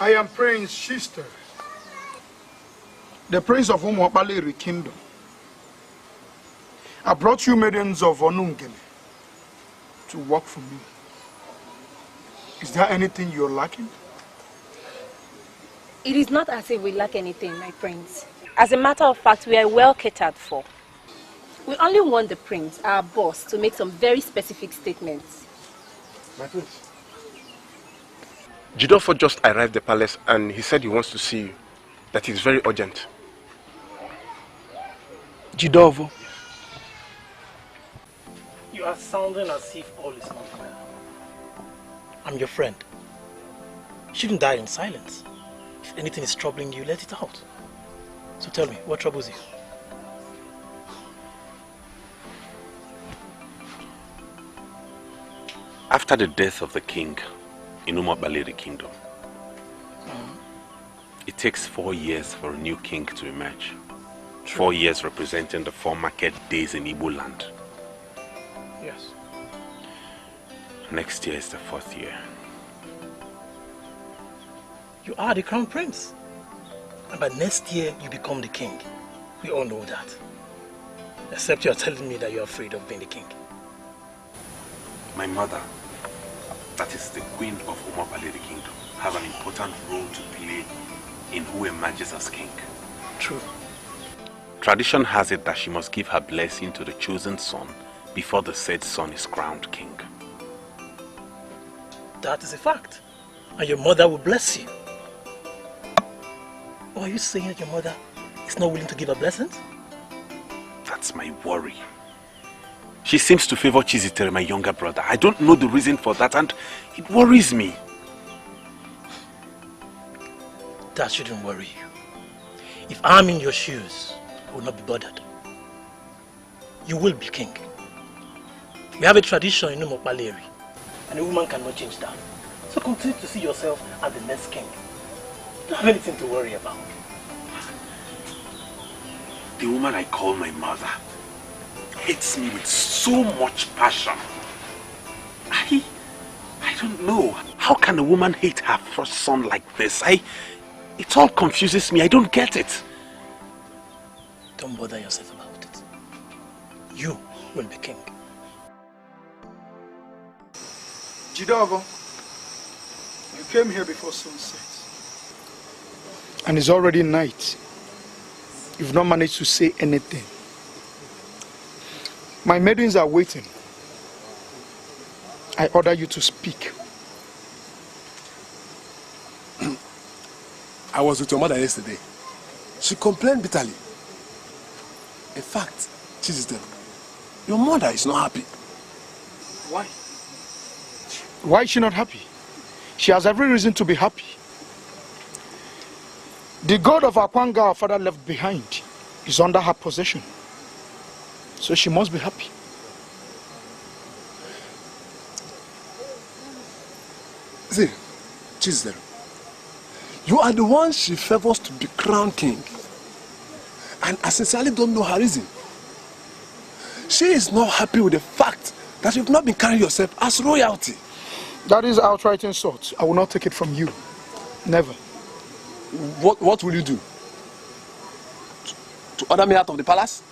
I am Prince Shister, the Prince of Umuabaleri Kingdom. I brought you maidens of Onungene to work for me. Is there anything you're lacking? It is not as if we lack anything, my prince. As a matter of fact, we are well catered for. We only want the prince, our boss, to make some very specific statements. My prince. Jidofo just arrived at the palace and he said he wants to see you. That is very urgent. Jidofo? You are sounding as if all is not well. I'm your friend. You shouldn't die in silence. If anything is troubling you, let it out. So tell me, what troubles you? After the death of the king in Umuabaleri Kingdom, it takes 4 years for a new king to emerge. 4 years representing the 4 market days in Igbo land. Yes. Next year is the 4th year. You are the crown prince. And by next year, you become the king. We all know that. Except you are telling me that you are afraid of being the king. My mother, that is the queen of Umuabaleri Kingdom, has an important role to play in who emerges as king. True. Tradition has it that she must give her blessing to the chosen son before the said son is crowned king. That is a fact. And your mother will bless you. Or are you saying that your mother is not willing to give her blessings? That's my worry. She seems to favor Chizitere, my younger brother. I don't know the reason for that and it worries me. That shouldn't worry you. If I'm in your shoes, I will not be bothered. You will be king. We have a tradition in Umuabaleri, and a woman cannot change that. So continue to see yourself as the next king. You don't have anything to worry about. The woman I call my mother hates me with so much passion. I don't know. How can a woman hate her first son like this? It all confuses me. I don't get it. Don't bother yourself about it. You will be king. Jidofo, you came here before sunset. And it's already night. You've not managed to say anything. My maidens are waiting. I order you to speak. I was with your mother yesterday. She complained bitterly. In fact, your mother is not happy. Why? Why is she not happy? She has every reason to be happy. The god of Akwanga our father left behind is under her possession. So she must be happy. See, Chizdero, you are the one she favors to be crowned king. And I sincerely don't know her reason. She is not happy with the fact that you've not been carrying yourself as royalty. That is outright insult. I will not take it from you. Never. What will you do? To order me out of the palace?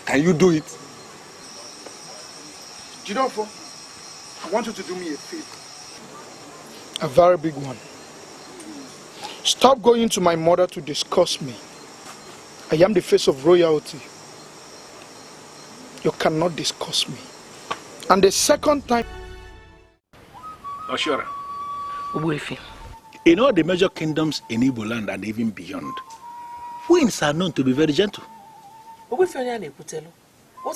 Can you do it? Jidofo, I want you to do me a favor. A very big one. Stop going to my mother to discuss me. I am the face of royalty. You cannot discuss me. And the second time... Oshora. Ugoezu. In all the major kingdoms in Igbo land and even beyond, queens are known to be very gentle. What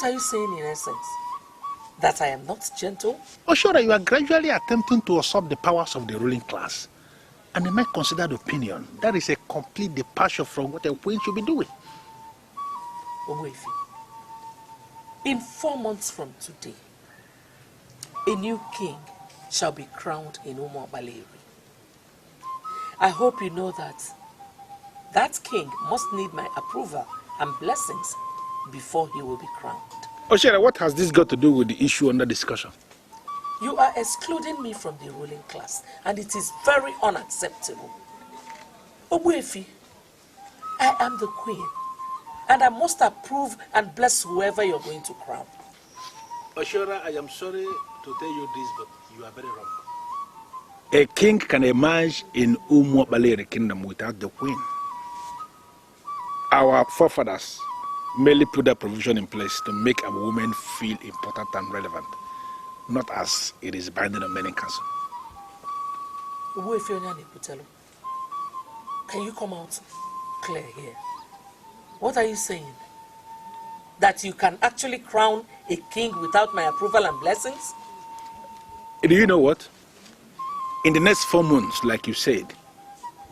are you saying in essence? That I am not gentle? Oshora, you are gradually attempting to usurp the powers of the ruling class. And in my considered opinion, that is a complete departure from what a queen should be doing. Ugoezu, in 4 months from today, a new king shall be crowned in Umuabaleri. I hope you know that that king must need my approval and blessings before he will be crowned. Oshera, what has this got to do with the issue under discussion? You are excluding me from the ruling class, and it is very unacceptable. Obuefi, I am the queen, and I must approve and bless whoever you're going to crown. Oshora, I am sorry to tell you this, but you are very wrong. A king can emerge in Umuabaleri kingdom without the queen. Our forefathers merely put that provision in place to make a woman feel important and relevant, not as it is binding on men in council. Can you come out clear here? What are you saying? That you can actually crown a king without my approval and blessings? Do you know what? In the next 4 months, like you said,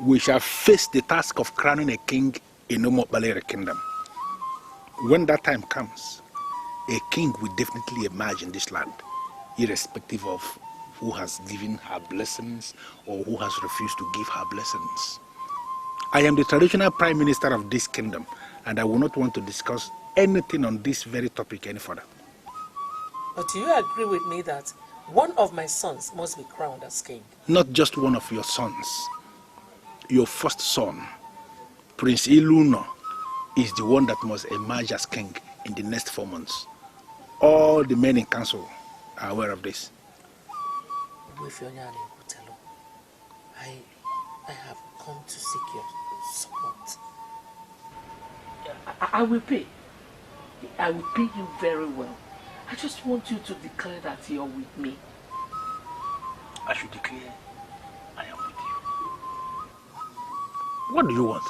we shall face the task of crowning a king in Umuabaleri kingdom. When that time comes, a king will definitely emerge in this land, irrespective of who has given her blessings or who has refused to give her blessings. I am the traditional prime minister of this kingdom, and I will not want to discuss anything on this very topic any further. But do you agree with me that one of my sons must be crowned as king? Not just one of your sons. Your first son, Prince Iluno, is the one that must emerge as king in the next 4 months. All the men in council are aware of this. I have come to seek your support. I will pay. I will pay you very well. I just want you to declare that you're with me. I should declare I am with you. What do you want?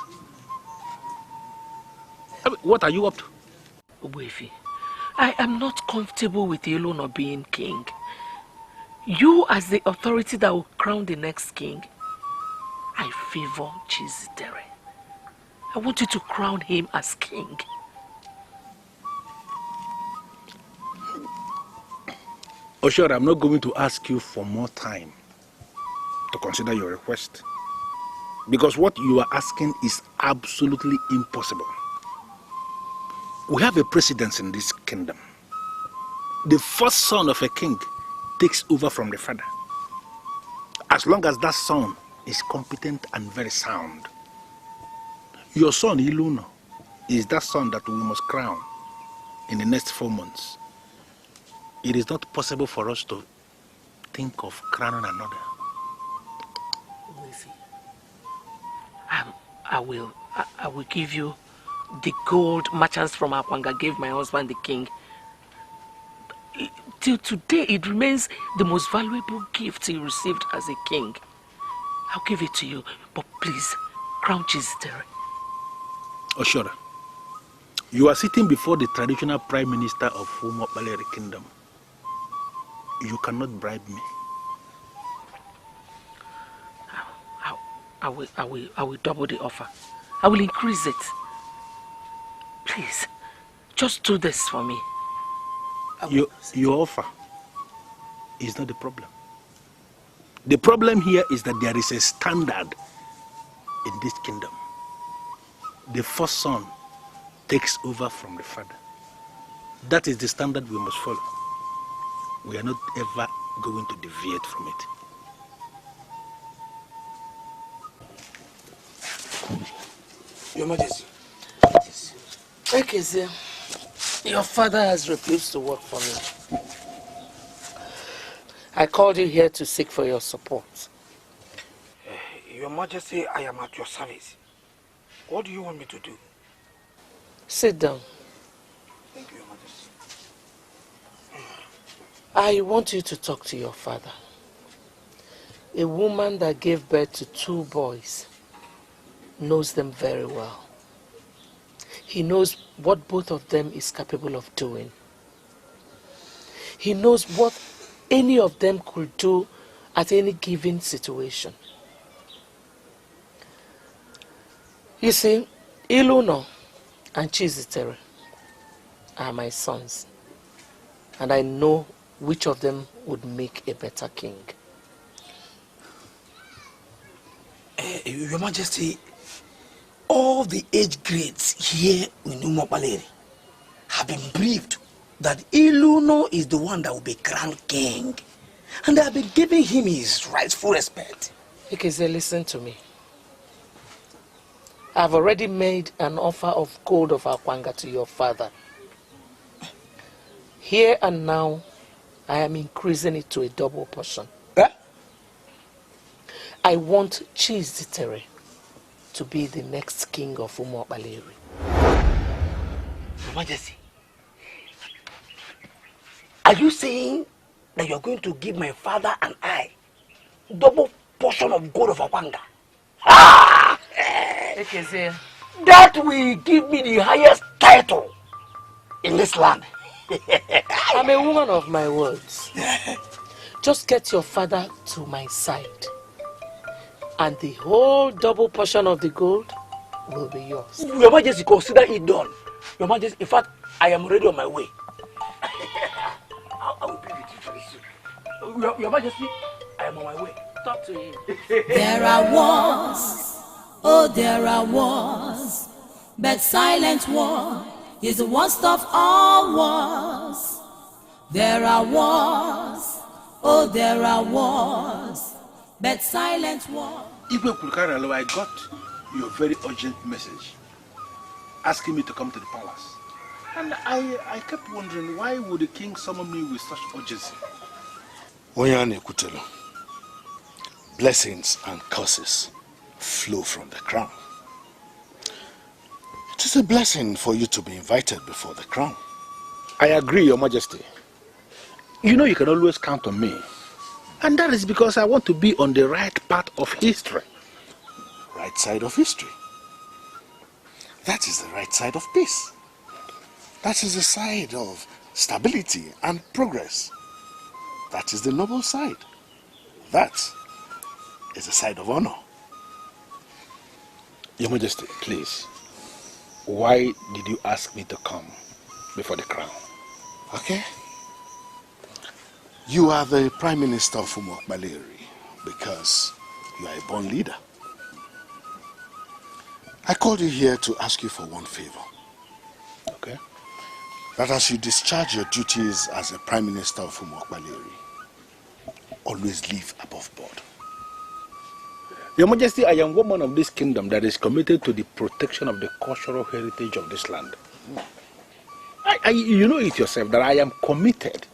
I mean, what are you up to? Obuefi, I am not comfortable with Ezeonu being king. You as the authority that will crown the next king, I favor Chizidere. I want you to crown him as king. Oh, sure, I'm not going to ask you for more time to consider your request. Because what you are asking is absolutely impossible. We have a precedence in this kingdom. The first son of a king takes over from the father. As long as that son is competent and very sound. Your son, Ezeonu, is that son that we must crown in the next 4 months. It is not possible for us to think of crowning another. I will give you the gold merchants from Akwanga gave my husband the king. Till today, it remains the most valuable gift he received as a king. I'll give it to you, but please, crown Chizidere. Oshora, you are sitting before the traditional prime minister of Umuabaleri kingdom. You cannot bribe me. I will double the offer. I will increase it. Please, just do this for me. Your offer is not the problem. The problem here is that there is a standard in this kingdom. The first son takes over from the father. That is the standard we must follow. We are not ever going to deviate from it. Your Majesty. Okay, your father has refused to work for me. I called you here to seek for your support. Your Majesty, I am at your service. What do you want me to do? Sit down. Thank you, Your Majesty. I want you to talk to your father. A woman that gave birth to 2 boys knows them very well. He knows what both of them is capable of doing. He knows what any of them could do at any given situation. You see, Ezeonu and Chizidere are my sons, and I know which of them would make a better king. Your Majesty, all the age grades here in Umuabaleri have been briefed that Ezeonu is the one that will be crowned king. And I have been giving him his rightful respect. Ikeze, listen to me. I've already made an offer of gold of Akwanga to your father. Here and now, I am increasing it to a double portion. Eh? I want Chizitere to be the next king of Umuokpaleri. Your Majesty, are you saying that you're going to give my father and I double portion of gold of Akwanga? Ah! Ikeze, That will give me the highest title in this land. I'm a woman of my words. Just get your father to my side, and the whole double portion of the gold will be yours. Your Majesty, consider it done. Your Majesty, in fact, I am already on my way. I will be with you very soon. Your Majesty, I am on my way. Talk to him. There are wars, oh there are wars, but silent war is the worst of all wars. There are wars, oh there are wars, but silent war. Igwe Kulkaralo, I got your very urgent message asking me to come to the palace. And I kept wondering, why would the king summon me with such urgency? Oyane Kutelo, blessings and curses flow from the crown. It is a blessing for you to be invited before the crown. I agree, Your Majesty. You know you can always count on me. And that is because I want to be on the right part of history. Right side of history. That is the right side of peace. That is the side of stability and progress. That is the noble side. That is the side of honor. Your Majesty, please, why did you ask me to come before the crown? Okay. You are the Prime Minister of Umuokpaleri because you are a born leader. I called you here to ask you for one favor. Okay. That as you discharge your duties as a Prime Minister of Umuokpaleri, always live above board. Your Majesty, I am one man of this kingdom that is committed to the protection of the cultural heritage of this land. You know it yourself that I am committed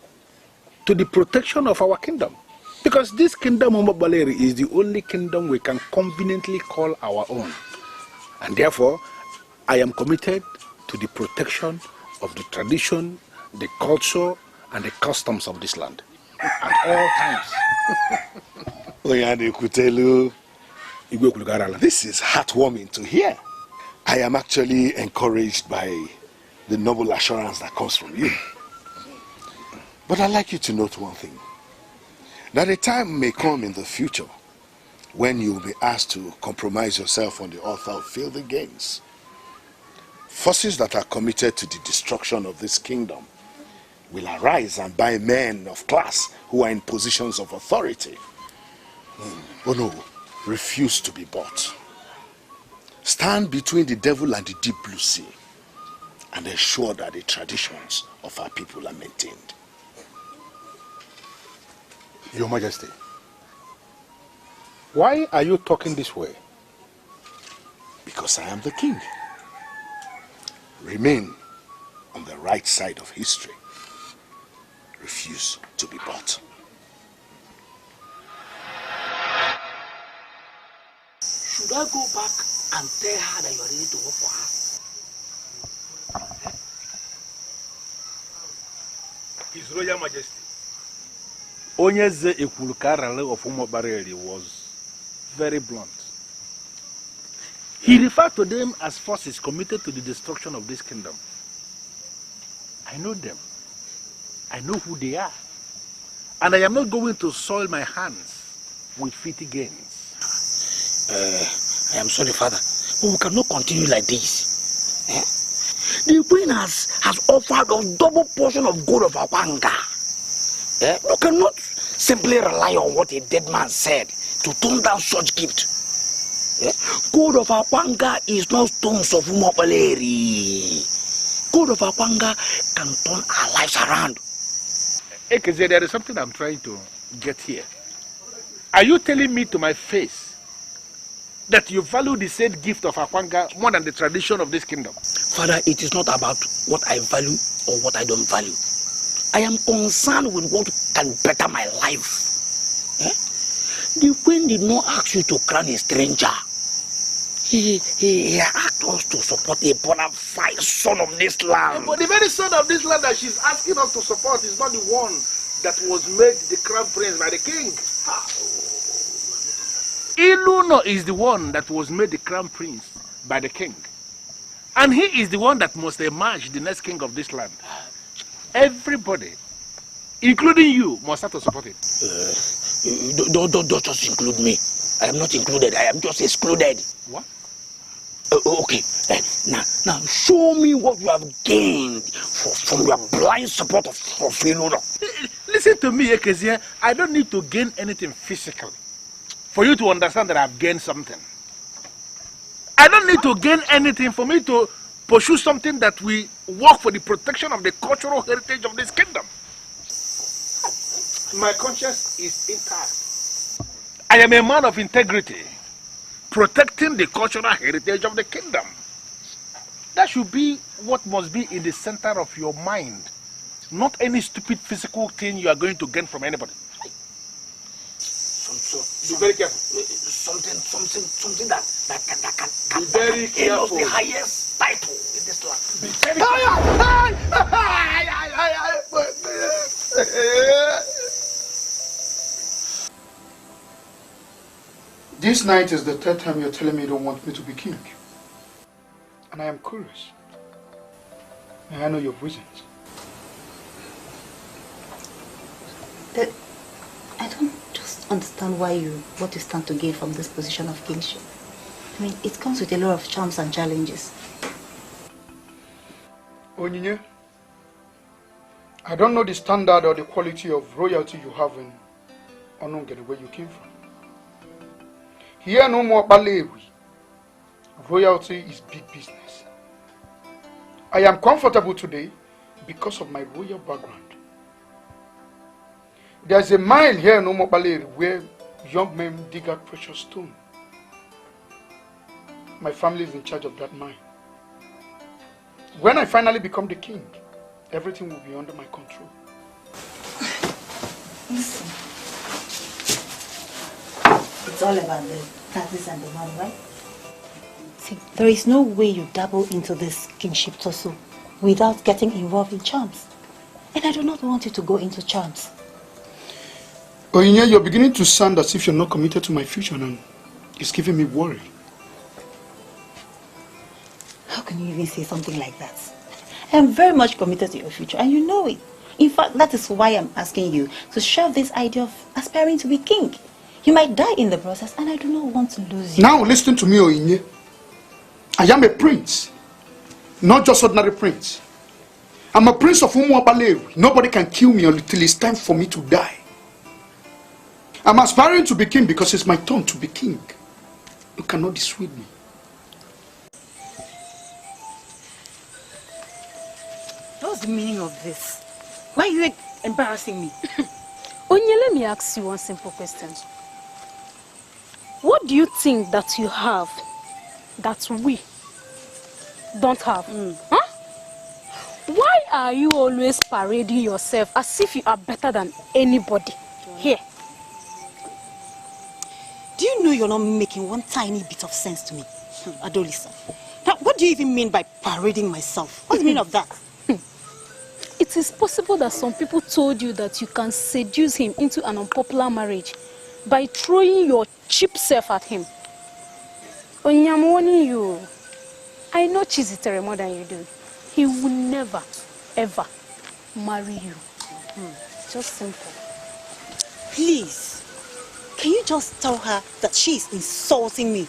to the protection of our kingdom. Because this kingdom of Umuokpaleri is the only kingdom we can conveniently call our own. And therefore, I am committed to the protection of the tradition, the culture, and the customs of this land at all times. Oyane Kutelu, this is heartwarming to hear. I am actually encouraged by the noble assurance that comes from you. But I'd like you to note one thing. That a time may come in the future when you will be asked to compromise yourself on the altar of filthy gains. Forces that are committed to the destruction of this kingdom will arise and buy men of class who are in positions of authority. Oh no, refuse to be bought. Stand between the devil and the deep blue sea and ensure that the traditions of our people are maintained. Your Majesty, why are you talking this way? Because I am the king. Remain on the right side of history. Refuse to be bought. Should I go back and tell her that you are ready to work for her? His Royal Majesty, Onyeze Ekwulukarale of Umuokpaleri was very blunt. He referred to them as forces committed to the destruction of this kingdom. I know them. I know who they are. And I am not going to soil my hands with filthy gains. I am sorry, Father, but we cannot continue like this. The queen has offered a double portion of gold of Akwanga. We cannot simply rely on what a dead man said to turn down such gift. Gold of Akwanga is not stones of Umuokpaleri. Gold of Akwanga can turn our lives around. Ekeze, there is something I'm trying to get here? Are you telling me to my face that you value the said gift of Akwanga more than the tradition of this kingdom? Father, it is not about what I value or what I don't value. I am concerned with what can better my life. The queen did not ask you to crown a stranger. He asked us to support a bona fide son of this land. But the very son of this land that she's asking us to support is not the one that was made the crown prince by the king. Iluno is the one that was made the crown prince by the king. And he is the one that must emerge the next king of this land. Everybody, including you, must have to support him. Don't just include me. I am not included. I am just excluded. What? Okay. Now show me what you have gained from your blind support of Iluno. Listen to me, Ekezie. I don't need to gain anything physically for you to understand that I've gained something. I don't need to gain anything for me to pursue something that we work for the protection of the cultural heritage of this kingdom. My conscience is intact. I am a man of integrity, protecting the cultural heritage of the kingdom. That should be what must be in the center of your mind, not any stupid physical thing you are going to gain from anybody. Be very careful. Something that can be very careful. The highest title in this land. Be very careful. This night is the third time you're telling me you don't want me to be king. And I am curious. May I know your reasons? I don't just understand what you stand to gain from this position of kingship. I mean, it comes with a lot of charms and challenges. Onyinye, I don't know the standard or the quality of royalty you have in Onungene, where you came from. Here no more Balewi. Royalty is big business. I am comfortable today because of my royal background. There's a mine here in Omobaleri where young men dig out precious stone. My family is in charge of that mine. When I finally become the king, everything will be under my control. Listen, it's all about the taxes and the money, right? See, there is no way you dabble into this kingship tussle without getting involved in charms. And I do not want you to go into charms. Onyinye, you're beginning to sound as if you're not committed to my future, and it's giving me worry. How can you even say something like that? I am very much committed to your future, and you know it. In fact, that is why I'm asking you to shelve this idea of aspiring to be king. You might die in the process, and I do not want to lose you. Now listen to me, Onyinye. I am a prince, not just ordinary prince. I'm a prince of Umuabalewi. Nobody can kill me until it's time for me to die. I'm aspiring to be king because it's my turn to be king. You cannot dissuade me. What's the meaning of this? Why are you embarrassing me? Onye, let me ask you one simple question. What do you think that you have that we don't have? Huh? Why are you always parading yourself as if you are better than anybody here? Do you know you're not making one tiny bit of sense to me, Adolisa? Now, what do you even mean by parading myself? What's the meaning of that? It is possible that some people told you that you can seduce him into an unpopular marriage by throwing your cheap self at him. Onye, I'm warning you. I know Chizitere more than you do. He will never, ever marry you. Just simple. Please. Can you just tell her that she is insulting me?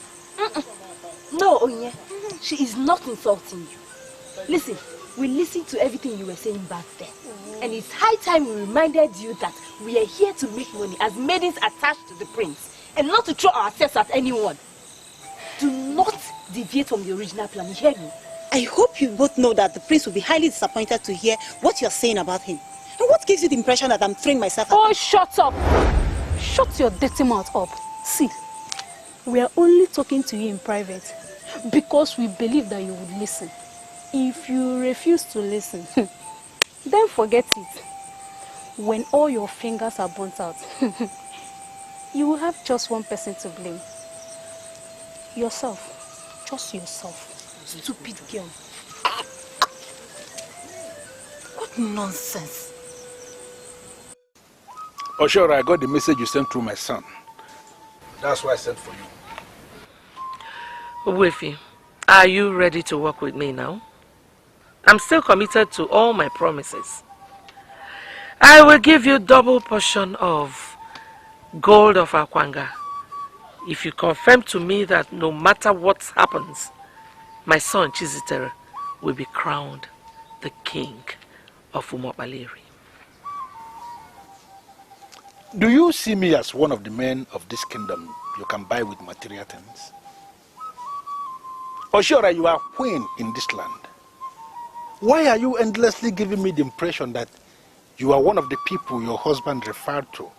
No, Onye. She is not insulting you. Listen, we listened to everything you were saying back then. And it's high time we reminded you that we are here to make money as maidens attached to the prince. And not to throw ourselves at anyone. Do not deviate from the original plan, you hear me? I hope you both know that the prince will be highly disappointed to hear what you're saying about him. And what gives you the impression that I'm throwing myself at? Oh, shut up! Shut your dirty mouth up. See, we are only talking to you in private because we believe that you would listen. If you refuse to listen, then forget it. When all your fingers are burnt out, you will have just one person to blame. Yourself. Just yourself. Stupid girl. What nonsense. Oh, sure, I got the message you sent through my son. That's why I sent for you. Uwefi, are you ready to work with me now? I'm still committed to all my promises. I will give you double portion of gold of Akwanga if you confirm to me that no matter what happens, my son Chizitere will be crowned the king of Umobaleri. Do you see me as one of the men of this kingdom you can buy with material things? Or sure, you are queen in this land. Why are you endlessly giving me the impression that you are one of the people your husband referred to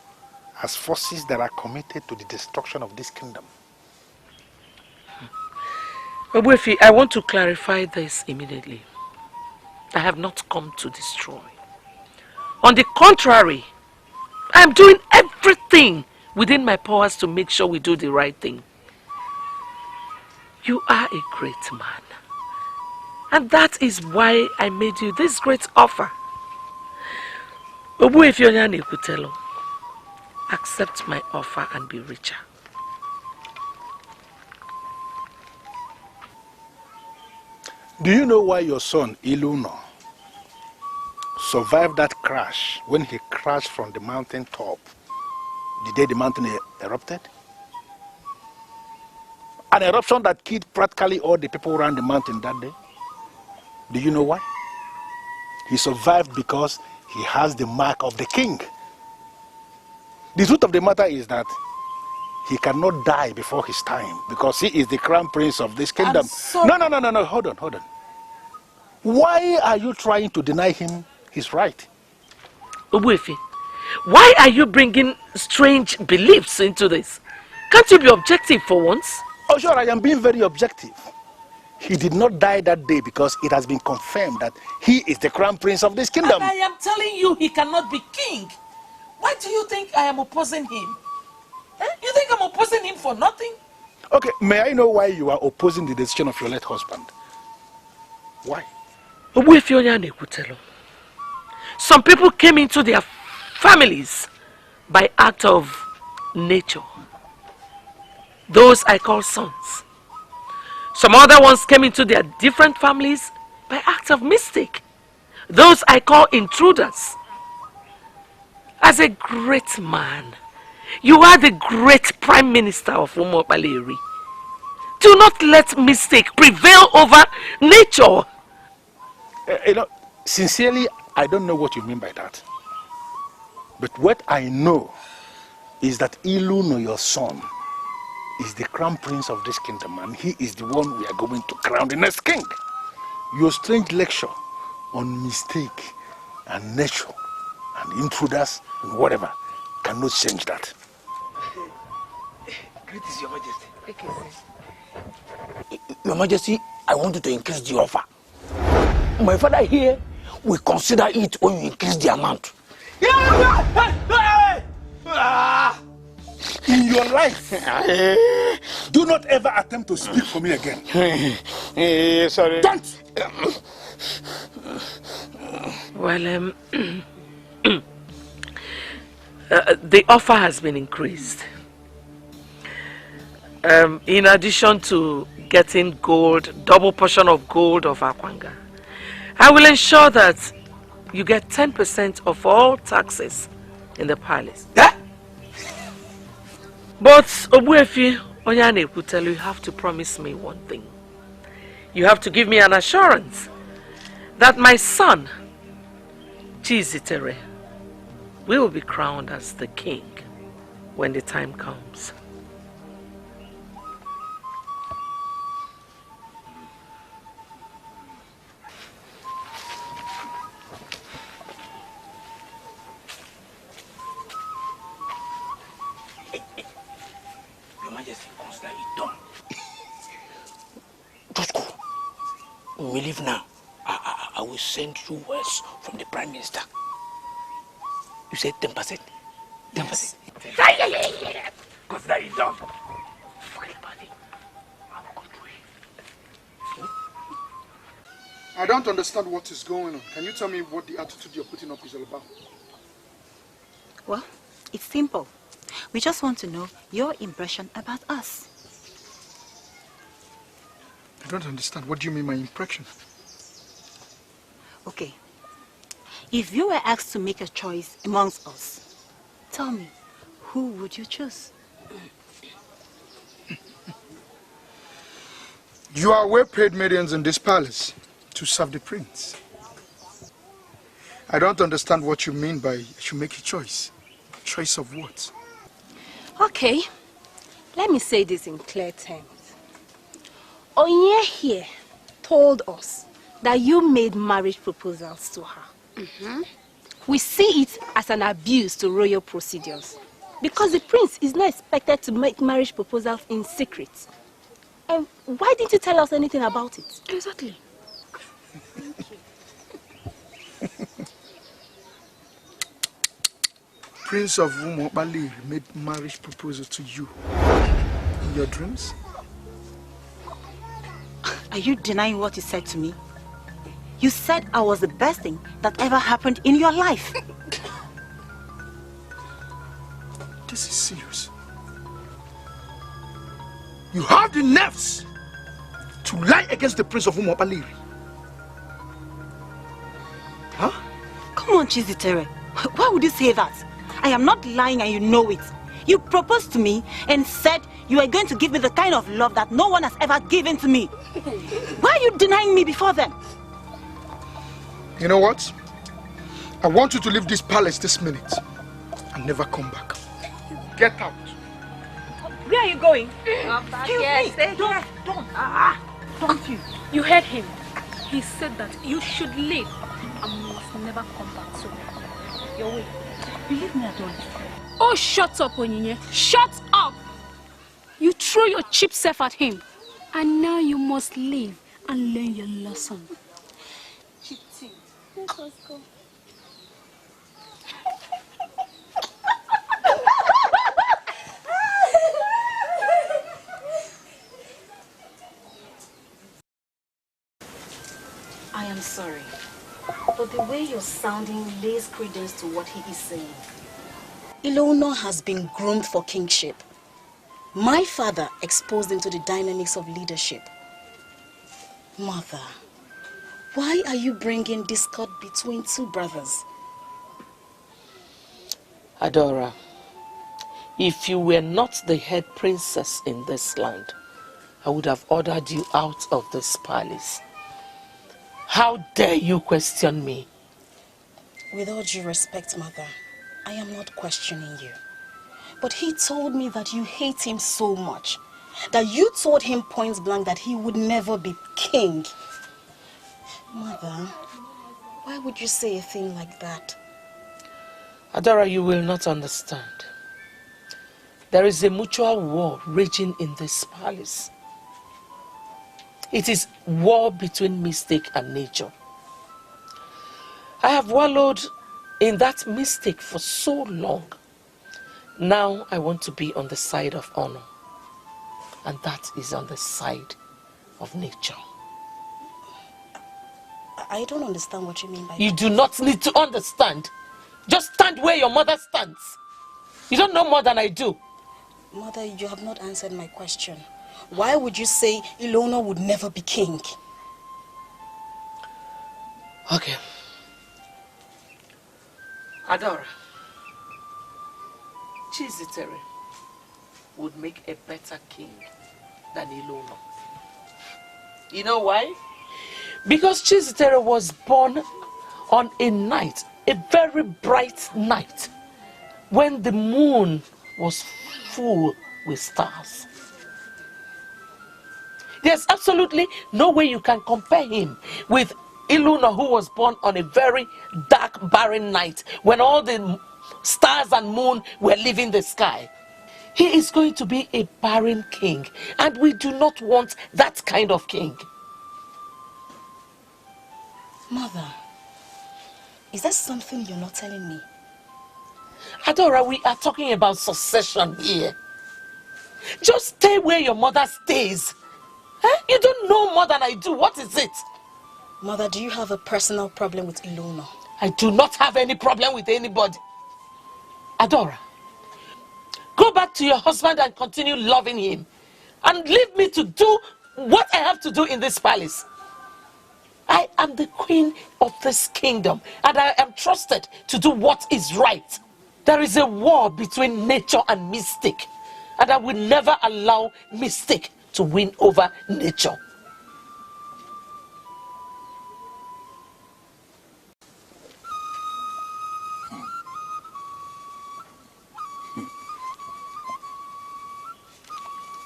as forces that are committed to the destruction of this kingdom? Obuefi, I want to clarify this immediately. I have not come to destroy. On the contrary, I am doing everything within my powers to make sure we do the right thing. You are a great man. And that is why I made you this great offer. Obuefi Onyane Kutelo, accept my offer and be richer. Do you know why your son, Ezeonu, survived that crash when he crashed from the mountain top the day the mountain erupted? An eruption that killed practically all the people around the mountain that day. Do you know why? He survived because he has the mark of the king. The truth of the matter is that he cannot die before his time because he is the crown prince of this kingdom. No, hold on. Why are you trying to deny him his right? Obuefi, why are you bringing strange beliefs into this? Can't you be objective for once? Oh, sure, I am being very objective. He did not die that day because it has been confirmed that he is the crown prince of this kingdom. And I am telling you he cannot be king. Why do you think I am opposing him? You think I'm opposing him for nothing? Okay, may I know why you are opposing the decision of your late husband? Why? Obuefi Onyane Kutelo. Some people came into their families by act of nature. Those I call sons. Some other ones came into their different families by act of mistake. Those I call intruders. As a great man, you are the great prime minister of Umobaleri. Do not let mistake prevail over nature. Sincerely, I don't know what you mean by that. But what I know is that Ezeonu, your son, is the crown prince of this kingdom, and he is the one we are going to crown the next king. Your strange lecture on mistake and nature and intruders and whatever cannot change that. Great is your majesty. Your majesty, I want you to increase the offer. My father here will consider it when you increase the amount. In your life, do not ever attempt to speak for me again. Sorry. Don't! Well, the offer has been increased. In addition to getting gold, double portion of gold of Akwanga, I will ensure that you get 10% of all taxes in the palace. But Obuefi Onyane Kutelo, you have to promise me one thing. You have to give me an assurance that my son, Chizitere, will be crowned as the king when the time comes. we leave now, I will send you words from the Prime Minister. You said 10%? 10%? Yeah. Consider it done. I don't understand what is going on. Can you tell me what the attitude you're putting up is all about? Well, it's simple. We just want to know your impression about us. I don't understand. What do you mean my impression? Okay. If you were asked to make a choice amongst us, tell me, who would you choose? You are well-paid maidens in this palace to serve the prince. I don't understand what you mean by I should make a choice. Choice of what? Okay, let me say this in clear terms. Onye here told us that you made marriage proposals to her. We see it as an abuse to royal procedures because the prince is not expected to make marriage proposals in secret. And why didn't you tell us anything about it? Exactly. Prince of Umobali made marriage proposal to you in your dreams? Are you denying what you said to me? You said I was the best thing that ever happened in your life. This is serious. You have the nerves to lie against the Prince of Umobali. Huh? Come on, Chizitere. Why would you say that? I am not lying and you know it. You proposed to me and said you are going to give me the kind of love that no one has ever given to me. Why are you denying me before then? You know what? I want you to leave this palace this minute and never come back. Get out. Where are you going? Don't you? You heard him. He said that you should leave and must never come back. So, your way. Believe me, I don't. Oh, shut up, Onyinye. Shut up! You threw your cheap self at him. And now you must leave and learn your lesson. Chitty, let us go. I am sorry, but the way you're sounding lays credence to what he is saying. Ezeonu has been groomed for kingship. My father exposed him to the dynamics of leadership. Mother, why are you bringing discord between two brothers? Adora, if you were not the head princess in this land, I would have ordered you out of this palace. How dare you question me? With all due respect, Mother, I am not questioning you. But he told me that you hate him so much, that you told him point blank that he would never be king. Mother, why would you say a thing like that? Adora, you will not understand. There is a mutual war raging in this palace. It is war between mistake and nature. I have wallowed in that mistake for so long. Now I want to be on the side of honor. And that is on the side of nature. I don't understand what you mean by that. You do not need to understand. Just stand where your mother stands. You don't know more than I do. Mother, you have not answered my question. Why would you say Ezeonu would never be king? Okay. Adora, Chizitere would make a better king than Ezeonu. You know why? Because Chizitere was born on a night, a very bright night, when the moon was full with stars. There's absolutely no way you can compare him with Ezeonu, who was born on a very dark, barren night when all the stars and moon were leaving the sky. He is going to be a barren king, and we do not want that kind of king. Mother, is that something you're not telling me? Adora, we are talking about succession here. Just stay where your mother stays. You don't know more than I do. What is it? Mother, do you have a personal problem with Ezeonu? I do not have any problem with anybody. Adora, go back to your husband and continue loving him. And leave me to do what I have to do in this palace. I am the queen of this kingdom, and I am trusted to do what is right. There is a war between nature and mystic, and I will never allow mystic to win over nature.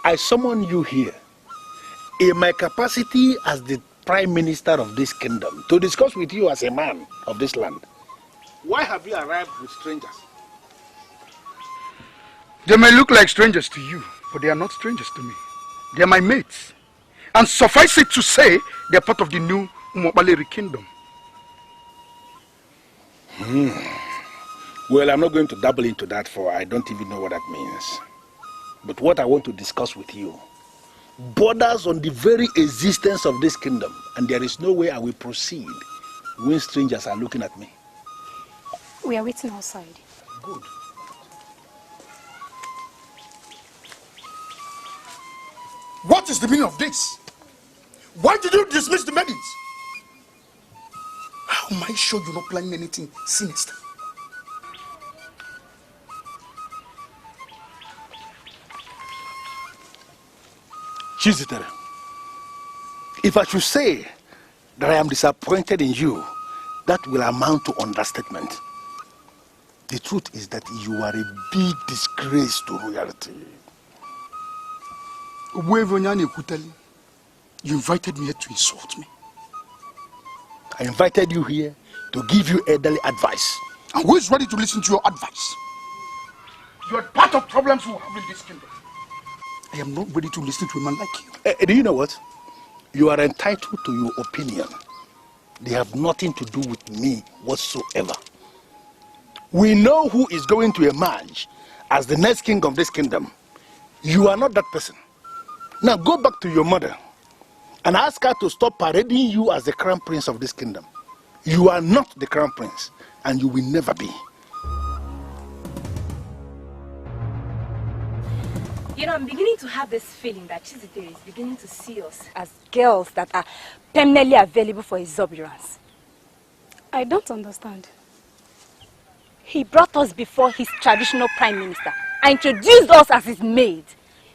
I summon you here in my capacity as the Prime Minister of this kingdom to discuss with you as a man of this land. Why have you arrived with strangers? They may look like strangers to you, but they are not strangers to me. They are my mates. And suffice it to say, they are part of the new Umobaleri kingdom. Well, I'm not going to dabble into that, for I don't even know what that means. But what I want to discuss with you borders on the very existence of this kingdom, and there is no way I will proceed when strangers are looking at me. We are waiting outside. Good. What is the meaning of this? Why did you dismiss the maidens? How am I sure you're not planning anything sinister? Chizitere, if I should say that I am disappointed in you, that will amount to understatement. The truth is that you are a big disgrace to royalty. You invited me here to insult me. I invited you here to give you elderly advice. And who is ready to listen to your advice? You are part of problems we have in this kingdom. I am not ready to listen to a man like you. Do you know what? You are entitled to your opinion. They have nothing to do with me whatsoever. We know who is going to emerge as the next king of this kingdom. You are not that person. Now go back to your mother and ask her to stop parading you as the crown prince of this kingdom. You are not the crown prince, and you will never be. You know, I'm beginning to have this feeling that Chizitere is beginning to see us as girls that are permanently available for exuberance. I don't understand. He brought us before his traditional prime minister and introduced us as his maid.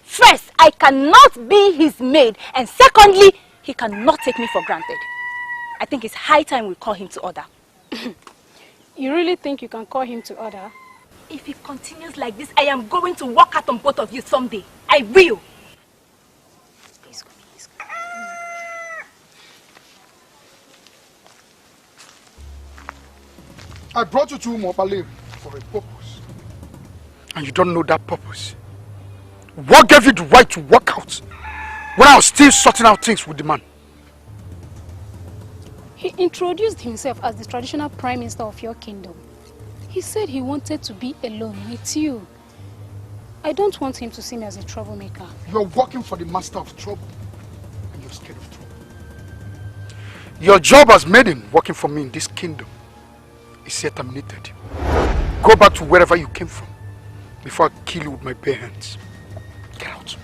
First, I cannot be his maid, and secondly, he cannot take me for granted. I think it's high time we call him to order. You really think you can call him to order? If he continues like this, I am going to walk out on both of you someday. I will. Please come, please come. I brought you to Umobaleri for a purpose. And you don't know that purpose. What gave you the right to walk out when I was still sorting out things with the man? He introduced himself as the traditional prime minister of your kingdom. He said he wanted to be alone with you. I don't want him to see me as a troublemaker. You're working for the master of trouble, and you're scared of trouble. Your job as maiden working for me in this kingdom is here terminated. Go back to wherever you came from before I kill you with my bare hands. Get out.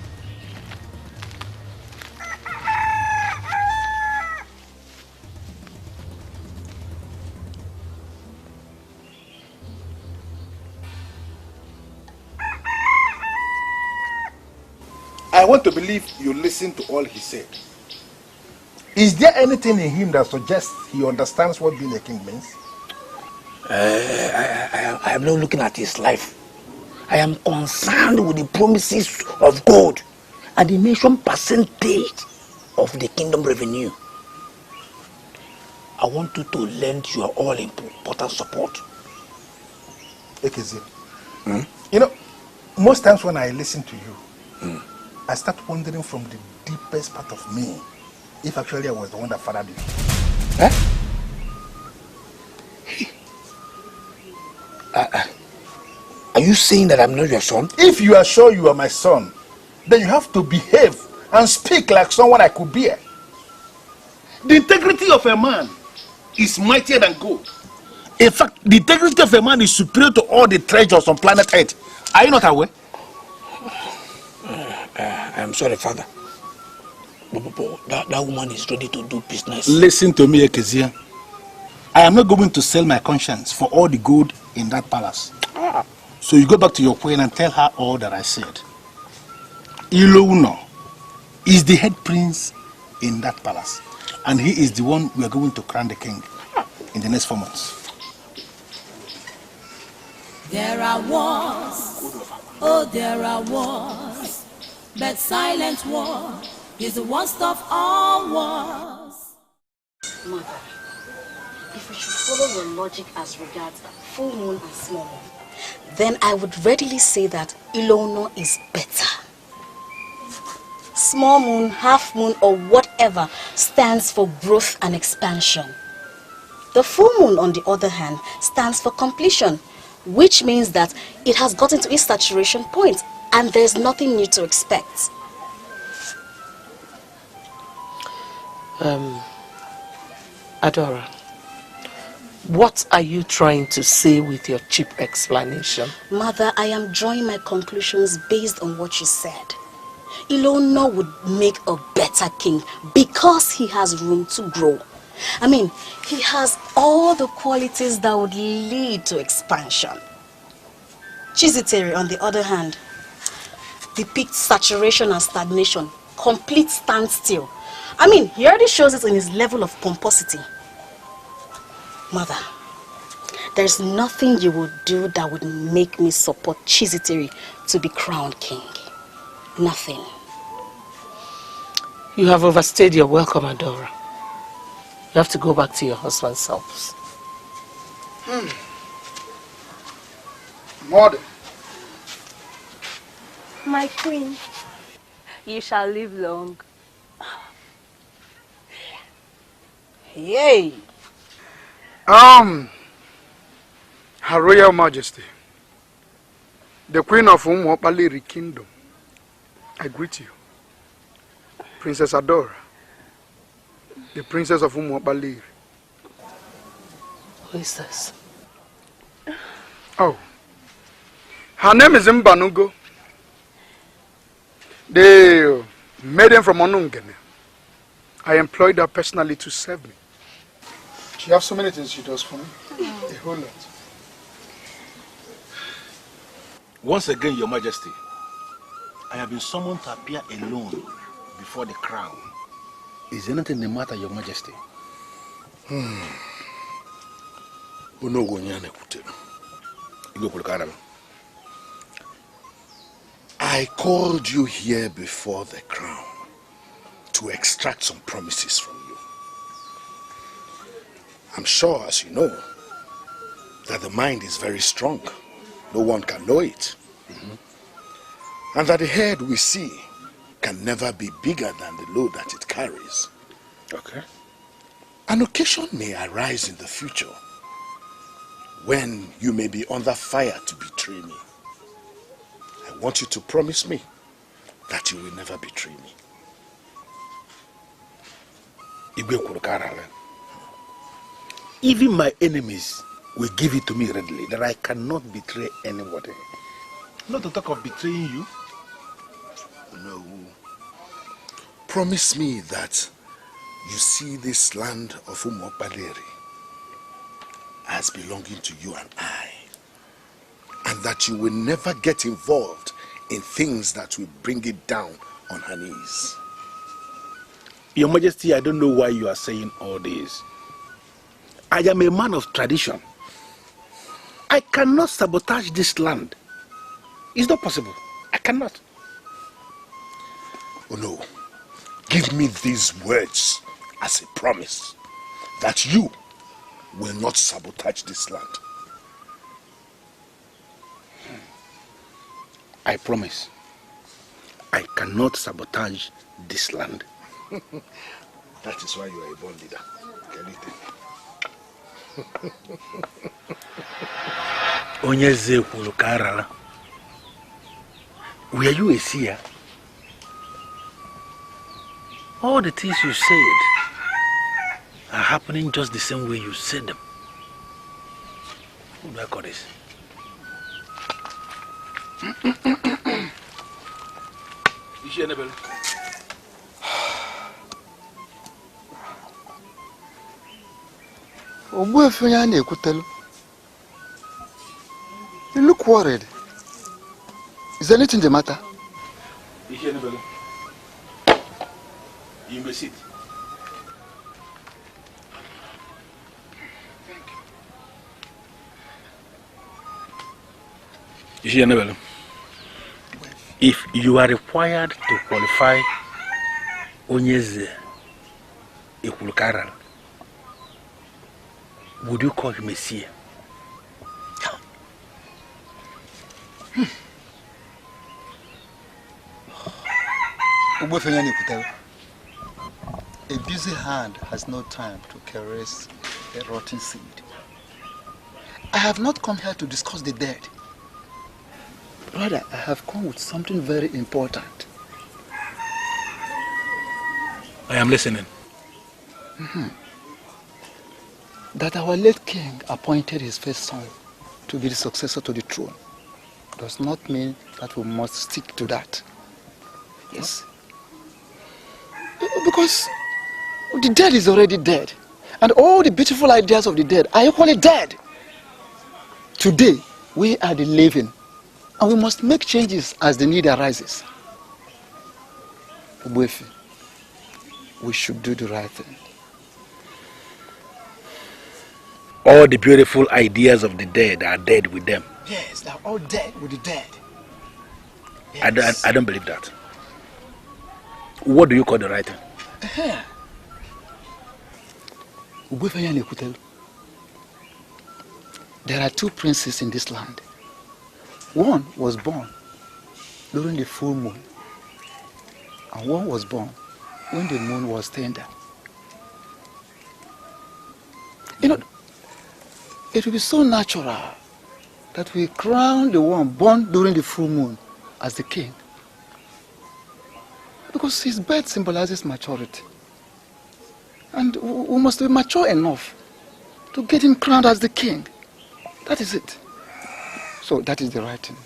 I want to believe you listened to all he said. Is there anything in him that suggests he understands what being a king means? I am not looking at his life. I am concerned with the promises of God and the mentioned percentage of the kingdom revenue. I want you to lend your all important support. Ekeze, you know, most times when I listen to you, I start wondering from the deepest part of me if actually I was the one that fathered you. you saying that I'm not your son? If you are sure you are my son, then you have to behave and speak like someone I could bear. The integrity of a man is mightier than gold. In fact, the integrity of a man is superior to all the treasures on planet Earth. Are you not aware? I'm sorry, father. That woman is ready to do business. Listen to me, Ekezia. I am not going to sell my conscience for all the gold in that palace. So you go back to your queen and tell her all that I said. Ezeonu is the head prince in that palace. And he is the one we are going to crown the king in the next 4 months. There are wars, oh there are wars, but silent war is the worst of all wars. Mother, if we should follow your logic as regards full moon and small moon, then I would readily say that Ezeonu is better. Small moon, half moon, or whatever stands for growth and expansion. The full moon, on the other hand, stands for completion, which means that it has gotten to its saturation point and there's nothing new to expect. Adora, what are you trying to say with your cheap explanation? Mother, I am drawing my conclusions based on what you said. Ezeonu would make a better king because he has room to grow. I mean, he has all the qualities that would lead to expansion. Chizitere, on the other hand, depicts saturation and stagnation, complete standstill. I mean, he already shows it in his level of pomposity. Mother, there's nothing you would do that would make me support Chizitere to be crowned king. Nothing. You have overstayed your welcome, Adora. You have to go back to your husband's house. Mother. My queen, you shall live long. Yay! Her Royal Majesty, the Queen of Umuopaleri Kingdom, I greet you. Princess Adora, the Princess of Umuopaleri. Who is this? Oh, her name is Mbanugo, the maiden from Onungene. I employed her personally to serve me. She has so many things she does for me. A whole lot. Once again, Your Majesty, I have been summoned to appear alone before the crown. Is anything the matter, Your Majesty? I called you here before the crown to extract some promises from you. I'm sure, as you know, that the mind is very strong. No one can know it. And that the head we see can never be bigger than the load that it carries. Okay. An occasion may arise in the future when you may be under fire to betray me. I want you to promise me that you will never betray me. Even my enemies will give it to me readily that I cannot betray anybody. Not to talk of betraying you. No. Promise me that you see this land of Umuopaleri as belonging to you and I. And that you will never get involved in things that will bring it down on her knees. Your Majesty, I don't know why you are saying all this. I am a man of tradition. I cannot sabotage this land. It's not possible. I cannot. Oh no. Give me these words as a promise that you will not sabotage this land. I promise. I cannot sabotage this land. That is why you are a born leader. Onyeze kwuru ka arala. Were you a seer? All the things you said are happening just the same way you said them. Who do I call this? Is she Annabelle? You look worried. Is anything the matter? Is she Annabelle? You may sit. You see, Annabelle, if you are required to qualify Onyeze Ekulukara, would you call him a seer? A busy hand has no time to caress a rotten seed. I have not come here to discuss the dead. Rather, I have come with something very important. I am listening. That our late king appointed his first son to be the successor to the throne does not mean that we must stick to that. Yes. Because the dead is already dead. And all the beautiful ideas of the dead are equally dead. Today, we are the living. And we must make changes as the need arises. Ugoezu, we should do the right thing. All the beautiful ideas of the dead are dead with them. Yes, they're all dead with the dead. Yes. I don't believe that. What do you call the right thing? There are two princes in this land. One was born during the full moon, and one was born when the moon was tender. You know, it will be so natural that we crown the one born during the full moon as the king, because his birth symbolizes maturity. And we must be mature enough to get him crowned as the king. That is it. So that is the right thing.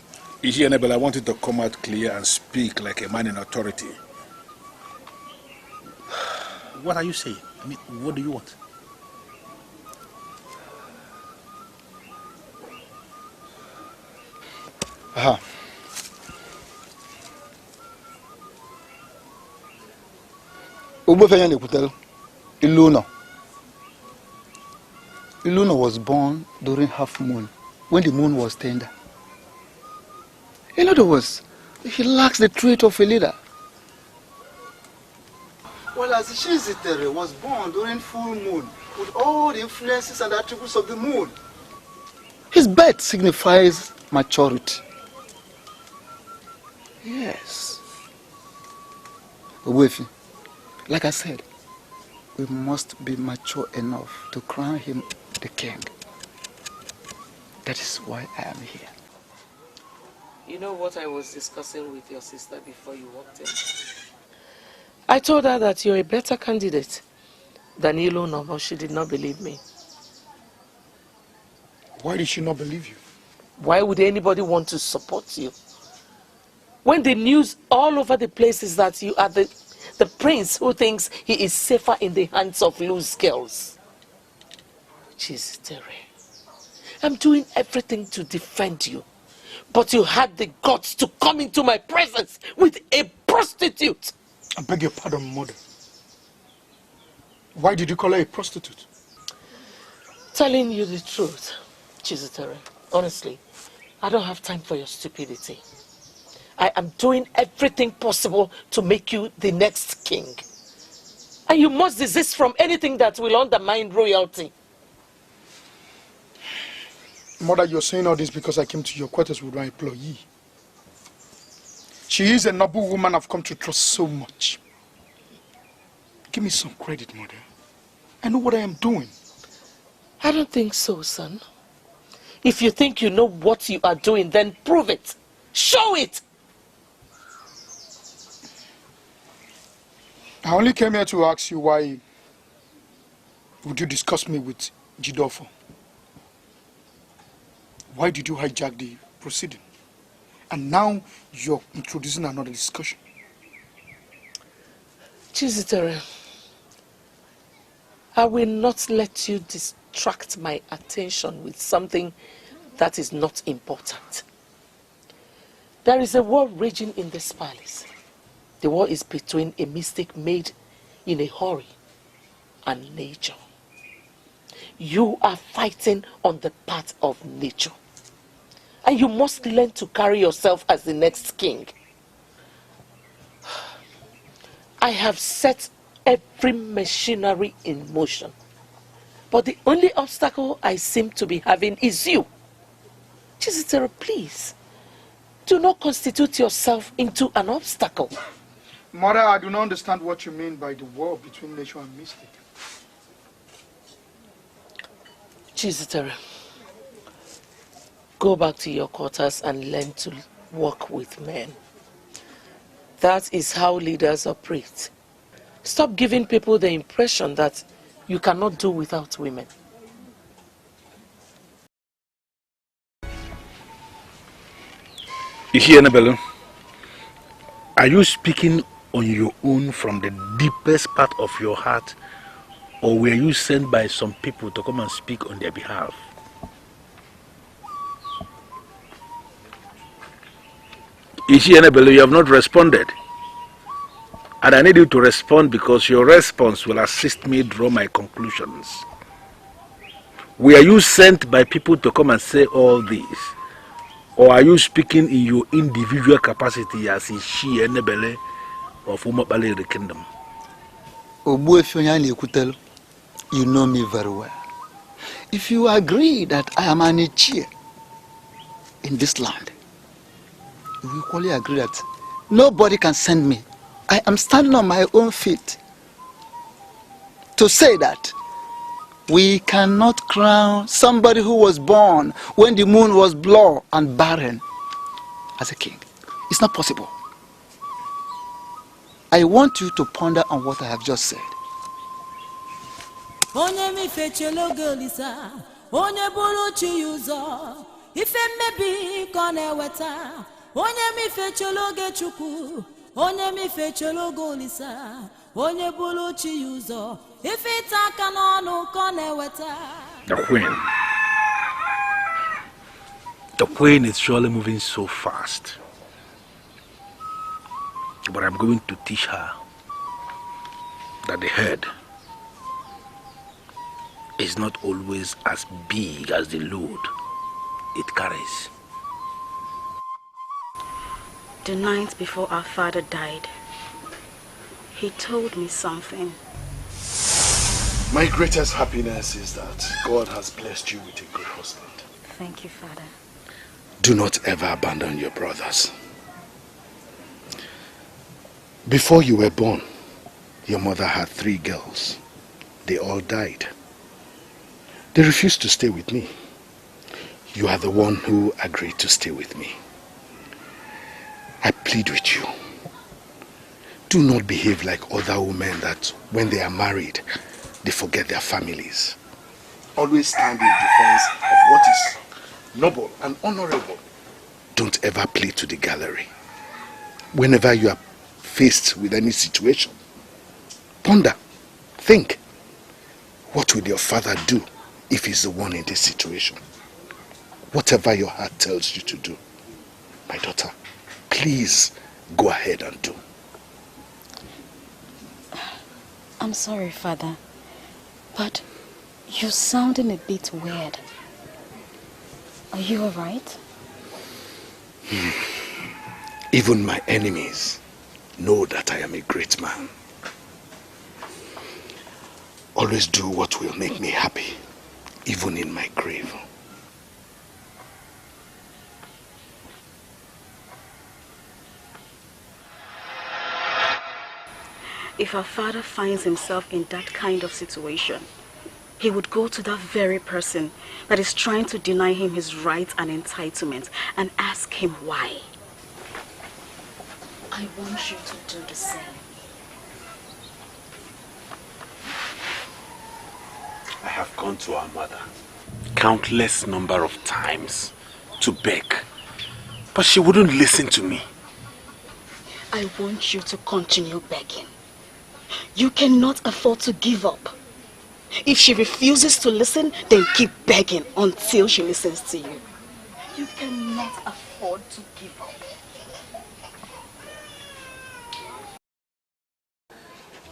Ishi Annabelle, I want you to come out clear and speak like a man in authority. What are you saying? I mean, what do you want? Aha. Ezeonu was born during half moon, when the moon was tender. In other words, he lacks the trait of a leader. Whereas Shizitere was born during full moon, with all the influences and attributes of the moon. His birth signifies maturity. Yes. Ugoezu, like I said, we must be mature enough to crown him the king. That is why I am here. You know what I was discussing with your sister before you walked in? I told her that you're a better candidate than Ezeonu, but she did not believe me. Why did she not believe you? Why would anybody want to support you? When the news all over the place is that you are the prince who thinks he is safer in the hands of loose girls. Jesus, Terry. I'm doing everything to defend you. But you had the guts to come into my presence with a prostitute. I beg your pardon, mother. Why did you call her a prostitute? Telling you the truth, Chizitere. Honestly, I don't have time for your stupidity. I am doing everything possible to make you the next king. And you must desist from anything that will undermine royalty. Mother, you're saying all this because I came to your quarters with my employee. She is a noble woman I've come to trust so much. Give me some credit, mother. I know what I am doing. I don't think so, son. If you think you know what you are doing, then prove it. Show it! I only came here to ask you why would you discuss me with Jidofo? Why did you hijack the proceeding? And now you're introducing another discussion. Chizitere, I will not let you distract my attention with something that is not important. There is a war raging in this palace. The war is between a mistake made in a hurry and nature. You are fighting on the part of nature. And you must learn to carry yourself as the next king. I have set every machinery in motion. But the only obstacle I seem to be having is you. Chizitere, please, do not constitute yourself into an obstacle. Mother, I do not understand what you mean by the war between nature and mystic. Chizitere, go back to your quarters and learn to work with men. That is how leaders operate. Stop giving people the impression that you cannot do without women. You hear, Nebelu? Are you speaking on your own from the deepest part of your heart, or were you sent by some people to come and speak on their behalf? You see, Nebelu, you have not responded. And I need you to respond because your response will assist me draw my conclusions. Were you sent by people to come and say all this? Or are you speaking in your individual capacity as a she Nebele of Umabale the kingdom? You know me very well. If you agree that I am an Ichie in this land, you equally agree that nobody can send me. I am standing on my own feet to say that we cannot crown somebody who was born when the moon was blood and barren as a king. It's not possible. I want you to ponder on what I have just said. Onye mi fechelo golisa, onye bulu chi yuzo, ife mebi kone weta, onye mi fechelo gechuku, onye mi fechelo golisa, onye bulu chi yuzo, ife taka nonu kone weta. The queen is surely moving so fast. But I'm going to teach her that the head is not always as big as the load it carries. The night before our father died, he told me something. My greatest happiness is that God has blessed you with a good husband. Thank you, Father. Do not ever abandon your brothers. Before you were born, your mother had 3 girls. They all died. They refused to stay with me. You are the one who agreed to stay with me. I plead with you. Do not behave like other women that when they are married, they forget their families. Always stand in defense of what is noble and honorable. Don't ever play to the gallery. Whenever you are faced with any situation, ponder, think, what would your father do if he's the one in this situation? Whatever your heart tells you to do, my daughter, please go ahead and do. I'm sorry, Father, but you're sounding a bit weird. Are you alright? Even my enemies know that I am a great man. Always do what will make me happy, even in my grave. If our father finds himself in that kind of situation, he would go to that very person that is trying to deny him his rights and entitlement and ask him why. I want you to do the same. I have gone to our mother countless number of times to beg, but she wouldn't listen to me. I want you to continue begging. You cannot afford to give up. If she refuses to listen, then keep begging until she listens to you. You cannot afford to give up.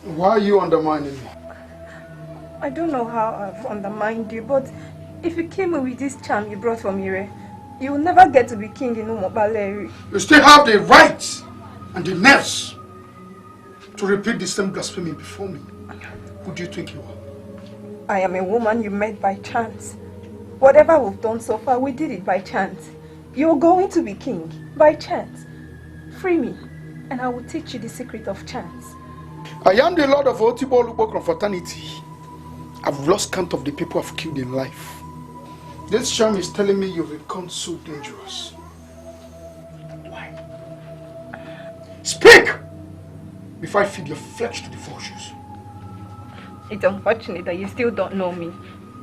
Why are you undermining me? I don't know how I've undermined you, but if you came with this charm you brought from Ire, you will never get to be king in Umobaleri. You still have the right and the nerves to repeat the same blasphemy before me. Who do you think you are? I am a woman you met by chance. Whatever we've done so far, we did it by chance. You're going to be king by chance. Free me, and I will teach you the secret of chance. I am the Lord of Otibo Lupo Confraternity. I've lost count of the people I've killed in life. This charm is telling me you've become so dangerous. Why? Speak! Before I feed your flesh to the vultures. It's unfortunate that you still don't know me,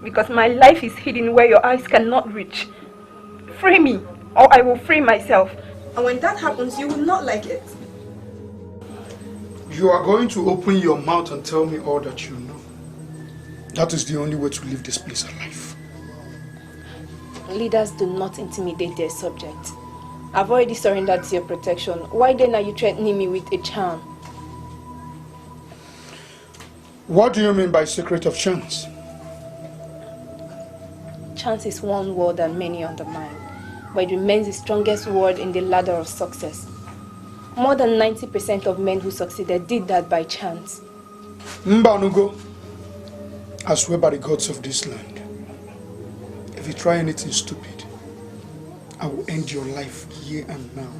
because my life is hidden where your eyes cannot reach. Free me, or I will free myself. And when that happens, you will not like it. You are going to open your mouth and tell me all that you know. That is the only way to leave this place alive. Leaders do not intimidate their subjects. I've already surrendered to your protection. Why then are you threatening me with a charm? What do you mean by secret of chance? Chance is one word that many undermine, but it remains the strongest word in the ladder of success. More than 90% of men who succeeded did that by chance. Mbanugo, I swear by the gods of this land, if you try anything stupid, I will end your life here and now.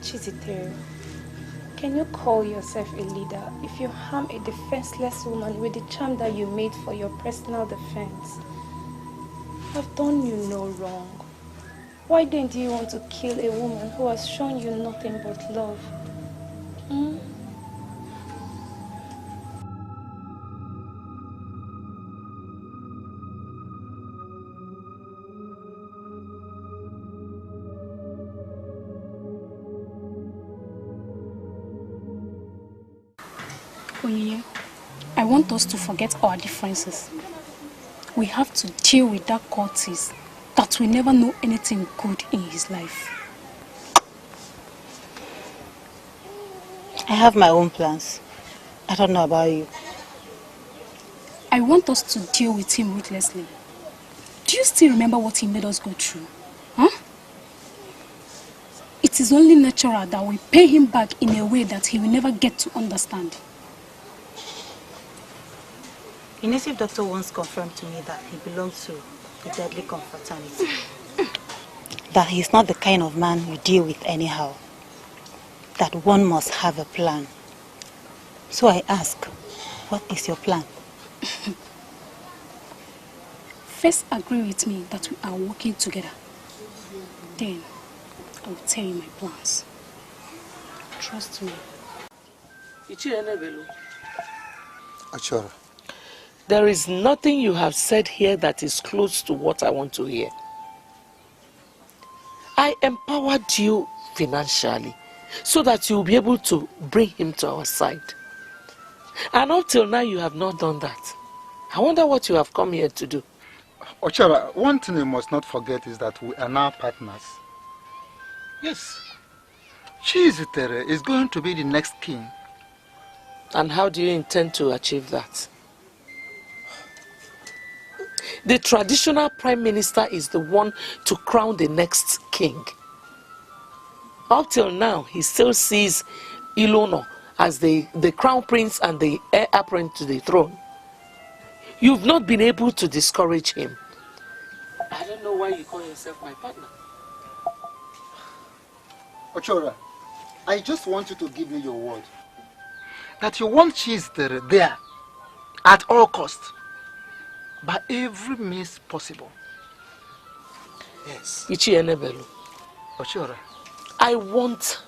Chizitere, can you call yourself a leader if you harm a defenseless woman with the charm that you made for your personal defense? I've done you no wrong. Why then do you want to kill a woman who has shown you nothing but love? Hmm? Onyinye, I want us to forget our differences. We have to deal with that Curtis that will never know anything good in his life. I have my own plans. I don't know about you. I want us to deal with him ruthlessly. Do you still remember what he made us go through? Huh? It is only natural that we pay him back in a way that he will never get to understand. A native doctor once confirmed to me that he belongs to the deadly confraternity. That he's not the kind of man you deal with anyhow. That one must have a plan. So I ask, what is your plan? First, agree with me that we are working together. Then, I will tell you my plans. Trust me. Achora. There is nothing you have said here that is close to what I want to hear. I empowered you financially so that you will be able to bring him to our side. And up till now, you have not done that. I wonder what you have come here to do. Ochara, one thing you must not forget is that we are now partners. Yes. Chizitere is going to be the next king. And how do you intend to achieve that? The traditional prime minister is the one to crown the next king. Up till now, he still sees Ilono as the crown prince and the heir apparent to the throne. You've not been able to discourage him. I don't know why you call yourself my partner. Ochora, I just want you to give me your word that you want Chizitere there At all costs. By every means possible. Yes. Ichie Enebelu. Ochiora. I want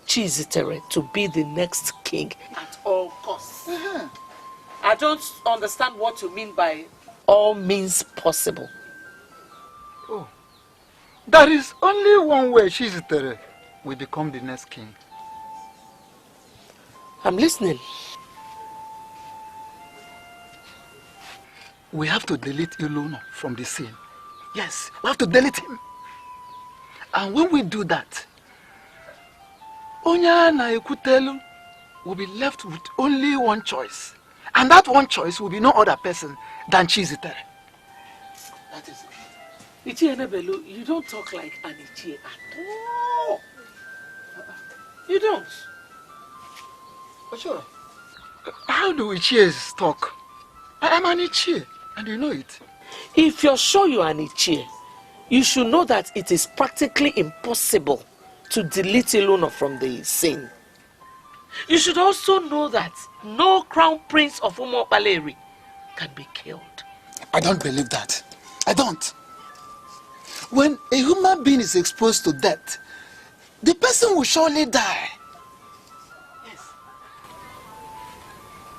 Chizitere to be the next king at all costs. I don't understand what you mean by all means possible. Oh. There is only one way Chizitere will become the next king. I'm listening. We have to delete Ezeonu from the scene. Yes, we have to delete him. And when we do that, Onya na Ekutelu will be left with only one choice. And that one choice will be no other person than Chizitere. That is it. Ichie Enebelu, you don't talk like an Ichie at all. You don't. For sure. How do Ichies talk? I am an Ichie, and you know it. If you're sure you're an Ichie, you should know that it is practically impossible to delete Ezeonu from the scene. You should also know that no crown prince of Umuokpaleri can be killed. I don't believe that. I don't. When a human being is exposed to death, the person will surely die. Yes.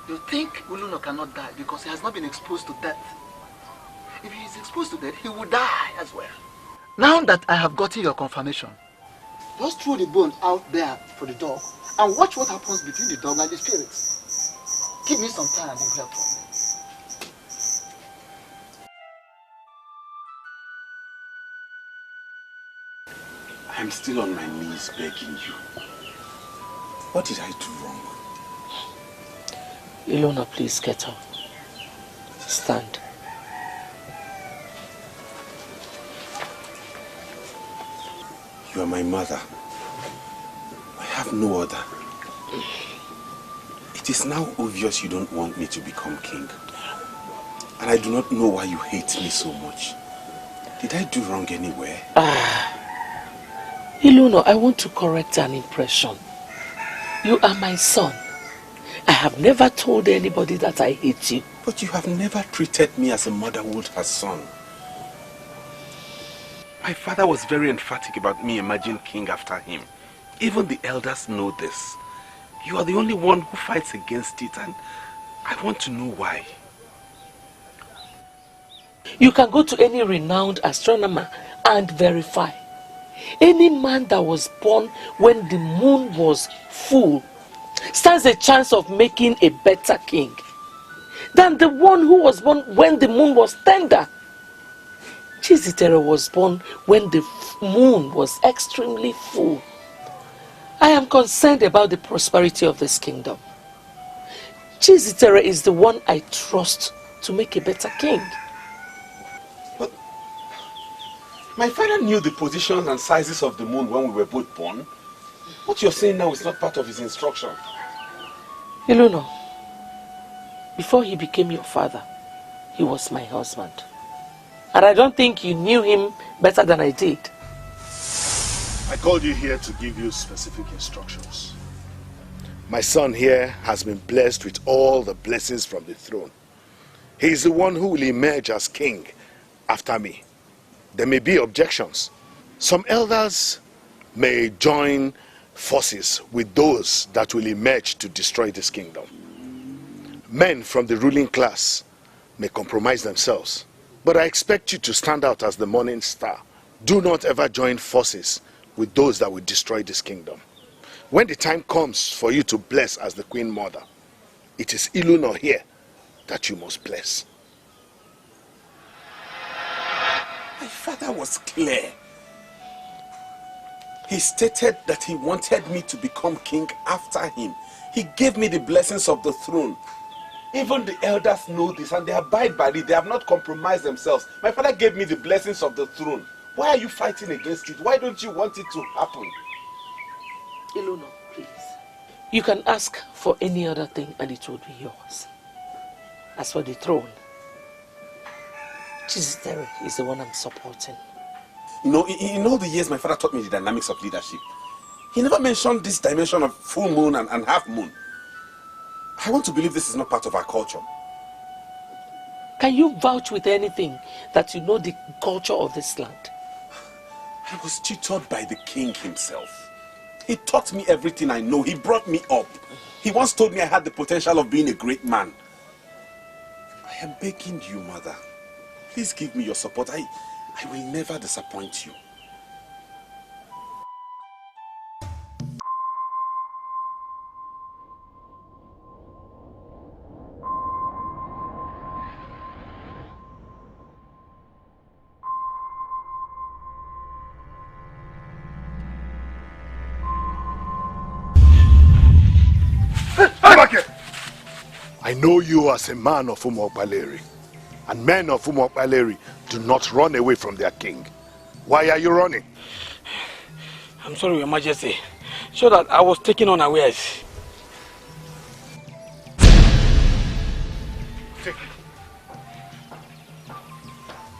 You think Ezeonu cannot die because he has not been exposed to death? If he is exposed to death, he will die as well. Now that I have gotten your confirmation, just throw the bone out there for the dog and watch what happens between the dog and the spirits. Give me some time and help me. I'm still on my knees begging you. What did I do wrong? Ezeonu, please get up. Stand. You are my mother. I have no other. It is now obvious you don't want me to become king. And I do not know why you hate me so much. Did I do wrong anywhere? Ezeonu, I want to correct an impression. You are my son. I have never told anybody that I hate you. But you have never treated me as a mother would her son. My father was very emphatic about me emerging king after him. Even the elders know this. You are the only one who fights against it, and I want to know why. You can go to any renowned astronomer and verify. Any man that was born when the moon was full stands a chance of making a better king than the one who was born when the moon was tender. Chizitere was born when the moon was extremely full. I am concerned about the prosperity of this kingdom. Chizitere is the one I trust to make a better king. But my father knew the position and sizes of the moon when we were both born. What you're saying now is not part of his instruction. Ezeonu, before he became your father, he was my husband. And I don't think you knew him better than I did. I called you here to give you specific instructions. My son here has been blessed with all the blessings from the throne. He is the one who will emerge as king after me. There may be objections. Some elders may join forces with those that will emerge to destroy this kingdom. Men from the ruling class may compromise themselves. But I expect you to stand out as the morning star. Do not ever join forces with those that will destroy this kingdom. When the time comes for you to bless as the Queen Mother, it is Ezeonu here that you must bless. My father was clear. He stated that he wanted me to become king after him. He gave me the blessings of the throne. Even the elders know this and they abide by it. They have not compromised themselves. My father gave me the blessings of the throne. Why are you fighting against it? Why don't you want it to happen? Ezeonu, please. You can ask for any other thing and it will be yours. As for the throne, Chizitere is the one I'm supporting. You know, in all the years my father taught me the dynamics of leadership. He never mentioned this dimension of full moon and half moon. I want to believe this is not part of our culture. Can you vouch with anything that you know the culture of this land? I was tutored by the king himself. He taught me everything I know. He brought me up. He once told me I had the potential of being a great man. I am begging you, mother. Please give me your support. I will never disappoint you. I know you as a man of Umokbaleri, and men of Umokbaleri do not run away from their king. Why are you running? I'm sorry, Your Majesty. So that I was taken unawares. Take it.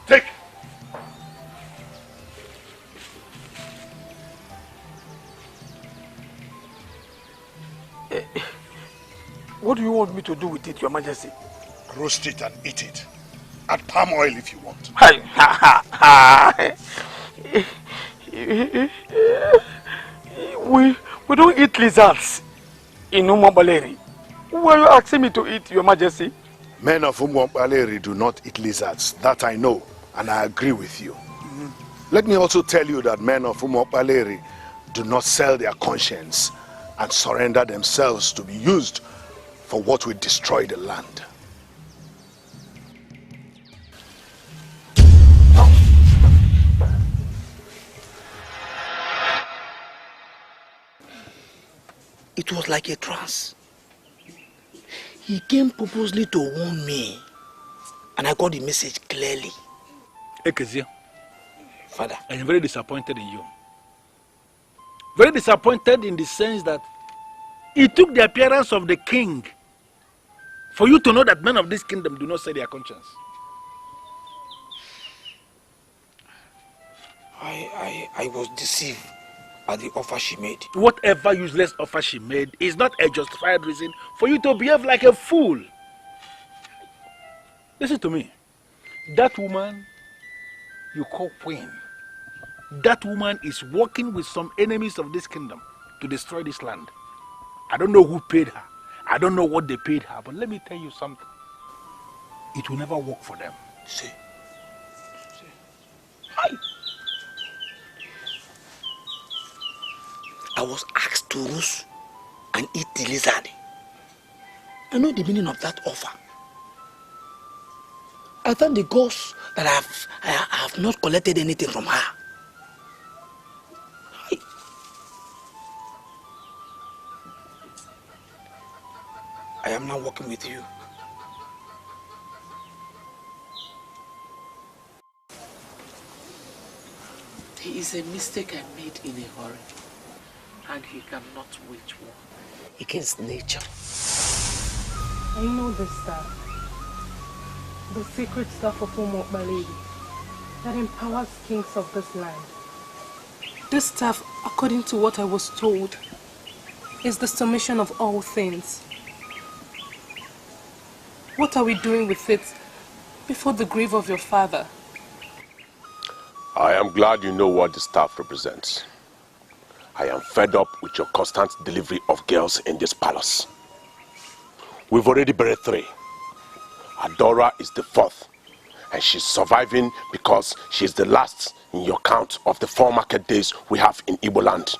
Take. What do you want me to do with it, Your Majesty? Roast it and eat it. Add palm oil if you want. We don't eat lizards in Umokbaleri. Who are you asking me to eat, Your Majesty? Men of Umokbaleri do not eat lizards. That I know, and I agree with you. Let me also tell you that men of Umokbaleri do not sell their conscience and surrender themselves to be used for what will destroy the land. It was like a trance. He came purposely to warn me, and I got the message clearly. Ekezia, Father, I am very disappointed in you. Very disappointed in the sense that it took the appearance of the king for you to know that men of this kingdom do not say their conscience. I was deceived by the offer she made. Whatever useless offer she made is not a justified reason for you to behave like a fool. Listen to me. That woman you call Queen, that woman is working with some enemies of this kingdom to destroy this land. I don't know who paid her. I don't know what they paid her, but let me tell you something. It will never work for them. See. I was asked to roast and eat the lizard. I know the meaning of that offer. I thank the gods that I have not collected anything from her. I am now working with you. There is a mistake I made in a hurry, and he cannot wage war against nature. I know this staff, the secret staff of Umokbaleri, that empowers kings of this land. This staff, according to what I was told, is the summation of all things. What are we doing with it before the grave of your father? I am glad you know what the staff represents. I am fed up with your constant delivery of girls in this palace. We've already buried 3. Adora is the 4th, and she's surviving because she's the last in your count of the 4 market days we have in Igbo land.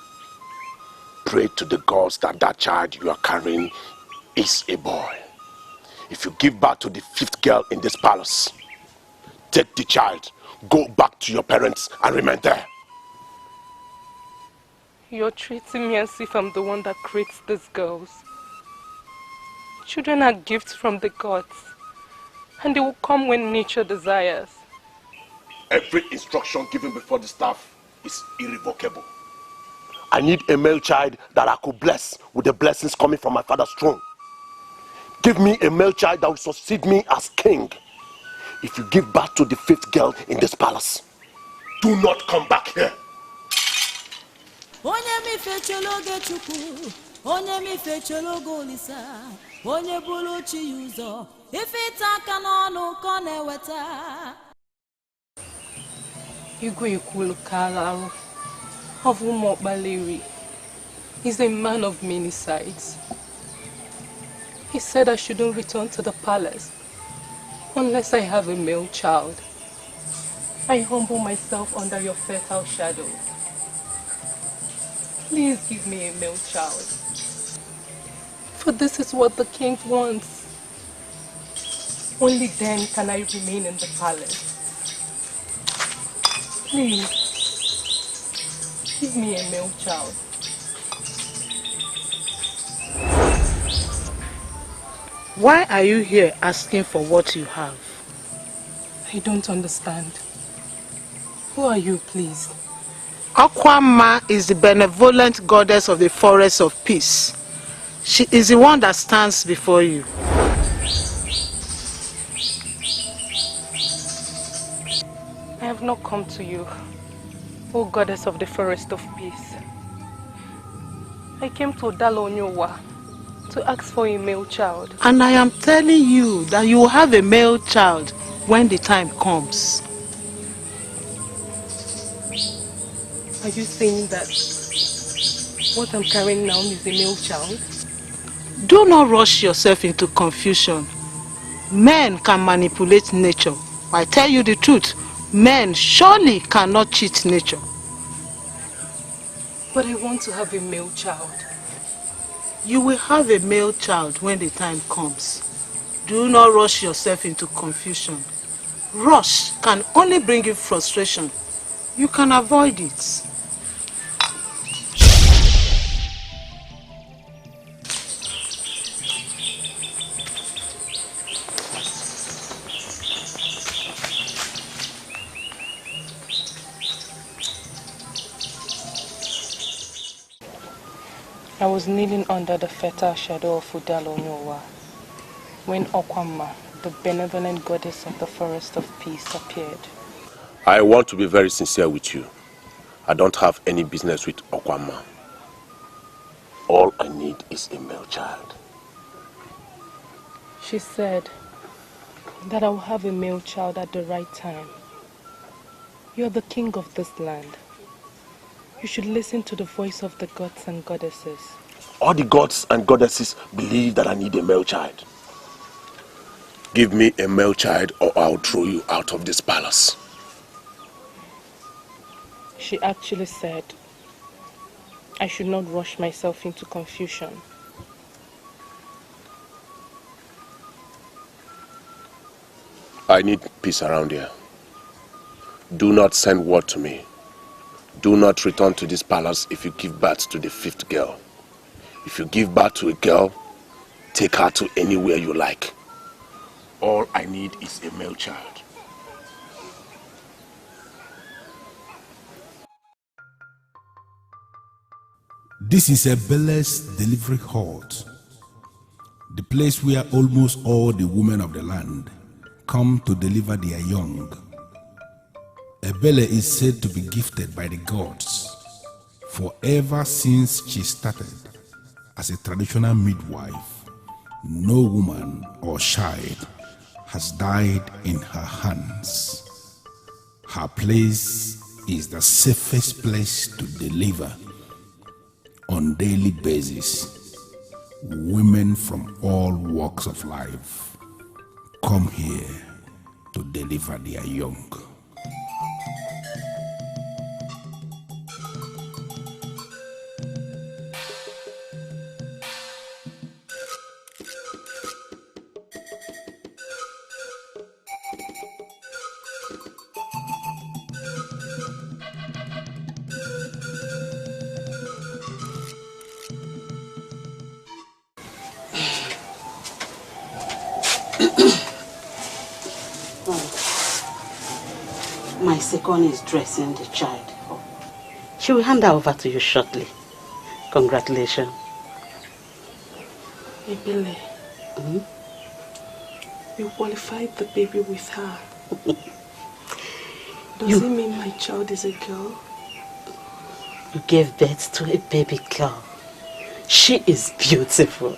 Pray to the gods that that child you are carrying is a boy. If you give birth to the 5th girl in this palace, take the child, go back to your parents and remain there. You're treating me as if I'm the one that creates these girls. Children are gifts from the gods, and they will come when nature desires. Every instruction given before the staff is irrevocable. I need a male child that I could bless with the blessings coming from my father's throne. Give me a male child that will succeed me as king. If you give birth to the 5th girl in this palace, do not come back here. Onye mi fechologe chuku, onye mi fechologo lisa, onye bulu chi yuzo, Ugoezu Kalu of Umobaleri is a man of many sides. He said I shouldn't return to the palace unless I have a male child. I humble myself under your fertile shadow. Please give me a male child. For this is what the king wants. Only then can I remain in the palace. Please, give me a male child. Why are you here asking for what you have? I don't understand. Who are you, please? Akwamma is the benevolent goddess of the forest of peace. She is the one that stands before you. I have not come to you, O goddess of the forest of peace. I came to Dalonyowa to ask for a male child. And I am telling you that you will have a male child when the time comes. Are you saying that what I'm carrying now is a male child? Do not rush yourself into confusion. Men can manipulate nature. I tell you the truth, men surely cannot cheat nature. But I want to have a male child. You will have a male child when the time comes. Do not rush yourself into confusion. Rush can only bring you frustration. You can avoid it. I was kneeling under the fertile shadow of Udalonyowa when Akwamma, the benevolent goddess of the forest of peace, appeared. I want to be very sincere with you. I don't have any business with Akwamma. All I need is a male child. She said that I will have a male child at the right time. You are the king of this land. You should listen to the voice of the gods and goddesses. All the gods and goddesses believe that I need a male child. Give me a male child or I'll throw you out of this palace. She actually said I should not rush myself into confusion. I need peace around here. Do not send word to me. Do not return to this palace if you give birth to the 5th girl. If you give birth to a girl, take her to anywhere you like. All I need is a male child. This is Ebele's delivery halt, the place where almost all the women of the land come to deliver their young. Ebele is said to be gifted by the gods, for ever since she started as a traditional midwife, no woman or child has died in her hands. Her place is the safest place to deliver. On daily basis, women from all walks of life come here to deliver their young. My second is dressing the child. She will hand her over to you shortly. Congratulations. Ebele, you qualified the baby with her. Does it mean my child is a girl? You gave birth to a baby girl. She is beautiful.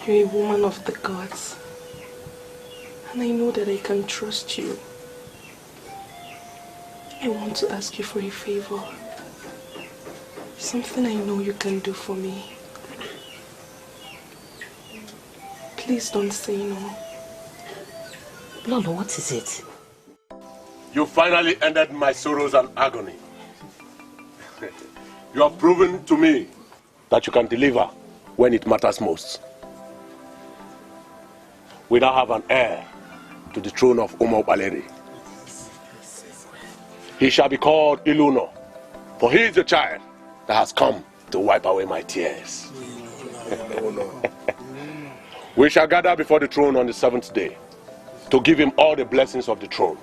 You're a woman of the gods. And I know that I can trust you. I want to ask you for a favor. Something I know you can do for me. Please don't say no. Lolo, what is it? You finally ended my sorrows and agony. You have proven to me that you can deliver when it matters most. We now have an heir to the throne of Umo Baleri. He shall be called Iluno, for he is the child that has come to wipe away my tears. We shall gather before the throne on the 7th day to give him all the blessings of the throne.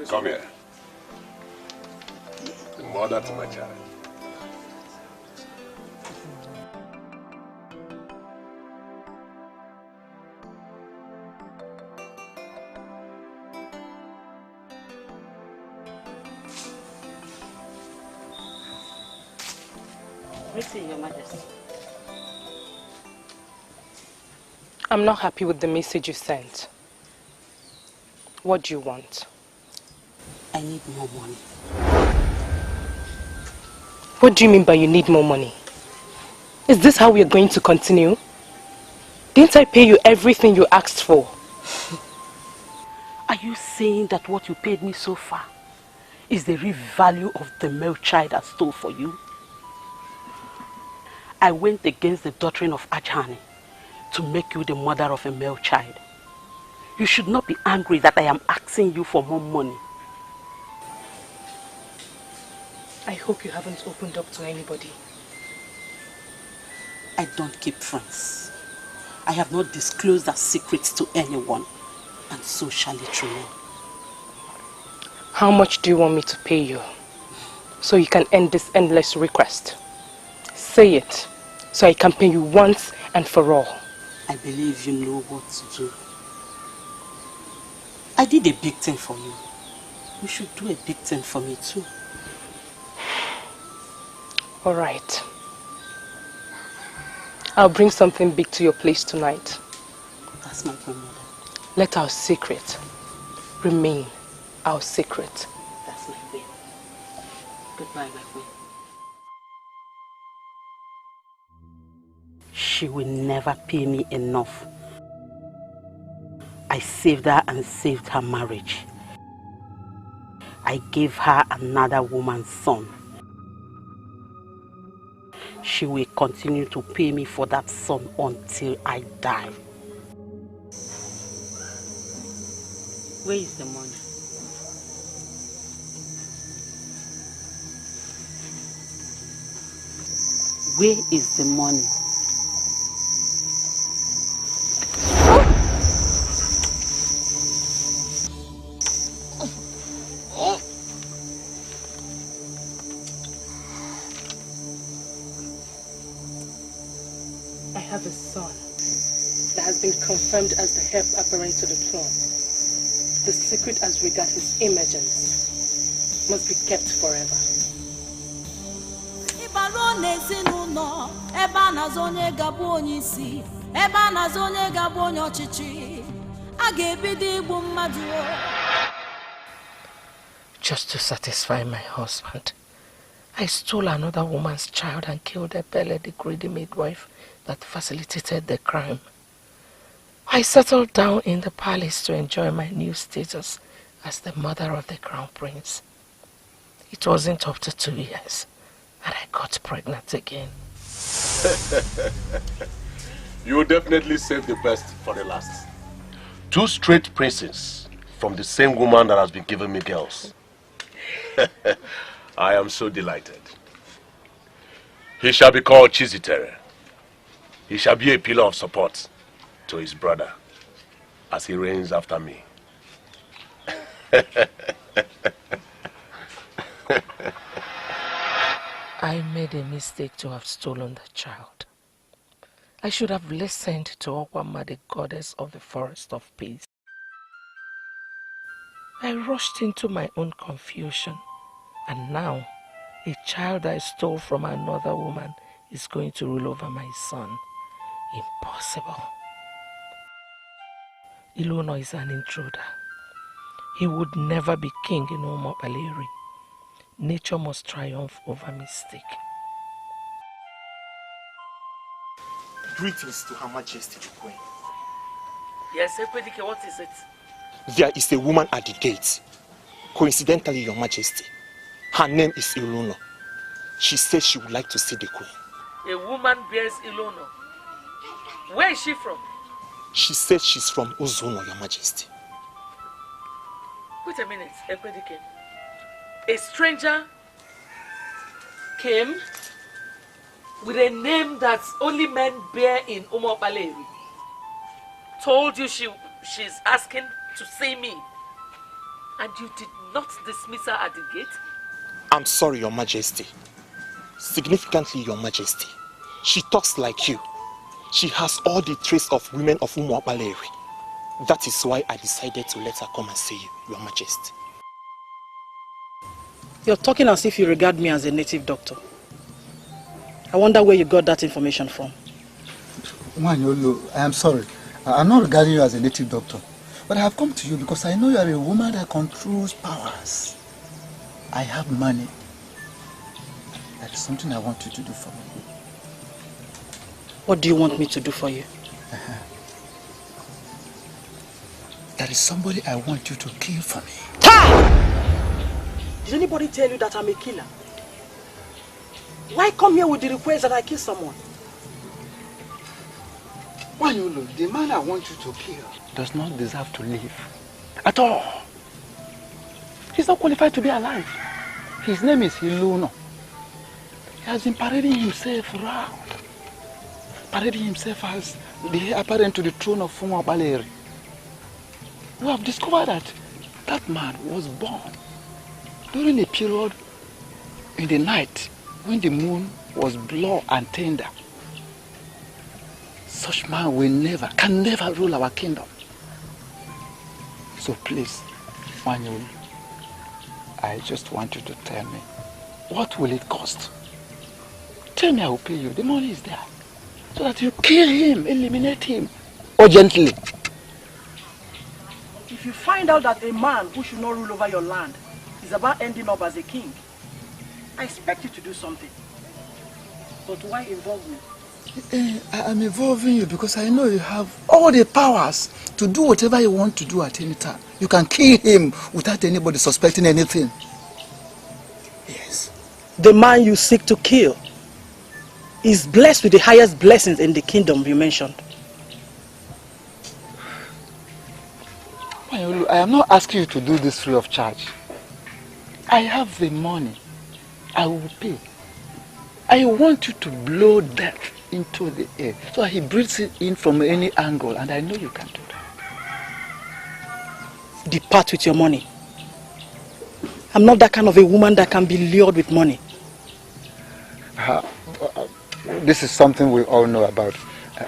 Come here. The mother to my child. Greeting, Your Majesty. I'm not happy with the message you sent. What do you want? I need more money. What do you mean by you need more money? Is this how we are going to continue? Didn't I pay you everything you asked for? Are you saying that what you paid me so far is the real value of the male child I stole for you? I went against the doctrine of Ajani to make you the mother of a male child. You should not be angry that I am asking you for more money. I hope you haven't opened up to anybody. I don't keep friends. I have not disclosed that secrets to anyone, and so shall it remain. How much do you want me to pay you so you can end this endless request? Say it, so I can pay you once and for all. I believe you know what to do. I did a big thing for you. You should do a big thing for me too. All right. I'll bring something big to your place tonight. That's my grandmother. Let our secret remain our secret. That's my queen. Goodbye, my queen. She will never pay me enough. I saved her and saved her marriage. I gave her another woman's son. She will continue to pay me for that son until I die. Where is the money? Where is the money? I have a son that has been confirmed as the heir apparent to the throne. The secret as regards his emergence must be kept forever. Just to satisfy my husband, I stole another woman's child and killed Ebele, the greedy midwife that facilitated the crime. I settled down in the palace to enjoy my new status as the mother of the crown prince. It wasn't up to 2 years and I got pregnant again. You will definitely save the best for the last. 2 straight princes from the same woman that has been giving me girls. I am so delighted. He shall be called Chizitere. He shall be a pillar of support to his brother as he reigns after me. I made a mistake to have stolen the child. I should have listened to Okwama, the goddess of the forest of peace. I rushed into my own confusion, and now a child I stole from another woman is going to rule over my son. Impossible. Ilono is an intruder. He would never be king in Omobaleri. Nature must triumph over mistake. Greetings to Her Majesty the Queen. Yes, Ekwedike, what is it? There is a woman at the gate. Coincidentally, Your Majesty. Her name is Ilono. She says she would like to see the Queen. A woman bears Ilono. Where is she from? She says she's from Ugoezu, Your Majesty. Wait a minute, Ekwedike. A stranger came with a name that only men bear in Umobaleri. Told you she's asking to see me. And you did not dismiss her at the gate? I'm sorry, Your Majesty. Significantly, Your Majesty, she talks like you. She has all the traits of women of Umobaleri. That is why I decided to let her come and see you, Your Majesty. You're talking as if you regard me as a native doctor. I wonder where you got that information from. Mwanyolu, I am sorry. I'm not regarding you as a native doctor. But I have come to you because I know you are a woman that controls powers. I have money. That is something I want you to do for me. What do you want me to do for you? There is somebody I want you to kill for me. Did anybody tell you that I'm a killer? Why come here with the request that I kill someone? Wanyulu, the man I want you to kill does not deserve to live. At all. He's not qualified to be alive. His name is Ilono. He has been parading himself around. Parading himself as the heir apparent to the throne of Umobaleri. We have discovered that that man was born during a period in the night when the moon was blue and tender. Such man can never rule our kingdom. So please, Wanyul, I just want you to tell me, what will it cost? Tell me, I will pay you. The money is there. So that you kill him, eliminate him, urgently. If you find out that a man who should not rule over your land is about ending up as a king, I expect you to do something. But why involve me? I'm involving you because I know you have all the powers to do whatever you want to do at any time. You can kill him without anybody suspecting anything. Yes. The man you seek to kill is blessed with the highest blessings in the kingdom you mentioned. I am not asking you to do this free of charge. I have the money. I will pay. I want you to blow death into the air so he breathes it in from any angle, and I know you can do that. Depart with your money. I'm not that kind of a woman that can be lured with money. This is something we all know about.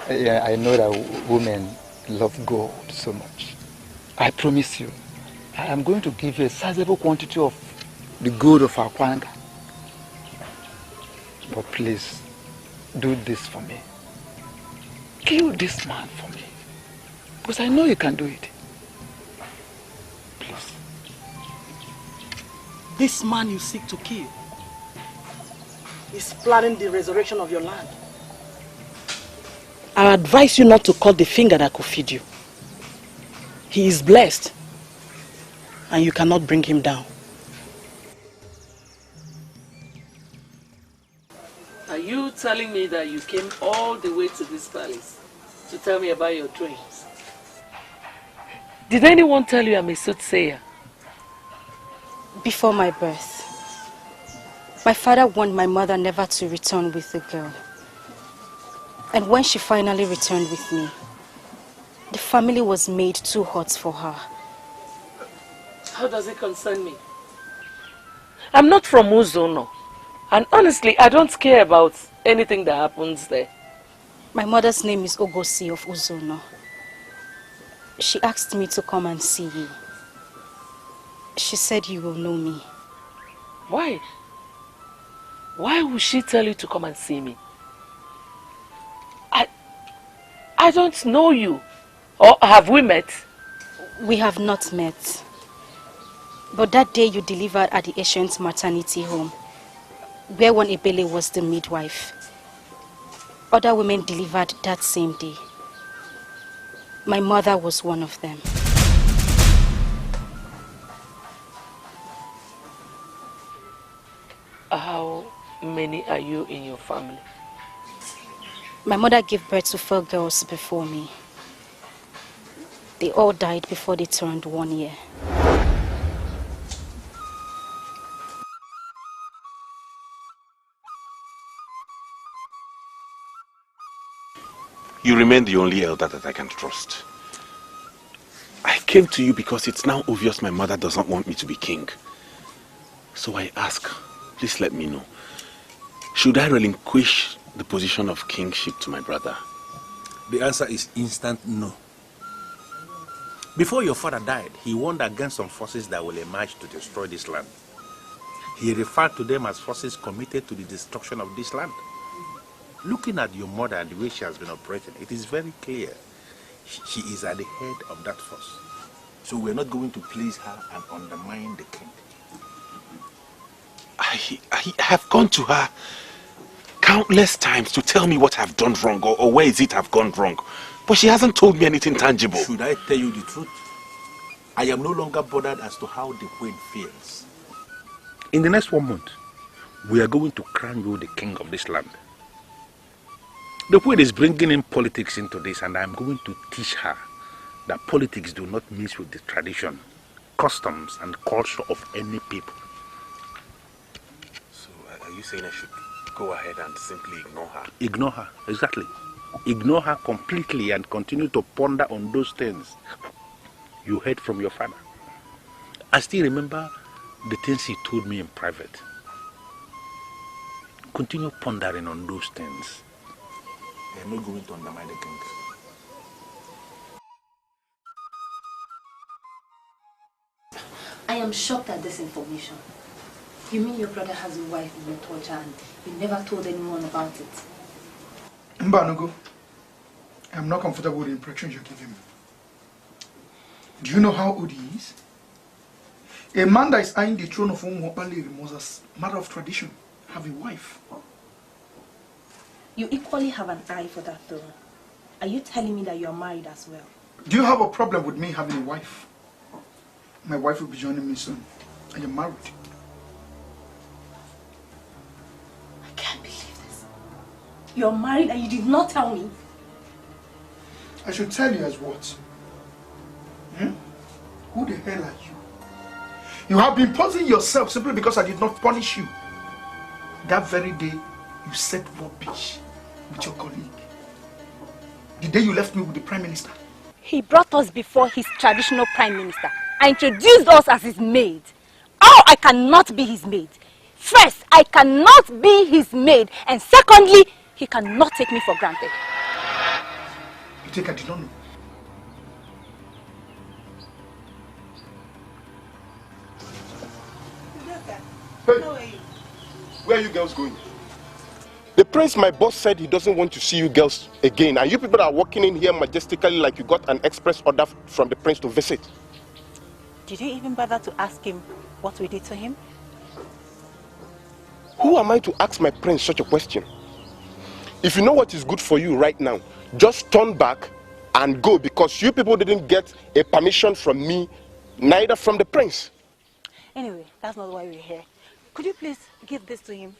I know that women love gold so much. I promise you, I am going to give you a sizable quantity of the gold of our Kwanga. But please, do this for me. Kill this man for me. Because I know you can do it. Please. This man you seek to kill is planning the resurrection of your land. I advise you not to cut the finger that could feed you. He is blessed, and you cannot bring him down. Are you telling me that you came all the way to this palace to tell me about your dreams? Did anyone tell you I'm a soothsayer? Before my birth, my father warned my mother never to return with the girl. And when she finally returned with me, the family was made too hot for her. How does it concern me? I'm not from Ugoezu, and honestly, I don't care about anything that happens there. My mother's name is Ngozi of Ugoezu. She asked me to come and see you. She said you will know me. Why? Why would she tell you to come and see me? I don't know you. Or have we met? We have not met. But that day you delivered at the ancient maternity home, where one Ebele was the midwife, other women delivered that same day. My mother was one of them. How many are you in your family? My mother gave birth to 4 girls before me. They all died before they turned 1 year. You remain the only elder that I can trust. I came to you because it's now obvious my mother doesn't want me to be king. So I ask, please let me know. Should I relinquish the position of kingship to my brother? The answer is instant no. Before your father died, he warned against some forces that will emerge to destroy this land. He referred to them as forces committed to the destruction of this land. Looking at your mother and the way she has been operating, it is very clear she is at the head of that force. So we're not going to please her and undermine the king. I have gone to her countless times to tell me what I've done wrong or where is it I've gone wrong. But she hasn't told me anything tangible. Should I tell you the truth? I am no longer bothered as to how the queen feels. In the next 1 month, we are going to crown you the king of this land. The queen is bringing in politics into this, and I'm going to teach her that politics do not mix with the tradition, customs, and culture of any people. So are you saying I should go ahead and simply ignore her? Ignore her, exactly. Ignore her completely and continue to ponder on those things you heard from your father. I still remember the things he told me in private. Continue pondering on those things. They are not going to undermine the king. I am shocked at this information. You mean your brother has a wife in your torture and you never told anyone about it? Mbanugo, I am not comfortable with the impression you're giving me. Do you know how old he is? A man that is eyeing the throne of Umwapale must, as a matter of tradition, have a wife. You equally have an eye for that throne. Are you telling me that you are married as well? Do you have a problem with me having a wife? My wife will be joining me soon. I am married. I can't believe this. You're married and you did not tell me. I should tell you as what? Who the hell are you? You have been posing yourself simply because I did not punish you. That very day, you said rubbish with your colleague. The day you left me with the Prime Minister. He brought us before his traditional Prime Minister and introduced us as his maid. Oh, I cannot be his maid. First, I cannot be his maid. And secondly, he cannot take me for granted. You think I did not know? Hey, where are you girls going? The prince, my boss, said he doesn't want to see you girls again. And you people are walking in here majestically like you got an express order from the prince to visit. Did you even bother to ask him what we did to him? Who am I to ask my prince such a question? If you know what is good for you right now, just turn back and go, because you people didn't get a permission from me, neither from the prince. Anyway, that's not why we're here. Could you please give this to him?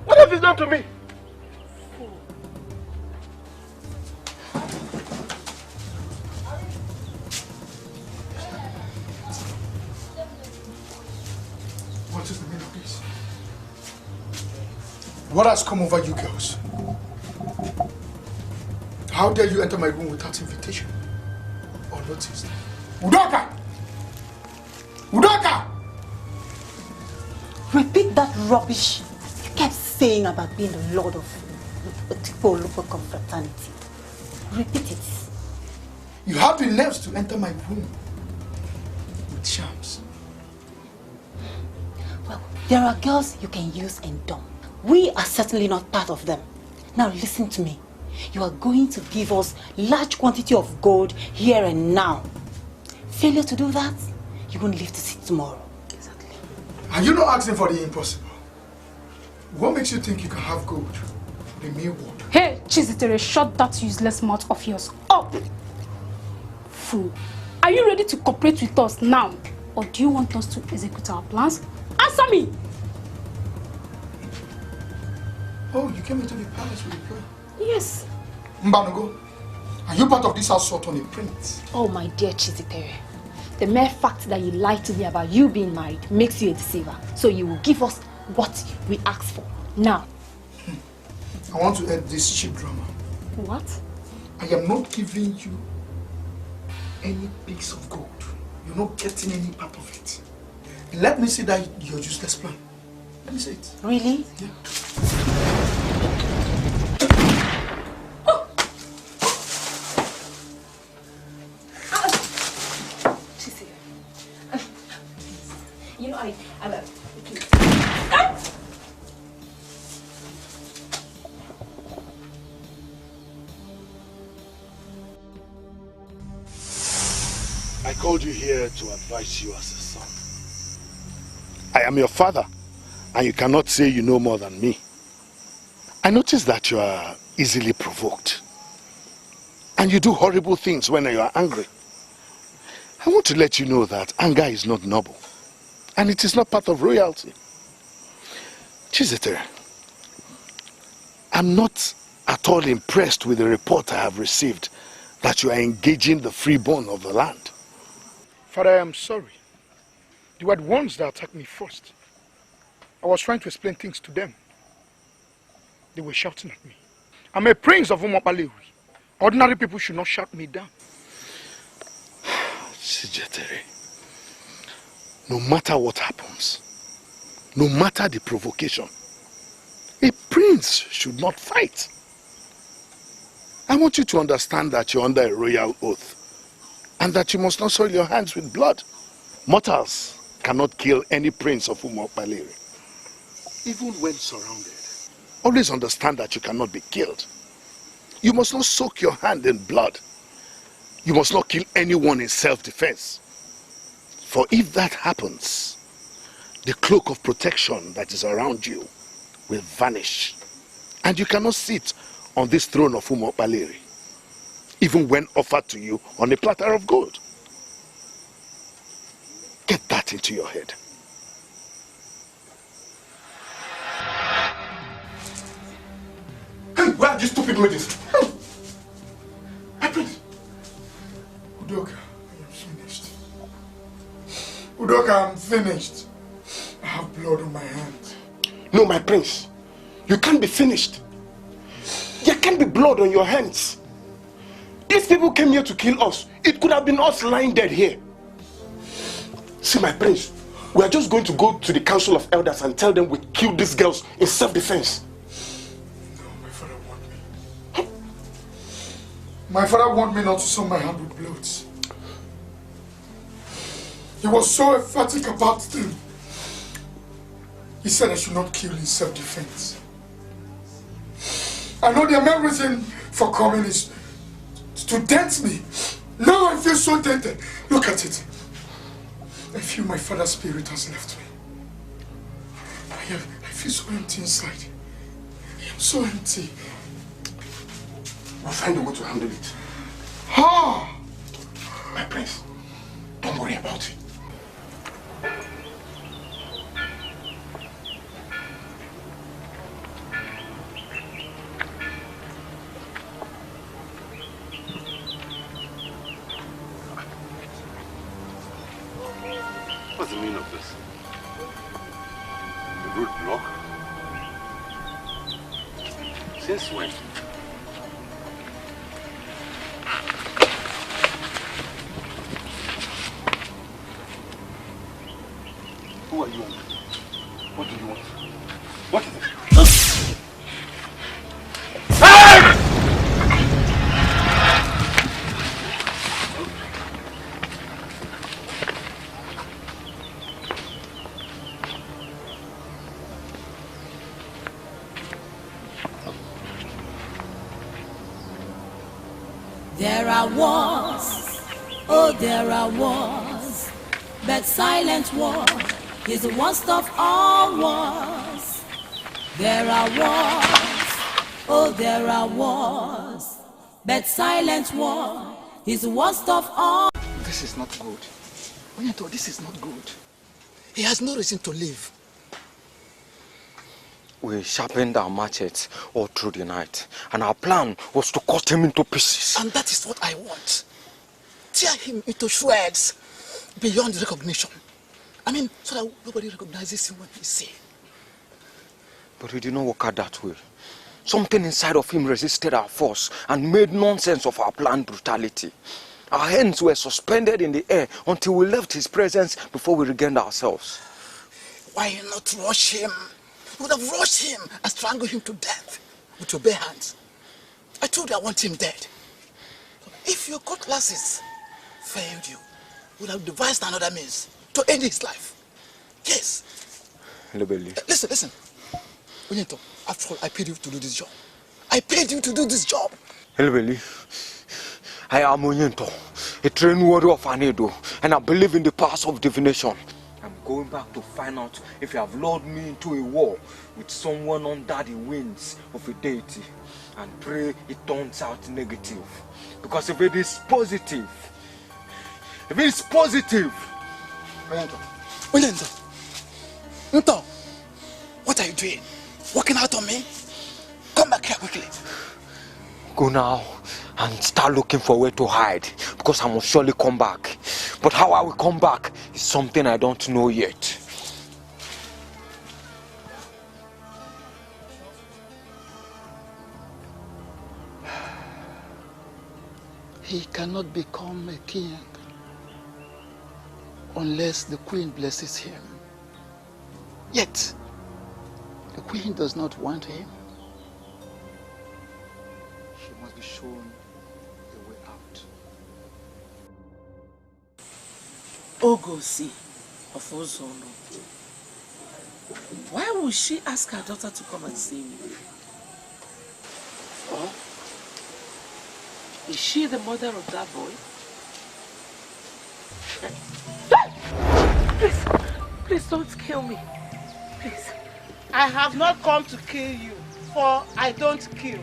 What have you done to me? What is the meaning of this? What has come over you girls? How dare you enter my room without invitation or notice? Udoka! Udoka! Repeat that rubbish you kept saying about being the lord of local confraternity. Repeat it. You have the nerves to enter my room with shams. Well, There are girls you can use and dump. We are certainly not part of them. Now listen to me. You are going to give us large quantity of gold here and now. Failure to do that, you won't live to see tomorrow. Exactly. And you're not asking for the impossible. What makes you think you can have gold? The mere word. Hey, Chizitere, shut that useless mouth of yours up! Fool. Are you ready to cooperate with us now? Or do you want us to execute our plans? Answer me! Oh, you came into the palace with a plan? Yes. Mbanogo, are you part of this assault on a prince? Oh, my dear Chizitere. The mere fact that you lied to me about you being married makes you a deceiver. So you will give us what we asked for. Now. I want to end this cheap drama. What? I am not giving you any piece of gold. You're not getting any part of it. Let me see that your useless plan. Let me see it. Really? Yeah. You know, I'm I called you here to advise you as a son. I am your father, and you cannot say you know more than me. I notice that you are easily provoked, and you do horrible things when you are angry. I want to let you know that anger is not noble, and it is not part of royalty. Chizitere, I'm not at all impressed with the report I have received that you are engaging the freeborn of the land. Father, I am sorry. They were the ones that attacked me first. I was trying to explain things to them. They were shouting at me. I'm a prince of Umopalewi. Ordinary people should not shout me down. Chizitere, no matter what happens, no matter the provocation, a prince should not fight. I want you to understand that you're under a royal oath and that you must not soil your hands with blood. Mortals cannot kill any prince of Umopalewi, even when surrounded. Always understand that you cannot be killed. You must not soak your hand in blood. You must not kill anyone in self-defense. For if that happens, the cloak of protection that is around you will vanish. And you cannot sit on this throne of Umopalewi, even when offered to you on a platter of gold. Get that into your head. Hey, where are these stupid ladies? Hey, Udoka, I am finished. Udoka, I'm finished. I have blood on my hands. No, my prince. You can't be finished. There can't be blood on your hands. These people came here to kill us. It could have been us lying dead here. See, my prince, we are just going to go to the council of elders and tell them we killed these girls in self-defense. No, my father wants me. My father wants me not to soil my hand with blood. He was so emphatic about them. He said I should not kill in self-defense. I know their main reason for coming is to dent me. Now I feel so dented. Look at it. I feel my father's spirit has left me. I feel so empty inside. I am so empty. We'll find a way to handle it. Ah! My prince, don't worry about it. What's the meaning of this? The roadblock? Since when? Who are you? What do you want? What is it? There are wars, oh there are wars, but silent war is the worst of all wars. There are wars, oh there are wars, but silent war is the worst of all. This is not good. Onyeto, this is not good. He has no reason to live. We sharpened our machetes all through the night, and our plan was to cut him into pieces. And that is what I want. Tear him into shreds beyond recognition. I mean, so that nobody recognizes him when he's seen. But it did not work out that way. Something inside of him resisted our force and made nonsense of our planned brutality. Our hands were suspended in the air until we left his presence before we regained ourselves. Why not rush him? You would have rushed him and strangled him to death with your bare hands. I told you I want him dead. If your cutlasses failed you, you would have devised another means to end his life. Yes. Listen. Onyeto, after all, I paid you to do this job. I paid you to do this job. Helbeli, I am Onyeto, a trained warrior of Anedo, and I believe in the powers of divination. I'm going back to find out if you have lured me into a war with someone under the wings of a deity, and pray it turns out negative. Because if it is positive, Onyeto, what are you doing? Walking out on me? Come back here quickly. Go now and start looking for where to hide, because I must surely come back. But how I will come back is something I don't know yet. He cannot become a king unless the queen blesses him. Yet, the queen does not want him. She must be shown the way out. Ngozi of Ezeonu. Why would she ask her daughter to come and see me? Or is she the mother of that boy? Please don't kill me. Please. I have not come to kill you, for I don't kill.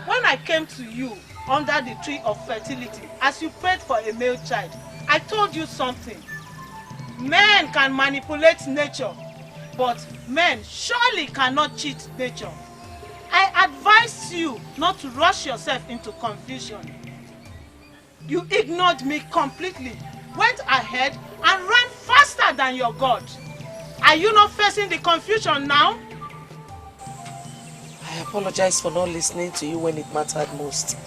When I came to you under the tree of fertility, as you prayed for a male child, I told you something. Men can manipulate nature, but men surely cannot cheat nature. I advise you not to rush yourself into confusion. You ignored me completely, went ahead and ran faster than your God. Are you not facing the confusion now? I apologize for not listening to you when it mattered most.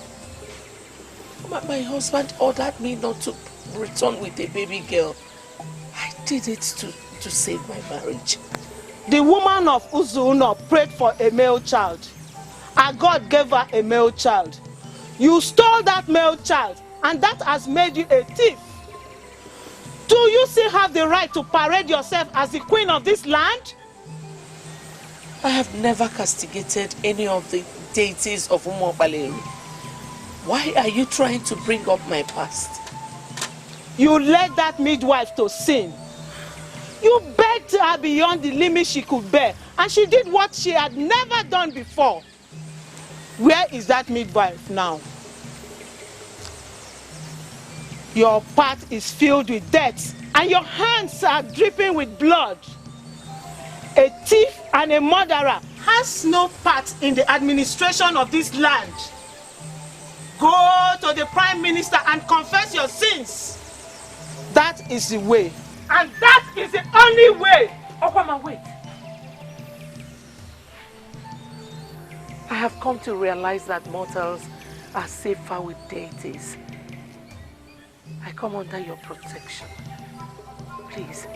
My husband ordered me not to return with a baby girl. I did it to save my marriage. The woman of Ezeonu prayed for a male child, and God gave her a male child. You stole that male child, and that has made you a thief. Do you still have the right to parade yourself as the queen of this land? I have never castigated any of the deities of Umuopaleri. Why are you trying to bring up my past? You led that midwife to sin. You begged her beyond the limit she could bear, and she did what she had never done before. Where is that midwife now? Your path is filled with death, and your hands are dripping with blood. A thief and a murderer has no part in the administration of this land. Go to the Prime Minister and confess your sins. That is the way. And that is the only way. Okama, wait. I have come to realize that mortals are safer with deities. I come under your protection. Please,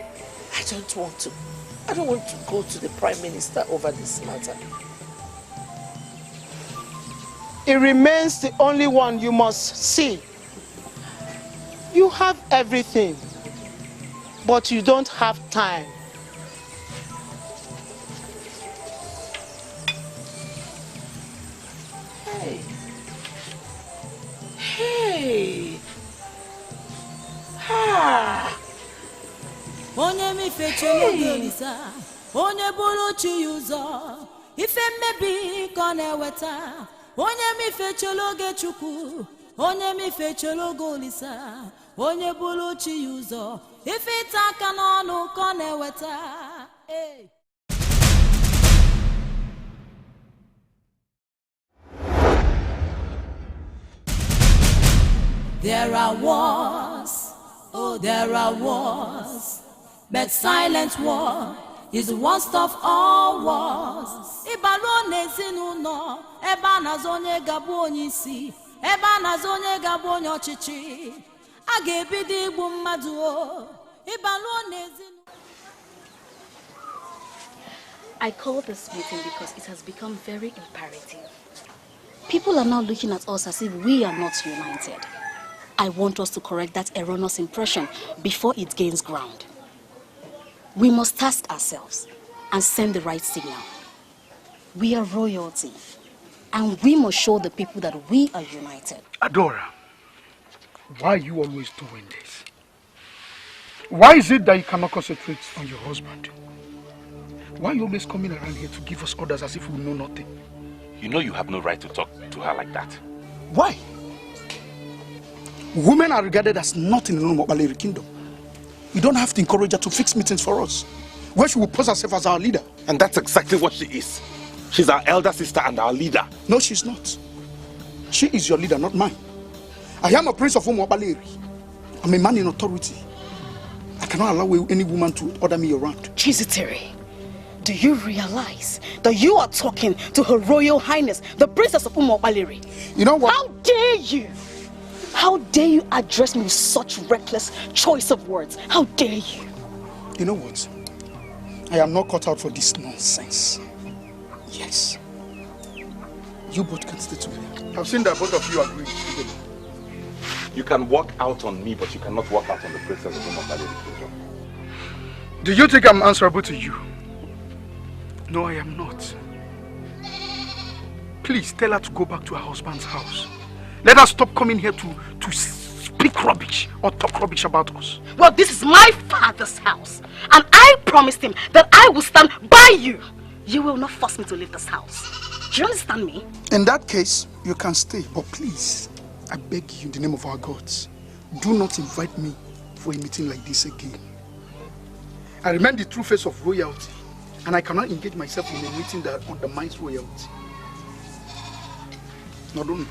I don't want to go to the Prime Minister over this matter. It remains the only one you must see. You have everything, but you don't have time. Hey, onye bụrụ chi ụzọ ife mmebi ka na-eweta onye mife chologe chukwu onye mife chologe olisa onye bụrụ chi ụzọ ife ịta aka n'ọnụ ka na-eweta. There are wars, oh there are wars, but silent war is the worst of all wars. Ịbalụ n'ezinụlọ ebe a na-azụ onye ga-abụ onye isi, ebe a na-azụ onye ga-abụ onye ọchịchị, a ga-ebido igbu mmadụ o. Ịbalụ n'ezinụlọ. I called this meeting because it has become very imperative. People are now looking at us as if we are not united. I want us to correct that erroneous impression before it gains ground. We must task ourselves and send the right signal. We are royalty, and we must show the people that we are united. Adora, why are you always doing this? Why is it that you cannot concentrate on your husband? Why are you always coming around here to give us orders as if we know nothing? You know you have no right to talk to her like that. Why? Women are regarded as nothing in the Umobaleri kingdom. You don't have to encourage her to fix meetings for us, where she will pose herself as our leader. And that's exactly what she is. She's our elder sister and our leader. No, she's not. She is your leader, not mine. I am a prince of Umobaleri. I'm a man in authority. I cannot allow any woman to order me around. Chiziteri, do you realize that you are talking to Her Royal Highness, the Princess of Umobaleri? You know what? How dare you? How dare you address me with such reckless choice of words? How dare you? You know what? I am not cut out for this nonsense. Yes. You both can stay together. I've seen that both of you agree. You can walk out on me, but you cannot walk out on the Princess of Umobaleri. Do you think I'm answerable to you? No, I am not. Please tell her to go back to her husband's house. Let us stop coming here to speak rubbish or talk rubbish about us. Well, this is my father's house, and I promised him that I will stand by you. You will not force me to leave this house. Do you understand me? In that case, you can stay, but please, I beg you in the name of our gods, do not invite me for a meeting like this again. I remain the true face of royalty, and I cannot engage myself in a meeting that undermines royalty. Not only.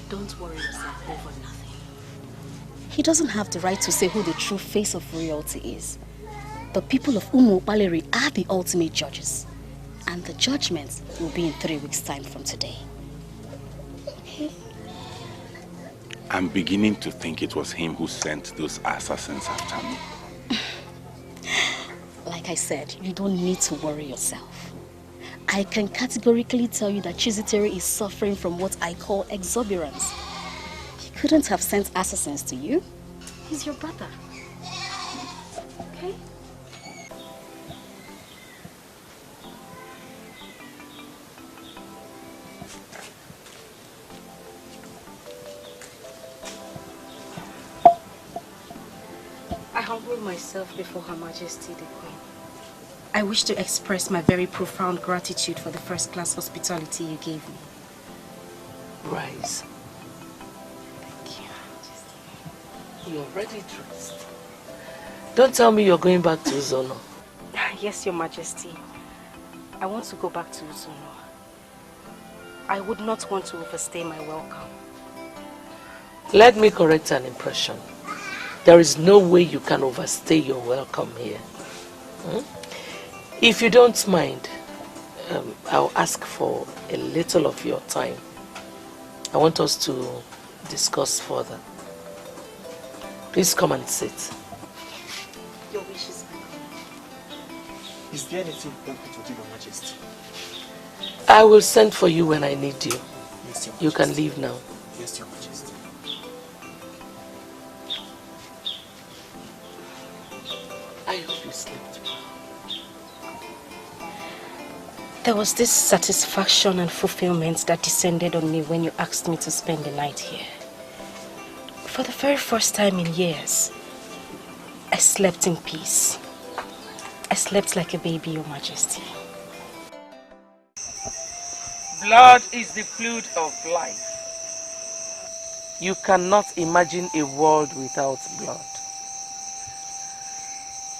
Don't worry yourself over nothing. He doesn't have the right to say who the true face of royalty is. The people of Umobaleri are the ultimate judges. And the judgment will be in 3 weeks' time from today. Okay? I'm beginning to think it was him who sent those assassins after me. Like I said, you don't need to worry yourself. I can categorically tell you that Chiziteri is suffering from what I call exuberance. He couldn't have sent assassins to you. He's your brother. Okay? I humble myself before Her Majesty the Queen. I wish to express my very profound gratitude for the first-class hospitality you gave me. Rise. Thank you. You're already dressed. Don't tell me you're going back to Ezeonu. Yes, Your Majesty. I want to go back to Ezeonu. I would not want to overstay my welcome. Let me correct an impression. There is no way you can overstay your welcome here. If you don't mind, I'll ask for a little of your time. I want us to discuss further. Please come and sit. Your wish is my command. Is there anything you want me to do, Your Majesty? I will send for you when I need you. Yes, Your Majesty. You can leave now. Yes, Your Majesty. I hope you slept well. There was this satisfaction and fulfillment that descended on me when you asked me to spend the night here. For the very first time in years, I slept in peace. I slept like a baby, Your Majesty. Blood is the fluid of life. You cannot imagine a world without blood.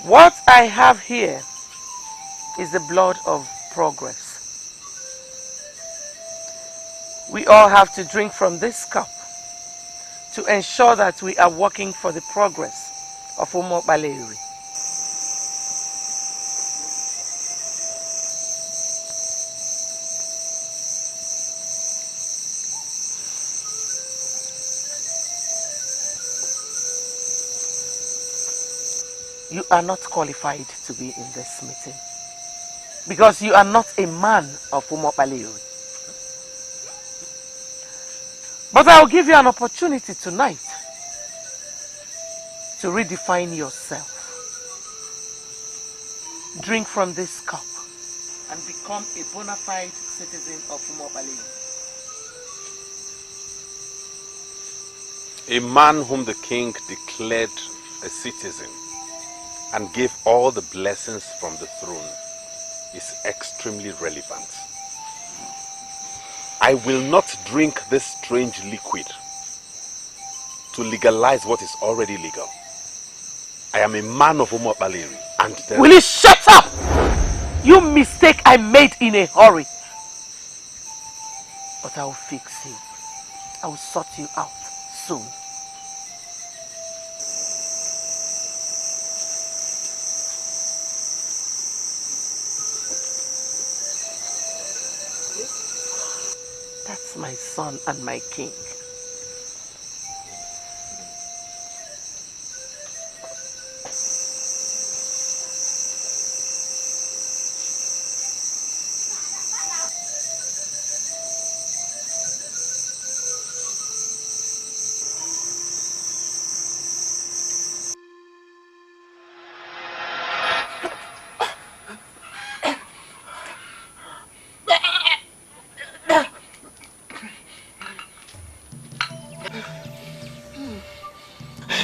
What I have here is the blood of progress. We all have to drink from this cup to ensure that we are working for the progress of Umo Baleri. You are not qualified to be in this meeting because you are not a man of Umo Baleri. But I'll give you an opportunity tonight to redefine yourself. Drink from this cup and become a bona fide citizen of Umo Baleri. A man whom the king declared a citizen and gave all the blessings from the throne is extremely relevant. I will not drink this strange liquid to legalize what is already legal. I am a man of Umo Baleri, and Will you shut up? You mistake I made in a hurry. But I will fix you. I will sort you out soon. That's my son and my king.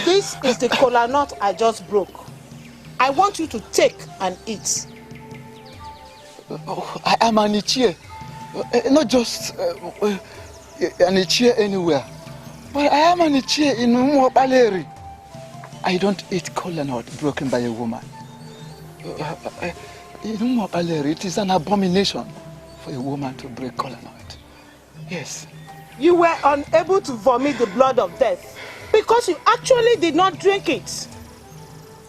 This is the kola nut I just broke. I want you to take and eat. Oh, I am an Ichie. Not just an Ichie anywhere. But I am an Ichie in Umo Baleri. I don't eat kola nut broken by a woman. In Umo Baleri, it is an abomination for a woman to break kola nut. Yes. You were unable to vomit the blood of death because you actually did not drink it.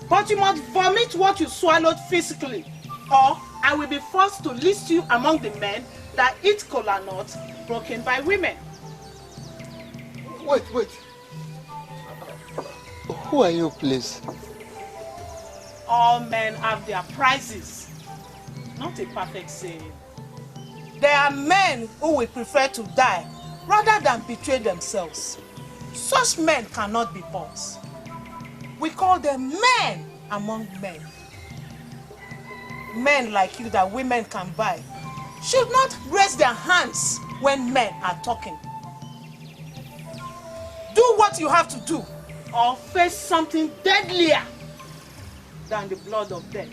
But you must vomit what you swallowed physically, or I will be forced to list you among the men that eat kola nuts broken by women. Wait. Who are you, please? All men have their prices. Not a perfect saying. There are men who will prefer to die rather than betray themselves. Such men cannot be bought. We call them men among men. Men like you that women can buy should not raise their hands when men are talking. Do what you have to do, or face something deadlier than the blood of death.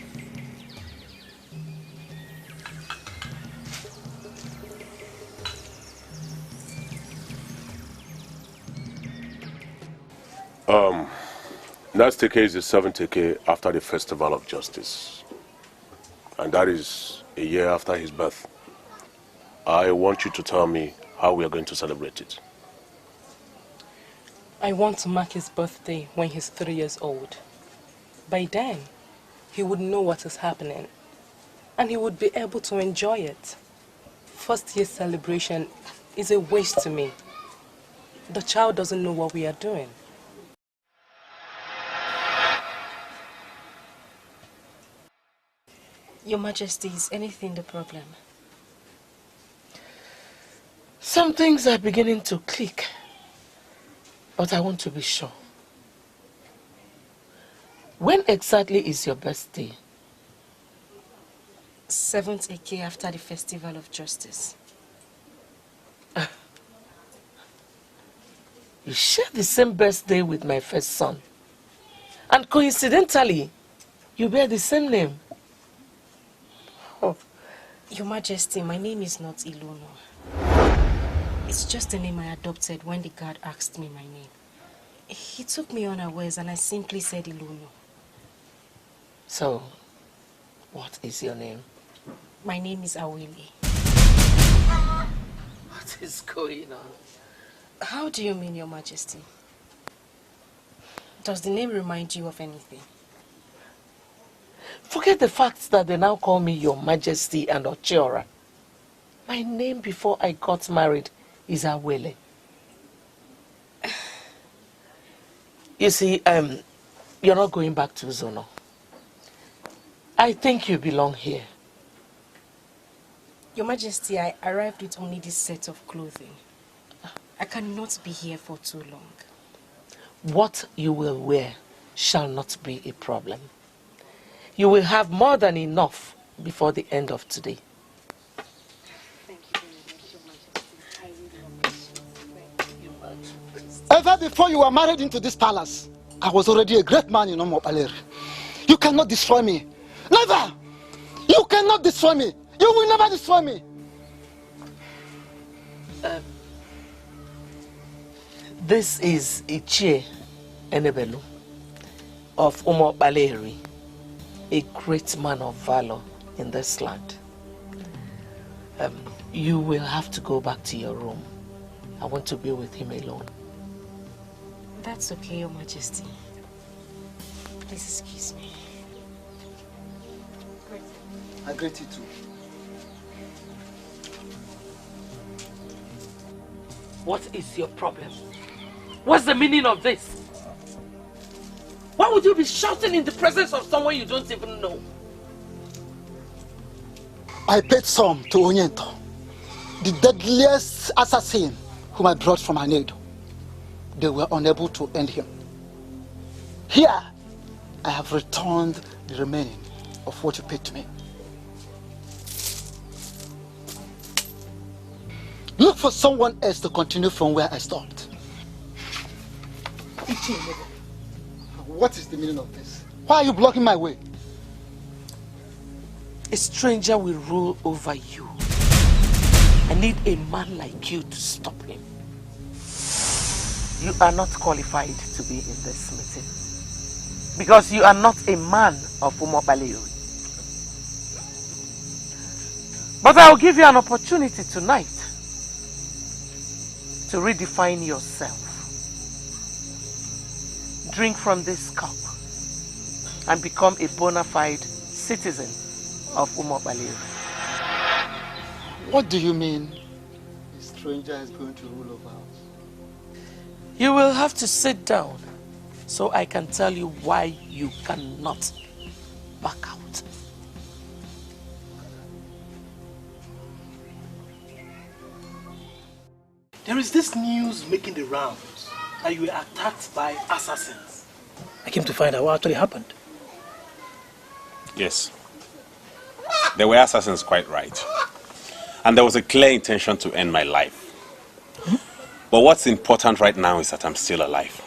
Next TK is the 7th TK after the Festival of Justice. And that is a year after his birth. I want you to tell me how we are going to celebrate it. I want to mark his birthday when he's 3 years old. By then, he would know what is happening, and he would be able to enjoy it. First year celebration is a waste to me. The child doesn't know what we are doing. Your Majesty, is anything the problem? Some things are beginning to click, but I want to be sure. When exactly is your birthday? 7th Eke after the Festival of Justice. You share the same birthday with my first son. And coincidentally, you bear the same name. Oh. Your Majesty, my name is not Ezeonu. It's just the name I adopted when the guard asked me my name. He took me unawares and I simply said Ezeonu. So, what is your name? My name is Awele. What is going on? How do you mean, Your Majesty? Does the name remind you of anything? Forget the fact that they now call me Your Majesty and Ochiora. My name before I got married is Awele. You see, you're not going back to Ugoezu. I think you belong here. Your Majesty, I arrived with only this set of clothing. I cannot be here for too long. What you will wear shall not be a problem. You will have more than enough before the end of today. Thank you very much, Your Majesty. I really appreciate it. Ever before you were married into this palace, I was already a great man in Omopaleri. You cannot destroy me. Never! You cannot destroy me. You will never destroy me. This is Ichie Enebelu of Umopaleri, a great man of valor in this land. You will have to go back to your room. I want to be with him alone. That's okay, Your Majesty. Please excuse me. I greet you too. What is your problem? What's the meaning of this? Why would you be shouting in the presence of someone you don't even know? I paid some to Onyento, the deadliest assassin whom I brought from Anedo. They were unable to end him. Here, I have returned the remaining of what you paid to me. Look for someone else to continue from where I stopped. What is the meaning of this? Why are you blocking my way? A stranger will rule over you. I need a man like you to stop him. You are not qualified to be in this meeting because you are not a man of Umopaleri. But I will give you an opportunity tonight to redefine yourself. Drink from this cup and become a bona fide citizen of Umopaleri. What do you mean a stranger is going to rule over us? You will have to sit down so I can tell you why you cannot back out. There is this news making the rounds that you were attacked by assassins. I came to find out what actually happened. Yes. There were assassins, quite right. And there was a clear intention to end my life. But what's important right now is that I'm still alive.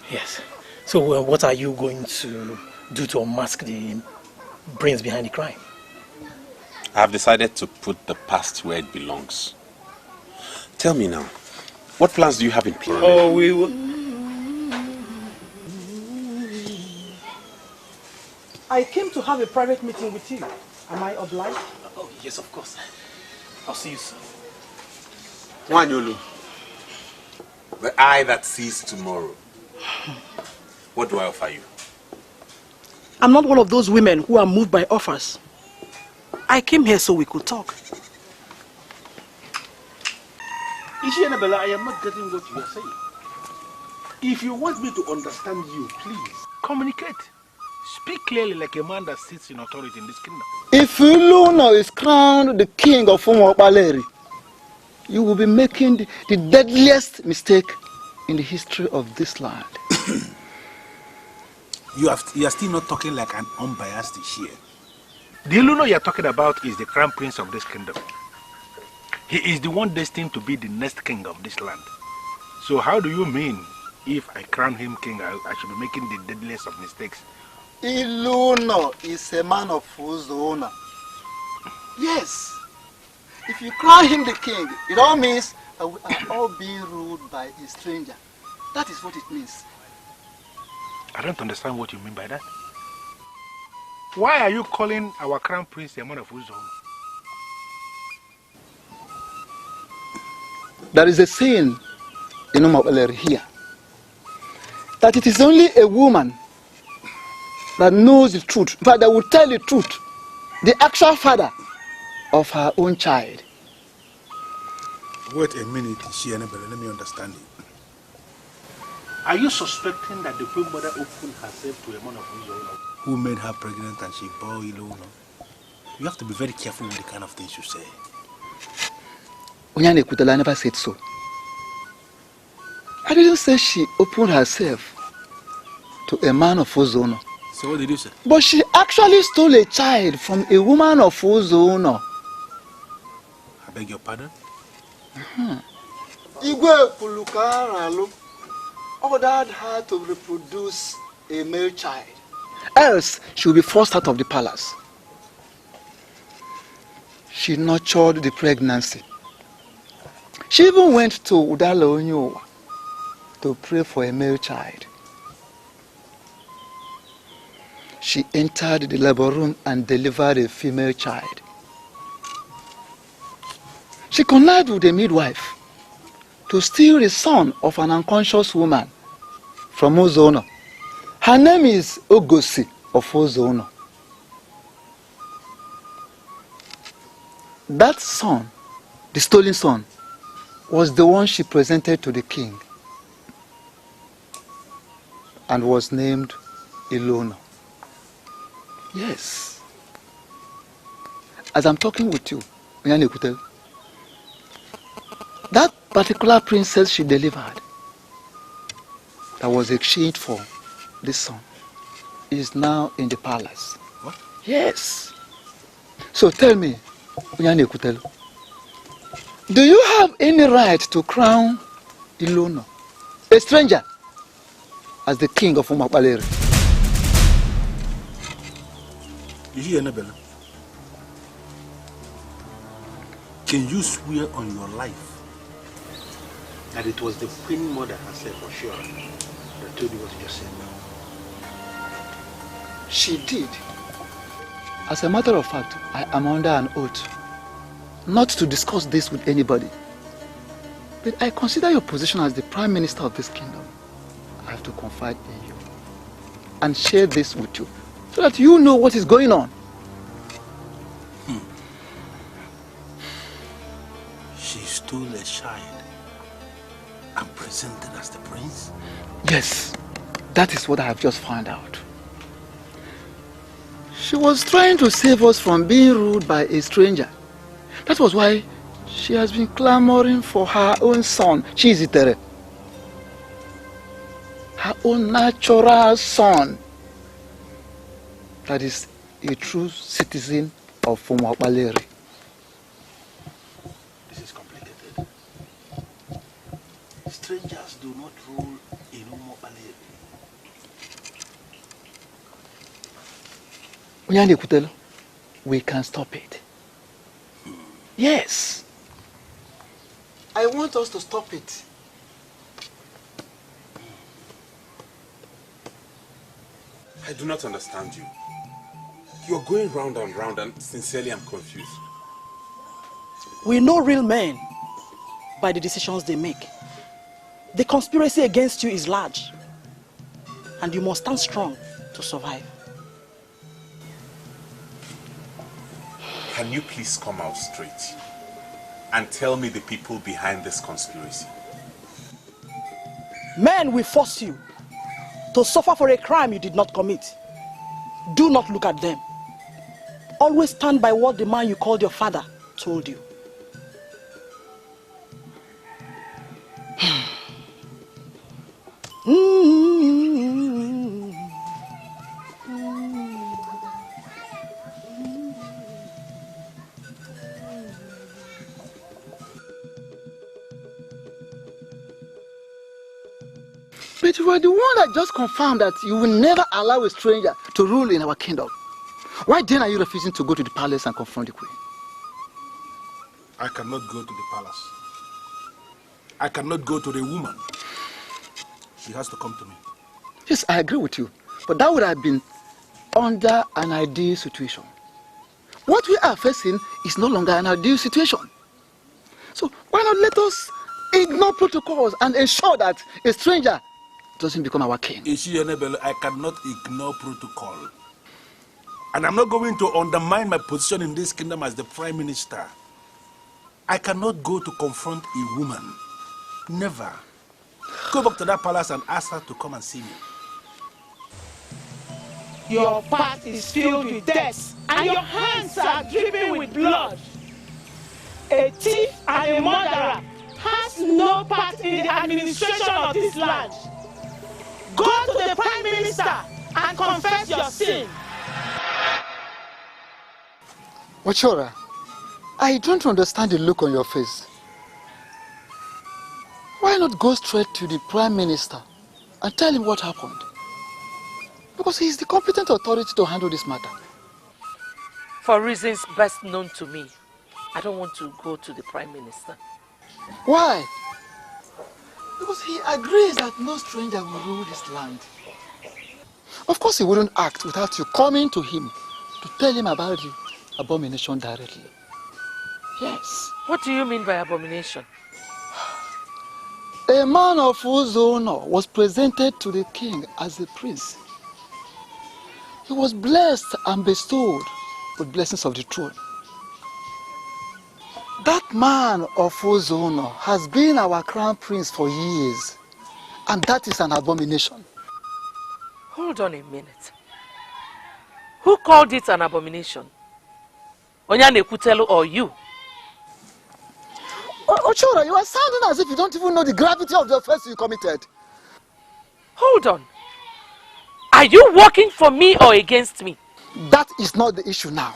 Yes. So what are you going to do to unmask the brains behind the crime? I have decided to put the past where it belongs. Tell me now, what plans do you have in place? Oh, we will... I came to have a private meeting with you. Am I obliged? Oh, yes, of course. I'll see you soon. Wanyolu, the eye that sees tomorrow. What do I offer you? I'm not one of those women who are moved by offers. I came here so we could talk. Ishienabella, I am not getting what you are saying. If you want me to understand you, please communicate. Speak clearly like a man that sits in authority in this kingdom. If Ugoezu is crowned the king of Umopaleri, you will be making the deadliest mistake in the history of this land. You are still not talking like an unbiased here. The Iluno you're talking about is the crown prince of this kingdom. He is the one destined to be the next king of this land. So how do you mean if I crown him king, I should be making the deadliest of mistakes? Iluno is a man of Ugoezu. Yes. If you crown him the king, it all means that we are all being ruled by a stranger. That is what it means. I don't understand what you mean by that. Why are you calling our crown prince a man of Ugoezu? There is a saying in Umobaleri here that it is only a woman that knows the truth, but that will tell the truth, the actual father of her own child. Wait a minute, let me understand it. Are you suspecting that the queen mother opened herself to a man of Ugoezu who made her pregnant and she bore Iluno? You have to be very careful with the kind of things you say. Onyane Kutala never said so. I didn't say she opened herself to a man of Ugoezu. So what did you say? But she actually stole a child from a woman of Ugoezu. I beg your pardon? Ugoezu ordered her to reproduce a male child. Else, she will be forced out of the palace. She nurtured the pregnancy. She even went to Udalo Onyowa to pray for a male child. She entered the labor room and delivered a female child. She connived with a midwife to steal the son of an unconscious woman from Ugoezu. Her name is Ngozi of Ugoezu. That son, the stolen son, was the one she presented to the king and was named Iluno. Yes. As I'm talking with you, that particular princess she delivered that was exchanged for this son is now in the palace. What? Yes. So tell me, do you have any right to crown Iluno, a stranger, as the king of Umobaleri? You hear, Annabella? Can you swear on your life that it was the queen mother herself for sure that told you what you just said now? She did. As a matter of fact, I am under an oath not to discuss this with anybody. But I consider your position as the Prime Minister of this kingdom. I have to confide in you and share this with you so that you know what is going on. She stole a child and presented as the prince? Yes, that is what I have just found out. She was trying to save us from being ruled by a stranger. That was why she has been clamoring for her own son, Chizitere. Her own natural son. That is a true citizen of Umobaleri. This is complicated. Strangers do not rule in Umobaleri. Onyane Kutelo, we can stop it. Yes. I want us to stop it. I do not understand you. You're going round and round, and sincerely I'm confused. We know real men by the decisions they make. The conspiracy against you is large, and you must stand strong to survive. Can you please come out straight and tell me the people behind this conspiracy? Men will force you to suffer for a crime you did not commit. Do not look at them. Always stand by what the man you called your father told you. But you are the one that just confirmed that you will never allow a stranger to rule in our kingdom. Why then are you refusing to go to the palace and confront the queen? I cannot go to the palace. I cannot go to the woman. She has to come to me. Yes, I agree with you. But that would have been under an ideal situation. What we are facing is no longer an ideal situation. So why not let us ignore protocols and ensure that a stranger doesn't become our king? I cannot ignore protocol. And I'm not going to undermine my position in this kingdom as the prime minister. I cannot go to confront a woman. Never. Go back to that palace and ask her to come and see me. Your path is filled with death, and your hands are dripping with blood. A thief and a murderer has no part in the administration of this land. Go to the Prime Minister and confess your sin. Wachora, I don't understand the look on your face. Why not go straight to the Prime Minister and tell him what happened? Because he is the competent authority to handle this matter. For reasons best known to me, I don't want to go to the Prime Minister. Why? Because he agrees that no stranger will rule this land. Of course he wouldn't act without you coming to him to tell him about the abomination directly. Yes. What do you mean by abomination? A man of Ugoezu was presented to the king as a prince. He was blessed and bestowed with blessings of the throne. That man of Ugoezu has been our crown prince for years, and that is an abomination. Hold on a minute. Who called it an abomination? Onyanekutelu or you? Ochora, you are sounding as if you don't even know the gravity of the offense you committed. Hold on. Are you working for me or against me? That is not the issue now.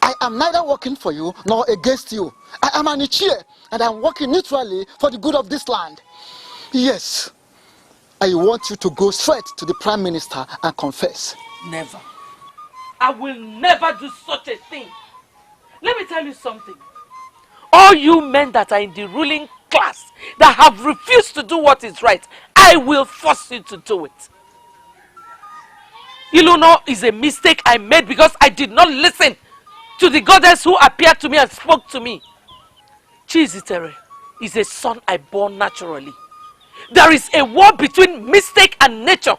I am neither working for you nor against you. I am an Ichie and I am working neutrally for the good of this land. Yes, I want you to go straight to the Prime Minister and confess. Never. I will never do such a thing. Let me tell you something. All you men that are in the ruling class that have refused to do what is right, I will force you to do it. Iluno is a mistake I made because I did not listen to the goddess who appeared to me and spoke to me. Chizitere is a son I bore naturally. There is a war between mistake and nature.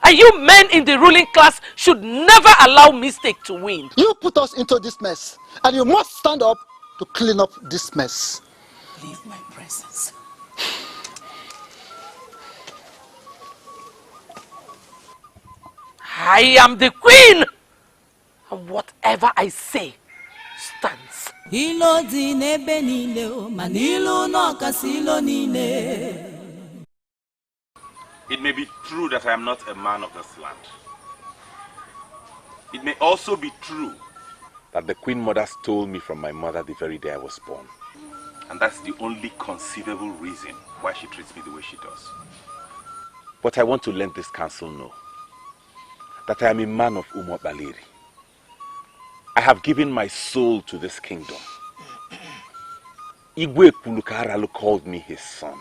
And you men in the ruling class should never allow mistake to win. You put us into this mess, and you must stand up to clean up this mess. Leave my presence. I am the queen, and whatever I say stands. It may be true that I am not a man of this land. It may also be true that the Queen Mother stole me from my mother the very day I was born. And that's the only conceivable reason why she treats me the way she does. But I want to let this council know that I am a man of Umobaleri. I have given my soul to this kingdom. Igwe Kulukaralu called me his son.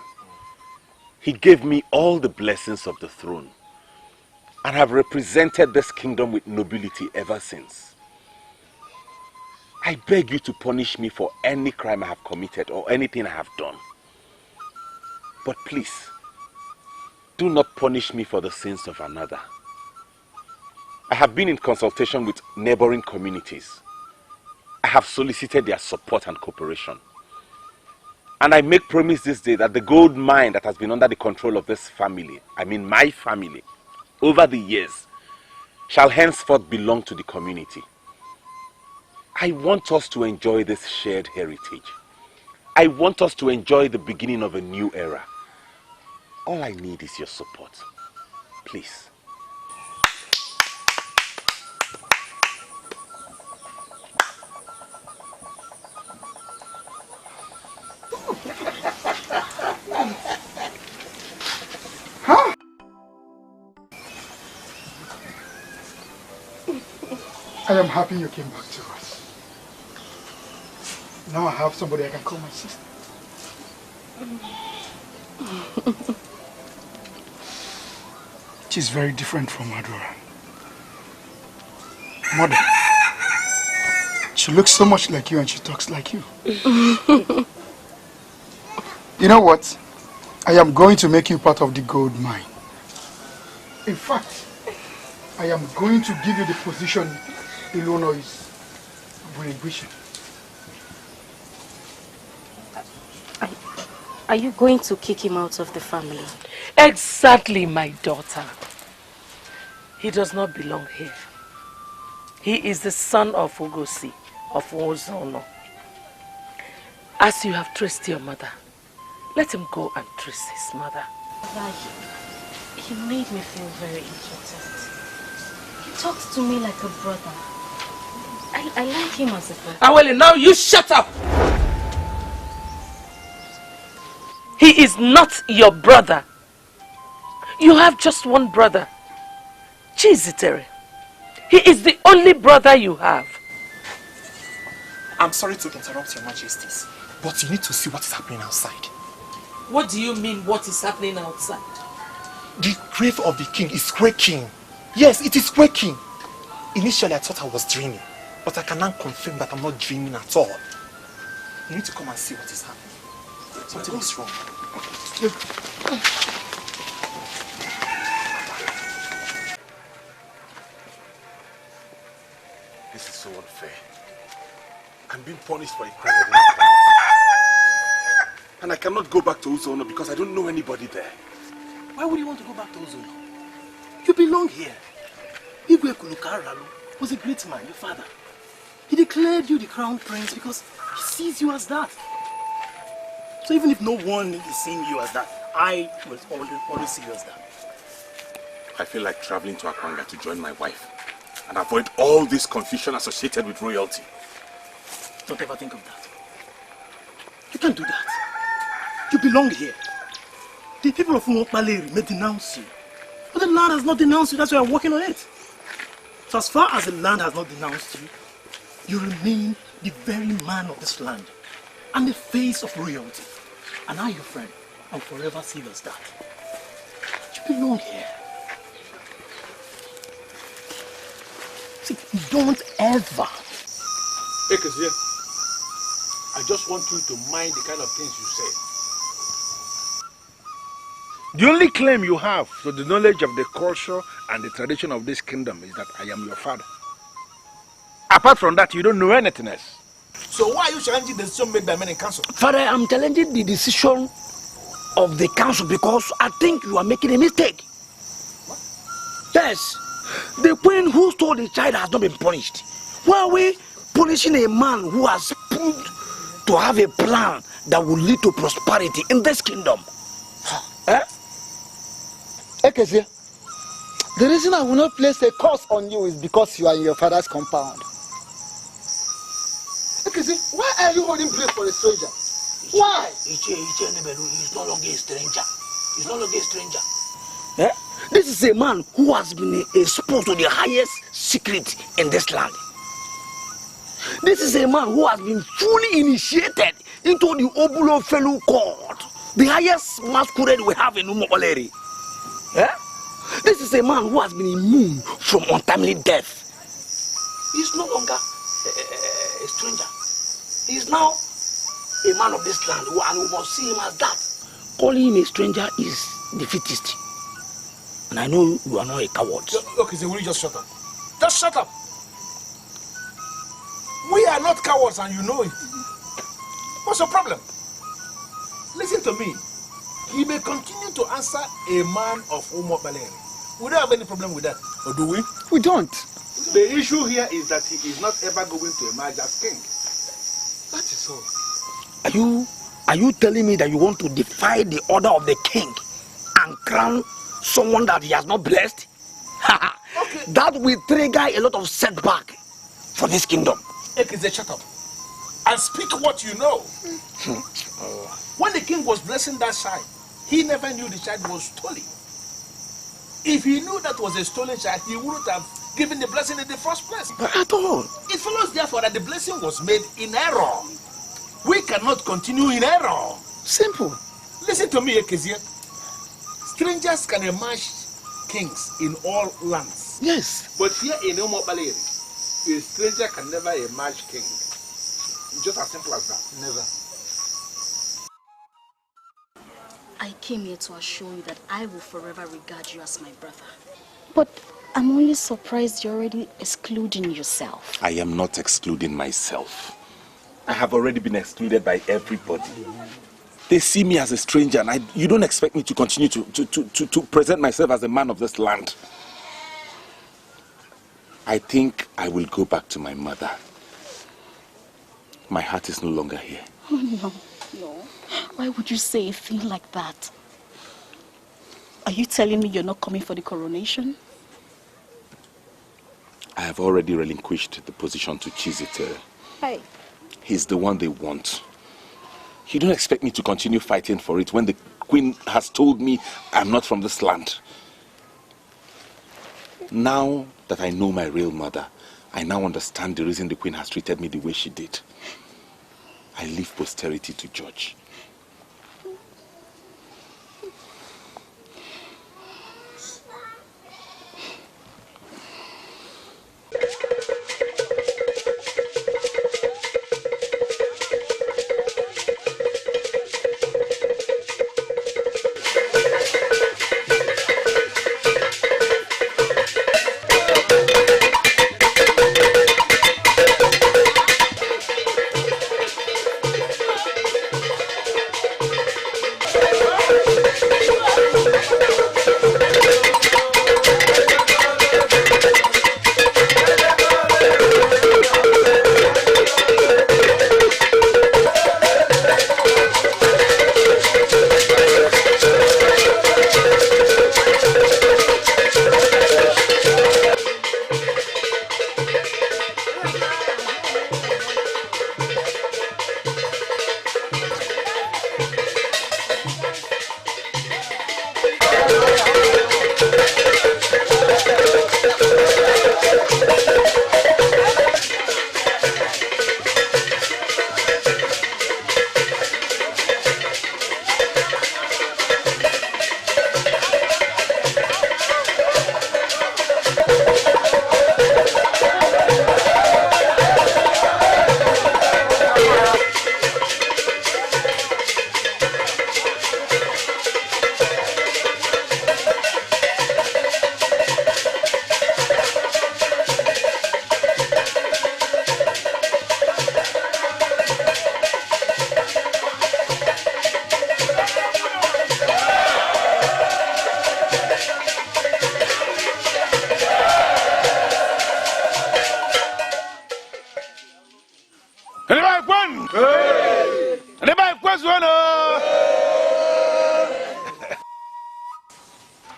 He gave me all the blessings of the throne and have represented this kingdom with nobility ever since. I beg you to punish me for any crime I have committed or anything I have done. But please, do not punish me for the sins of another. I have been in consultation with neighboring communities. I have solicited their support and cooperation. And I make promise this day that the gold mine that has been under the control of this family, I mean my family, over the years, shall henceforth belong to the community. I want us to enjoy this shared heritage. I want us to enjoy the beginning of a new era. All I need is your support. Please. Huh? I am happy you came back to us. Now I have somebody I can call my sister. She's very different from Adora. Mother, she looks so much like you and she talks like you. You know what? I am going to make you part of the gold mine. In fact, I am going to give you the position Ilono is relinquishing. Are you going to kick him out of the family? Exactly, my daughter. He does not belong here. He is the son of Ngozi, of Ezeonu. As you have traced your mother, let him go and trace his mother. He made me feel very important. He talks to me like a brother. I like him as a brother. Awele, now you shut up! He is not your brother. You have just one brother. Chizitere. He is the only brother you have. I'm sorry to interrupt your majesties, but you need to see what is happening outside. What do you mean, what is happening outside? The grave of the king is quaking. Yes, it is quaking. Initially, I thought I was dreaming, but I can now confirm that I'm not dreaming at all. You need to come and see what is happening. Something is wrong. This is so unfair. I'm being punished for a crime I did not commit. And I cannot go back to Ezeonu because I don't know anybody there. Why would you want to go back to Ezeonu? You belong here. Ugoezu was a great man, your father. He declared you the crown prince because he sees you as that. So even if no one is seeing you as that, I will always see you as that. I feel like traveling to Akwanga to join my wife and avoid all this confusion associated with royalty. Don't ever think of that. You can't do that. You belong here. The people of Umokbaleri may denounce you, but the land has not denounced you. That's why I'm working on it. So as far as the land has not denounced you, you remain the very man of this land and the face of royalty. And I, your friend, will forever see you as that. You belong here. See, don't ever. Ekezie, I just want you to mind the kind of things you say. The only claim you have to the knowledge of the culture and the tradition of this kingdom is that I am your father. Apart from that, you don't know anything else. So why are you challenging the decision made by men in council? Father, I'm challenging the decision of the council because I think you are making a mistake. What? Yes, the queen who stole the child has not been punished. Why are we punishing a man who has proved to have a plan that will lead to prosperity in this kingdom? Eh? Ekezie, the reason I will not place a curse on you is because you are in your father's compound. Ekezie, why are you holding place for a stranger? Why? He's no longer a stranger. He's no longer a stranger. Eh? This is a man who has been exposed to the highest secret in this land. This is a man who has been fully initiated into the Obulo Fellow Court, the highest masquerade we have in Umokbaleri. Eh? This is a man who has been immune from untimely death. He's no longer a stranger. He's now a man of this land, and we must see him as that. Calling him a stranger is defeatist. And I know you are not a coward. Okay, so will you just shut up? Just shut up. We are not cowards and you know it. What's your problem? Listen to me. He may continue to answer a man of Umokbaleri. We don't have any problem with that. Or do we? We don't. The issue here is that he is not ever going to emerge as king. That is all. Are you telling me that you want to defy the order of the king and crown someone that he has not blessed? Okay. That will trigger a lot of setback for this kingdom. Ekezie, shut up and speak what you know. When the king was blessing that child, he never knew the child was stolen. If he knew that was a stolen child, he wouldn't have given the blessing in the first place. But at all. It follows therefore that the blessing was made in error. We cannot continue in error. Simple. Listen to me, Ekezie. Strangers can emerge kings in all lands. Yes. But here in Umo Baleri, a stranger can never emerge king. Just as simple as that. Never. I came here to assure you that I will forever regard you as my brother. But I'm only surprised you're already excluding yourself. I am not excluding myself. I have already been excluded by everybody. They see me as a stranger, and you don't expect me to continue to present myself as a man of this land. I think I will go back to my mother. My heart is no longer here. Oh, no. Why would you say a thing like that? Are you telling me you're not coming for the coronation? I have already relinquished the position to Chizitere. Hey. He's the one they want. You don't expect me to continue fighting for it when the queen has told me I'm not from this land. Now that I know my real mother, I now understand the reason the queen has treated me the way she did. I leave posterity to judge.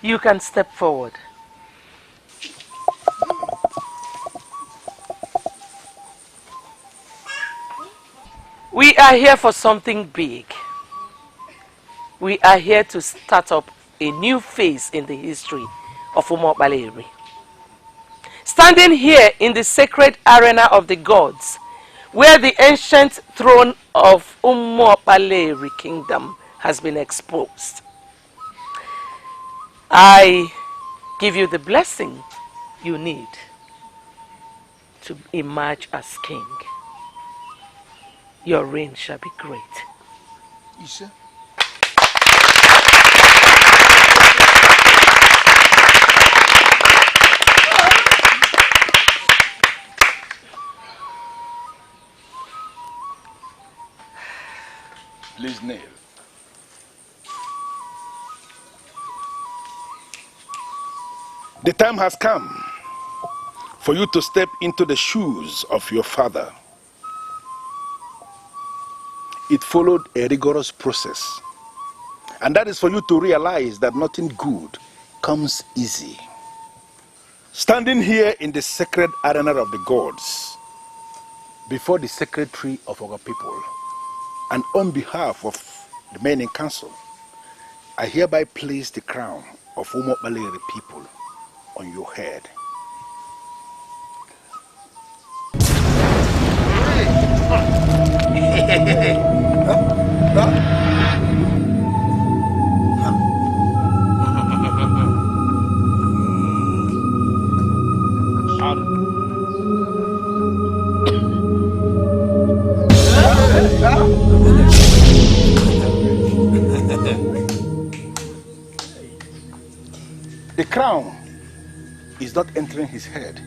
You can step forward. We are here for something big. We are here to start up a new phase in the history of Umo Baleri. Standing here in the sacred arena of the gods, where the ancient throne of Umo Baleri kingdom has been exposed, I give you the blessing you need to emerge as king. Your reign shall be great. Isha? Please kneel. The time has come for you to step into the shoes of your father. It followed a rigorous process. And that is for you to realize that nothing good comes easy. Standing here in the sacred arena of the gods, before the sacred tree of our people, and on behalf of the men in council, I hereby place the crown of Umo Baleri people on your head. The crown is not entering his head.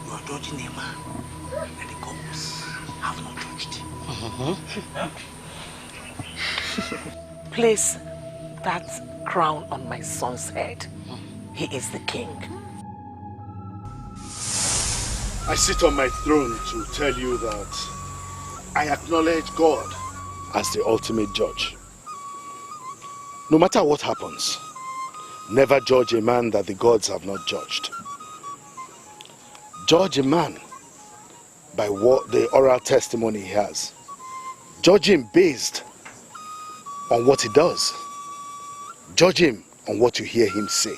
You are judging a man that the gods have not judged. Place that crown on my son's head. He is the king. I sit on my throne to tell you that I acknowledge God as the ultimate judge. No matter what happens, never judge a man that the gods have not judged. Judge a man by what the oral testimony he has. Judge him based on what he does. Judge him on what you hear him say.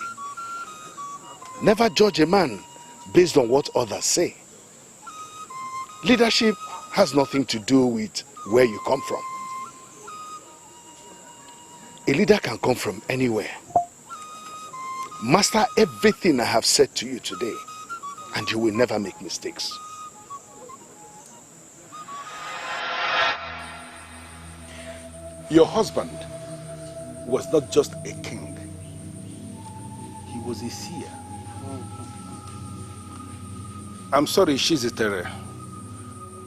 Never judge a man based on what others say. Leadership has nothing to do with where you come from. A leader can come from anywhere. Master everything I have said to you today, and you will never make mistakes. Your husband was not just a king. He was a seer. I'm sorry, Shizitere,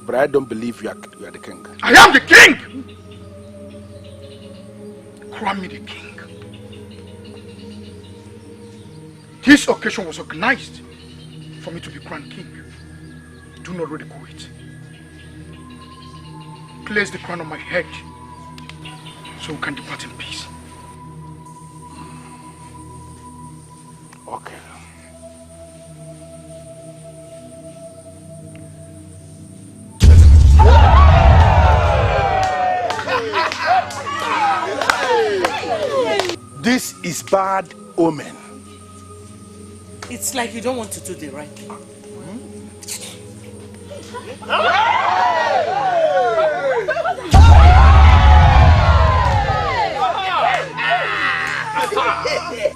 but I don't believe you are the king. I am the king! Crown me the king. This occasion was organized for me to be crowned king. Do not ridicule it. Place the crown on my head so we can depart in peace. Okay. This is bad omen. It's like you don't want to do the right thing.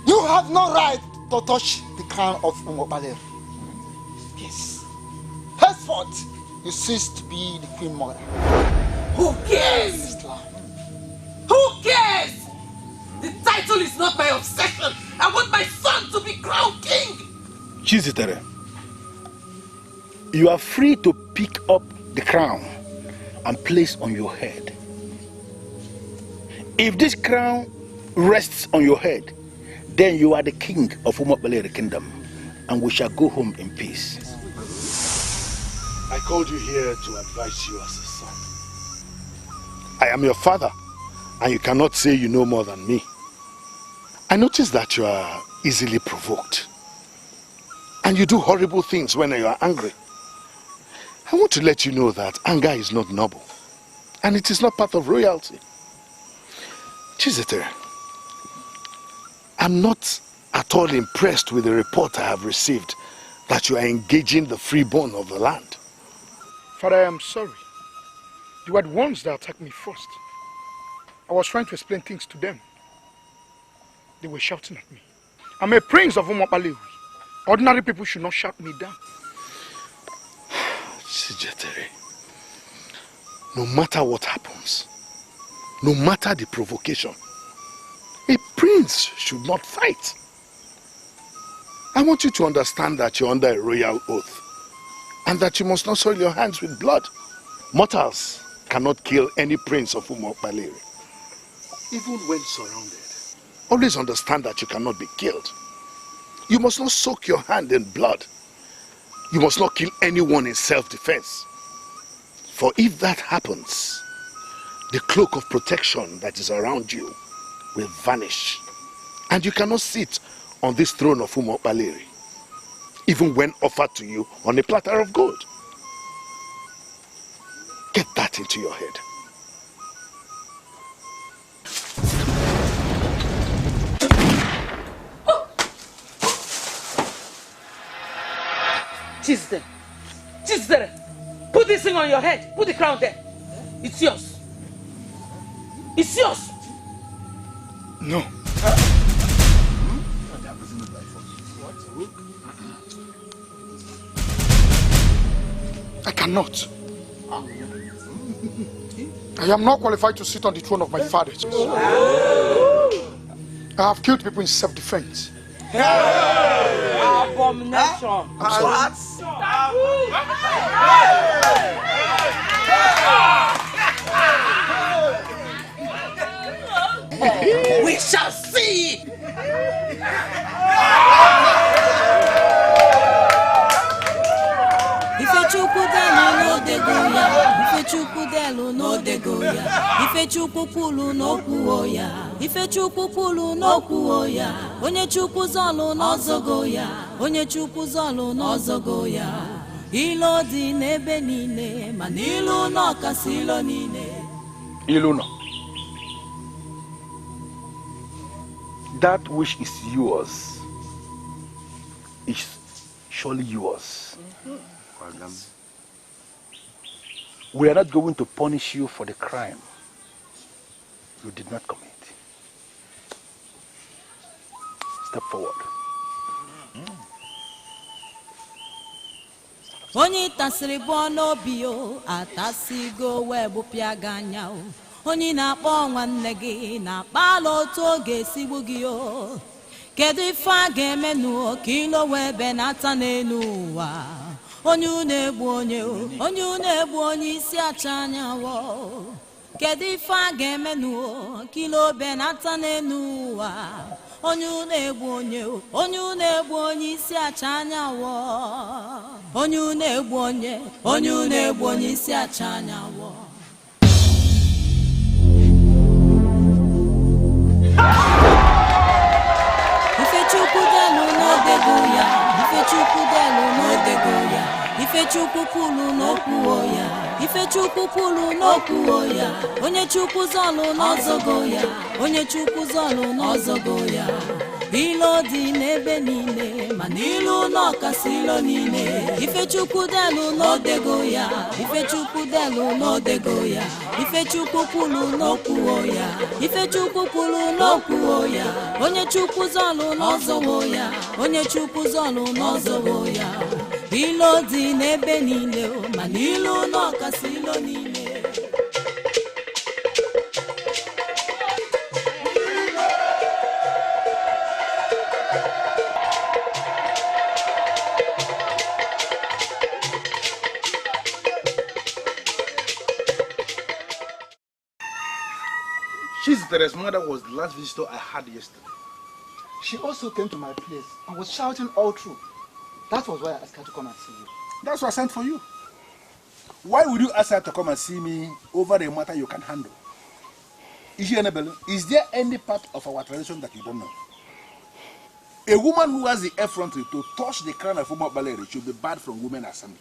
You have no right to touch the crown of Umobale. Yes. Henceforth, you cease to be the queen mother. Who cares? Who cares? The title is not my obsession. I want my son to be crowned king. Chizitere, you are free to pick up the crown and place on your head. If this crown rests on your head, then you are the king of Umobale kingdom, and we shall go home in peace. I called you here to advise you as a son. I am your father, and you cannot say you know more than me. I notice that you are easily provoked. And you do horrible things when you are angry. I want to let you know that anger is not noble. And it is not part of royalty. Chizitere, I'm not at all impressed with the report I have received that you are engaging the freeborn of the land. Father, I am sorry. You were the ones that attacked me first. I was trying to explain things to them. They were shouting at me. I'm a prince of Umobale. Ordinary people should not shout me down. Chizitere, no matter what happens, no matter the provocation, a prince should not fight. I want you to understand that you're under a royal oath and that you must not soil your hands with blood. Mortals cannot kill any prince of Umobale, even when surrounded. Always understand that you cannot be killed. You must not soak your hand in blood. You must not kill anyone in self-defense. For if that happens, the cloak of protection that is around you will vanish. And you cannot sit on this throne of Umobale, even when offered to you on a platter of gold. Get that into your head. Chisere, put this thing on your head. Put the crown there. It's yours. It's yours. No. I cannot. I am not qualified to sit on the throne of my fathers. I have killed people in self-defense. Abomination. I'm We shall see. Ifechukwu delu n'odego ya, Ifechukwu kwulu n'okwu ya, Ifechukwu kwulu n'okwu ya, onye Chukwu zọlụ n'ọzọgo ya, onye Chukwu zọlụ n'ọzọgo ya. Ilo dị n'ebe niile, ma n'ilu n'ọkasị ilo niile. Ilu no. That which is yours is surely yours. We are not going to punish you for the crime you did not commit. Step forward. Onye tasiri bo n'obi o, atasigo webu pịa gị anya o. Onye na-akpọ nwanne gị na-akpala otu oge esigbu gị o. Kedu ife a ga-emenụ ka ilo wee benata n'elu ụwa? Onye na-egbu onye o, onye na-egbu onye isi acha anya wo. Kedu ife a ga-emenụ ka ilo benata n'elu ụwa? Onye na-egbu onye o, onye na-egbu onye isi acha anya wo. Onye na-egbu onye na-egbu onye isi acha anya wo. Ifechukwu delu n'odego ya, Ifechukwu delu n'odego ya, Ifechukwu kwulu n'okwu ya, Ifechukwu kwulu n'okwu ya, onye Chukwu zọlụ n'ọzọgo ya, onye Chukwu zọlụ n'ọzọgo ya. Ilo dị n'ebe niile, ma n'ilu n'ọkasị ilo niile. Ifechukwu delu n'odego ya, Ifechukwu delu n'odego ya, Ifechukwu kwulu n'okwu ya, Ifechukwu kwulu n'okwu ya, onye Chukwu zọlụ n'ọzọgo ya, onye Chukwu zọlụ n'ọzọgo ya. Ilo dị n'ebe niile, ma n'ilu n'ọkasị ilo niile. Teresa's mother was the last visitor I had yesterday. She also came to my place and was shouting all through. That was why I asked her to come and see you. That's why I sent for you. Why would you ask her to come and see me over a matter you can handle? Is there any part of our tradition that you don't know? A woman who has the effrontery to touch the crown of Umo Baleri should be barred from women assembly.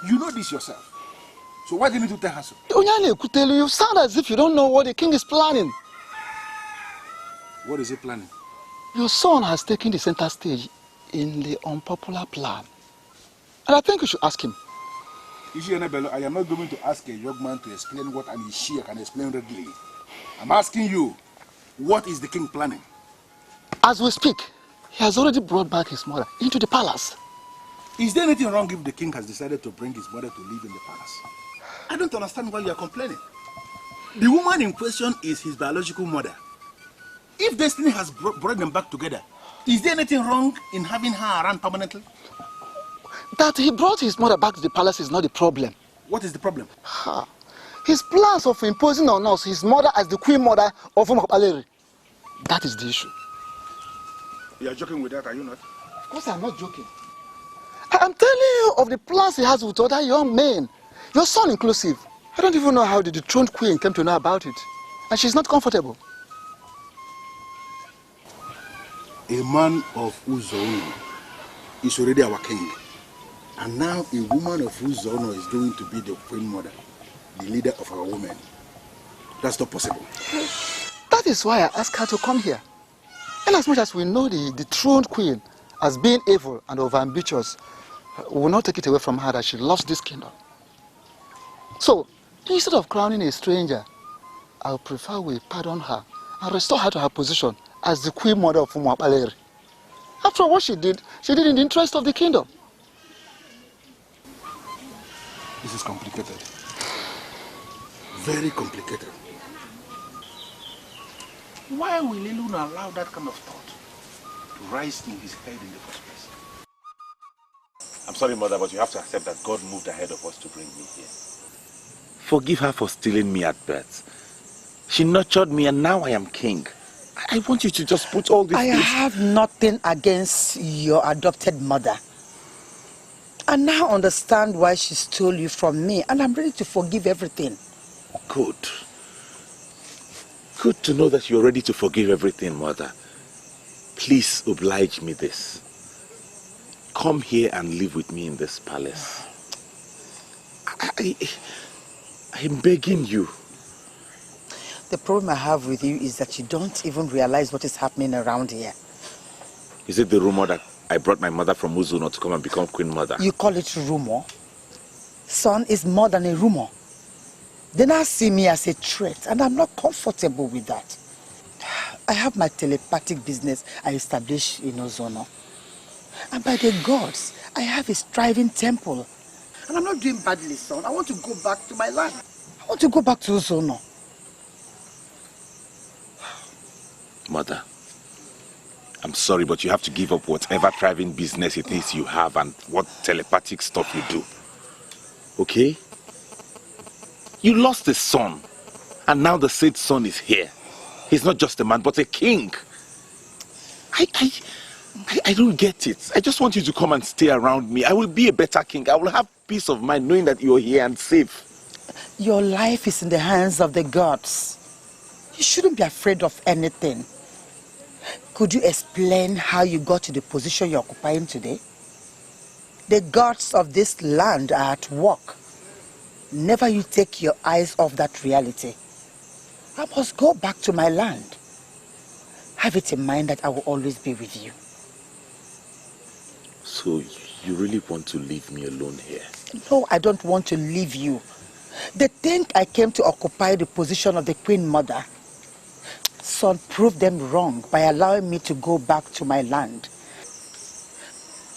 You know this yourself. So why do you need to tell her so? You sound as if you don't know what the king is planning. What is he planning? Your son has taken the center stage in the unpopular plan. And I think you should ask him. I am not going to ask a young man to explain what an Ishia can explain readily. I'm asking you, what is the king planning? As we speak, he has already brought back his mother into the palace. Is there anything wrong if the king has decided to bring his mother to live in the palace? I don't understand why you are complaining. The woman in question is his biological mother. If destiny has brought them back together, is there anything wrong in having her around permanently? That he brought his mother back to the palace is not the problem. What is the problem? His plans of imposing on us his mother as the queen mother of Umapaleri. That is the issue. You are joking with that, are you not? Of course I'm not joking. I'm telling you of the plans he has with other young men. Your son inclusive. I don't even know how the dethroned queen came to know about it. And she's not comfortable. A man of Ugoezu is already our king. And now a woman of Ugoezu is going to be the queen mother, the leader of our women. That's not possible. That is why I asked her to come here. And as much as we know the dethroned queen as being evil and overambitious, will not take it away from her that she loves this kingdom. So, instead of crowning a stranger, I would prefer we pardon her and restore her to her position as the queen mother of Umuapaleri. After what she did in the interest of the kingdom. This is complicated. Very complicated. Why will Eluna allow that kind of thought to rise in his head in the first place? I'm sorry, Mother, but you have to accept that God moved ahead of us to bring me here. Forgive her for stealing me at birth. She nurtured me and now I am king. I want you to just put all these I things... have nothing against your adopted mother. I now understand why she stole you from me, and I'm ready to forgive everything. Good. Good to know that you're ready to forgive everything, Mother. Please oblige me this. Come here and live with me in this palace. I'm begging you. The problem I have with you is that you don't even realize what is happening around here. Is it the rumor that I brought my mother from Ugoezu to come and become Queen Mother? You call it rumor? Son, is more than a rumor. They now see me as a threat, and I'm not comfortable with that. I have my telepathic business I established in Ugoezu. And by the gods, I have a thriving temple. And I'm not doing badly, son. I want to go back to my land. I want to go back to Ugoezu. Mother, I'm sorry, but you have to give up whatever thriving business it is you have and what telepathic stuff you do. Okay? You lost a son, and now the said son is here. He's not just a man, but a king. I don't get it. I just want you to come and stay around me. I will be a better king. I will have peace of mind knowing that you're here and safe. Your life is in the hands of the gods. You shouldn't be afraid of anything. Could you explain how you got to the position you're occupying today? The gods of this land are at work. Never you take your eyes off that reality. I must go back to my land. Have it in mind that I will always be with you. So you really want to leave me alone here? No, I don't want to leave you. They think I came to occupy the position of the Queen Mother. Son, prove them wrong by allowing me to go back to my land.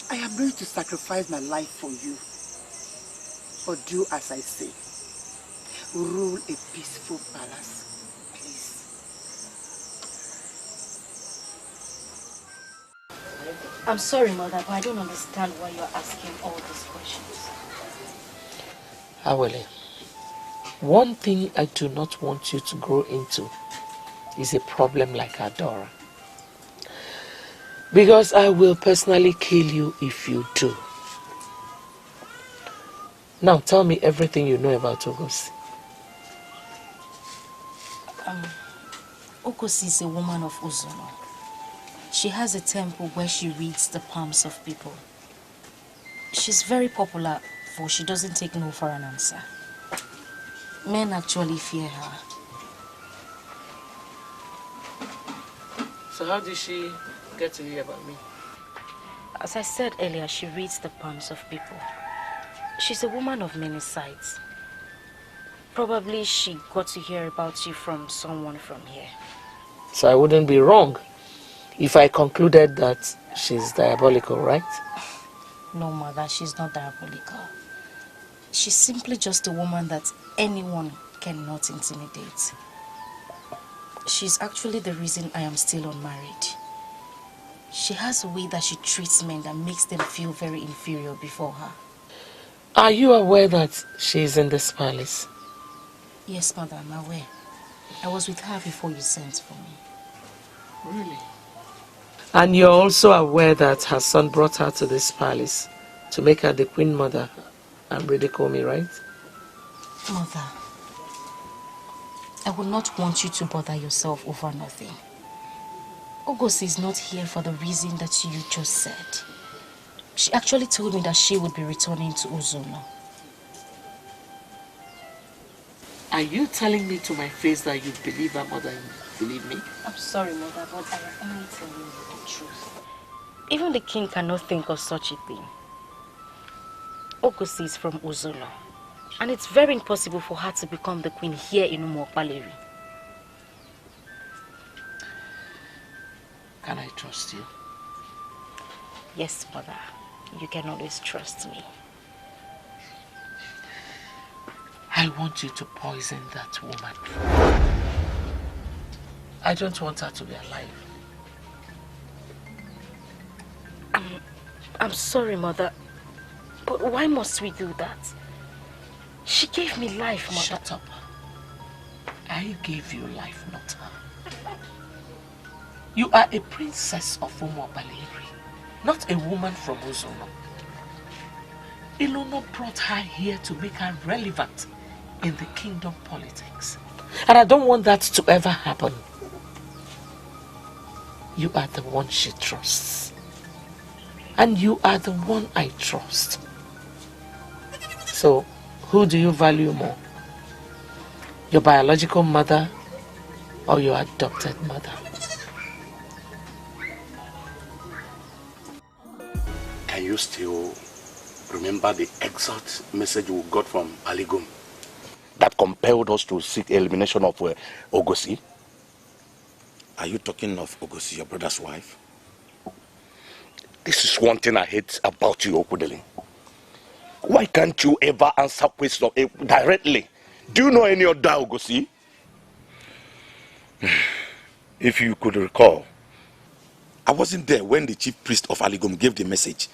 I am ready to sacrifice my life for you. But do as I say. Rule a peaceful palace, please. I'm sorry, Mother, but I don't understand why you're asking all these questions. Awele, one thing I do not want you to grow into is a problem like Adora. Because I will personally kill you if you do. Now tell me everything you know about Ngozi. Ngozi is a woman of Ugoezu. She has a temple where she reads the palms of people. She's very popular, for she doesn't take no for an answer. Men actually fear her. So how did she get to hear about me? As I said earlier, she reads the palms of people. She's a woman of many sides. Probably she got to hear about you from someone from here. So I wouldn't be wrong if I concluded that she's diabolical, right? No, Mother, she's not diabolical. She's simply just a woman that anyone cannot intimidate. She's actually the reason I am still unmarried. She has a way that she treats men that makes them feel very inferior before her. Are you aware that she's in this palace? Yes, Mother, I'm aware. I was with her before you sent for me. Really? And you're also aware that her son brought her to this palace to make her the Queen Mother and ridicule me, right? Mother, I would not want you to bother yourself over nothing. Ngozi is not here for the reason that you just said. She actually told me that she would be returning to Ezeonu. Are you telling me to my face that you believe her mother and believe me? I'm sorry, Mother, but I am only telling you the truth. Even the king cannot think of such a thing. Ngozi is from Ezeonu, and it's very impossible for her to become the queen here in Umuokpaleri. Can I trust you? Yes, mother. You can always trust me. I want you to poison that woman. I don't want her to be alive. I'm sorry, mother. But why must we do that? She gave me life, mother. Shut up. I gave you life, not her. You are a princess of Umuokpaleri, not a woman from Ezeonu. Ilono brought her here to make her relevant in the kingdom politics. And I don't want that to ever happen. You are the one she trusts. And you are the one I trust. So, who do you value more? Your biological mother or your adopted mother? Can you still remember the exact message we got from Aligum that compelled us to seek elimination of Ngozi? Are you talking of Ngozi, your brother's wife? This is one thing I hate about you, Okudeli. Why can't you ever answer questions directly? Do you know any other Ngozi? If you could recall, I wasn't there when the chief priest of Aligum gave the message.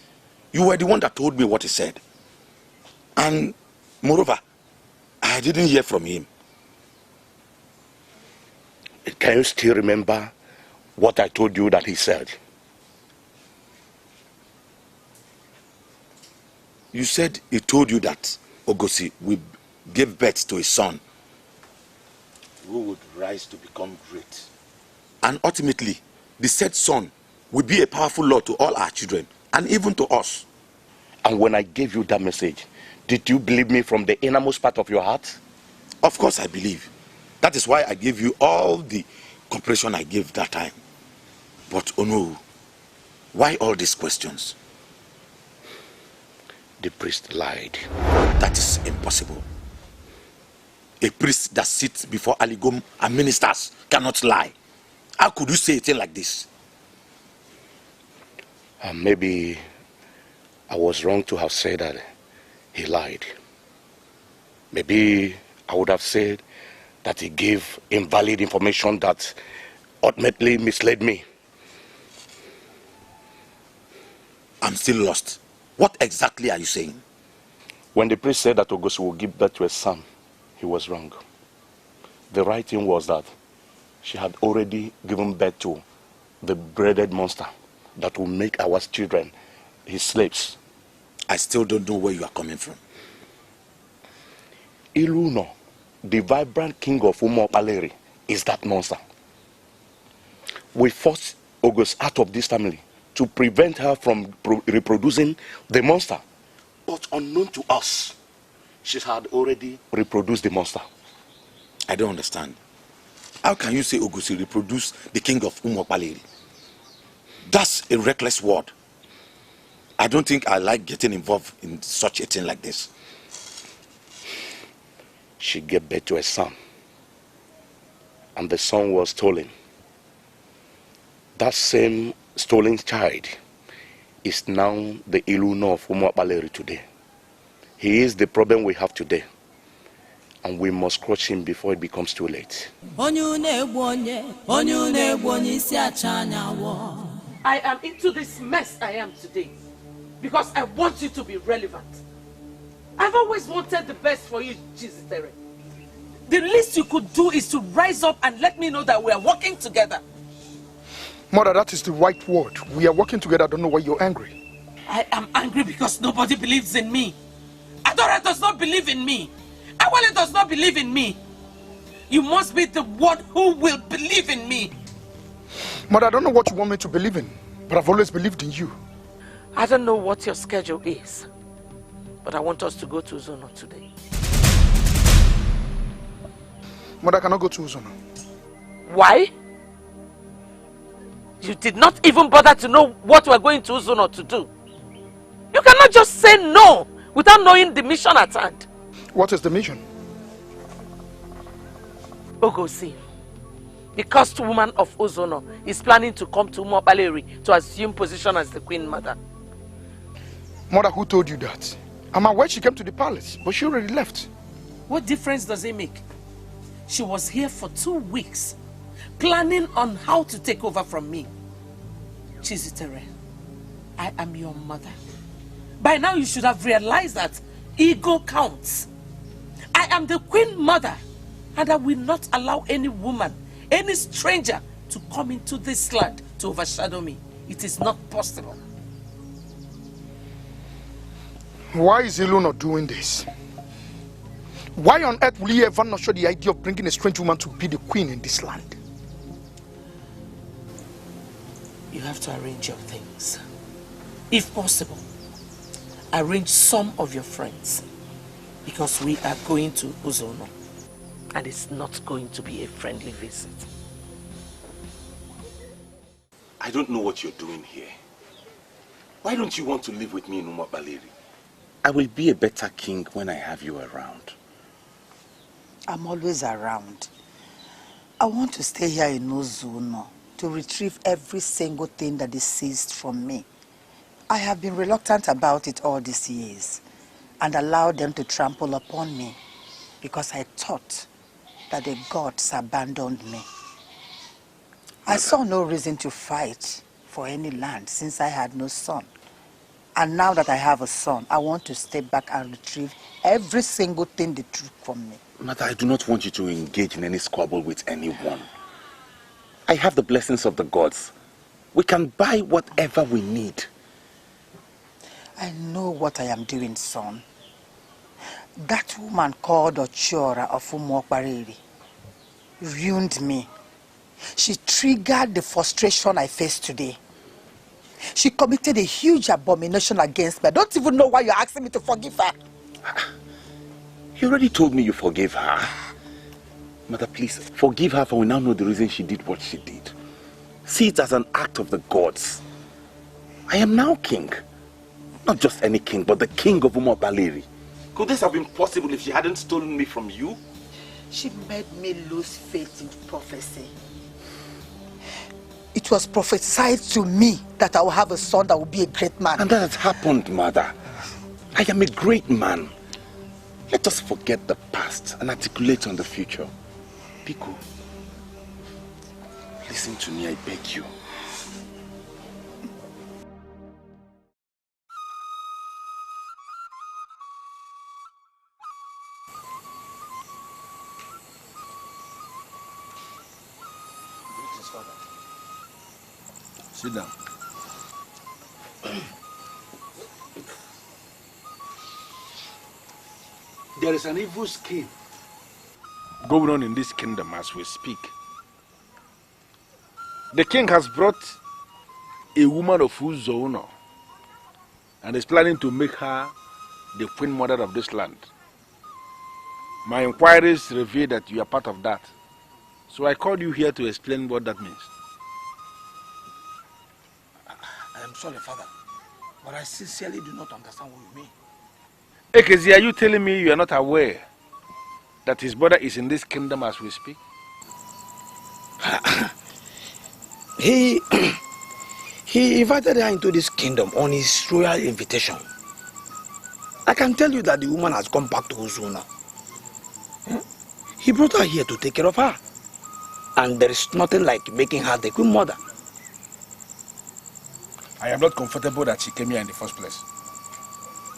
You were the one that told me what he said. And moreover, I didn't hear from him. Can you still remember what I told you that he said? You said he told you that Ngozi will give birth to a son who would rise to become great. And ultimately, the said son will be a powerful Lord to all our children and even to us. And when I gave you that message, did you believe me from the innermost part of your heart? Of course I believe. That is why I gave you all the cooperation I gave that time. But oh no, why all these questions? The priest lied. That is impossible. A priest that sits before Aligum and ministers cannot lie. How could you say a thing like this? Maybe I was wrong to have said that he lied. Maybe I would have said that he gave invalid information that ultimately misled me. I'm still lost. What exactly are you saying? When the priest said that Ngozi will give birth to a son, he was wrong. The right thing was that she had already given birth to the braided monster that will make our children his slaves. I still don't know where you are coming from. Iluno, the vibrant king of Umuokpaleri, is that monster. We forced Ngozi out of this family to prevent her from reproducing the monster. But unknown to us, she had already reproduced the monster. I don't understand. How can you say Ngozi reproduced the king of Umuokpaleri? That's a reckless word. I don't think I like getting involved in such a thing like this. She gave birth to a son, and the son was stolen. That same stolen child is now the Iluno of Umuokpaleri today. He is the problem we have today, and we must crush him before it becomes too late. I am into this mess I am today because I want you to be relevant. I've always wanted the best for you, Chizitere. The least you could do is to rise up and let me know that we are working together. Mother, that is the right word. We are working together. I don't know why you're angry. I am angry because nobody believes in me. Adora does not believe in me. Awale does not believe in me. You must be the one who will believe in me. Mother, I don't know what you want me to believe in, but I've always believed in you. I don't know what your schedule is, but I want us to go to Ezeonu today. Mother, I cannot go to Ezeonu. Why? You did not even bother to know what we're going to Ezeonu to do. You cannot just say no without knowing the mission at hand. What is the mission? Ngozi, the cursed woman of Ezeonu, is planning to come to Umobaleri to assume position as the Queen Mother. Mother, who told you that? I'm aware she came to the palace, but she already left. What difference does it make? She was here for 2 weeks, planning on how to take over from me. Chizitere, I am your mother. By now you should have realized that ego counts. I am the Queen Mother, and I will not allow any woman, any stranger to come into this land to overshadow me. It is not possible. Why is Ilu not doing this? Why on earth will he ever not show the idea of bringing a strange woman to be the queen in this land? You have to arrange your things. If possible, arrange some of your friends, because we are going to Ezeonu, and it's not going to be a friendly visit. I don't know what you're doing here. Why don't you want to live with me in Umobaleri? I will be a better king when I have you around. I'm always around. I want to stay here in Ezeonu to retrieve every single thing that is seized from me. I have been reluctant about it all these years and allowed them to trample upon me because I thought that the gods abandoned me. I saw no reason to fight for any land since I had no son. And now that I have a son, I want to stay back and retrieve every single thing they took from me. Mother, I do not want you to engage in any squabble with anyone. I have the blessings of the gods. We can buy whatever we need. I know what I am doing, son. That woman called Ochiora of Umuokbariri ruined me. She triggered the frustration I face today. She committed a huge abomination against me. I don't even know why you're asking me to forgive her. You already told me you forgave her. Mother, please, forgive her, for we now know the reason she did what she did. See it as an act of the gods. I am now king. Not just any king, but the king of Umobaleri. Could this have been possible if she hadn't stolen me from you? She made me lose faith in prophecy. It was prophesied to me that I will have a son that will be a great man. And that has happened, Mother. I am a great man. Let us forget the past and articulate on the future. Biko, listen to me, I beg you. Sit down. There is an evil scheme going on in this kingdom as we speak. The king has brought a woman of Ezeonu and is planning to make her the queen mother of this land. My inquiries reveal that you are part of that. So I called you here to explain what that means. I am sorry, Father, but I sincerely do not understand what you mean. Ekezi, are you telling me you are not aware that his brother is in this kingdom as we speak? He invited her into this kingdom on his royal invitation. I can tell you that the woman has come back to Ezeonu. He brought her here to take care of her. And there is nothing like making her the queen mother. I am not comfortable that she came here in the first place.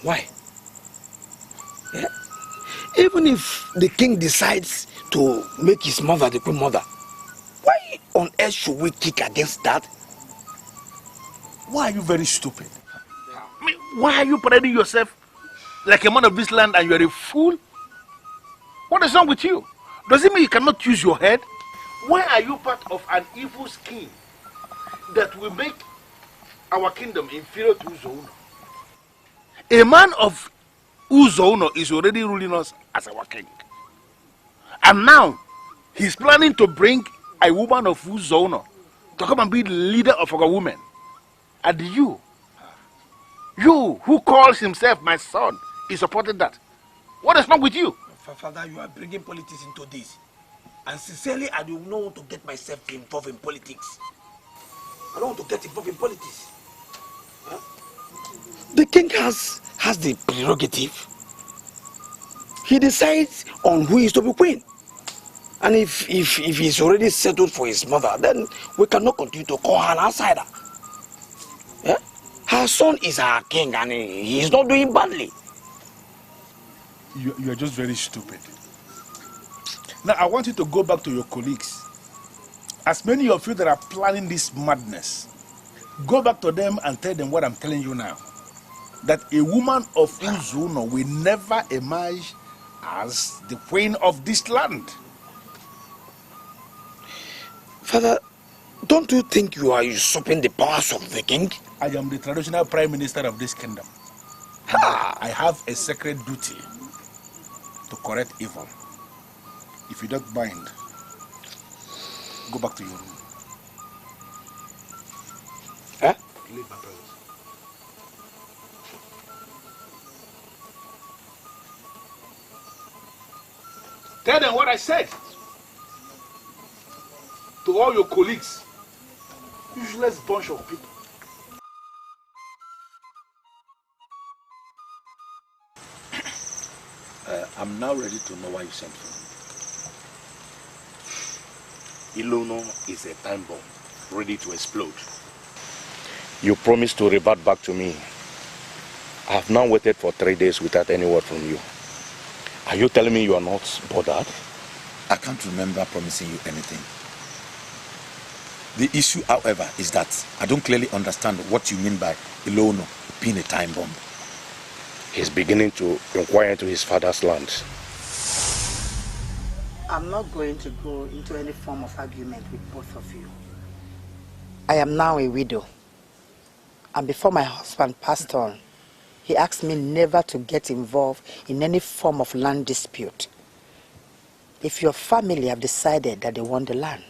Why? Yeah. Even if the king decides to make his mother the queen mother, why on earth should we kick against that? Why are you very stupid? I mean, why are you parading yourself like a man of this land and you are a fool? What is wrong with you? Does it mean you cannot use your head? Why are you part of an evil scheme that will make our kingdom inferior to Ezeonu? A man of Ezeonu is already ruling us as our king. And now, he's planning to bring a woman of Ezeonu to come and be the leader of our women. And you who calls himself my son, he supported that. What is wrong with you? Father, you are bringing politics into this. And sincerely, I do not want to get myself involved in politics. I don't want to get involved in politics. Huh? The king has the prerogative. He decides on who is to be queen. And if he's already settled for his mother, then we cannot continue to call her an outsider. Yeah? Her son is our king and he is not doing badly. You are just very stupid. Now, I want you to go back to your colleagues. As many of you that are planning this madness, go back to them and tell them what I'm telling you now. That a woman of Ezeonu will never emerge as the queen of this land. Father, don't you think you are usurping the powers of the king? I am the traditional prime minister of this kingdom. I have a sacred duty to correct evil. If you don't mind, go back to your room. Huh? Leave my presence. Tell them what I said. To all your colleagues. Useless bunch of people. I'm now ready to know why you sent for me. Ezeonu is a time bomb, ready to explode. You promised to revert back to me. I have now waited for 3 days without any word from you. Are you telling me you are not bothered? I can't remember promising you anything. The issue, however, is that I don't clearly understand what you mean by Ezeonu being a time bomb. He's beginning to inquire into his father's land. I'm not going to go into any form of argument with both of you. I am now a widow. And before my husband passed on, he asked me never to get involved in any form of land dispute. If your family have decided that they want the land,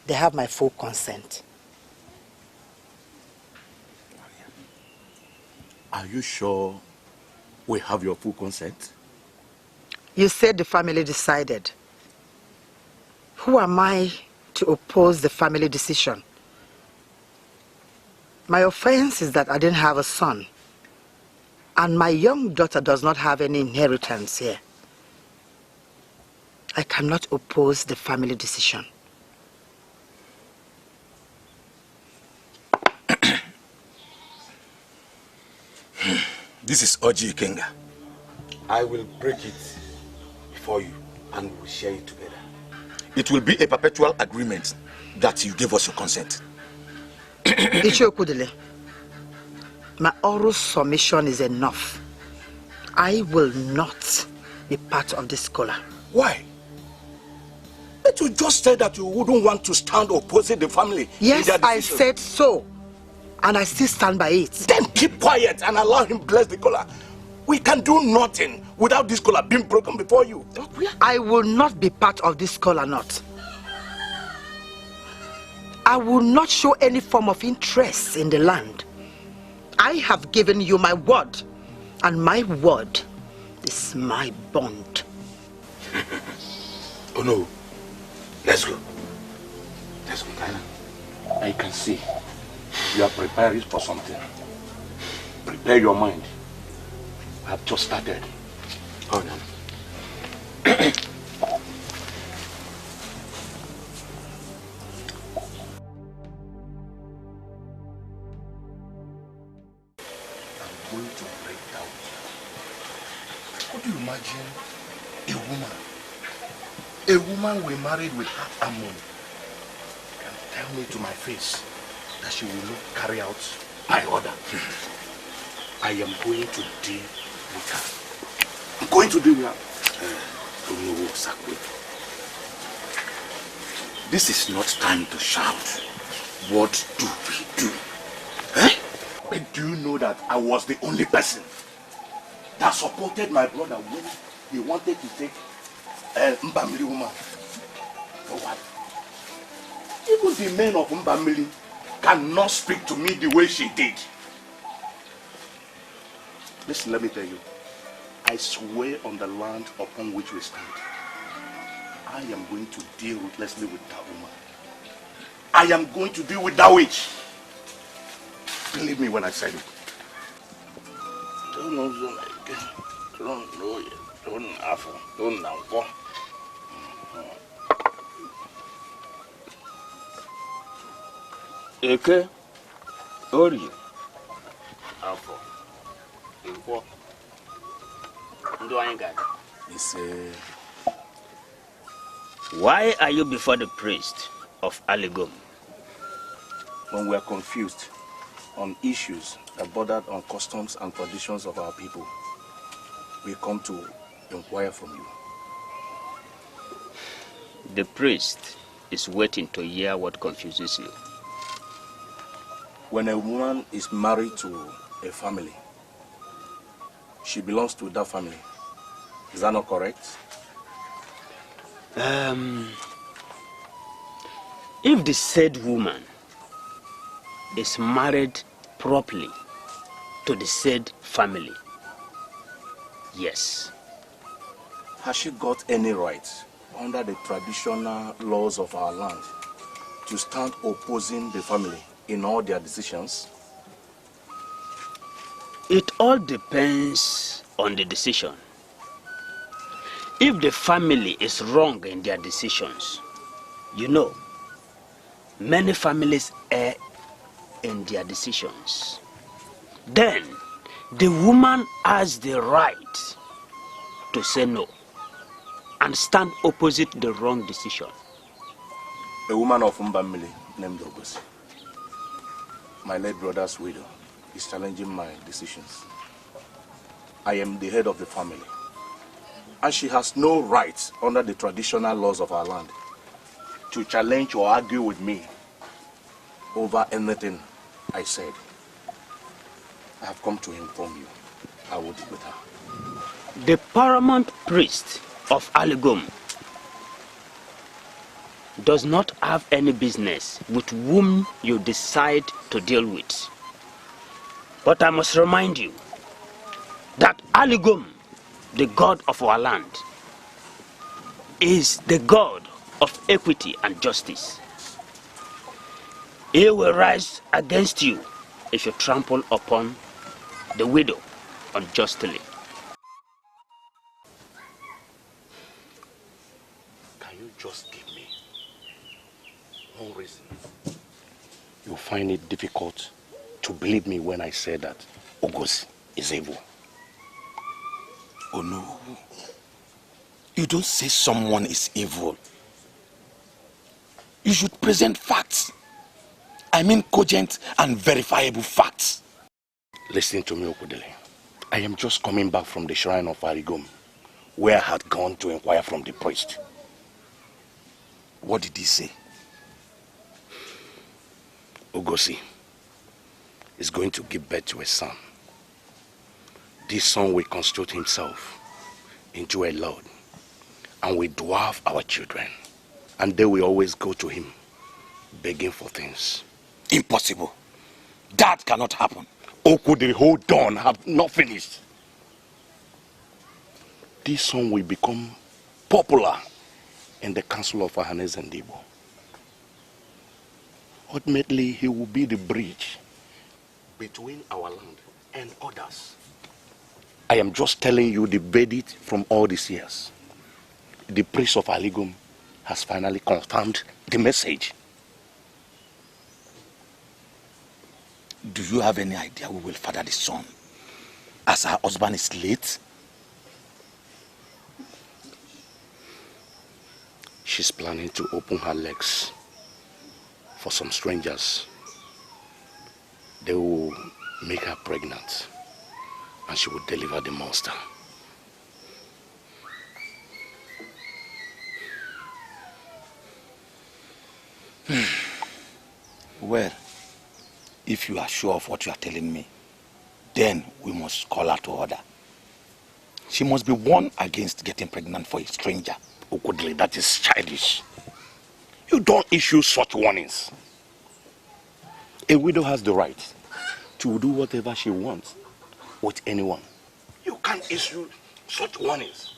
they have my full consent. Are you sure we have your full consent? You said the family decided. Who am I to oppose the family decision? My offense is that I didn't have a son. And my young daughter does not have any inheritance here. I cannot oppose the family decision. This is Oji Ikenga. I will break it before you and we will share it together. It will be a perpetual agreement that you give us your consent. Ichokudele, my oral submission is enough. I will not be part of this scholar. Why? But you just said that you wouldn't want to stand opposing the family. Yes, I said so. And I still stand by it. Then keep quiet and allow him bless the collar. We can do nothing without this collar being broken before you. I will not be part of this collar knot. I will not show any form of interest in the land. I have given you my word. And my word is my bond. Oh no. Let's go. Let's go, Tyler. I can see you are preparing for something. Prepare your mind. I have just started. Oh no. I'm going to break down. Could you imagine a woman we married with half a money can tell me to my face that she will not carry out my order? I am going to deal with her. I'm going to deal with her. This is not time to shout. What do we do? Eh? But do you know that I was the only person that supported my brother when he wanted to take Mbamili woman for what? Even the men of Mbamili cannot speak to me the way she did. Listen, let me tell you. I swear on the land upon which we stand, I am going to deal ruthlessly with that woman. I am going to deal with that witch. Believe me when I say it. Don't know again. Don't know it. Don't have. Don't know. Eke, Ori, Afo, Info, Why are you before the priest of Aligom? When we are confused on issues that bordered on customs and traditions of our people, we come to inquire from you. The priest is waiting to hear what confuses you. When a woman is married to a family, she belongs to that family. Is that not correct? If the said woman is married properly to the said family, yes. Has she got any right under the traditional laws of our land to stand opposing the family in all their decisions? It all depends on the decision. If the family is wrong in their decisions, you know, many families err in their decisions, then the woman has the right to say no and stand opposite the wrong decision. A woman of Mbamili named Ngozi, my late brother's widow, is challenging my decisions. I am the head of the family, and she has no right under the traditional laws of our land to challenge or argue with me over anything I said. I have come to inform you. I will deal with her. The paramount priest of Aligom does not have any business with whom you decide to deal with. But I must remind you that Aligom, the god of our land, is the god of equity and justice. He will rise against you if you trample upon the widow unjustly. Can you just give me one reason you find it difficult to believe me when I say that Ugoezu is evil? Oh no. You don't say someone is evil. You should present facts. I mean cogent and verifiable facts. Listen to me, Okudele. I am just coming back from the shrine of Aligom, where I had gone to inquire from the priest. What did he say? Ugoezu is going to give birth to a son. This son will constitute himself into a lord and will dwarf our children. And they will always go to him begging for things. Impossible. That cannot happen. Okudele, hold on. I have not finished. This son will become popular in the council of Ahanes and Debo. Ultimately, he will be the bridge between our land and others. I am just telling you the verdict from all these years. The priest of Aligom has finally confirmed the message. Do you have any idea who will father the son, as her husband is late? She's planning to open her legs for some strangers. They will make her pregnant and she will deliver the monster. Well, if you are sure of what you are telling me, then we must call her to order. She must be warned against getting pregnant for a stranger. Okudele, that is childish. You don't issue such warnings. A widow has the right to do whatever she wants with anyone. You can't issue such warnings.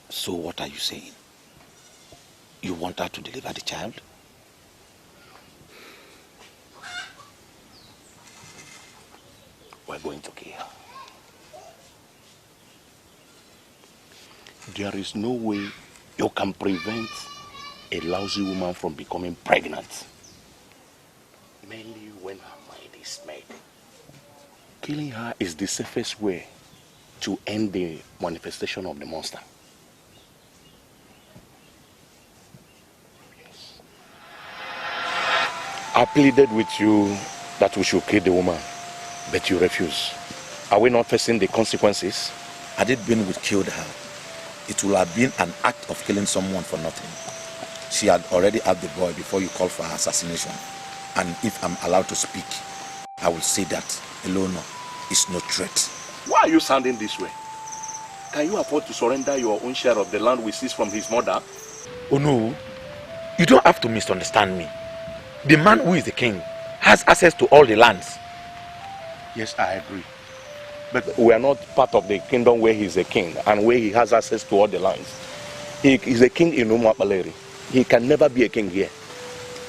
So what are you saying? You want her to deliver the child? We're going to kill her. There is no way you can prevent a lousy woman from becoming pregnant. Mainly when her mind is made. Killing her is the safest way to end the manifestation of the monster. Yes. I pleaded with you that we should kill the woman, but you refuse. Are we not facing the consequences? Had it been we killed her, it would have been an act of killing someone for nothing. She had already had the boy before you called for her assassination. And if I'm allowed to speak, I will say that Ezeonu is no threat. Why are you sounding this way? Can you afford to surrender your own share of the land we seized from his mother? Oh no, you don't have to misunderstand me. The man who is the king has access to all the lands. Yes, I agree. But we are not part of the kingdom where he is a king and where he has access to all the lands. He is a king in Umu Akpaleri. He can never be a king here.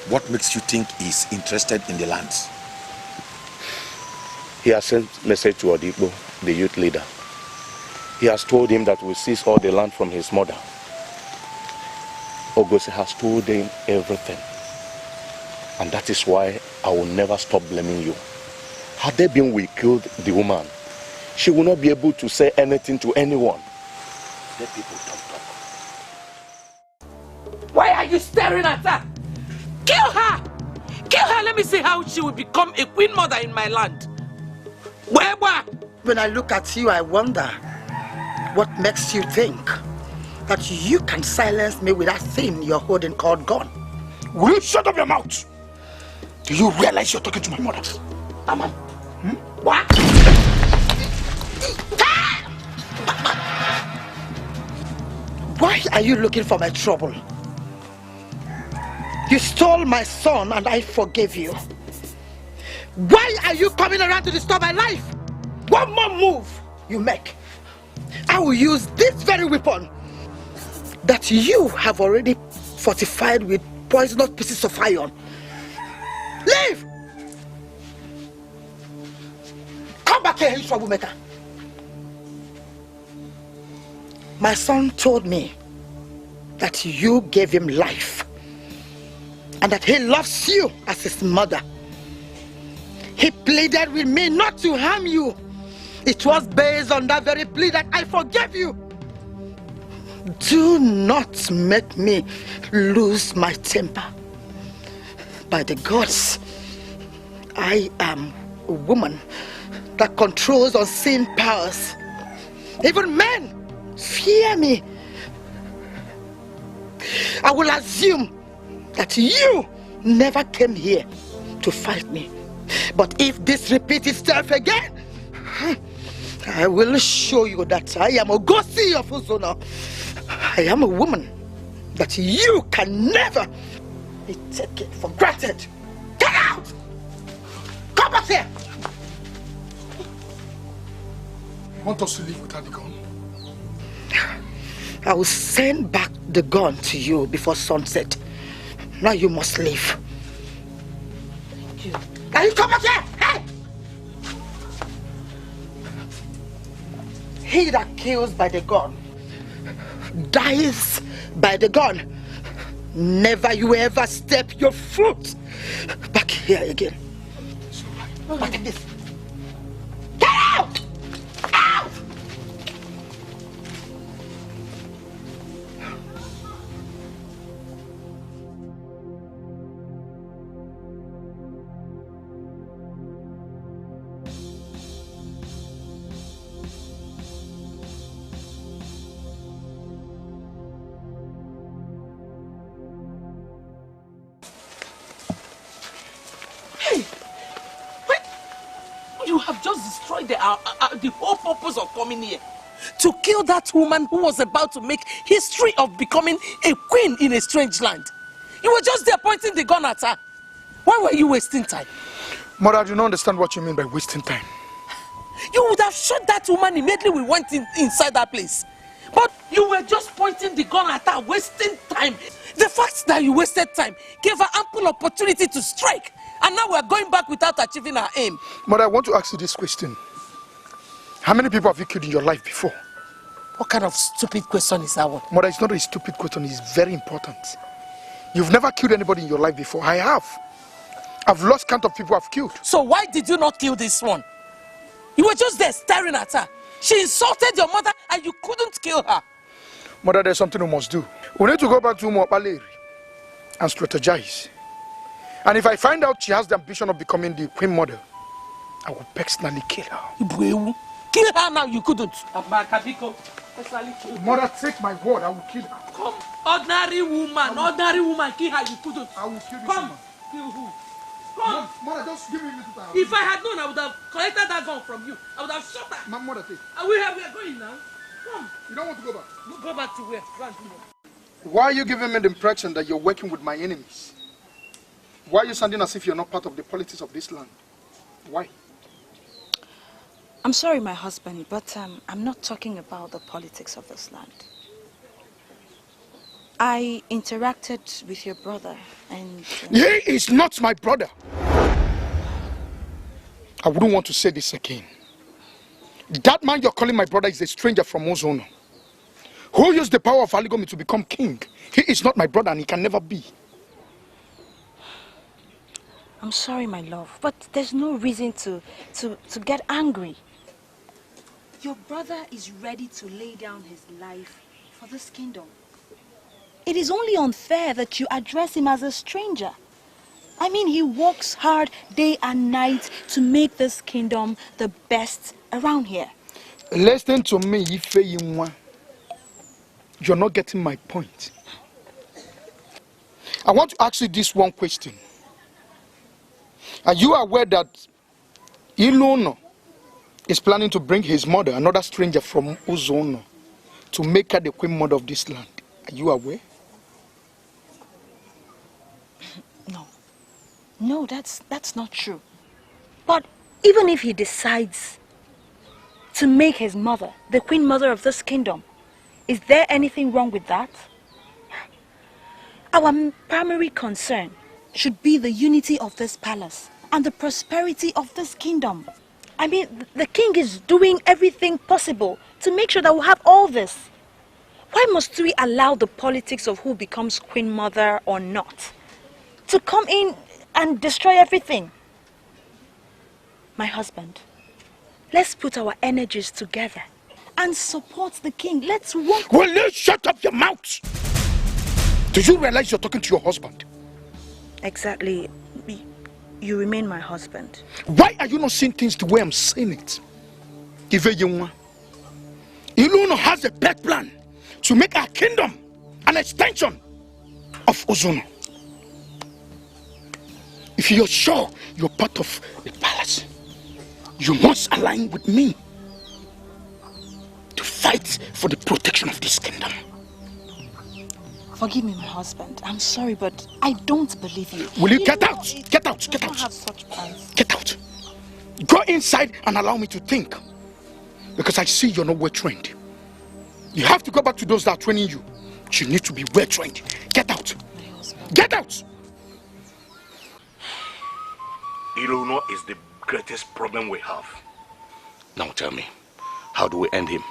What makes you think he's interested in the lands? He has sent a message to Odibo, the youth leader. He has told him that we seize all the land from his mother. Ngozi has told him everything. And that is why I will never stop blaming you. Had they been we killed the woman, she will not be able to say anything to anyone. Let people talk. Why are you staring at her? Kill her! Kill her, let me see how she will become a queen mother in my land. Where? When I look at you, I wonder what makes you think that you can silence me with that thing you're holding called gun. Will you shut up your mouth? Do you realize you're talking to my mother? Aman. What? Why are you looking for my trouble? You stole my son and I forgave you. Why are you coming around to disturb my life? One more move you make, I will use this very weapon that you have already fortified with poisonous pieces of iron. Leave! Come back here, you troublemaker. My son told me that you gave him life and that he loves you as his mother. He pleaded with me not to harm you. It was based on that very plea that I forgave you. Do not make me lose my temper. By the gods, I am a woman that controls unseen powers. Even men fear me. I will assume that you never came here to fight me. But if this repeats itself again, I will show you that I am Ngozi of Ezeonu. I am a woman that you can never be taken for granted. Get out! Come back here! You want us to leave without the gun? I will send back the gun to you before sunset. Now you must leave. Thank you. Now you come back here! Hey! He that kills by the gun dies by the gun. Never you ever step your foot back here again. Look at this. Get out! Out! You have just destroyed the whole purpose of coming here. To kill that woman who was about to make history of becoming a queen in a strange land. You were just there pointing the gun at her. Why were you wasting time? Mother, I do not understand what you mean by wasting time. You would have shot that woman immediately we went inside that place. But you were just pointing the gun at her, wasting time. The fact that you wasted time gave her ample opportunity to strike. And now we're going back without achieving our aim. Mother, I want to ask you this question. How many people have you killed in your life before? What kind of stupid question is that one? Mother, it's not a stupid question. It's very important. You've never killed anybody in your life before. I have. I've lost count of people I've killed. So why did you not kill this one? You were just there staring at her. She insulted your mother and you couldn't kill her. Mother, there's something we must do. We need to go back to Umuokpaleri and strategize. And if I find out she has the ambition of becoming the queen mother, I will personally kill her. Kill her now, you couldn't. Mother, take my word, I will kill her. Come, ordinary woman, kill her, you couldn't. I will kill this Come, woman. kill who? Come. Mother, just give me a little time. If I had known, I would have collected that gun from you. I would have shot her. My mother, take. And we are going now. Come. You don't want to go back? Go back to where? Go and do what? Why are you giving me the impression that you're working with my enemies? Why are you sounding as if you're not part of the politics of this land? Why? I'm sorry, my husband, but I'm not talking about the politics of this land. I interacted with your brother and... He is not my brother. I wouldn't want to say this again. That man you're calling my brother is a stranger from Ezeonu, who used the power of Aligomi to become king. He is not my brother and he can never be. I'm sorry, my love, but there's no reason to get angry. Your brother is ready to lay down his life for this kingdom. It is only unfair that you address him as a stranger. I mean, he works hard day and night to make this kingdom the best around here. Listen to me, Ifeyinwa. You're not getting my point. I want to ask you this one question. Are you aware that Ezeonu is planning to bring his mother, another stranger from Ezeonu, to make her the queen mother of this land? Are you aware? No, that's not true. But even if he decides to make his mother the queen mother of this kingdom, is there anything wrong with that? Our primary concern should be the unity of this palace and the prosperity of this kingdom. I mean, the king is doing everything possible to make sure that we'll have all this. Why must we allow the politics of who becomes queen mother or not to come in and destroy everything? My husband, let's put our energies together and support the king. Let's work. Will you shut up your mouth? Do you realize you're talking to your husband? Exactly. You remain my husband. Why are you not seeing things the way I'm saying it? Ezeonu has a bad plan to make our kingdom an extension of Ezeonu. If you're sure you're part of the palace, you must align with me to fight for the protection of this kingdom. Forgive me, my husband. I'm sorry, but I don't believe you. Will you get out? Get out, get out. I don't have such plans. Get out. Go inside and allow me to think. Because I see you're not well trained. You have to go back to those that are training you. You need to be well trained. Get out. Get out. Ezeonu is the greatest problem we have. Now tell me, how do we end him?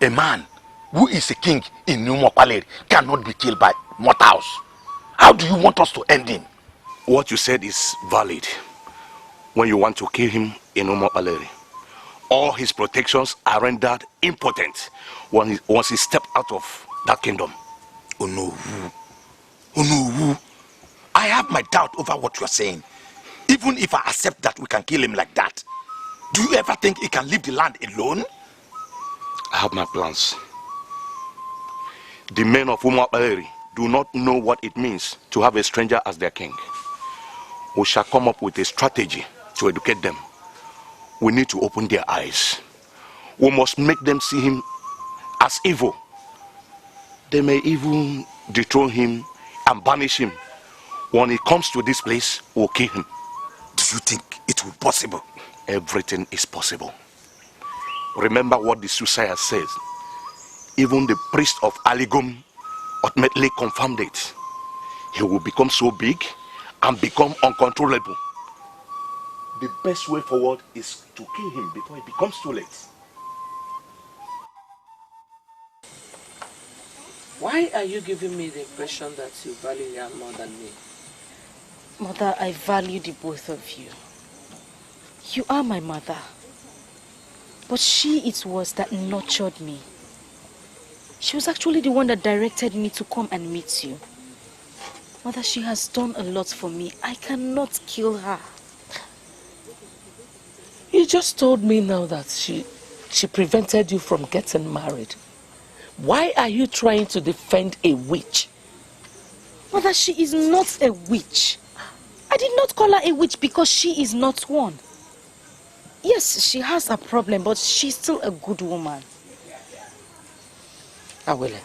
A man who is a king in Umuokpaleri cannot be killed by mortals. How do you want us to end him? What you said is valid. When you want to kill him in Umuokpaleri, all his protections are rendered impotent once he steps out of that kingdom. Oh no. Oh no. I have my doubt over what you are saying. Even if I accept that we can kill him like that, do you ever think he can leave the land alone? I have my plans. The men of Umuokpaleri do not know what it means to have a stranger as their king. We shall come up with a strategy to educate them. We need to open their eyes. We must make them see him as evil. They may even dethrone him and banish him. When he comes to this place, we'll kill him. Do you think it it will be possible. Everything is possible. Remember what the soothsayer says. Even the priest of Aligum ultimately confirmed it. He will become so big and become uncontrollable. The best way forward is to kill him before it becomes too late. Why are you giving me the impression that you value her more than me? Mother, I value the both of you. You are my mother. But she it was that nurtured me. She was actually the one that directed me to come and meet you. Mother, she has done a lot for me. I cannot kill her. You just told me now that she prevented you from getting married. Why are you trying to defend a witch? Mother, she is not a witch. I did not call her a witch because she is not one. Yes, she has a problem, but she's still a good woman. Awele,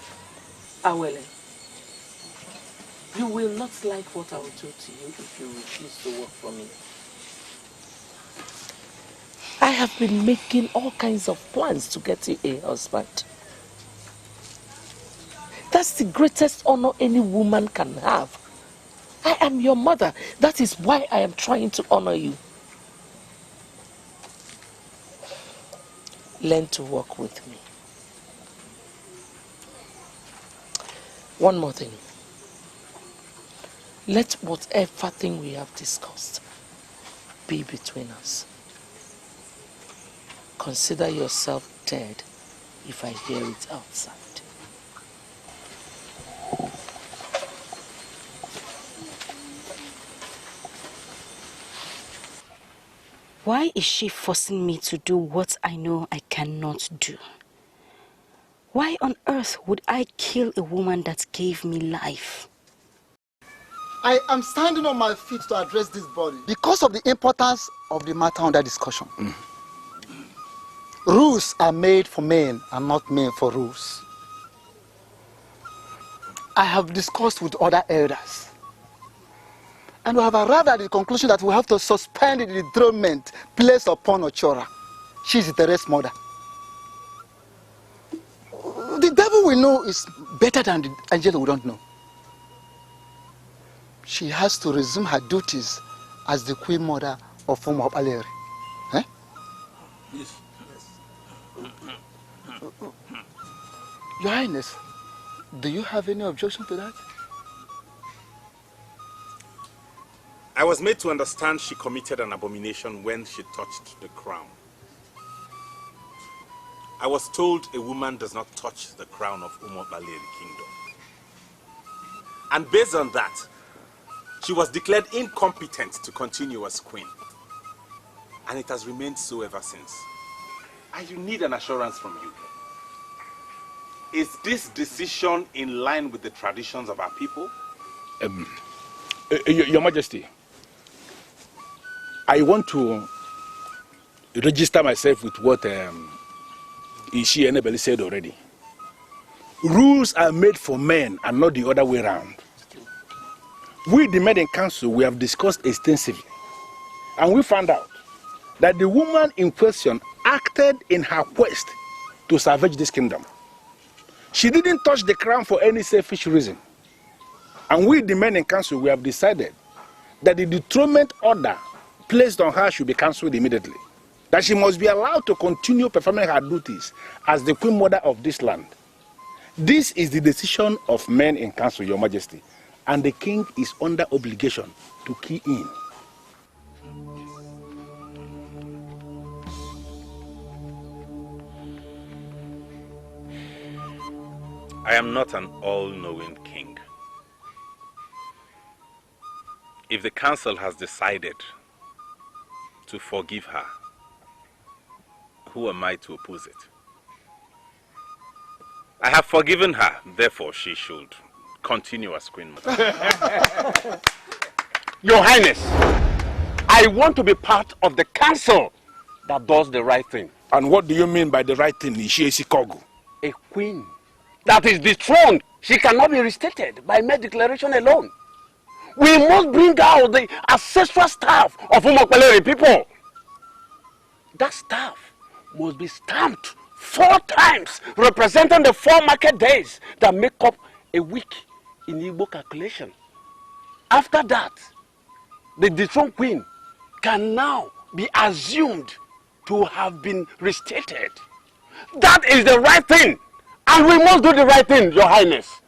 you will not like what I will do to you if you refuse to work for me. I have been making all kinds of plans to get you a husband. That's the greatest honor any woman can have. I am your mother. That is why I am trying to honor you. Learn to work with me. One more thing. Let whatever thing we have discussed be between us. Consider yourself dead if I hear it outside. Why is she forcing me to do what I know I cannot do? Why on earth would I kill a woman that gave me life? I am standing on my feet to address this body because of the importance of the matter under discussion. Rules are made for men and not men for rules. I have discussed with other elders, and we have arrived at the conclusion that we have to suspend the enthronement placed upon Ochora. She is the rest mother. The devil we know is better than the angel we don't know. She has to resume her duties as the queen mother of Umuapaleri. Eh? Yes. Your Highness, do you have any objection to that? I was made to understand she committed an abomination when she touched the crown. I was told a woman does not touch the crown of Umuapaleri Kingdom. And based on that, she was declared incompetent to continue as queen. And it has remained so ever since. I need an assurance from you. Is this decision in line with the traditions of our people? Your Majesty, I want to register myself with what Ishi Enebeli said already. Rules are made for men and not the other way around. We, the men in council, we have discussed extensively. And we found out that the woman in question acted in her quest to salvage this kingdom. She didn't touch the crown for any selfish reason. And we, the men in council, we have decided that the dethronement order placed on her should be cancelled immediately. That she must be allowed to continue performing her duties as the queen mother of this land. This is the decision of men in council, Your Majesty. And the king is under obligation to key in. I am not an all-knowing king. If the council has decided to forgive her, who am I to oppose it? I have forgiven her, therefore she should continue as queen mother. Your Highness, I want to be part of the council that does the right thing. And what do you mean by the right thing, Ishiesikogu? A queen that is dethroned, she cannot be restated by mere declaration alone. We must bring out the ancestral staff of Umokpaleri people. That staff must be stamped 4 times, representing the 4 market days that make up a week in Igbo calculation. After that, the dethroned queen can now be assumed to have been restated. That is the right thing, and we must do the right thing, Your Highness.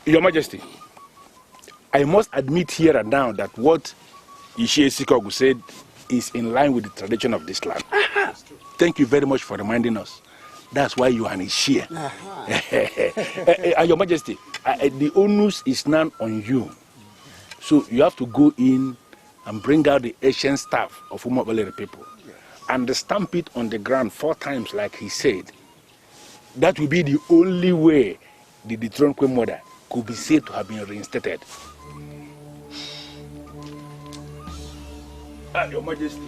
Your Majesty, I must admit here and now that what Ishie Sikogu said is in line with the tradition of this land. Thank you very much for reminding us. That's why you are an Ishie. Your Majesty, the onus is now on you. So you have to go in and bring out the ancient staff of Umokpaleri people and stamp it on the ground 4 times like he said. That will be the only way the dethroned Queen Mother could be said to have been reinstated. Your Majesty.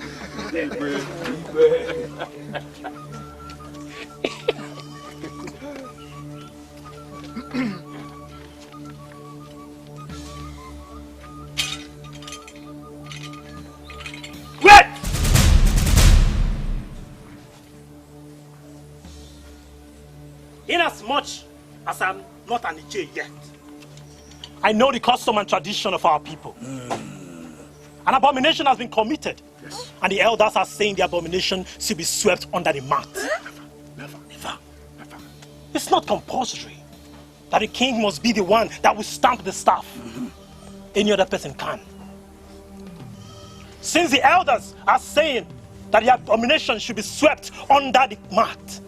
Wait! Inasmuch as I'm not an Iche yet, I know the custom and tradition of our people. An abomination has been committed, and the elders are saying the abomination should be swept under the mat. Never. It's not compulsory that the king must be the one that will stamp the staff. Any other person can. Since the elders are saying that the abomination should be swept under the mat,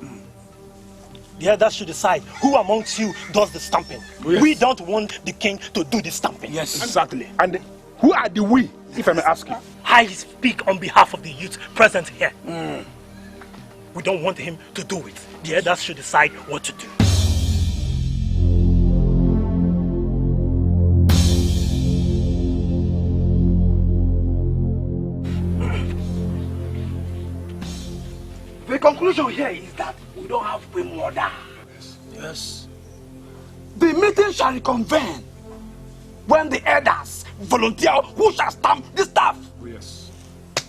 the elders should decide who amongst you does the stamping. Yes. We don't want the king to do the stamping. Yes, exactly. And who are the we, if I may ask you? I speak on behalf of the youth present here. We don't want him to do it. The elders should decide what to do. The conclusion here is that we don't have Queen Mother. Yes. The meeting shall reconvene when the elders volunteer who shall stamp the staff. Oh, yes.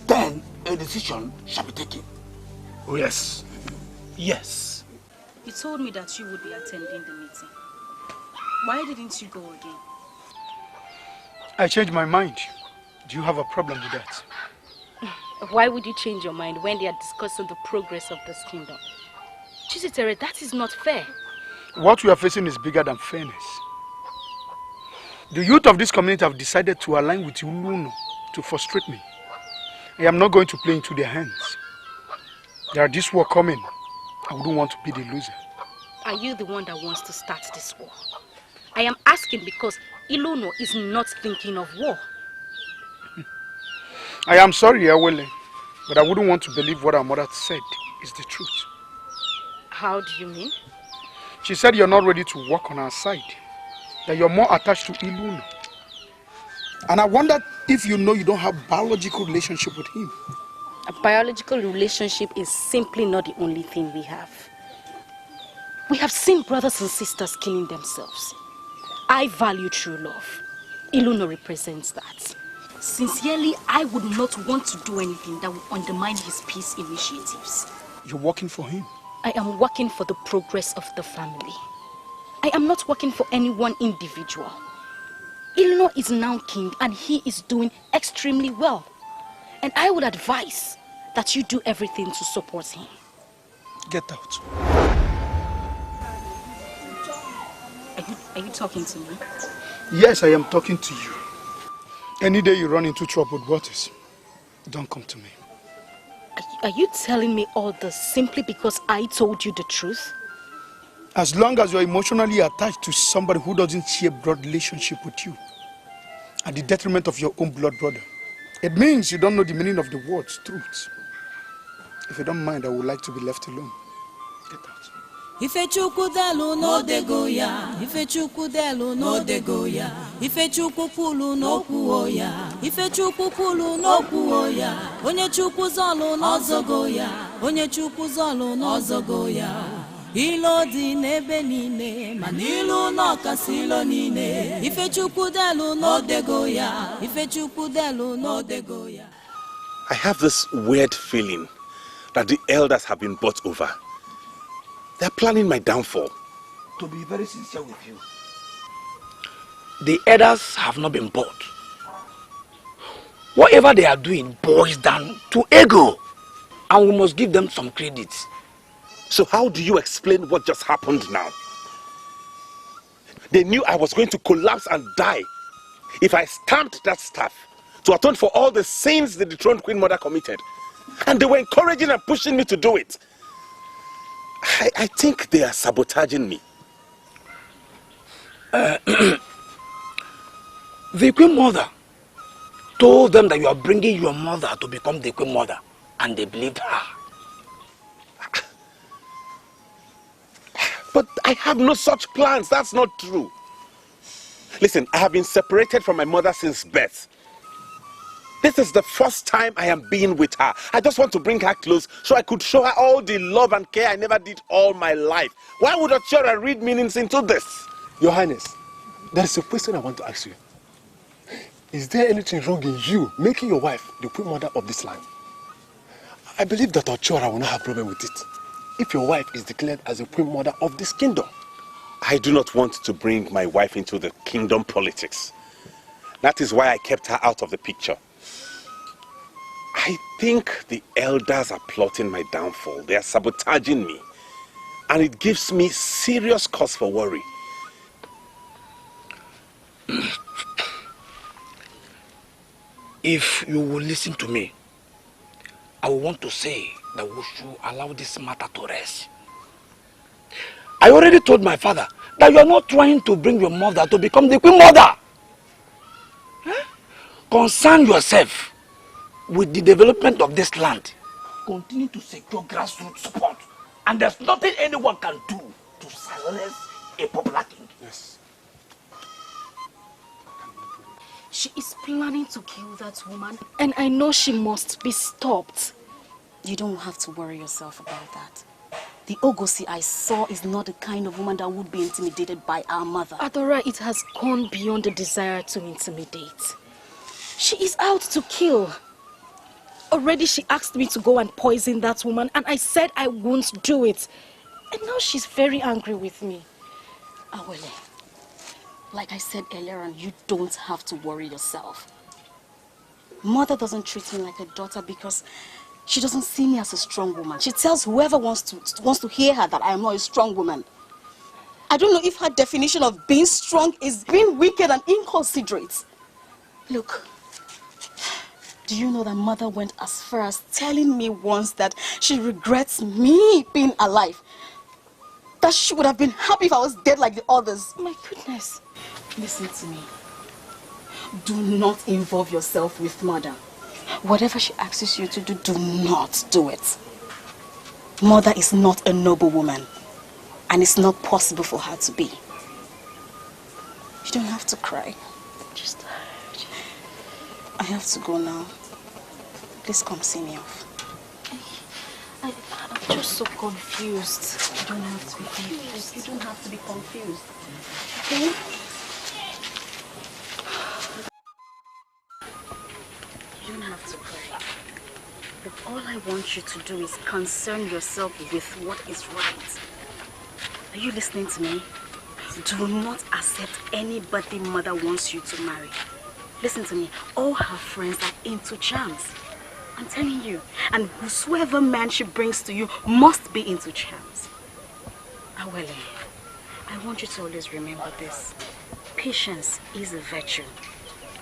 Then a decision shall be taken. Oh, yes. Yes. You told me that you would be attending the meeting. Why didn't you go again? I changed my mind. Do you have a problem with that? Why would you change your mind when they are discussing the progress of this kingdom? Chizitere, that is not fair. What we are facing is bigger than fairness. The youth of this community have decided to align with Uluno to frustrate me. I am not going to play into their hands. There are this war coming. I wouldn't want to be the loser. Are you the one that wants to start this war? I am asking because Iluno is not thinking of war. I am sorry, Awele, but I wouldn't want to believe what our mother said is the truth. How do you mean? She said you're not ready to work on our side, that you're more attached to Iluno. And I wondered if you know you don't have a biological relationship with him. A biological relationship is simply not the only thing we have. We have seen brothers and sisters killing themselves. I value true love. Iluno represents that. Sincerely, I would not want to do anything that would undermine his peace initiatives. You're working for him? I am working for the progress of the family. I am not working for any one individual. Iluno is now king and he is doing extremely well. And I would advise that you do everything to support him. Get out. Are you talking to me? Yes, I am talking to you. Any day you run into troubled waters, don't come to me. Are you telling me all this simply because I told you the truth? As long as you're emotionally attached to somebody who doesn't share blood relationship with you, at the detriment of your own blood brother, it means you don't know the meaning of the words truth. If you don't mind, I would like to be left alone. Get out. Ifechukudelu no degoya, Ifechukudelu no degoya, Ifechukupulu no kuoya, Ifechukupulu no kuoya, Onye chukuzolu no zogoya, Onye chukuzolu no zogoya, Ilo di nebe nine, manilu no kasilo nine. Ife chukudelu no degoya, ife chukudelu no degoya. I have this weird feeling that the elders have been bought over. They're planning my downfall. To be very sincere with you, the elders have not been bought. Whatever they are doing boils down to ego, and we must give them some credit. So how do you explain what just happened now? They knew I was going to collapse and die if I stamped that staff to atone for all the sins the dethroned Queen Mother committed. And they were encouraging and pushing me to do it. I think they are sabotaging me. The Queen Mother told them that you are bringing your mother to become the Queen Mother, and they believed her. But I have no such plans. That's not true. Listen, I have been separated from my mother since birth. This is the first time I am being with her. I just want to bring her close so I could show her all the love and care I never did all my life. Why would Ochora read meanings into this? Your Highness, there is a question I want to ask you. Is there anything wrong in you making your wife the Queen Mother of this land? I believe that Ochora will not have a problem with it if your wife is declared as a Queen Mother of this kingdom. I do not want to bring my wife into the kingdom politics. That is why I kept her out of the picture. I think the elders are plotting my downfall. They are sabotaging me. And it gives me serious cause for worry. If you will listen to me, I want to say that we should allow this matter to rest. I already told my father that you are not trying to bring your mother to become the Queen Mother. Concern yourself with the development of this land. Continue to secure grassroots support. And there's nothing anyone can do to silence a popular king. Yes. She is planning to kill that woman, and I know she must be stopped. You don't have to worry yourself about that. The Ngozi I saw is not the kind of woman that would be intimidated by our mother. Adora, it has gone beyond the desire to intimidate. She is out to kill. Already she asked me to go and poison that woman, and I said I won't do it. And now she's very angry with me. Awele, like I said earlier on, you don't have to worry yourself. Mother doesn't treat me like a daughter because she doesn't see me as a strong woman. She tells whoever wants to hear her that I am not a strong woman. I don't know if her definition of being strong is being wicked and inconsiderate. Look, do you know that Mother went as far as telling me once that she regrets me being alive? That she would have been happy if I was dead like the others. My goodness. Listen to me. Do not involve yourself with Mother. Whatever she asks you to do, do not do it. Mother is not a noble woman, and it's not possible for her to be. You don't have to cry. Just tired. I have to go now. Please come see me off. I'm just so confused. You don't have to be confused. You don't have to be confused. Okay? You don't have to cry. But all I want you to do is concern yourself with what is right. Are you listening to me? Do not accept anybody Mother wants you to marry. Listen to me. All her friends are into charms. I'm telling you. And whosoever man she brings to you must be into charms. Awele, I want you to always remember this. Patience is a virtue.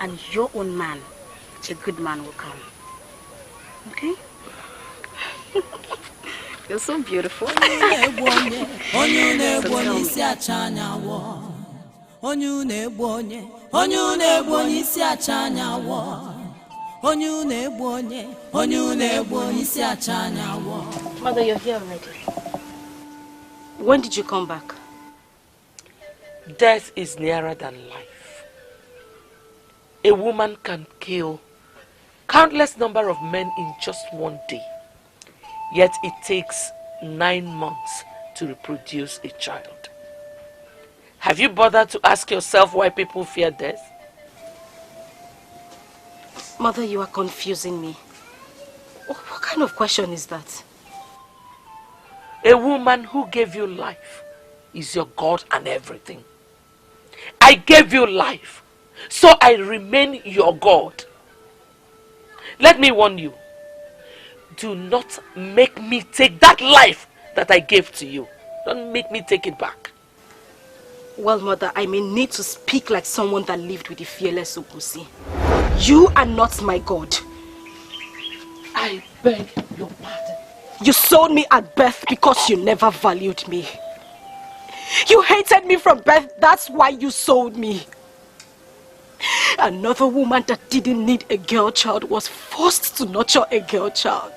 And your own man, a good man, will come. Okay? You're so beautiful. Mother, you're here already. When did you come back? Death is nearer than life. A woman can kill countless number of men in just one day. Yet it takes 9 months to reproduce a child. Have you bothered to ask yourself why people fear death? Mother, you are confusing me. What kind of question is that? A woman who gave you life is your God and everything. I gave you life, so I remain your God. Let me warn you, do not make me take that life that I gave to you. Don't make me take it back. Well, Mother, I may need to speak like someone that lived with the fearless Ngozi. You are not my God. I beg your pardon. You sold me at birth because you never valued me. You hated me from birth, that's why you sold me. Another woman that didn't need a girl child was forced to nurture a girl child.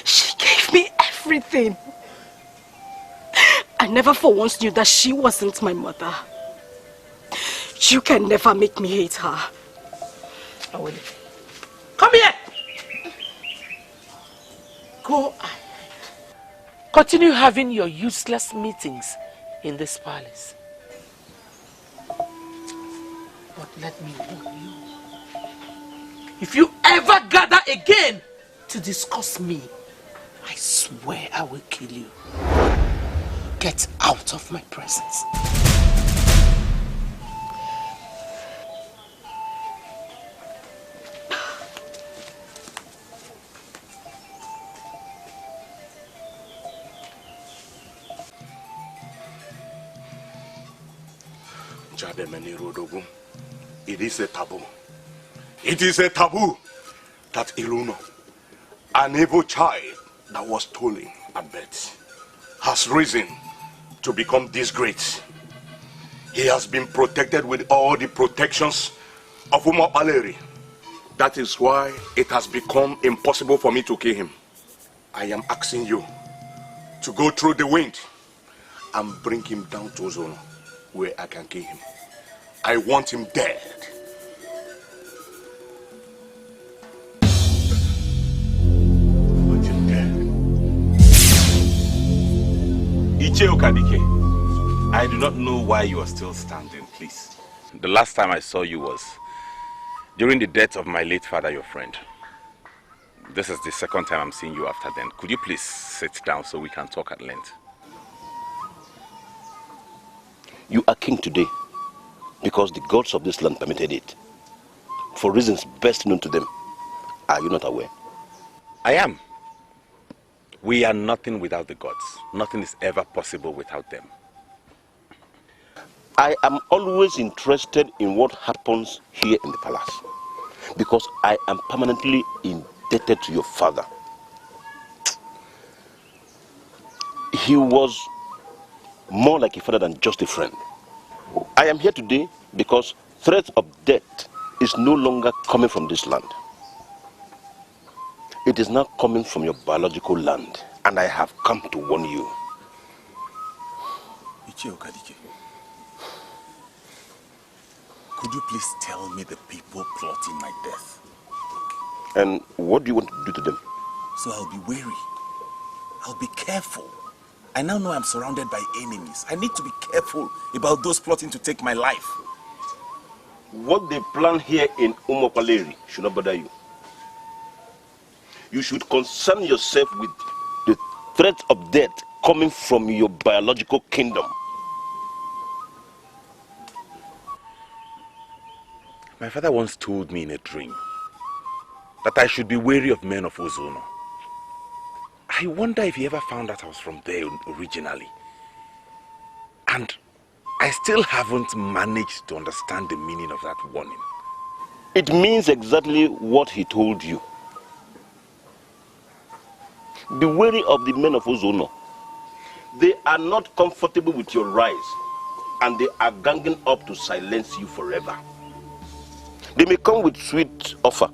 She gave me everything. I never for once knew that she wasn't my mother. You can never make me hate her. Come here! Go ahead. Continue having your useless meetings in this palace. But let me warn you. If you ever gather again to discuss me, I swear I will kill you. Get out of my presence. It is a taboo. It is a taboo that Ezeonu, an evil child that was stolen at birth, has risen to become this great. He has been protected with all the protections of Umopaleri. That is why it has become impossible for me to kill him. I am asking you to go through the wind and bring him down to Ezeonu, where I can kill him. I want him dead. Iche Okadike, I do not know why you are still standing, please. The last time I saw you was during the death of my late father, your friend. This is the second time I'm seeing you after then. Could you please sit down so we can talk at length? You are king today because the gods of this land permitted it. For reasons best known to them. Are you not aware? I am. We are nothing without the gods. Nothing is ever possible without them. I am always interested in what happens here in the palace because I am permanently indebted to your father. He was more like a father than just a friend. I am here today because threat of death is no longer coming from this land. It is now coming from your biological land, and I have come to warn you. Iche Okadike, could you please tell me the people plotting my death? And what do you want to do to them? So I'll be wary. I'll be careful. I now know I'm surrounded by enemies. I need to be careful about those plotting to take my life. What they plan here in Umopaleri should not bother you. You should concern yourself with the threat of death coming from your biological kingdom. My father once told me in a dream that I should be wary of men of Ezeonu. I wonder if he ever found out I was from there originally. And I still haven't managed to understand the meaning of that warning. It means exactly what he told you. Be wary of the men of Ezeonu. They are not comfortable with your rise, and they are ganging up to silence you forever. They may come with sweet offer.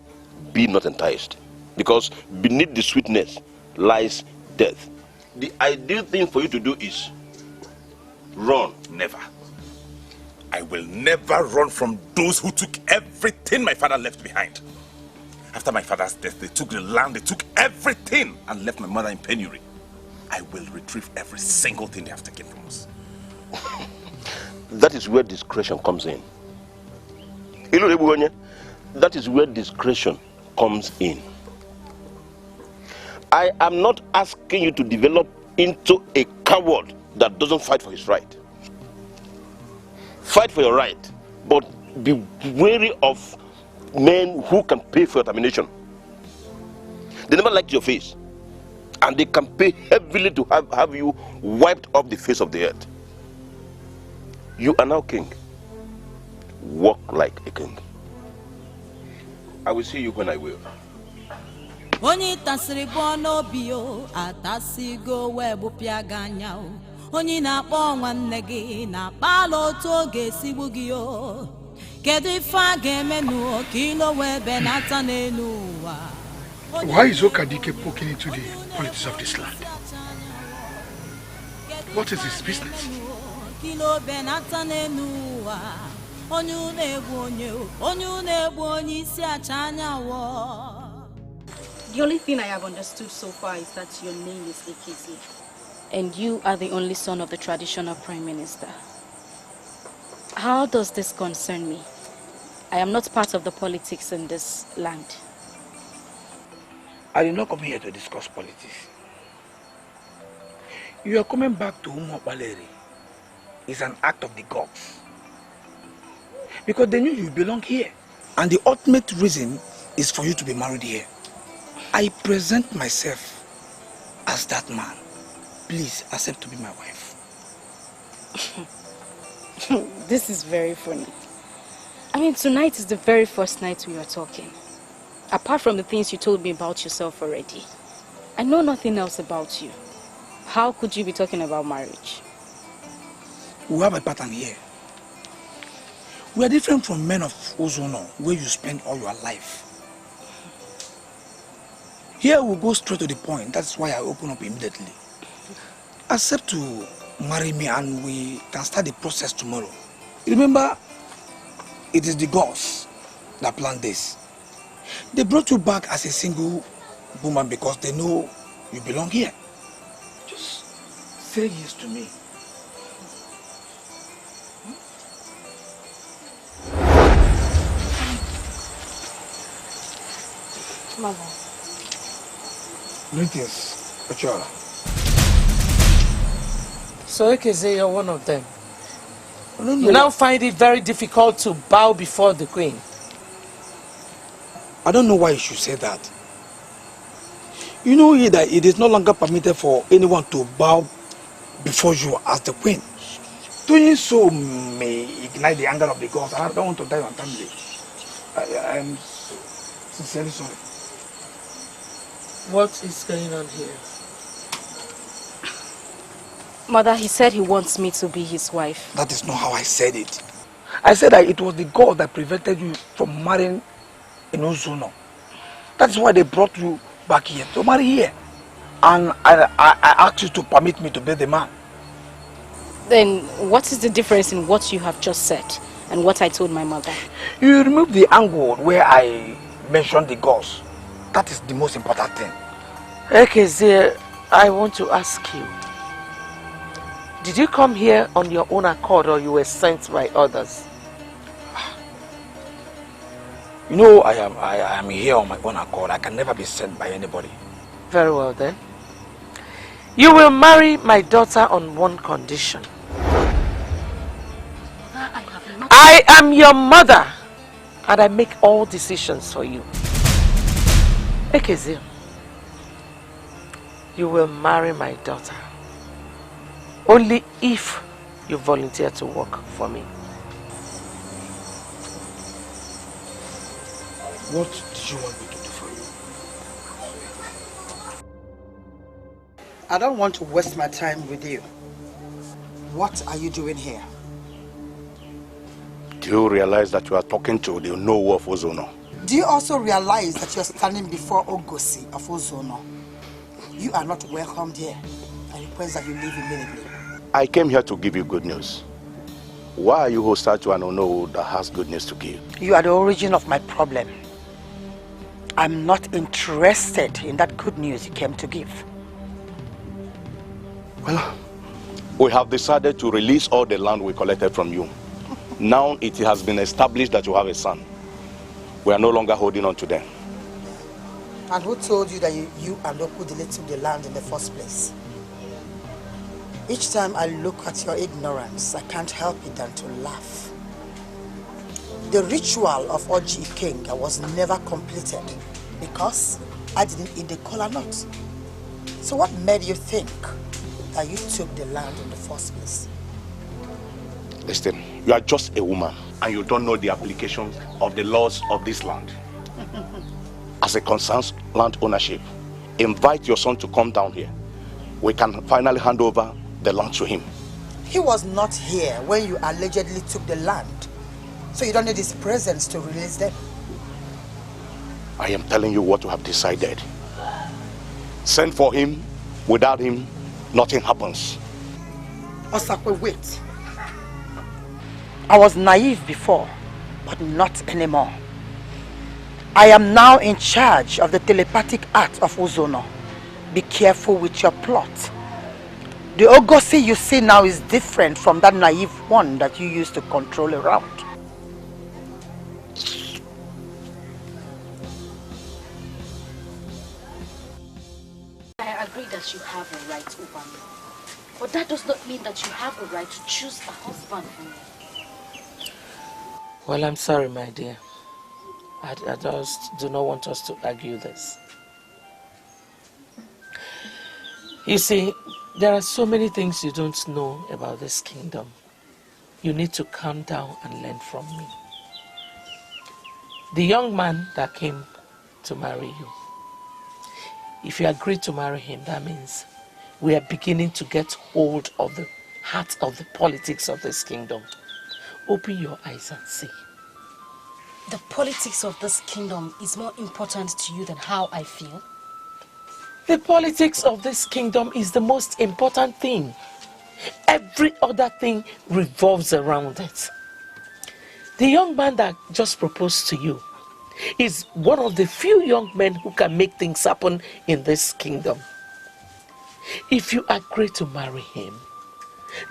Be not enticed, because beneath the sweetness lies death. The ideal thing for you to do is run. Never. I will never run from those who took everything my father left behind. After my father's death, they took the land, they took everything and left my mother in penury. I will retrieve every single thing they have taken from us. That is where discretion comes in. That is where discretion comes in. I am not asking you to develop into a coward that doesn't fight for his right. Fight for your right, but be wary of men who can pay for your termination. They never liked your face, and they can pay heavily to have you wiped off the face of the earth. You are now king. Walk like a king. I will see you when I will. Onye tasiri bono bio atasigo webu piaganya o. Onye na-akpọ nwanne gị na-akpala otu oge esigbu gị o. Kedu ife a ga-emenu ka ilo wee benata n'elu ụwa? Why is Okadike poking into the politics of this land? What is his business? Kilo benata n'elu ụwa. Onye na-egbu onye isi achanya wo. The only thing I have understood so far is that your name is Ekezi. And you are the only son of the traditional prime minister. How does this concern me? I am not part of the politics in this land. I did not come here to discuss politics. You are coming back to Umuopaleri. It's an act of the gods. Because they knew you belong here. And the ultimate reason is for you to be married here. I present myself as that man. Please accept to be my wife. This is very funny. I mean, tonight is the very first night we are talking. Apart from the things you told me about yourself already, I know nothing else about you. How could you be talking about marriage? We have a pattern here. We are different from men of Ugoezu, where you spend all your life. Here we go straight to the point. That's why I open up immediately. Accept to marry me and we can start the process tomorrow. Remember, it is the gods that planned this. They brought you back as a single woman because they know you belong here. Just say yes to me. Mama. Greetings, Ochoa. So Ekeze, you're one of them. You now find it very difficult to bow before the queen. I don't know why you should say that. You know that it is no longer permitted for anyone to bow before you as the queen. Doing so may ignite the anger of the gods, and I don't want to die untimely. I am sincerely sorry. What is going on here? Mother, he said he wants me to be his wife. That is not how I said it. I said that it was the God that prevented you from marrying Ezeonu. That's why they brought you back here to marry here. And I asked you to permit me to be the man. Then what is the difference in what you have just said and what I told my mother? You removed the angle where I mentioned the gods. That is the most important thing. Ekeze, I want to ask you. Did you come here on your own accord or you were sent by others? You know, I am here on my own accord. I can never be sent by anybody. Very well then. You will marry my daughter on one condition. I am your mother and I make all decisions for you. Ekeze, you will marry my daughter only if you volunteer to work for me. What did you want me to do for you? I don't want to waste my time with you. What are you doing here? Do you realize that you are talking to the know of Ezeonu? Do you also realize that you're standing before Ngozi of Ezeonu? You are not welcomed here. I request that you leave immediately. I came here to give you good news. Why are you hostile to an Ono that has good news to give? You are the origin of my problem. I'm not interested in that good news you came to give. Well, we have decided to release all the land we collected from you. Now it has been established that you have a son. We are no longer holding on to them. And who told you that you and Okudile took the land in the first place? Each time I look at your ignorance, I can't help it than to laugh. The ritual of Oji Ikenga was never completed because I didn't eat the kola nut. So what made you think that you took the land in the first place? Listen, you are just a woman and you don't know the applications of the laws of this land. As it concerns land ownership, invite your son to come down here. We can finally hand over the land to him. He was not here when you allegedly took the land. So you don't need his presence to release them. I am telling you what you have decided. Send for him. Without him, nothing happens. Osakwe, wait. I was naive before, but not anymore. I am now in charge of the telepathic art of Uzono. Be careful with your plot. The Ngozi you see now is different from that naive one that you used to control around. I agree that you have a right over me. But that does not mean that you have a right to choose a husband for me. Well, I'm sorry, my dear. I just do not want us to argue this. You see, there are so many things you don't know about this kingdom. You need to calm down and learn from me. The young man that came to marry you, if you agree to marry him, that means we are beginning to get hold of the heart of the politics of this kingdom. Open your eyes and see. The politics of this kingdom is more important to you than how I feel? The politics of this kingdom is the most important thing. Every other thing revolves around it. The young man that just proposed to you is one of the few young men who can make things happen in this kingdom. If you agree to marry him,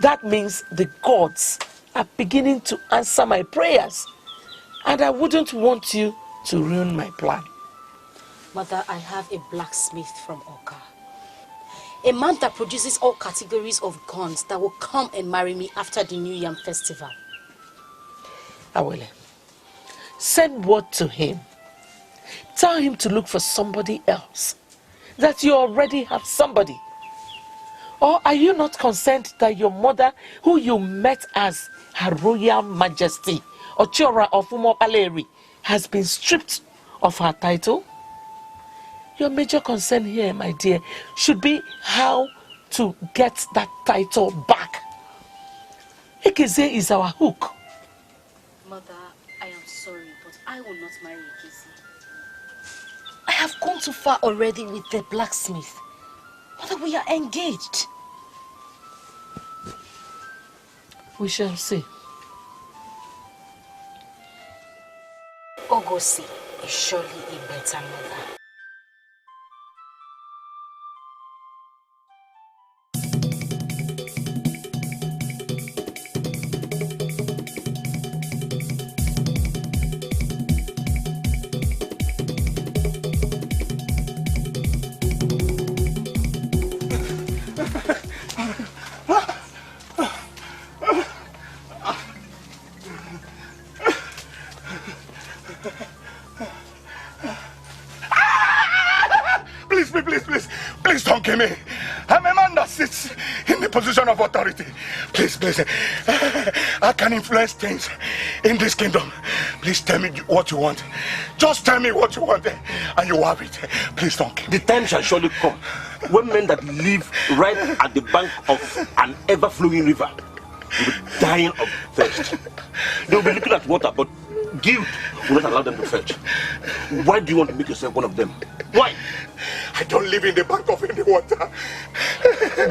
that means the gods are beginning to answer my prayers. And I wouldn't want you to ruin my plan. Mother, I have a blacksmith from Oka. A man that produces all categories of guns that will come and marry me after the New Yam festival. Awele, send word to him. Tell him to look for somebody else. That you already have somebody. Or are you not concerned that your mother, who you met as Her Royal Majesty, Ochora of Umopaleri, has been stripped of her title? Your major concern here, my dear, should be how to get that title back. Ekeze is our hook. Mother, I am sorry, but I will not marry Ekeze. I have gone too far already with the blacksmith. Mother, we are engaged. We shall see. Ngozi is surely a better mother. Please don't kill me. I'm a man that sits in the position of authority. Please, I can influence things in this kingdom. Please tell me what you want. Just tell me what you want and you have it. Please don't kill me. The time shall surely come when men that live right at the bank of an ever-flowing river will be dying of thirst. They will be looking at water, but guilt will not allow them to fetch. Why do you want to make yourself one of them? Why? I don't live in the bank of any water.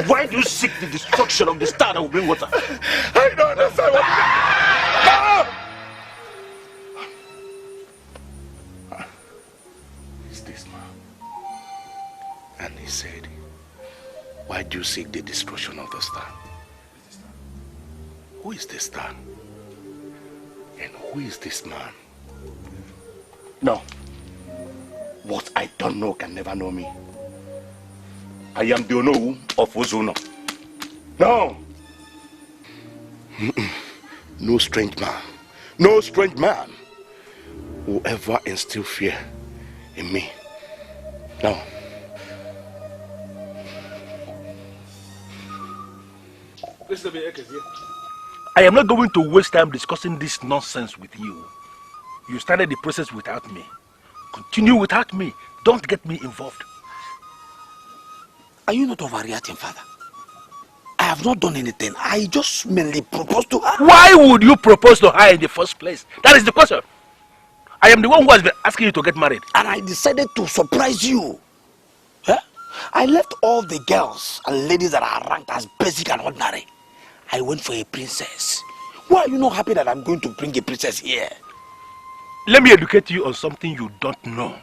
Why do you seek the destruction of the star that will bring water? I don't understand what It's this man. And he said, why did you seek the destruction of the star? Who is this star? And who is this man? No. What I don't know can never know me. I am the Onowu of Ugoezu. No! No strange man. No strange man will ever instill fear in me. No. I am not going to waste time discussing this nonsense with you. You started the process without me. Continue without me. Don't get me involved. Are you not overreacting, Father? I have not done anything. I just merely proposed to her. Why would you propose to her in the first place? That is the question. I am the one who has been asking you to get married. And I decided to surprise you. Huh? I left all the girls and ladies that are ranked as basic and ordinary. I went for a princess. Why are you not happy that I'm going to bring a princess here? Let me educate you on something you don't know.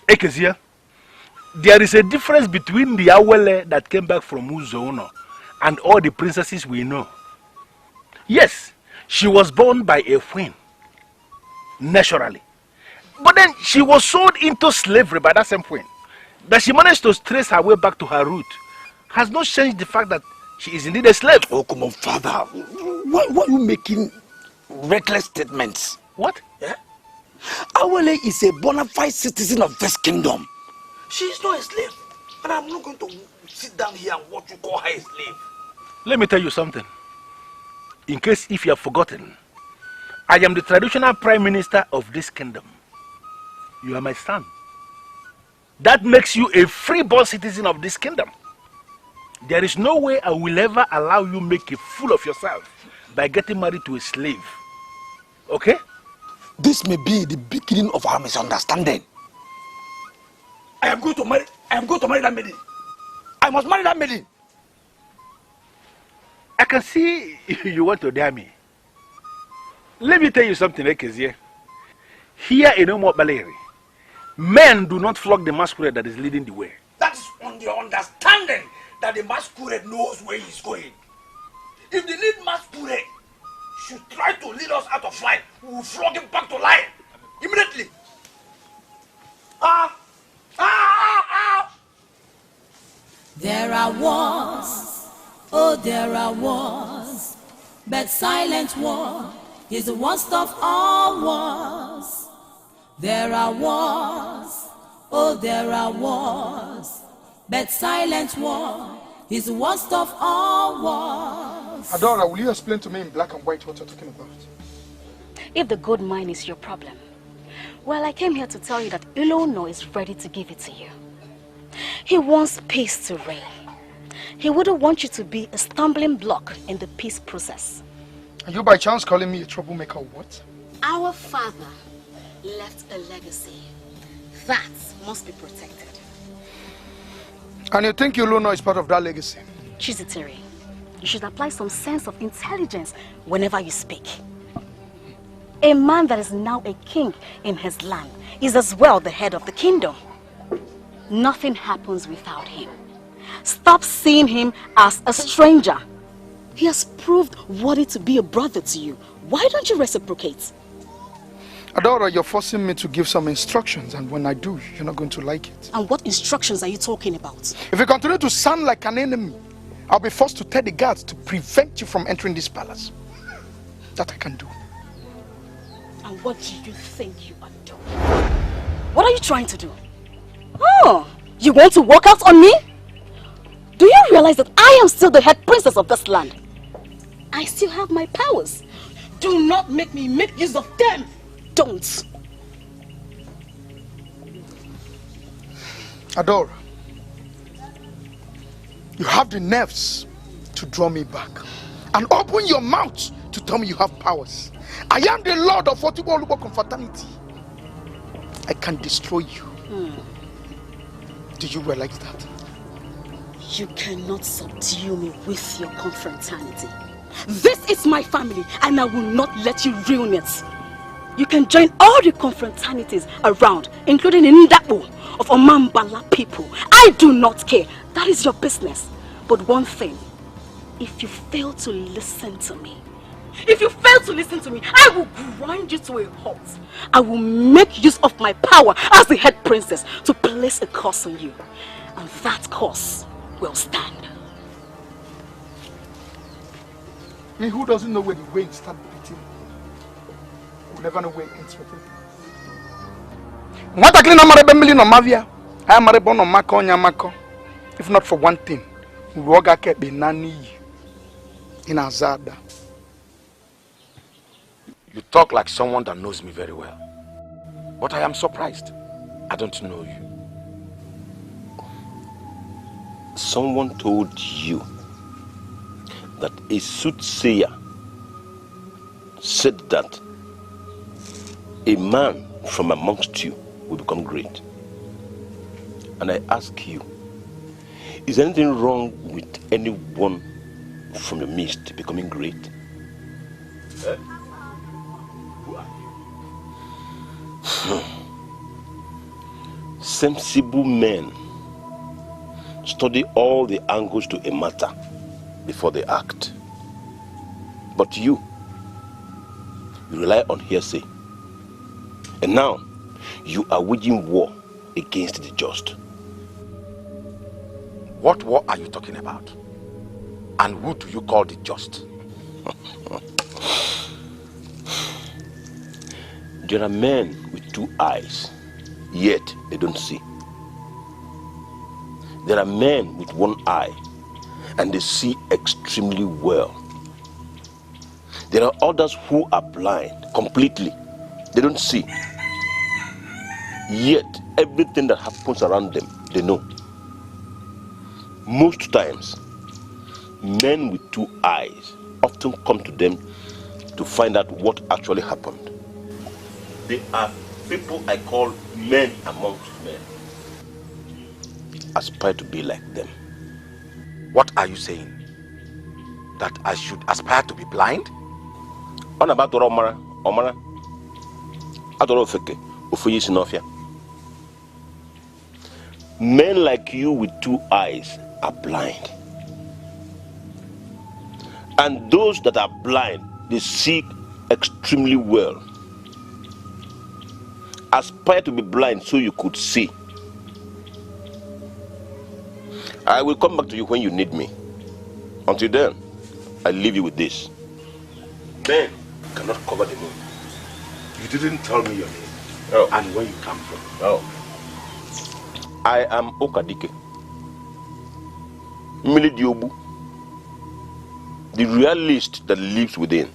Ekezia, there is a difference between the Awele that came back from Ezeonu and all the princesses we know. Yes, she was born by a queen, naturally. But then she was sold into slavery by that same queen. That she managed to trace her way back to her root has not changed the fact that she is indeed a slave. Oh, come on, Father. Why are you making reckless statements? What? Yeah? Awele is a bona fide citizen of this kingdom. She is not a slave. And I'm not going to sit down here and watch you call her a slave. Let me tell you something. In case if you have forgotten, I am the traditional prime minister of this kingdom. You are my son. That makes you a free-born citizen of this kingdom. There is no way I will ever allow you make a fool of yourself by getting married to a slave. Okay? This may be the beginning of our misunderstanding. I am going to marry that maiden. I must marry that maiden. I can see you want to dare me. Let me tell you something, Ekezie. Here in Umo Baleri, men do not flog the masquerade that is leading the way. That is on the understanding that the masquerade knows where he's going. If the lead masquerade should try to lead us out of line, we will flog him back to line immediately. There are wars, oh there are wars, but silent war is the worst of all wars. There are wars, oh there are wars, but silent war is the worst of all wars. Adora, will you explain to me in black and white what you're talking about? If the gold mine is your problem, well, I came here to tell you that Ezeonu is ready to give it to you. He wants peace to reign. He wouldn't want you to be a stumbling block in the peace process. Are you by chance calling me a troublemaker or what? Our father left a legacy that must be protected. And you think Ezeonu is part of that legacy? Chizitiri, you should apply some sense of intelligence whenever you speak. A man that is now a king in his land is as well the head of the kingdom. Nothing happens without him. Stop seeing him as a stranger. He has proved worthy to be a brother to you. Why don't you reciprocate? Adora, you're forcing me to give some instructions, and when I do, you're not going to like it. And what instructions are you talking about? If you continue to sound like an enemy, I'll be forced to tell the guards to prevent you from entering this palace. That I can do. And what do you think you are doing? What are you trying to do? Oh, you want to walk out on me? Do you realize that I am still the head princess of this land? I still have my powers. Do not make me make use of them. Don't. Adora, you have the nerves to draw me back and open your mouth to tell me you have powers. I am the Lord of Otibo Confraternity. I can destroy you. Do you realize that? You cannot subdue me with your confraternity. This is my family, and I will not let you ruin it. you can join all the confraternities around, including the Ndapo of Omambala people. I do not care. That is your business. But one thing, if you fail to listen to me, I will grind you to a halt. I will make use of my power as the head princess to place a curse on you. And that curse will stand. He who doesn't know where the wind starts beating will never know where it ends with it. If not for one thing, we will get be nani in Azada. You talk like someone that knows me very well. But I am surprised. I don't know you. Someone told you that a soothsayer said that a man from amongst you will become great. And I ask you, is there anything wrong with anyone from your midst becoming great? Who are you? Sensible men study all the angles to a matter before they act. But you rely on hearsay. And now, you are waging war against the just. What war are you talking about? And who do you call the just? There are men with two eyes, yet they don't see. There are men with one eye, and they see extremely well. There are others who are blind completely. They don't see. Yet everything that happens around them, they know. Most times, men with two eyes often come to them to find out what actually happened. They are people I call men amongst men. Aspire to be like them. What are you saying? That I should aspire to be blind? Men like you with two eyes are blind. And those that are blind, they see extremely well. Aspire to be blind so you could see. I will come back to you when you need me. Until then, I leave you with this. Men cannot cover the moon. You didn't tell me your name. Oh. And where you come from. Oh. I am Okadike. Milidiobu. The realist that lives within.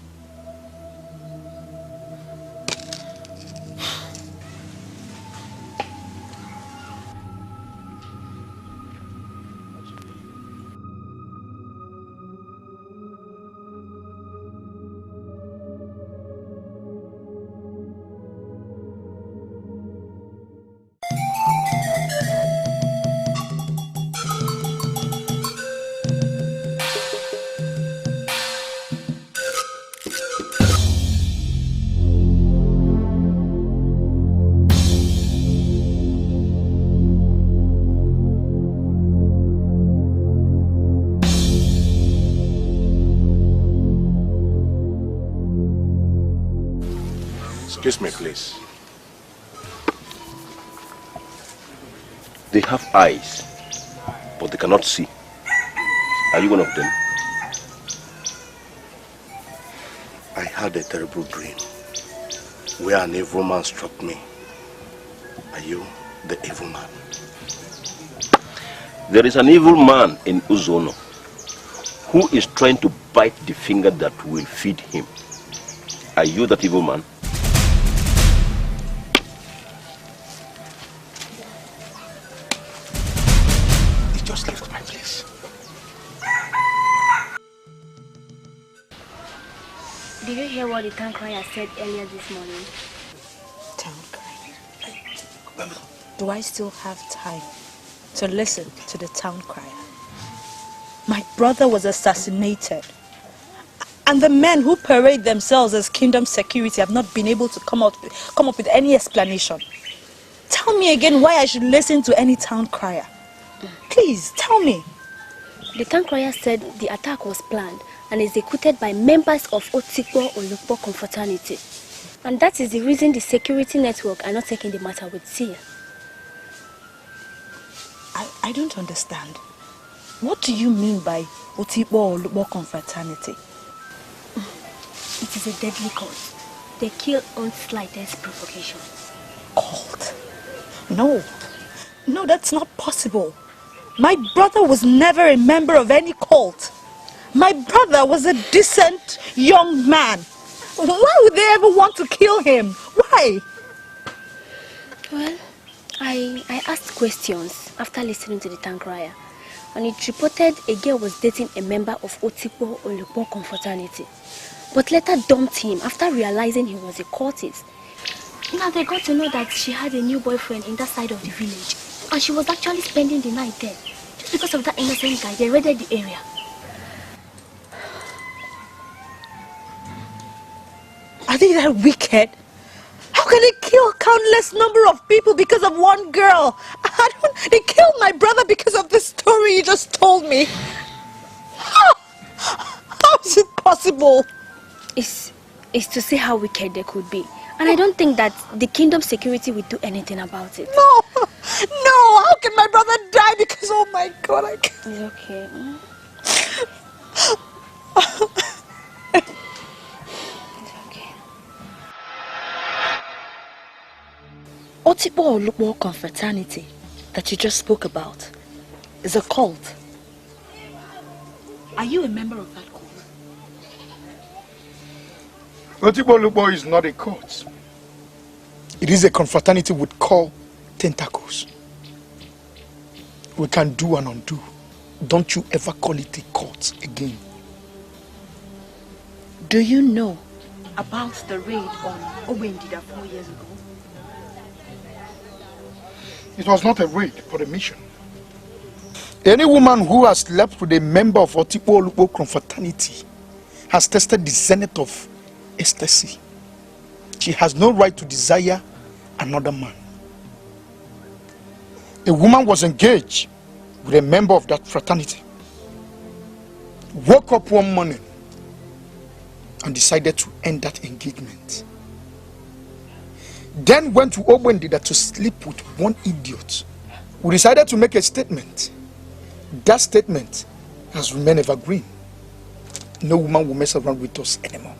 Excuse me, please. They have eyes, but they cannot see. Are you one of them? I had a terrible dream where an evil man struck me. Are you the evil man? There is an evil man in Ezeonu who is trying to bite the finger that will feed him. Are you that evil man? He just left my place. Did you hear what the town crier said earlier this morning? Town crier? Do I still have time to listen to the town crier? My brother was assassinated. And the men who parade themselves as kingdom security have not been able to come up with any explanation. Tell me again why I should listen to any town crier. Please, tell me. The town crier said the attack was planned and executed by members of Otikpo Olukpo confraternity. And that is the reason the security network are not taking the matter with fear. I don't understand. What do you mean by Otikpo Olukpo confraternity? It is a deadly cult. They kill on slightest provocation. Cult? No, that's not possible. My brother was never a member of any cult. My brother was a decent young man. Why would they ever want to kill him? Why? Well, I asked questions after listening to the town crier, and it reported a girl was dating a member of Otikpo Olukpo confraternity, but later dumped him after realizing he was a cultist. Now they got to know that she had a new boyfriend in that side of the village, and she was actually spending the night there. Just because of that innocent guy, they raided the area. Are they that wicked? How can they kill countless number of people because of one girl? They killed my brother because of the story you just told me. How is it possible? It's to see how wicked they could be. And I don't think that the kingdom security will do anything about it. No! How can my brother die because, oh my God, I can't. It's okay. Otikpo Olukpo confraternity that you just spoke about is a cult. Are you a member of that cult? Otikpo Olukpo is not a cult. It is a confraternity with core tentacles. We can do and undo. Don't you ever call it a cult again. Do you know about the raid on Obendida 4 years ago? It was not a raid, but a mission. Any woman who has slept with a member of Otikpo Olukpo confraternity has tested the zenith of ecstasy. She has no right to desire another man. A woman was engaged with a member of that fraternity, woke up one morning and decided to end that engagement. Then went to Obendida to sleep with one idiot who decided to make a statement. That statement has remained evergreen. No woman will mess around with us anymore.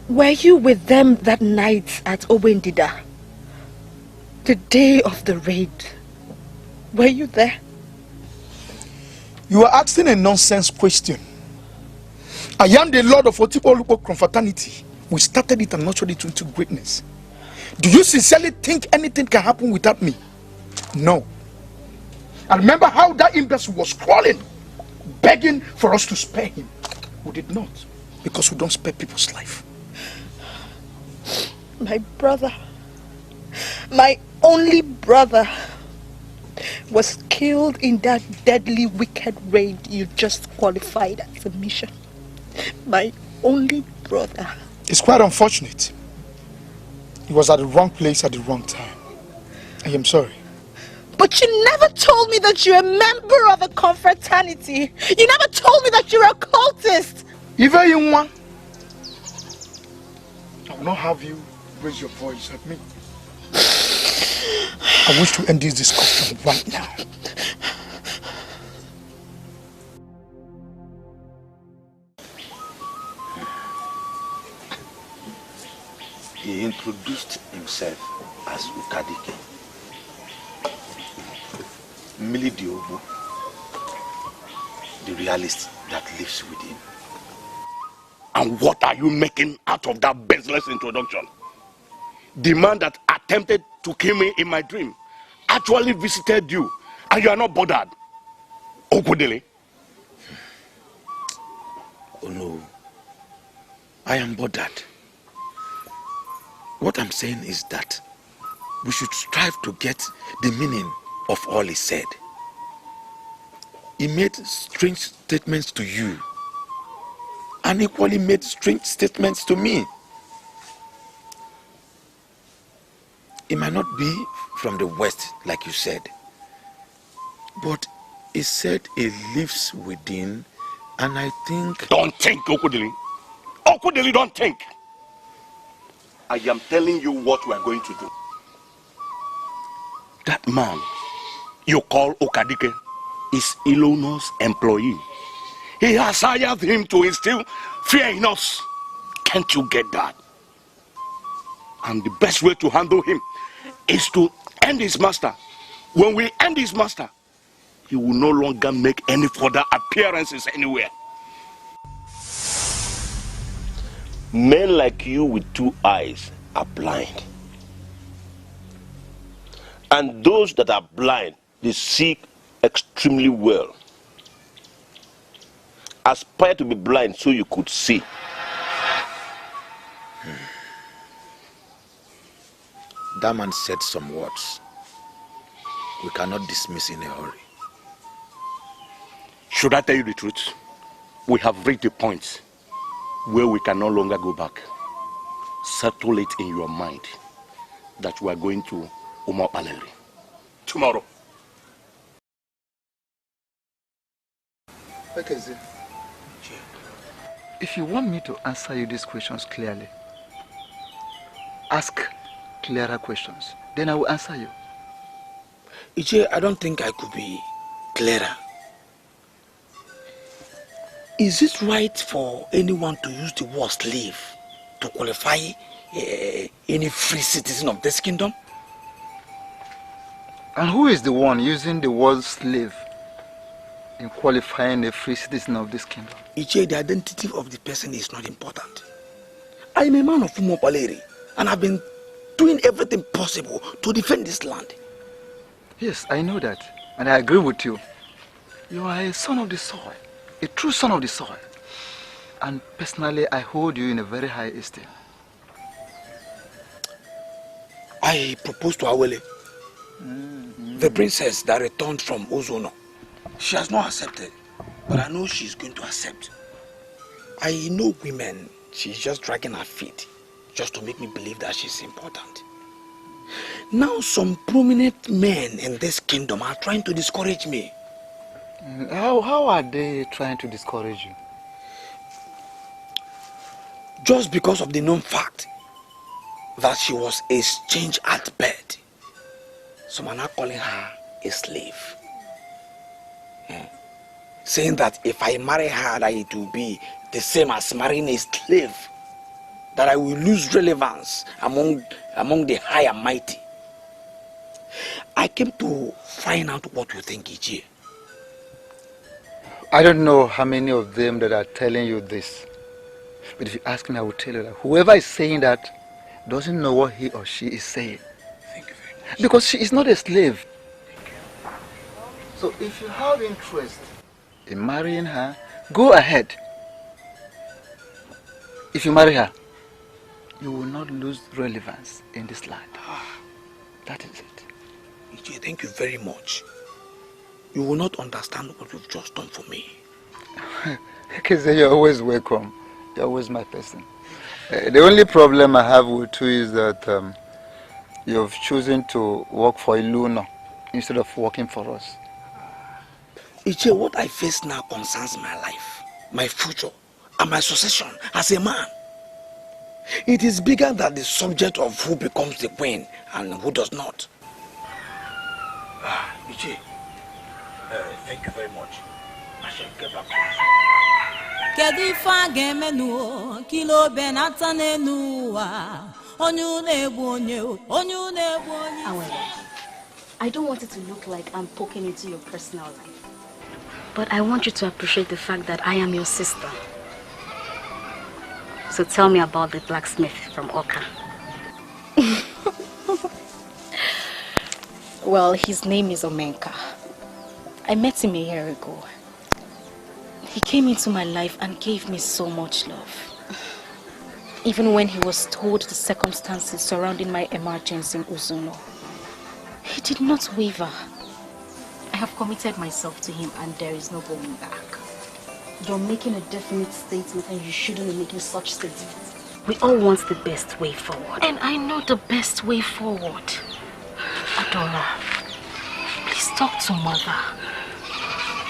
Were you with them that night at Obendida? The day of the raid? Were you there? You are asking a nonsense question. I am the Lord of Otikpo Olukpo confraternity. We started it and nurtured it into greatness. Do you sincerely think anything can happen without me? No. I remember how that imbecile was crawling, begging for us to spare him. We did not, because we don't spare people's life. My brother, my only brother, was killed in that deadly wicked raid you just qualified as a mission. My only brother. It's quite unfortunate. He was at the wrong place at the wrong time. I am sorry. But you never told me that you're a member of a confraternity. You never told me that you're a cultist. Even you want, I will not have you raise your voice at me. I wish to end this discussion right now. He introduced himself as Ukadike, Mili Diobu, the realist that lives within. And what are you making out of that baseless introduction? The man that attempted to kill me in my dream actually visited you, and you are not bothered. Ogudele. Oh no, I am bothered. What I'm saying is that we should strive to get the meaning of all he said. he made strange statements to you and equally made strange statements to me. He might not be from the West, like you said, but he said he lives within, and I think... Don't think, Okudili. Okudili, don't think. I am telling you what we are going to do. That man you call Okadike is Ilono's employee. He has hired him to instill fear in us. Can't you get that? And the best way to handle him is to end his master. When we end his master, he will no longer make any further appearances anywhere. Men like you with two eyes are blind. And those that are blind, they see extremely well. Aspire to be blind so you could see. That man said some words we cannot dismiss in a hurry. Should I tell you the truth? We have reached a point where we can no longer go back. Settle it in your mind that we are going to Umo Baleri tomorrow. Okay, Zee. If you want me to answer you these questions clearly, ask clearer questions. Then I will answer you. Iche, I don't think I could be clearer. Is it right for anyone to use the word slave to qualify any free citizen of this kingdom? And who is the one using the word slave in qualifying a free citizen of this kingdom? Iche, the identity of the person is not important. I am a man of Umo Baleri, and I've been doing everything possible to defend this land. Yes, I know that, and I agree with you. You are a son of the soil, a true son of the soil. And personally, I hold you in a very high esteem. I propose to Awele, the princess that returned from Ezeonu. She has not accepted, but I know she's going to accept. I know women, she's just dragging her feet just to make me believe that she's important. Now some prominent men in this kingdom are trying to discourage me. How are they trying to discourage you? Just because of the known fact that she was exchanged at birth. Some are now calling her a slave. Saying that if I marry her, that it will be the same as marrying a slave. That I will lose relevance among the high and mighty. I came to find out what you think, Ichie. I don't know how many of them that are telling you this. But if you ask me, I will tell you that whoever is saying that doesn't know what he or she is saying. Thank you very much. Because she is not a slave. So if you have interest in marrying her, go ahead. If you marry her, you will not lose relevance in this land. That is it. Ichie, thank you very much. You will not understand what you've just done for me. Because you're always welcome. You're always my person. The only problem I have with you is that you've chosen to work for Ilono instead of working for us. Ichie, what I face now concerns my life, my future, and my succession as a man. It is bigger than the subject of who becomes the queen and who does not. Ichie, thank you very much. I shall get back to you. Kedifa gemenu kilo benata nenuwa onyu nebonye. I don't want it to look like I'm poking into your personal life. But I want you to appreciate the fact that I am your sister. So tell me about the blacksmith from Oka. Well, his name is Omenka. I met him a year ago. He came into my life and gave me so much love. Even when he was told the circumstances surrounding my emergence in Ezeonu, he did not waver. I have committed myself to him and there is no going back. You're making a definite statement and you shouldn't be making such statements. We all want the best way forward. And I know the best way forward. Adora, please talk to mother.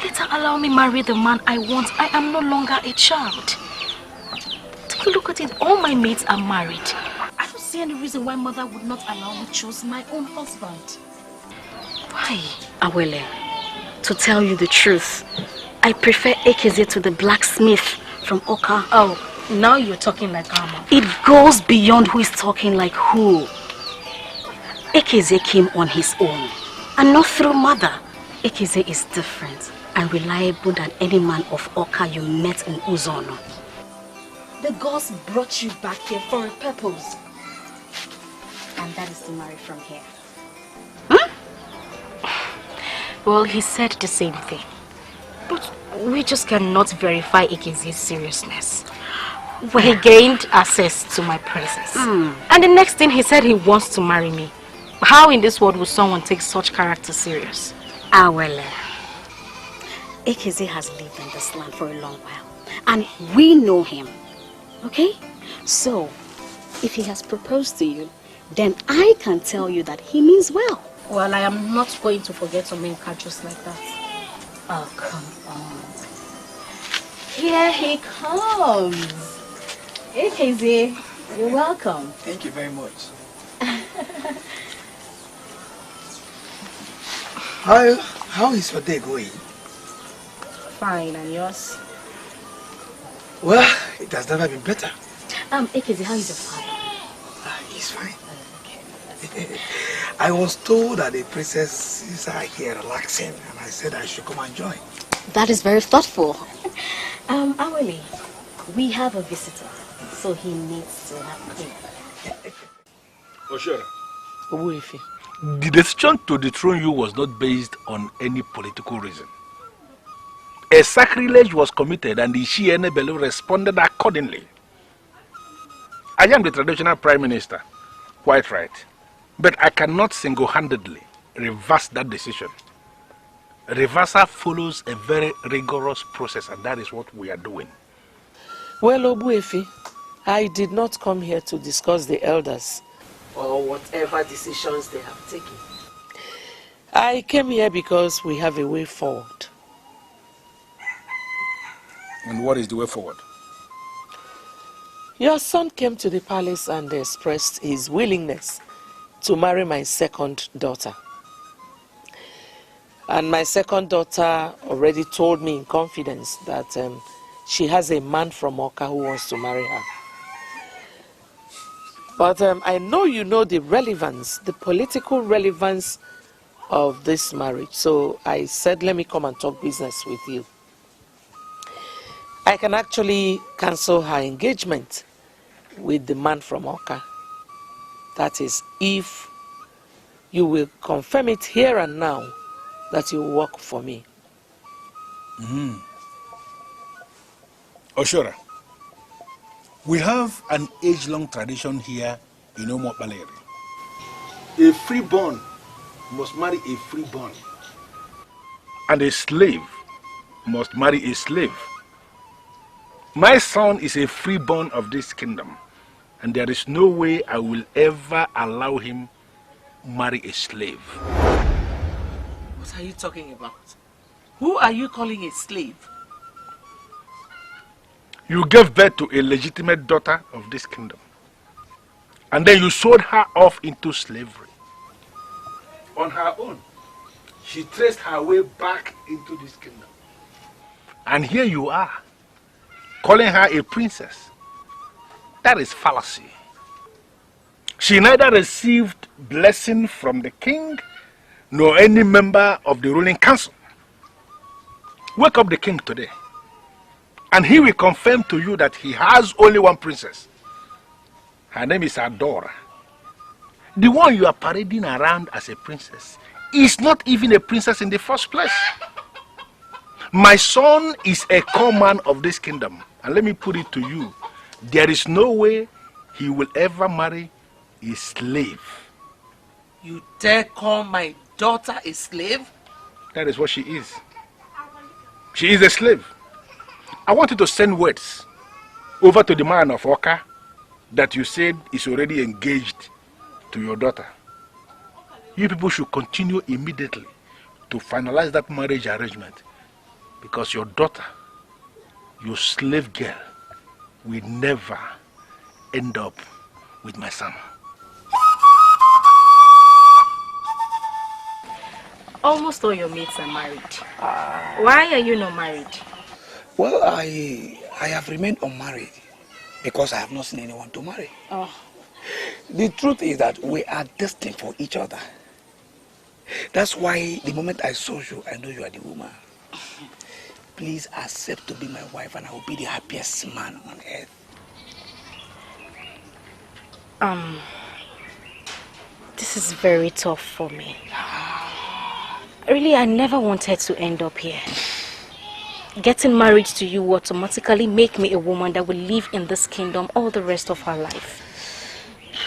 Let her allow me marry the man I want. I am no longer a child. Take a look at it. All my mates are married. I don't see any reason why mother would not allow me choose my own husband. Why? Awele, to tell you the truth, I prefer Ekeze to the blacksmith from Oka. Oh, now you're talking like Amma. It goes beyond who is talking like who. Ekeze came on his own and not through mother. Ekeze is different and reliable than any man of Oka you met in Ugoezu. The gods brought you back here for a purpose. And that is to marry from here. Huh? Well, he said the same thing. But we just cannot verify Ekeze's seriousness. Well, he gained access to my presence. And the next thing he said he wants to marry me. How in this world would someone take such character serious? Well, Ekeze has lived in this land for a long while. And we know him. Okay? So, if he has proposed to you, then I can tell you that he means well. Well, I am not going to forget to make just like that. Oh, come on. Here he comes. Hey, Ekeze, you're welcome. Thank you very much. How is your day going? Fine, and yours? Well, it has never been better. Ekeze, how is your father? He's fine. Okay. I was told that the princesses are here relaxing, and I said I should come and join. That is very thoughtful. Awele, we have a visitor, so he needs to have tea. Oshora, the decision to dethrone you was not based on any political reason. A sacrilege was committed and the Ishienebelu responded accordingly. I am the traditional prime minister, quite right. But I cannot single-handedly reverse that decision. Reversal follows a very rigorous process, and that is what we are doing. Well, Obuefi, I did not come here to discuss the elders or whatever decisions they have taken. I came here because we have a way forward. And what is the way forward? Your son came to the palace and expressed his willingness to marry my second daughter. And my second daughter already told me in confidence that she has a man from Oka who wants to marry her. But I know you know the relevance, the political relevance of this marriage. So I said, let me come and talk business with you. I can actually cancel her engagement with the man from Oka. That is, if you will confirm it here and now that you work for me. Oshora, we have an age-long tradition here in Omokbaleri. A freeborn must marry a freeborn. And a slave must marry a slave. My son is a freeborn of this kingdom, and there is no way I will ever allow him marry a slave. What are you talking about? Who are you calling a slave? You gave birth to a legitimate daughter of this kingdom, and then you sold her off into slavery. On her own, she traced her way back into this kingdom. And here you are, calling her a princess. That is fallacy. She neither received blessing from the king nor any member of the ruling council. Wake up the king today, and he will confirm to you that he has only one princess. Her name is Adora. The one you are parading around as a princess is not even a princess in the first place. My son is a core man of this kingdom, and let me put it to you, there is no way he will ever marry a slave. You dare call my daughter a slave? That is what she is. She is a slave. I want you to send words over to the man of Oka that you said is already engaged to your daughter. You people should continue immediately to finalize that marriage arrangement, because your daughter, your slave girl, will never end up with my son. Almost all your mates are married. Why are you not married? Well, I have remained unmarried because I have not seen anyone to marry. Oh. The truth is that we are destined for each other. That's why the moment I saw you, I know you are the woman. Please accept to be my wife and I will be the happiest man on earth. This is very tough for me. Really, I never wanted to end up here. Getting married to you will automatically make me a woman that will live in this kingdom all the rest of her life.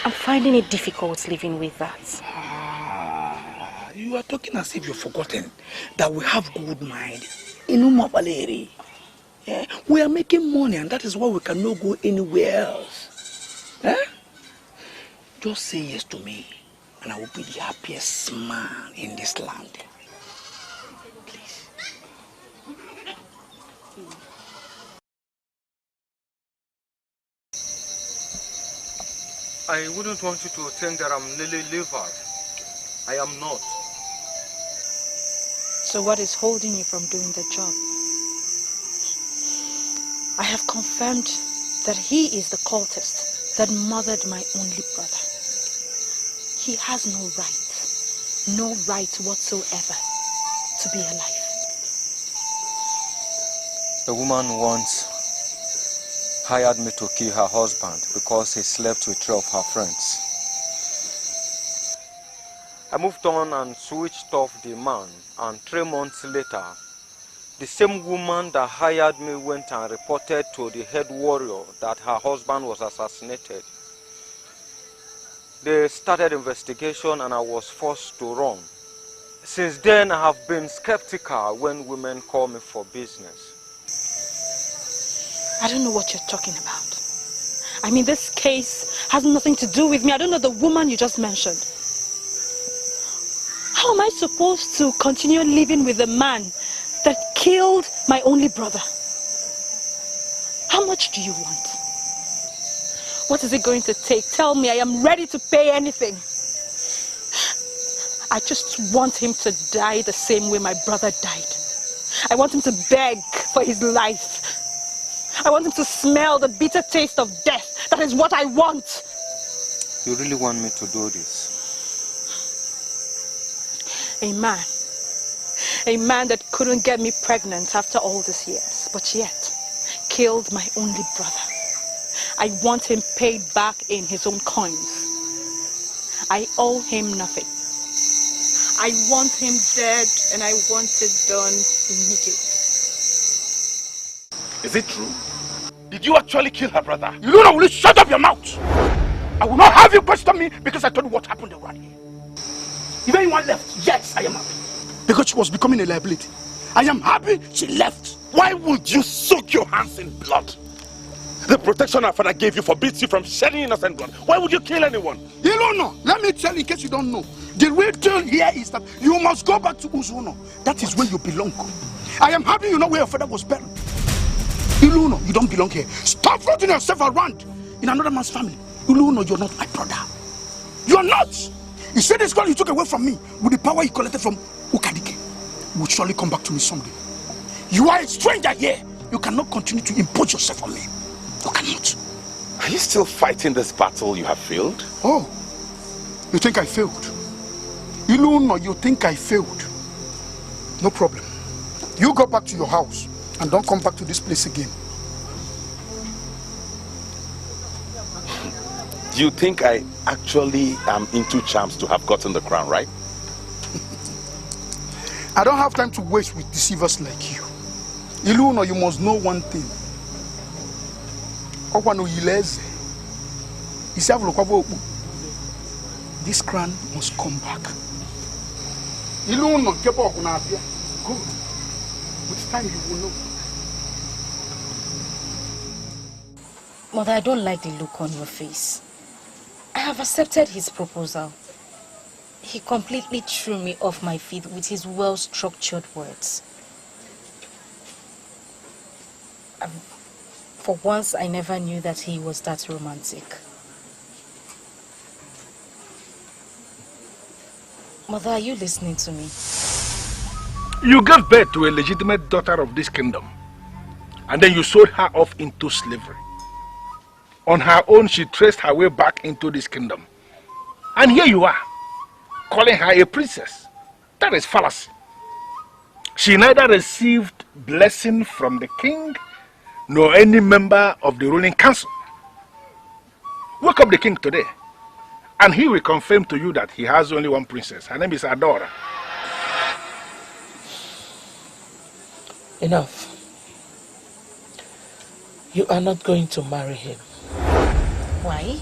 I'm finding it difficult living with that. You are talking as if you've forgotten that we have good mind in Umabaleri. Yeah? We are making money and that is why we cannot go anywhere else. Eh? Just say yes to me and I will be the happiest man in this land. Please. I wouldn't want you to think that I'm lily-livered. I am not. So what is holding you from doing the job? I have confirmed that he is the cultist that murdered my only brother. He has no right whatsoever to be alive. The woman once hired me to kill her husband because he slept with 3 of her friends. I moved on and switched off the man, and 3 months later, the same woman that hired me went and reported to the head warrior that her husband was assassinated. They started investigation and I was forced to run. Since then, I have been skeptical when women call me for business. I don't know what you're talking about. I mean, this case has nothing to do with me. I don't know the woman you just mentioned. How am I supposed to continue living with a man that killed my only brother? How much do you want? What is it going to take? Tell me, I am ready to pay anything. I just want him to die the same way my brother died. I want him to beg for his life. I want him to smell the bitter taste of death. That is what I want. You really want me to do this? A man that couldn't get me pregnant after all these years, but yet killed my only brother. I want him paid back in his own coins. I owe him nothing. I want him dead and I want it done immediately. Is it true? Did you actually kill her brother? You don't know, will you shut up your mouth? I will not have you question me because I told you what happened around here. If anyone left, yes, I am happy. Because she was becoming a liability. I am happy she left. Why would you soak your hands in blood? The protection our father gave you forbids you from shedding innocent blood. Why would you kill anyone? You don't know. Let me tell you in case you don't know. The real deal here is that you must go back to Ezeonu. That is where you belong. I am happy you know where your father was buried. Ezeonu, you don't belong here. Stop floating yourself around in another man's family. Ezeonu, you're not my brother. You're not. You see this girl you took away from me with the power you collected from Ukadike will surely come back to me someday. You are a stranger here. You cannot continue to impose yourself on me. You cannot. Are you still fighting this battle you have failed? Oh, you think I failed? Ezeonu, you think I failed? No problem. You go back to your house and don't come back to this place again. Do you think I actually am into charms to have gotten the crown, right? I don't have time to waste with deceivers like you. Ezeonu, you must know one thing. This crown must come back. Ezeonu, Good. With time you will know. Mother, I don't like the look on your face. I have accepted his proposal. He completely threw me off my feet with his well-structured words. For once, I never knew that he was that romantic. Mother, are you listening to me? You gave birth to a legitimate daughter of this kingdom, and then you sold her off into slavery. On her own, she traced her way back into this kingdom. And here you are, calling her a princess. That is fallacy. She neither received blessing from the king, nor any member of the ruling council. Wake up the king today, and he will confirm to you that he has only one princess. Her name is Adora. Enough. You are not going to marry him. Why?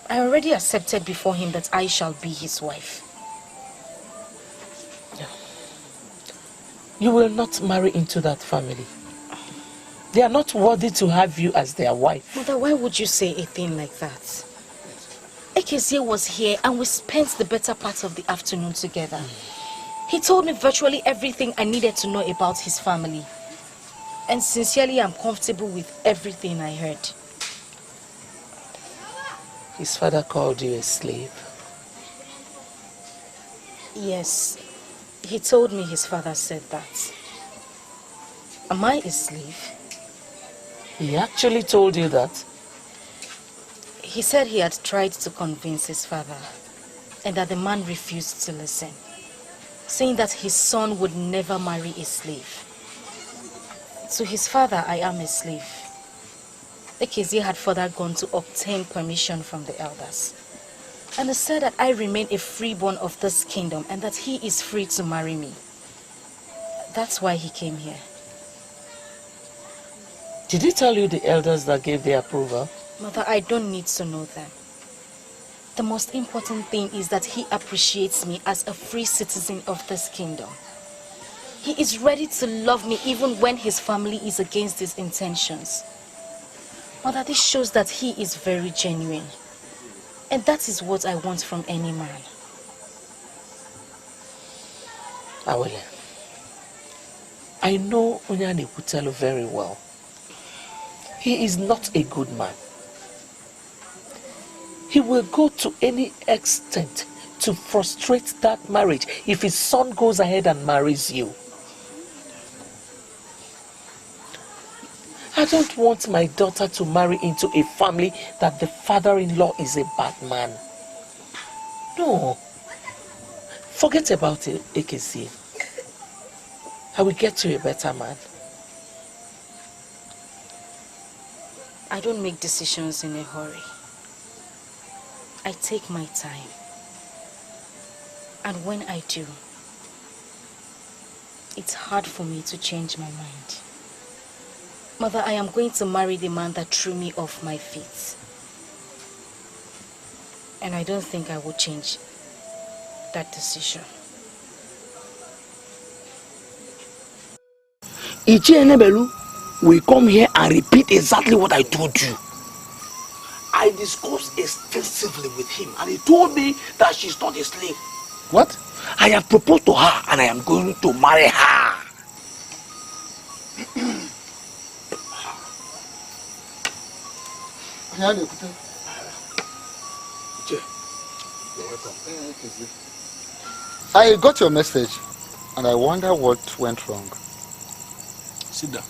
I already accepted before him that I shall be his wife. You will not marry into that family. They are not worthy to have you as their wife. Mother, why would you say a thing like that? Ekezie was here and we spent the better part of the afternoon together. He told me virtually everything I needed to know about his family. And sincerely, I'm comfortable with everything I heard. His father called you a slave. Yes, he told me his father said that. Am I a slave? He actually told you that? He said he had tried to convince his father and that the man refused to listen, saying that his son would never marry a slave. To his father, I am a slave. Ekezie had further gone to obtain permission from the elders. And he said that I remain a freeborn of this kingdom and that he is free to marry me. That's why he came here. Did he tell you the elders that gave their approval? Mother, I don't need to know them. The most important thing is that he appreciates me as a free citizen of this kingdom. He is ready to love me even when his family is against his intentions. Mother, this shows that he is very genuine. And that is what I want from any man. Awele, I know Onyane Kutelu very well. He is not a good man. He will go to any extent to frustrate that marriage if his son goes ahead and marries you. I don't want my daughter to marry into a family that the father-in-law is a bad man. No. Forget about it, Ekezie. I will get you a better man. I don't make decisions in a hurry. I take my time. And when I do, it's hard for me to change my mind. Mother, I am going to marry the man that threw me off my feet. And I don't think I will change that decision. Ichi Enebelu will come here and repeat exactly what I told you. I discussed extensively with him and he told me that she's not a slave. What? I have proposed to her and I am going to marry her. You're welcome. I got your message and I wonder what went wrong. Sit down.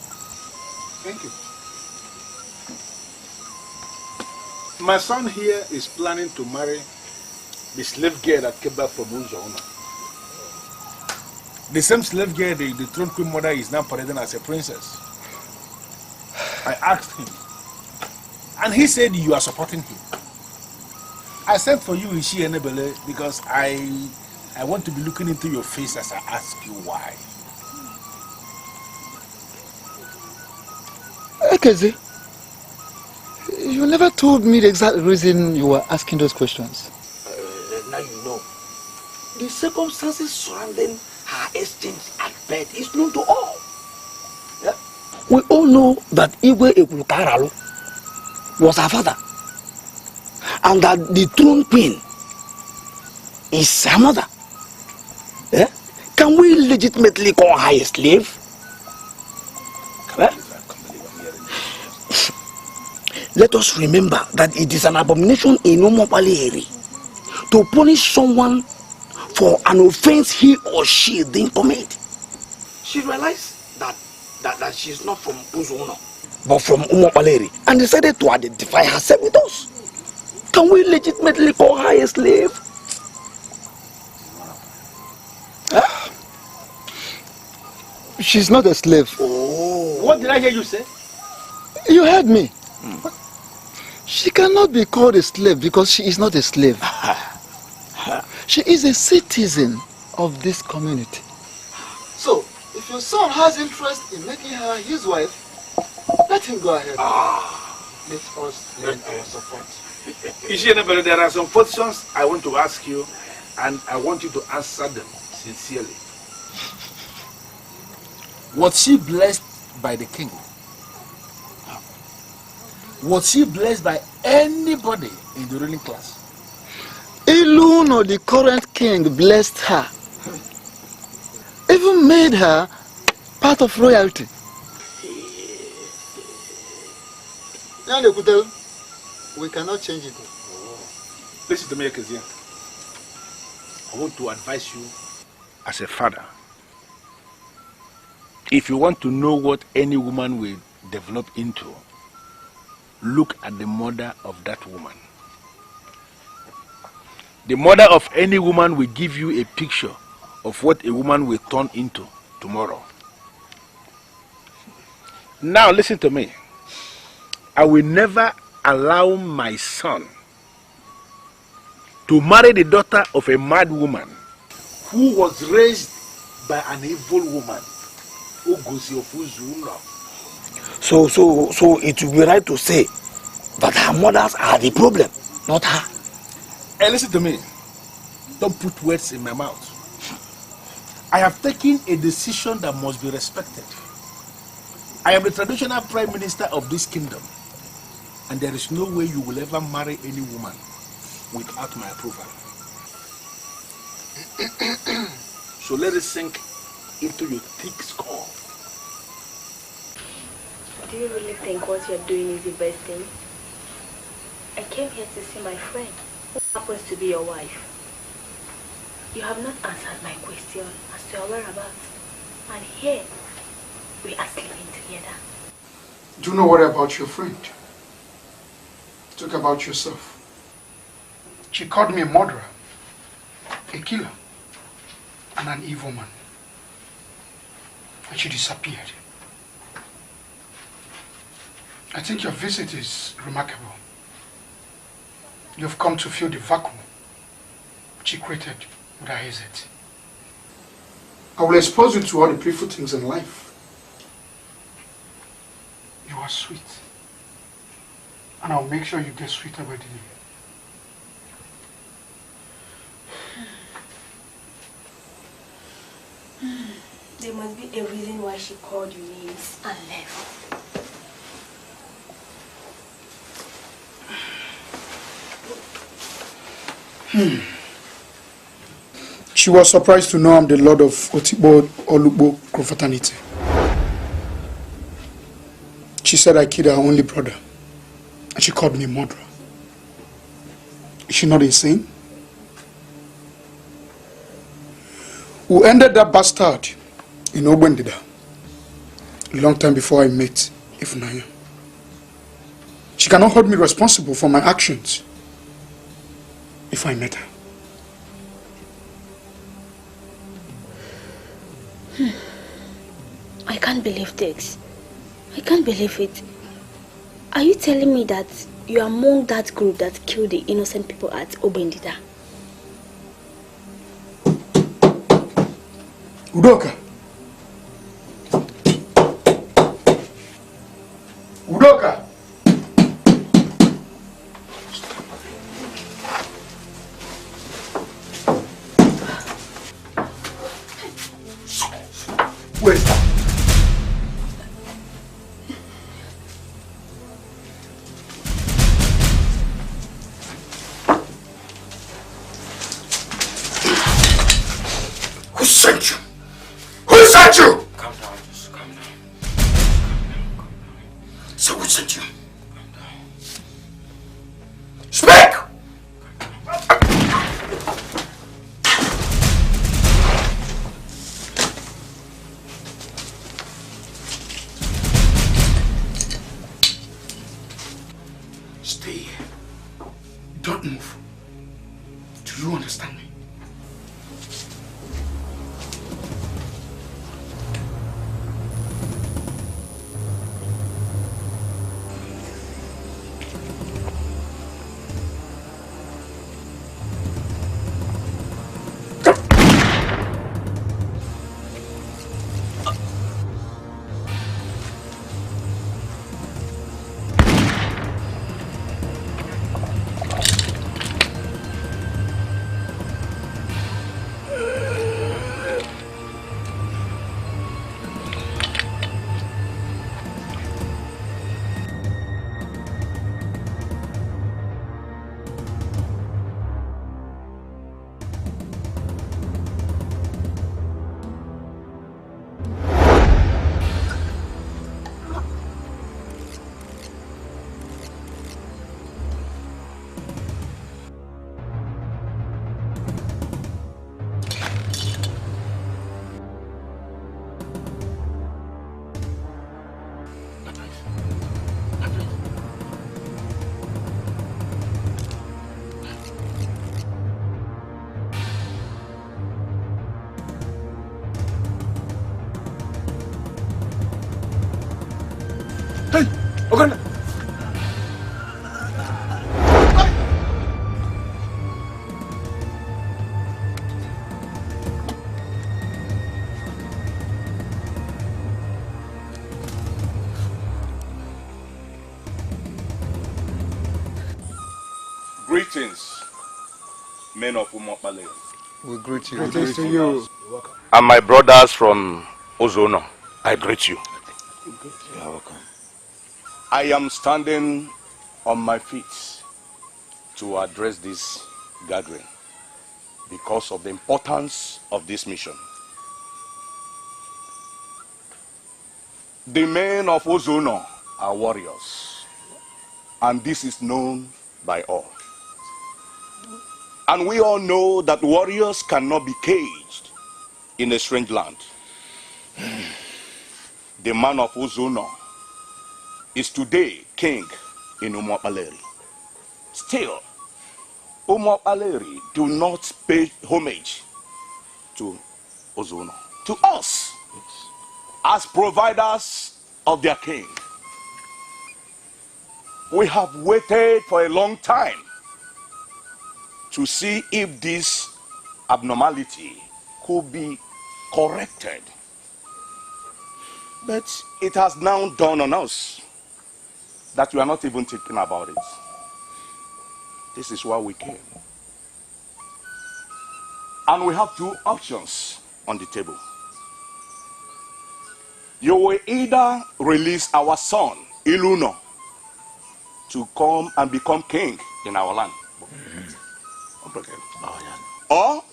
Thank you. My son here is planning to marry the slave girl that came back from Ugoezu. The same slave girl the throne queen mother is now parading as a princess. I asked him, and he said you are supporting him. I sent for you, Ishi Enebele, because I want to be looking into your face as I ask you why. Ekezie, you never told me the exact reason you were asking those questions. Now you know. The circumstances surrounding her exchange at bed is known to all. Yeah? We all know that Ugoezu was her father, and that the throne queen is her mother. Yeah? Can we legitimately call her a slave? Let us remember that it is an abomination in Umuopaleri to punish someone for an offense he or she didn't commit. She realized that she is not from Ezeonu, but from Umuopaleri, and decided to identify herself with us. Can we legitimately call her a slave? Huh? She's not a slave. Oh. What did I hear you say? You heard me. She cannot be called a slave because she is not a slave. She is a citizen of this community. So, if your son has interest in making her his wife, let him go ahead. Let us lend our support. But there are some questions I want to ask you, and I want you to answer them sincerely. Was she blessed by the king? Was she blessed by anybody in the ruling class? Ezeonu, the current king, blessed her. Even made her part of royalty. We cannot change it. Listen to me, Kezia. I want to advise you as a father. If you want to know what any woman will develop into, look at the mother of that woman. The mother of any woman will give you a picture of what a woman will turn into tomorrow. Now listen to me. I will never allow my son to marry the daughter of a mad woman who was raised by an evil woman, Ugoezu of Ezeonu. So it would be right to say that her mothers are the problem, not her. Hey, listen to me. Don't put words in my mouth. I have taken a decision that must be respected. I am the traditional prime minister of this kingdom, and there is no way you will ever marry any woman without my approval. So let it sink into your thick skull. Do you really think what you're doing is the best thing? I came here to see my friend, who happens to be your wife. You have not answered my question as to your whereabouts. And here, we are sleeping together. Do you know what about your friend? Talk about yourself. She called me a murderer, a killer, and an evil man. And she disappeared. I think your visit is remarkable. You've come to fill the vacuum she created with her exit. I will expose you to all the beautiful things in life. You are sweet. And I'll make sure you get sweeter by the day. There must be a reason why she called you names and left. She was surprised to know I'm the Lord of Otigbo Olugbo Confraternity. She said I killed her only brother, and she called me a murderer. Is she not insane? Who ended that bastard in Ogbendida a long time before I met Ifunanya. She cannot hold me responsible for my actions if I met her. I can't believe this. I can't believe it. Are you telling me that you are among that group that killed the innocent people at Ogbendida? Udoka! Udoka! sent you? Who sent you? Calm down, just calm down. So who sent you? Speak! Stay here. Don't move. Do you understand me? Oganda. Greetings, men of Umokpale. We greet you. Greetings to you. And my brothers from Ezeonu, I greet you. You are welcome. I am standing on my feet to address this gathering because of the importance of this mission. The men of Ezeonu are warriors, and this is known by all. And we all know that warriors cannot be caged in a strange land. The man of Ezeonu is today king in Umokpaleri. Still, Umokpaleri do not pay homage to Ezeonu, to us, as providers of their king. We have waited for a long time to see if this abnormality could be corrected. But it has now dawned on us that we are not even thinking about it. This is why we came. And we have two options on the table. You will either release our son, Iluno, to come and become king in our land. Or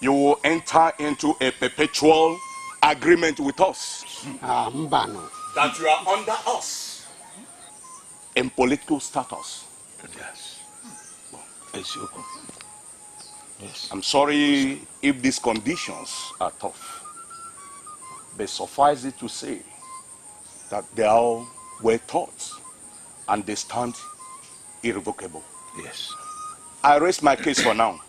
you will enter into a perpetual agreement with us that you are under us in political status. Yes. Yes. I'm sorry if these conditions are tough, but suffice it to say that they all were taught and they stand irrevocable. Yes. I raise my case for now.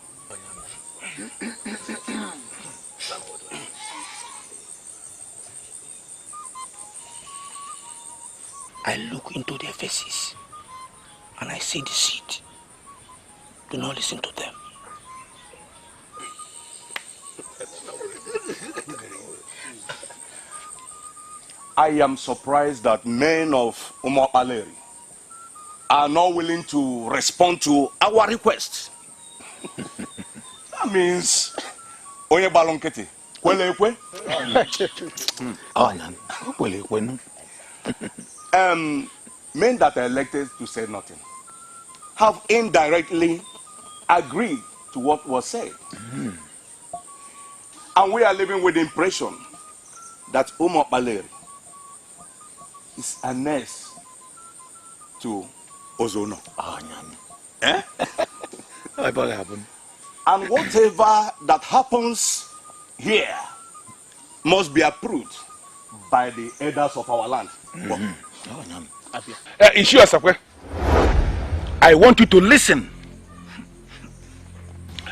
I look into their faces and I see deceit. Do not listen to them. I am surprised that men of Umokpaleri are not willing to respond to our request. That means onye balonketi kwele ekwe. Men that are elected to say nothing have indirectly agreed to what was said. And we are living with the impression that Umo Baleri is a nurse to Ezeonu. Eh? What happened? And whatever that happens here must be approved by the elders of our land. Issue Asakwe, I want you to listen.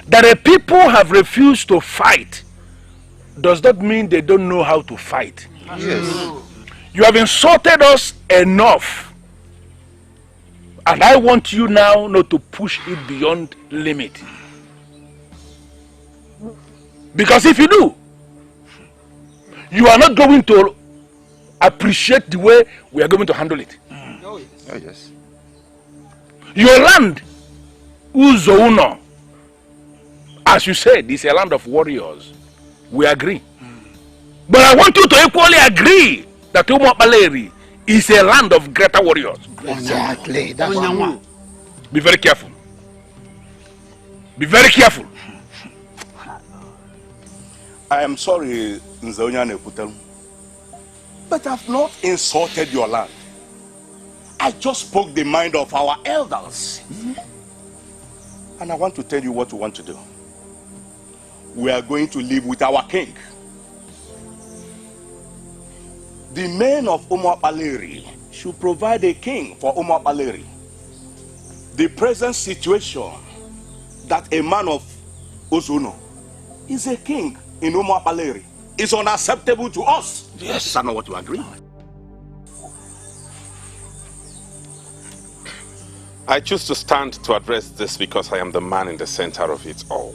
That the people have refused to fight does not mean they don't know how to fight. Yes. You have insulted us enough. And I want you now not to push it beyond limit. Because if you do, you are not going to appreciate the way we are going to handle it. Oh, yes. Your land, Ugoezu, as you said, is a land of warriors. We agree. But I want you to equally agree that Umo Baleri is a land of greater warriors. Exactly. That's Be very careful. Be very careful. I am sorry, Nzeonya, but I've not insulted your land. I just spoke the mind of our elders. And I want to tell you what we want to do. We are going to live with our king. The men of Umo Baleri should provide a king for Umo Baleri. The present situation that a man of Ezeonu is a king in Umo Baleri is unacceptable to us. Yes, I know what to agree. I choose to stand to address this because I am the man in the center of it all.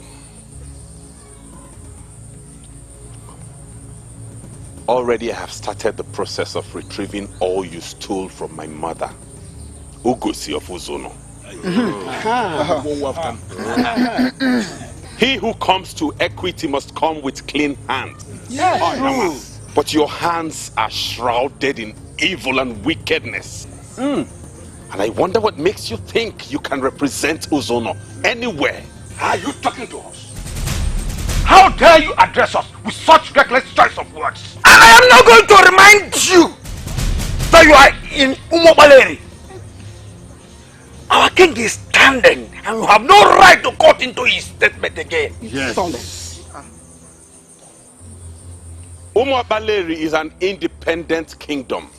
Already I have started the process of retrieving all you stole from my mother, Ngozi of Ezeonu. He who comes to equity must come with clean hands. Yes. But your hands are shrouded in evil and wickedness. And I wonder what makes you think you can represent Ezeonu anywhere. Are you talking to us? How dare you address us with such reckless choice of words? I am not going to remind you that you are in Umo Baleri. Our king is standing and you have no right to cut into his statement again. Yes. Umo Baleri is an independent kingdom.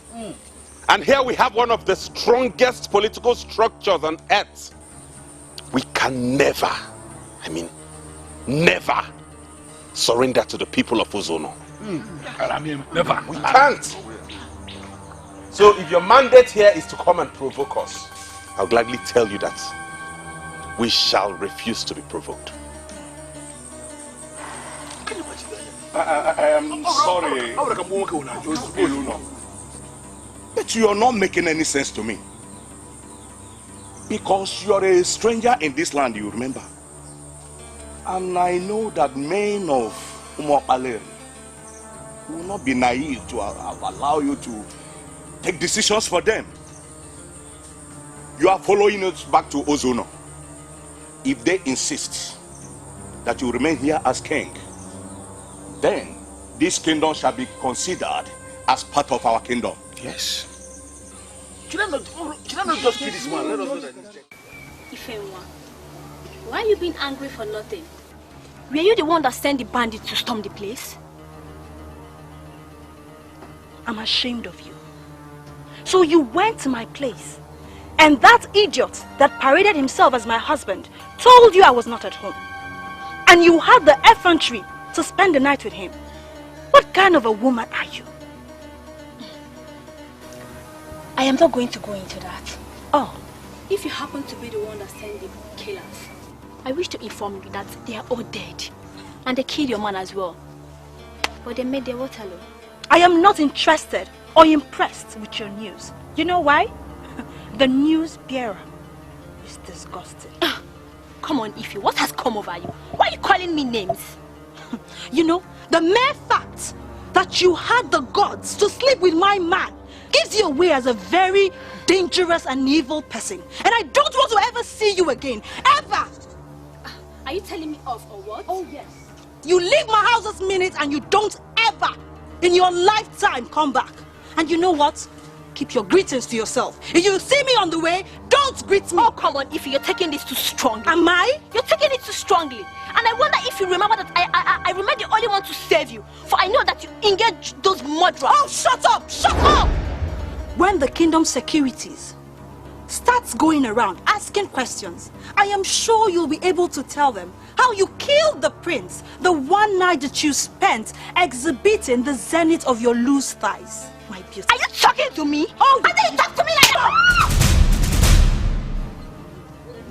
And here we have one of the strongest political structures on earth. We can never, never surrender to the people of Ezeonu. Never. We can't. So if your mandate here is to come and provoke us, I'll gladly tell you that we shall refuse to be provoked. I am sorry. But you are not making any sense to me. Because you are a stranger in this land, you remember. And I know that men of Umo Baleri will not be naive to allow you to take decisions for them. You are following us back to Ezeonu. If they insist that you remain here as king, then this kingdom shall be considered as part of our kingdom. Yes. Should I not just kill this man? Let us know that he's dead. Ifewa, why are you being angry for nothing? Were you the one that sent the bandits to storm the place? I'm ashamed of you. So you went to my place, and that idiot that paraded himself as my husband told you I was not at home. And you had the effrontery to spend the night with him. What kind of a woman are you? I am not going to go into that. Oh, if you happen to be the one that sent the killers, I wish to inform you that they are all dead. And they killed your man as well. But they made their Waterloo. I am not interested or impressed with your news. You know why? The news bearer is disgusting. Come on, Ify, what has come over you? Why are you calling me names? You know, the mere fact that you had the gods to sleep with my man gives you away as a very dangerous and evil person. And I don't want to ever see you again. Ever! Are you telling me off or what? Oh, yes. You leave my house this minute and you don't ever in your lifetime come back. And you know what? Keep your greetings to yourself. If you see me on the way, don't greet me. Oh, come on, Ify, you're taking this too strongly. Am I? You're taking it too strongly. And I wonder if you remember that I remain the only one to save you. For I know that you engage those murderers. Oh, shut up! Shut up! When the kingdom securities starts going around asking questions, I am sure you'll be able to tell them how you killed the prince the one night that you spent exhibiting the zenith of your loose thighs. My beauty. Are you talking to me? Oh, I think you talk to me like that.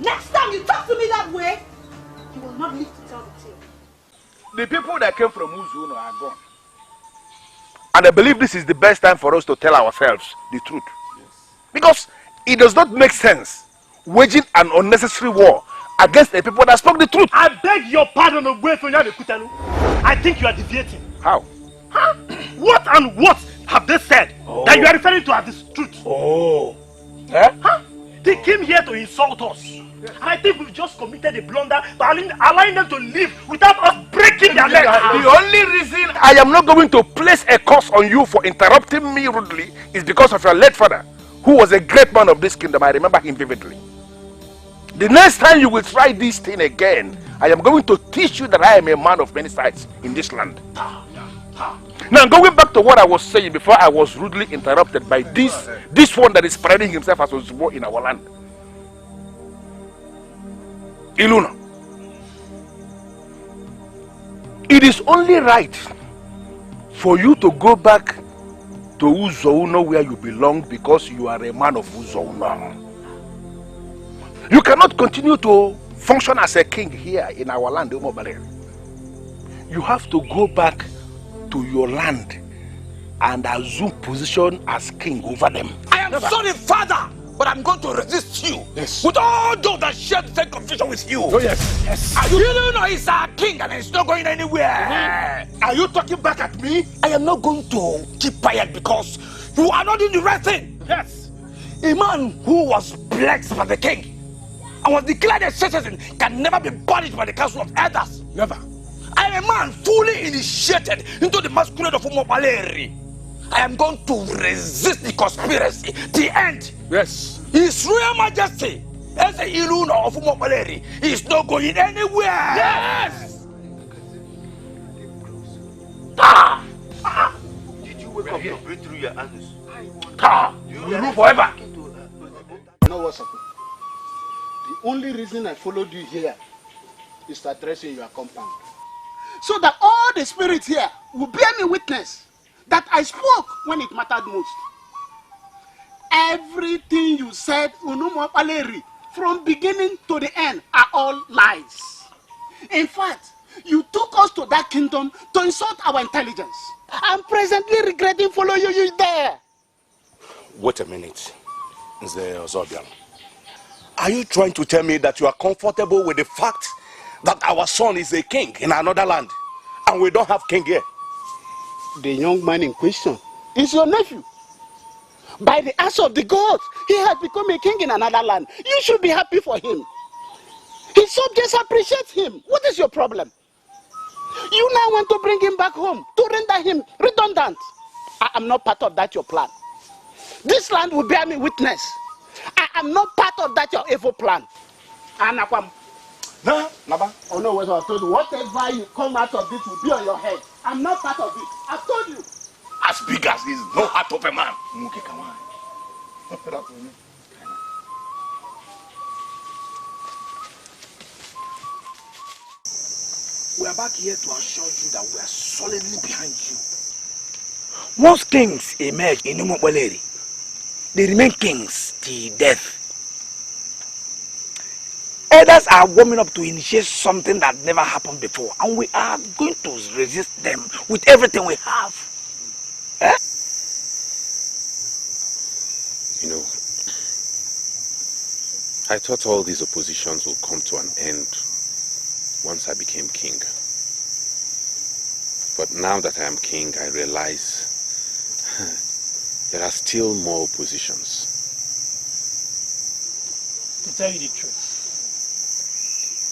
Next time you talk to me that way, you will not live to tell the tale. The people that came from Ugoezu are gone. And I believe this is the best time for us to tell ourselves the truth. Yes. Because it does not make sense waging an unnecessary war against the people that spoke the truth. I beg your pardon, Ugoezu. I think you are deviating. How? Huh? What and what have they said that you are referring to as the truth? Oh. Eh? Huh? They came here to insult us. And I think we've just committed a blunder by allowing them to live without us breaking their legs. The only reason I am not going to place a curse on you for interrupting me rudely is because of your late father, who was a great man of this kingdom. I remember him vividly. The next time you will try this thing again, I am going to teach you that I am a man of many sides in this land. Now, going back to what I was saying before I was rudely interrupted by this one that is spreading himself as Ozugbo in our land. Iluna, it is only right for you to go back to Uzono where you belong because you are a man of Uzono. You cannot continue to function as a king here in our land, Umobale. You have to go back to your land and assume position as king over them. I am sorry, father, but I'm going to resist you. Yes. With all those that share the same confusion with you. Oh yes, yes. You don't know he's our king and he's not going anywhere. Are you talking back at me? I am not going to keep quiet because you are not doing the right thing. Yes. A man who was blessed by the king and was declared a citizen can never be punished by the council of elders. Never. I am a man fully initiated into the masquerade of Umobaleri. I am going to resist the conspiracy. The end. Yes. His Royal Majesty, as a Iluna of Umobaleri, is not going anywhere. Yes. Did you wake up to breathe through your anus? You rule forever. You know what's up? The only reason I followed you here is to address in your compound, so that all the spirits here will bear me witness that I spoke when it mattered most. Everything you said, Unumo Paleri, from beginning to the end, are all lies. In fact, you took us to that kingdom to insult our intelligence. I'm presently regretting following you there. Wait a minute, Nze Ozobian. Are you trying to tell me that you are comfortable with the fact that our son is a king in another land and we don't have king here? The young man in question is your nephew. By the acts of the gods, he has become a king in another land. You should be happy for him. His subjects appreciate him. What is your problem? You now want to bring him back home to render him redundant. I am not part of that your plan. This land will bear me witness. I am not part of that your evil plan. Anakwam. No, Naba. Oh no, what I told you. Whatever you come out of this will be on your head. I'm not part of it. I told you. As big as is no heart of a man. We are back here to assure you that we are solidly behind you. Once kings emerge in Umobaleri, they remain kings till death. Others are warming up to initiate something that never happened before, and we are going to resist them with everything we have. Eh? You know, I thought all these oppositions would come to an end once I became king. But now that I am king, I realize there are still more oppositions. To tell you the truth,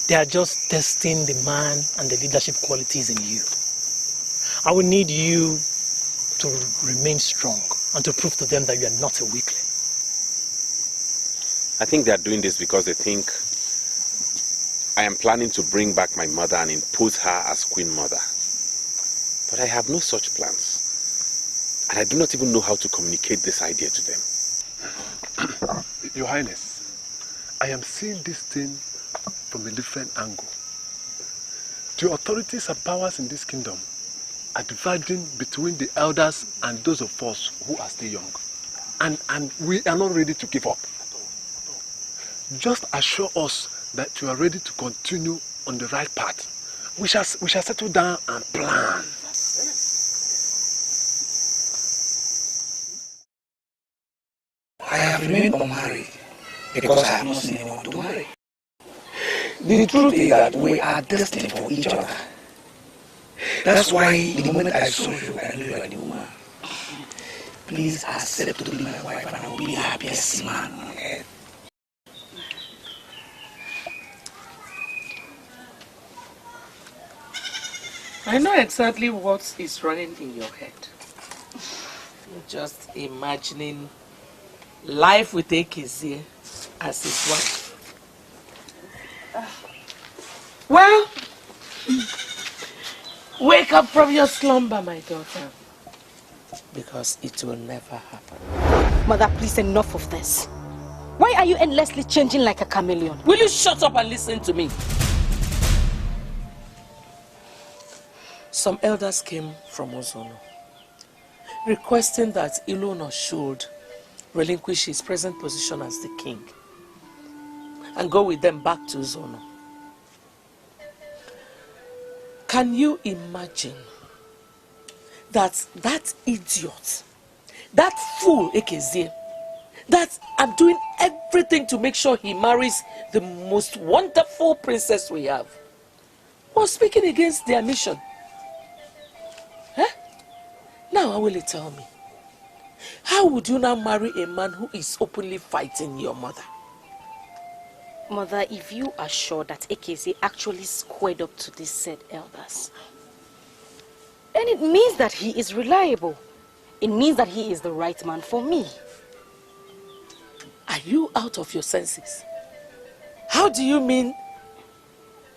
They are just testing the man and the leadership qualities in you. I will need you to remain strong and to prove to them that you are not a weakling. I think they are doing this because they think I am planning to bring back my mother and impose her as Queen Mother. But I have no such plans. And I do not even know how to communicate this idea to them. Your Highness, I am seeing this thing from a different angle. The authorities and powers in this kingdom are dividing between the elders and those of us who are still young. And we are not ready to give up. Just assure us that you are ready to continue on the right path. We shall settle down and plan. I have remained unmarried because I have not seen anyone to marry. The truth is that we are destined for each other. That's why the moment I saw you, I knew you were the woman. Please accept to be my wife and I will be the happiest man on earth. I know exactly what is running in your head. You're just imagining life with Ngozi as his wife. Well, wake up from your slumber, my daughter. Because it will never happen. Mother, please, enough of this. Why are you endlessly changing like a chameleon? Will you shut up and listen to me? Some elders came from Ezeonu, requesting that Ezeonu should relinquish his present position as the king and go with them back to Ezeonu. Can you imagine that idiot, that fool Ngozi, that I'm doing everything to make sure he marries the most wonderful princess we have, was speaking against their mission? Huh? Now, Awele, tell me, how would you now marry a man who is openly fighting your mother? Mother, if you are sure that Ngozi actually squared up to these said elders, then it means that he is reliable. It means that he is the right man for me. Are you out of your senses? How do you mean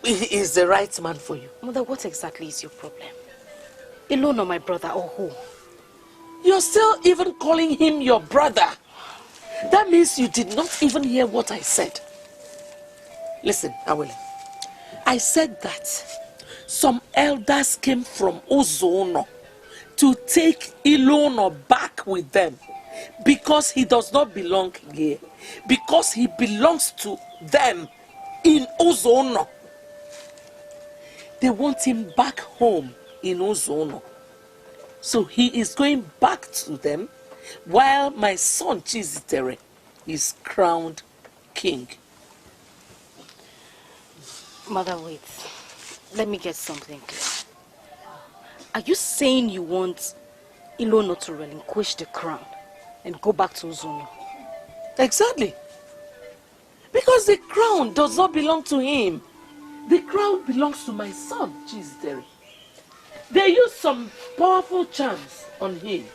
he is the right man for you? Mother, what exactly is your problem? Ezeonu, my brother, or who? You're still even calling him your brother. That means you did not even hear what I said. Listen, Awele. I said that some elders came from Ezeonu to take Ezeonu back with them because he does not belong here. Because he belongs to them in Ezeonu. They want him back home in Ezeonu. So he is going back to them while my son Chizitere is crowned king. Mother, wait. Let me get something clear. Are you saying you want Ezeonu to relinquish the crown and go back to Ezeonu? Exactly. Because the crown does not belong to him. The crown belongs to my son, Chizitere. They used some powerful charms on him.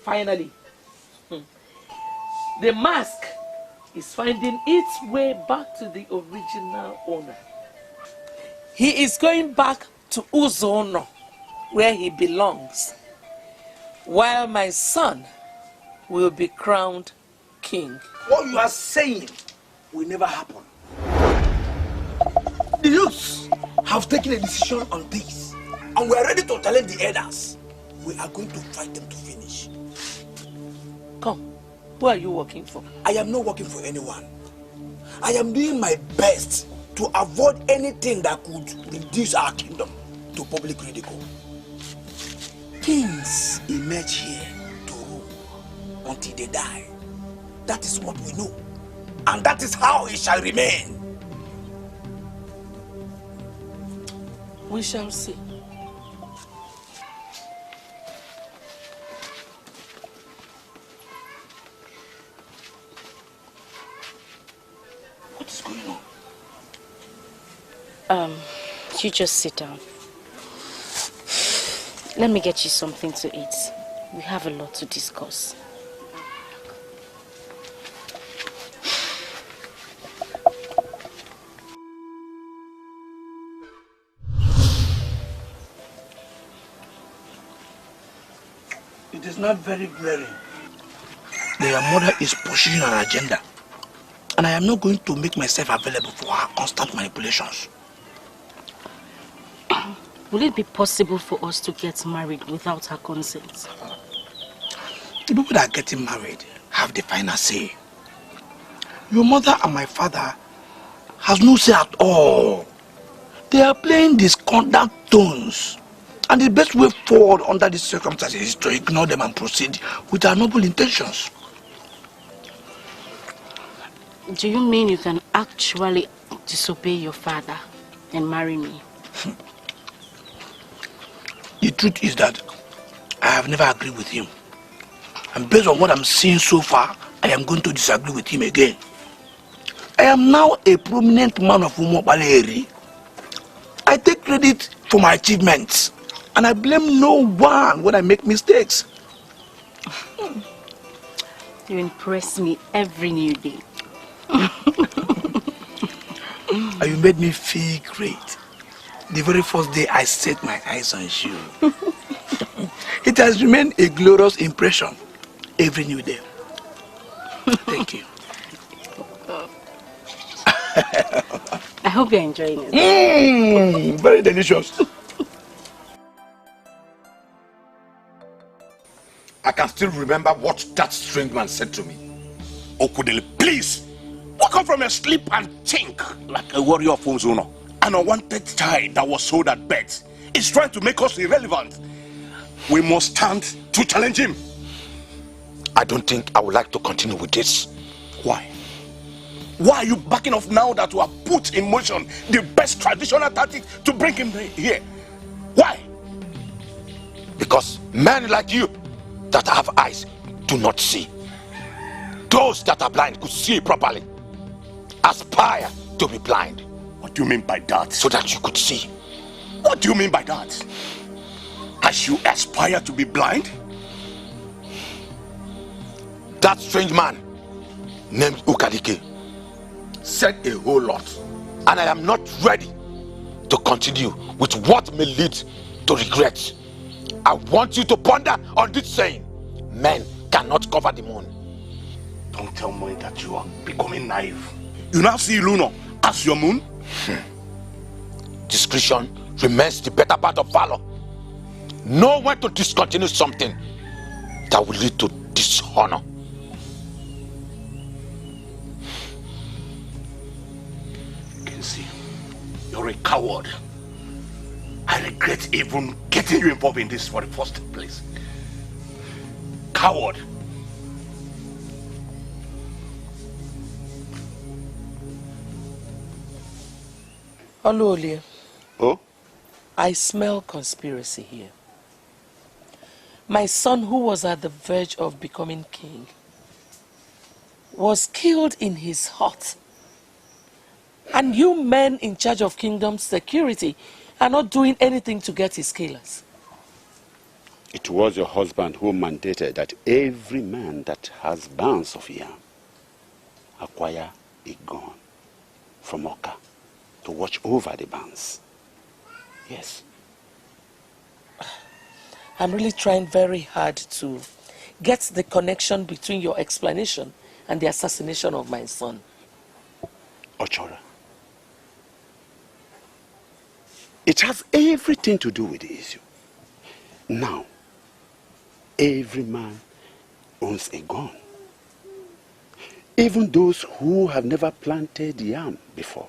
Finally, the mask is finding its way back to the original owner. He is going back to Ezeonu, where he belongs, while my son will be crowned king. What you are saying will never happen. The youths have taken a decision on this, and we are ready to challenge the elders. We are going to fight them to finish. Come, who are you working for? I am not working for anyone. I am doing my best to avoid anything that could reduce our kingdom to public ridicule. Kings emerge here to rule until they die. That is what we know, and that is how it shall remain. We shall see. What is going on? You just sit down. Let me get you something to eat. We have a lot to discuss. It is not very glaring. Their mother is pursuing an agenda, and I am not going to make myself available for her constant manipulations. Will it be possible for us to get married without her consent? The people that are getting married have the final say. Your mother and my father has no say at all. They are playing discordant tones. And the best way forward under these circumstances is to ignore them and proceed with our noble intentions. Do you mean you can actually disobey your father and marry me? The truth is that I have never agreed with him. And based on what I'm seeing so far, I am going to disagree with him again. I am now a prominent man of Umobaleri. I take credit for my achievements. And I blame no one when I make mistakes. You impress me every new day. And you made me feel great. The very first day I set my eyes on you. It has remained a glorious impression every new day. Thank you. I hope you're enjoying it. Very delicious. I can still remember what that strange man said to me. Okudele, please, wake up from your sleep and think like a warrior of Ozono. An unwanted child that was sold at birth is trying to make us irrelevant. We must stand to challenge him. I don't think I would like to continue with this. Why? Why are you backing off now that we have put in motion the best traditional tactic to bring him here? Why? Because men like you that have eyes do not see. Those that are blind could see properly. Aspire to be blind. What do you mean by that? So that you could see. What do you mean by that? As you aspire to be blind? That strange man named Ukadike said a whole lot. And I am not ready to continue with what may lead to regret. I want you to ponder on this saying. Men cannot cover the moon. Don't tell me that you are becoming naive. You now see Luno as your moon? Discretion remains the better part of valor. Know when to discontinue something that will lead to dishonor. Kenzie, you're a coward. I regret even getting you involved in this for the first place. Coward. Oluolie. Oh? I smell conspiracy here. My son, who was at the verge of becoming king, was killed in his hut. And you men in charge of kingdom security are not doing anything to get his killers. It was your husband who mandated that every man that has bands of yam acquire a gun from Oka to watch over the bands. Yes. I'm really trying very hard to get the connection between your explanation and the assassination of my son. Ochora, it has everything to do with the issue. Now, every man owns a gun. Even those who have never planted yam before,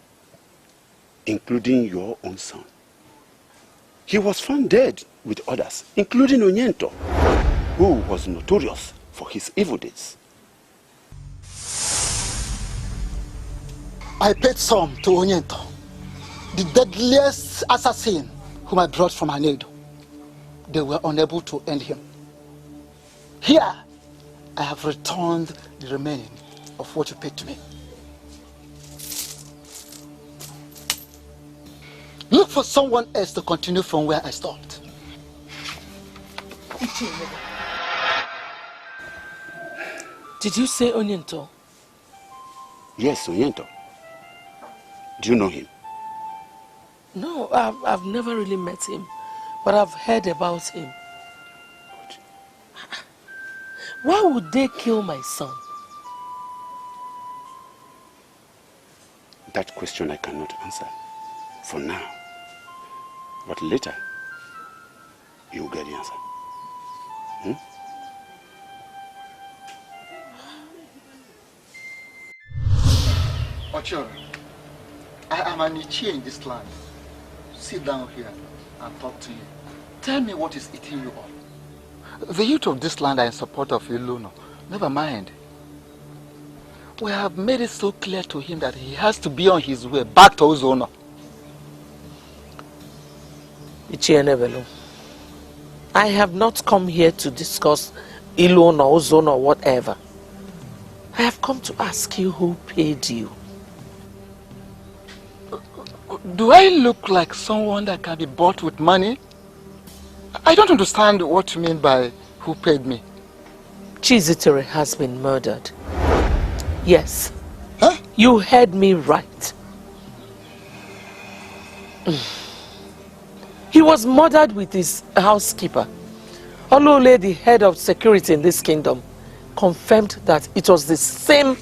including your own son. He was found dead with others, including Onyento, who was notorious for his evil deeds. I paid some to Onyento, the deadliest assassin whom I brought from Anedo. They were unable to end him. Here, I have returned the remaining of what you paid to me. for someone else to continue from where I stopped. Did you say Onyento? Yes, Onyento. Do you know him? No, I've never really met him, but I've heard about him. Why would they kill my son? That question I cannot answer for now. But later, you will get the answer. Ochoro, I am an Ichie in this land. Sit down here and talk to me. Tell me what is eating you up. The youth of this land are in support of Ezeonu. Never mind. We have made it so clear to him that he has to be on his way back to Ezeonu. Ichie, I have not come here to discuss Ezeonu or Ezeonu or whatever. I have come to ask you who paid you. Do I look like someone that can be bought with money? I don't understand what you mean by who paid me. Chizitere has been murdered. Yes. Huh? You heard me right. He was murdered with his housekeeper. Olole, the head of security in this kingdom, confirmed that it was the same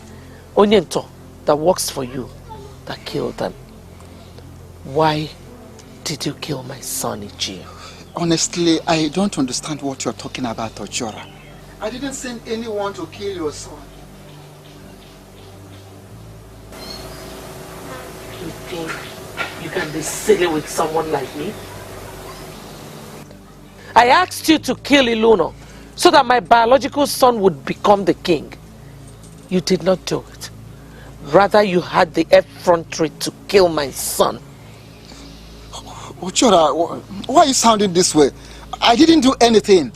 Onyento that works for you that killed them. Why did you kill my son, Ichie? Honestly, I don't understand what you're talking about, Ojora. I didn't send anyone to kill your son. You think you can be silly with someone like me? I asked you to kill Ezeonu so that my biological son would become the king. You did not do it. Rather, you had the effrontery to kill my son. Ojora, why are you sounding this way? I didn't do anything.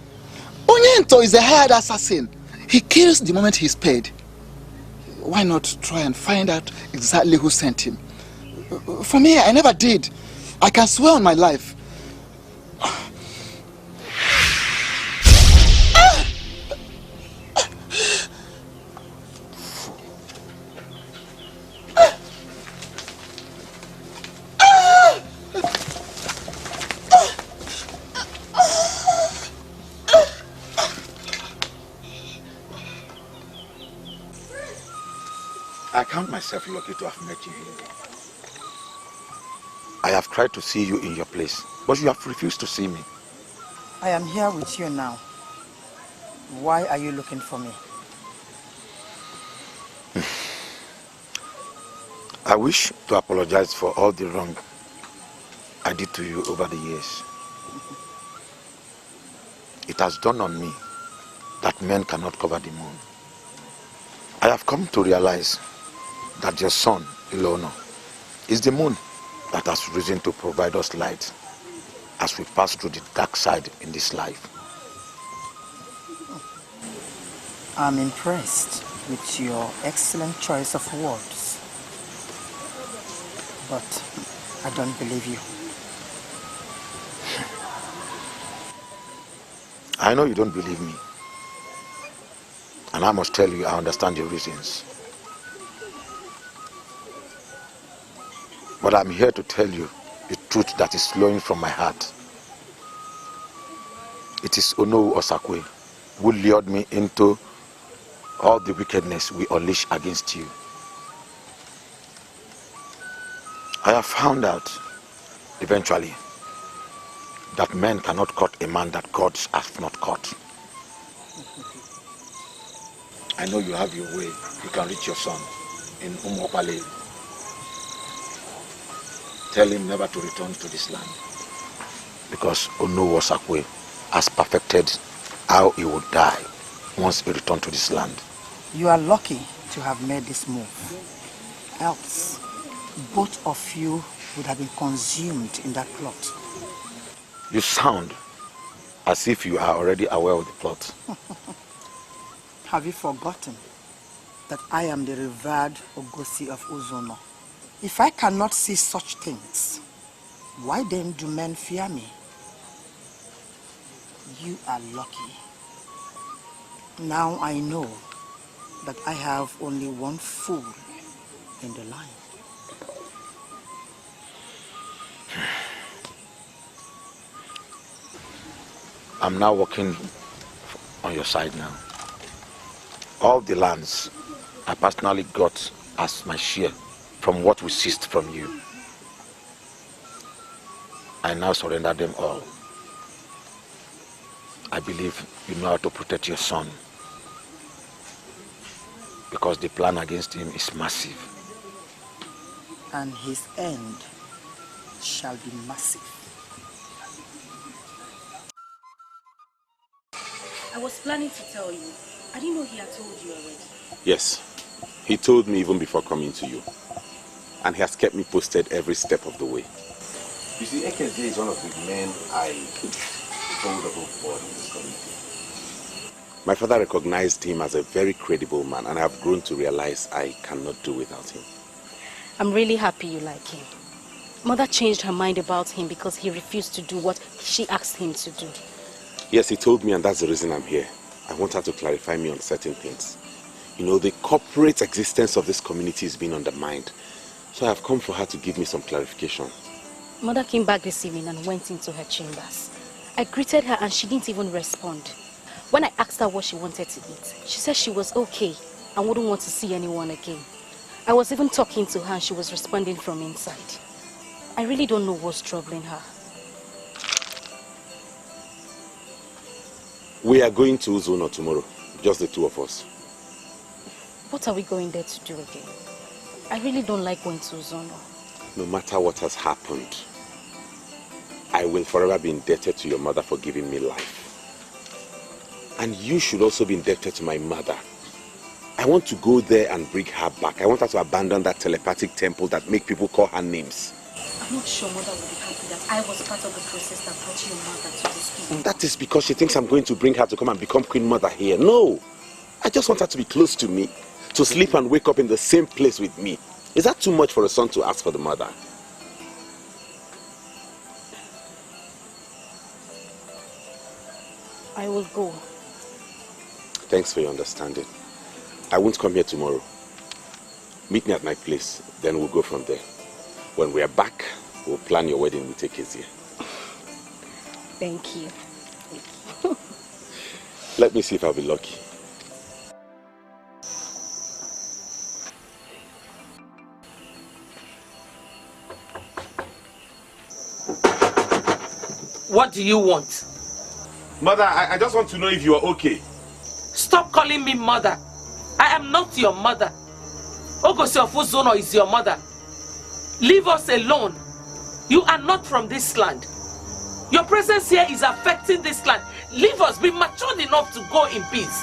Onyento is a hired assassin. He kills the moment he's paid. Why not try and find out exactly who sent him? For me, I never did. I can swear on my life. I count myself lucky to have met you here. I have tried to see you in your place, but you have refused to see me. I am here with you now. Why are you looking for me? I wish to apologize for all the wrong I did to you over the years. It has dawned on me that men cannot cover the moon. I have come to realize that your son, Ezeonu, is the moon that has risen to provide us light as we pass through the dark side in this life. I'm impressed with your excellent choice of words, but I don't believe you. I know you don't believe me, and I must tell you I understand your reasons. But I'm here to tell you the truth that is flowing from my heart. It is Onowu Osakwe who lured me into all the wickedness we unleash against you. I have found out, eventually, that men cannot cut a man that gods have not cut. I know you have your way. You can reach your son in Umopale. Tell him never to return to this land, because Onowu Osakwe has perfected how he would die once he returned to this land. You are lucky to have made this move. Else, both of you would have been consumed in that plot. You sound as if you are already aware of the plot. Have you forgotten that I am the revered Ngozi of Ezeonu? If I cannot see such things, Why then do men fear me? You are lucky. Now I know that I have only one fool in the line. I'm now working on your side now. All the lands I personally got as my share from what we seized from you. I now surrender them all. I believe you know how to protect your son, because the plan against him is massive. And his end shall be massive. I was planning to tell you. I didn't know he had told you already. Yes, he told me even before coming to you. And he has kept me posted every step of the way. You see, Ekeze is one of the men I hold above board in this community. My father recognized him as a very credible man, and I have grown to realize I cannot do without him. I'm really happy you like him. Mother changed her mind about him because he refused to do what she asked him to do. Yes, he told me, and that's the reason I'm here. I want her to clarify me on certain things. You know, the corporate existence of this community is being undermined. So I have come for her to give me some clarification. Mother came back this evening and went into her chambers. I greeted her and she didn't even respond. When I asked her what she wanted to eat, she said she was okay and wouldn't want to see anyone again. I was even talking to her and she was responding from inside. I really don't know what's troubling her. We are going to Ugoezu tomorrow, just the two of us. What are we going there to do again? I really don't like going to Ezeonu. No matter what has happened, I will forever be indebted to your mother for giving me life. And you should also be indebted to my mother. I want to go there and bring her back. I want her to abandon that telepathic temple that make people call her names. I'm not sure mother will be happy that I was part of the process that brought your mother to this people. That is because she thinks I'm going to bring her to come and become Queen Mother here. No! I just want her to be close to me, to sleep and wake up in the same place with me. Is that too much for a son to ask for the mother? I will go. Thanks for your understanding. I won't come here tomorrow. Meet me at my place, then we'll go from there. When we are back, we'll plan your wedding with Ekeze. Thank you. Let me see if I'll be lucky. What do you want? Mother, I just want to know if you are okay. Stop calling me mother. I am not your mother. Ugoezu of Ugoezu is your mother. Leave us alone. You are not from this land. Your presence here is affecting this land. Leave us. Be mature enough to go in peace.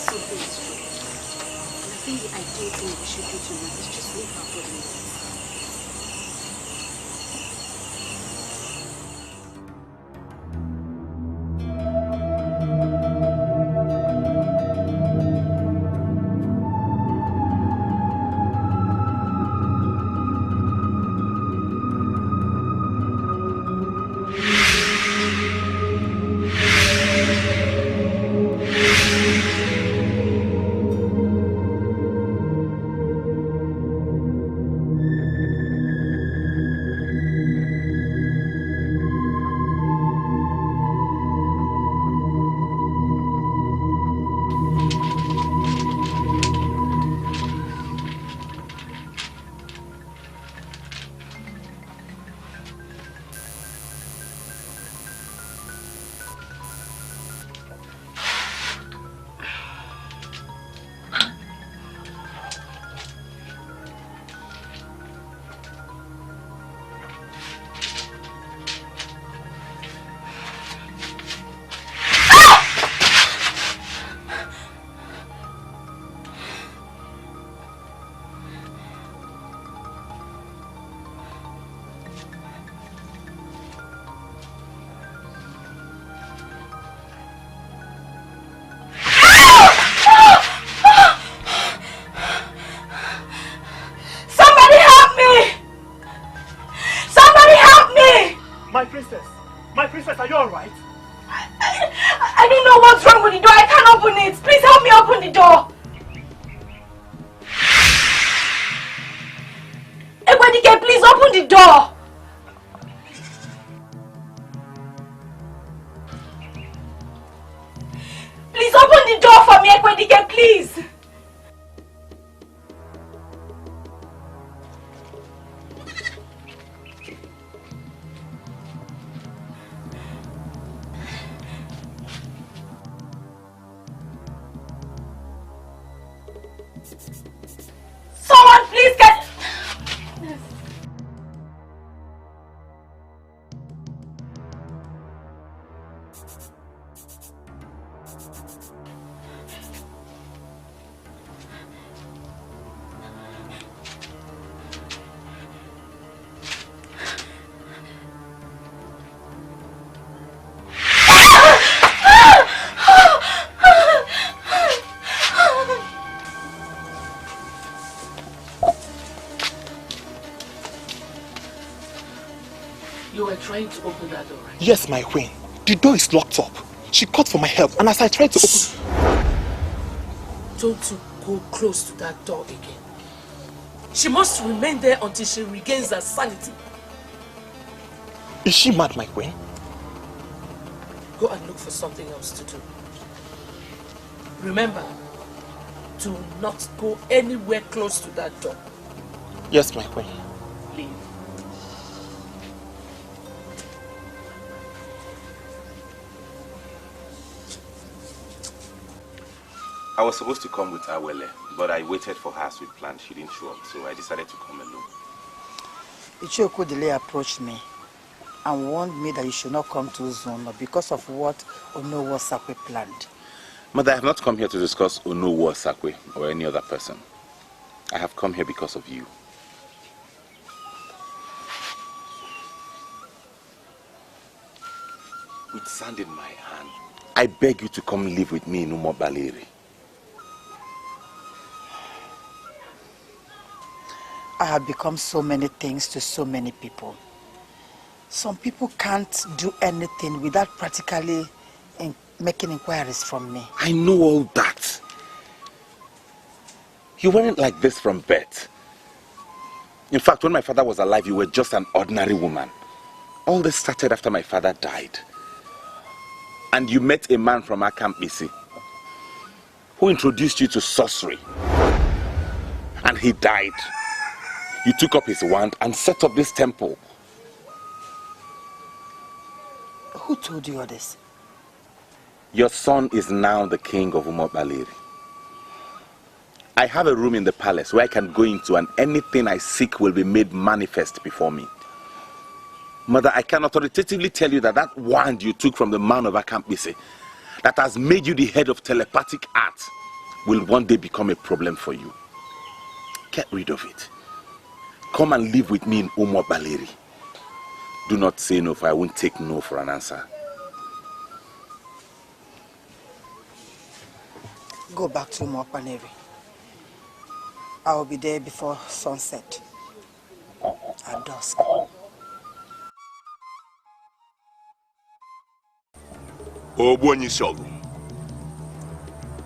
So I think the ideal thing we should do tonight is just leave her for the moment. I don't know what's wrong with the door. I can't open it. Please help me open the door. Ekwenike, please open the door. Please open the door for me, Ekwenike, please. Someone please get... You were trying to open that door, right? Yes, my queen. The door is locked up. She called for my help, and as I tried to open... Don't you go close to that door again. She must remain there until she regains her sanity. Is she mad, my queen? Go and look for something else to do. Remember, do not go anywhere close to that door. Yes, my queen. Leave. I was supposed to come with Awele, but I waited for her as we planned. She didn't show up, so I decided to come alone. Ichioku Dele approached me and warned me that you should not come to Uzono because of what Onowo Sakwe planned. Mother, I have not come here to discuss Onowo Sakwe or any other person. I have come here because of you. With sand in my hand, I beg you to come live with me in Umo Baleri. I have become so many things to so many people. Some people can't do anything without practically making inquiries from me. I know all that. You weren't like this from birth. In fact, when my father was alive, you were just an ordinary woman. All this started after my father died. And you met a man from Akambisi who introduced you to sorcery. And he died. You took up his wand and set up this temple. Who told you all this? Your son is now the king of Umo Baleri. I have a room in the palace where I can go into and anything I seek will be made manifest before me. Mother, I can authoritatively tell you that that wand you took from the man of Akambisi that has made you the head of telepathic art will one day become a problem for you. Get rid of it. Come and live with me in Umo Baleri. Do not say no, for I won't take no for an answer. Go back to Umo Baleri. I will be there before sunset. At dusk. Obuonyisogwu,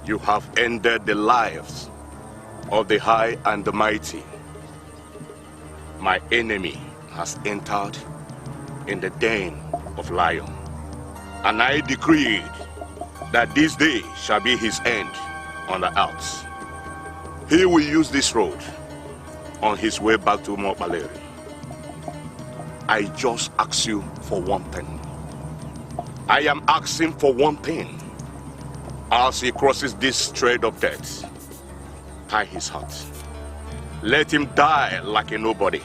you have ended the lives of the high and the mighty. My enemy has entered in the den of lion, and I decreed that this day shall be his end on the earth. He will use this road on his way back to Umo Baleri. I just ask you for one thing. I am asking for one thing. As he crosses this thread of death, tie his heart. Let him die like a nobody.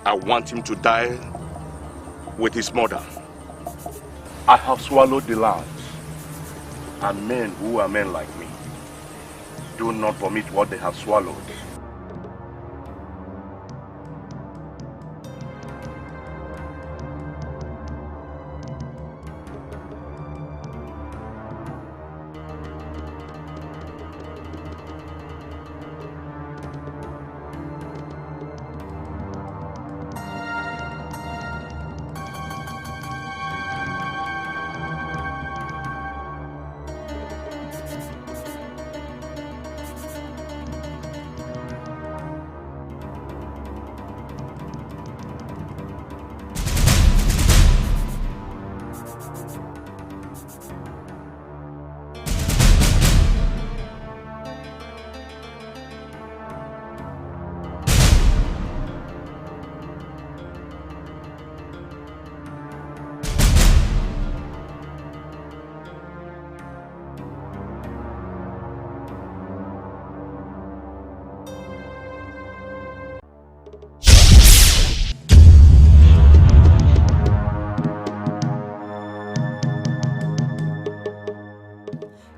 I want him to die with his mother. I have swallowed the land, and men who are men like me do not vomit what they have swallowed.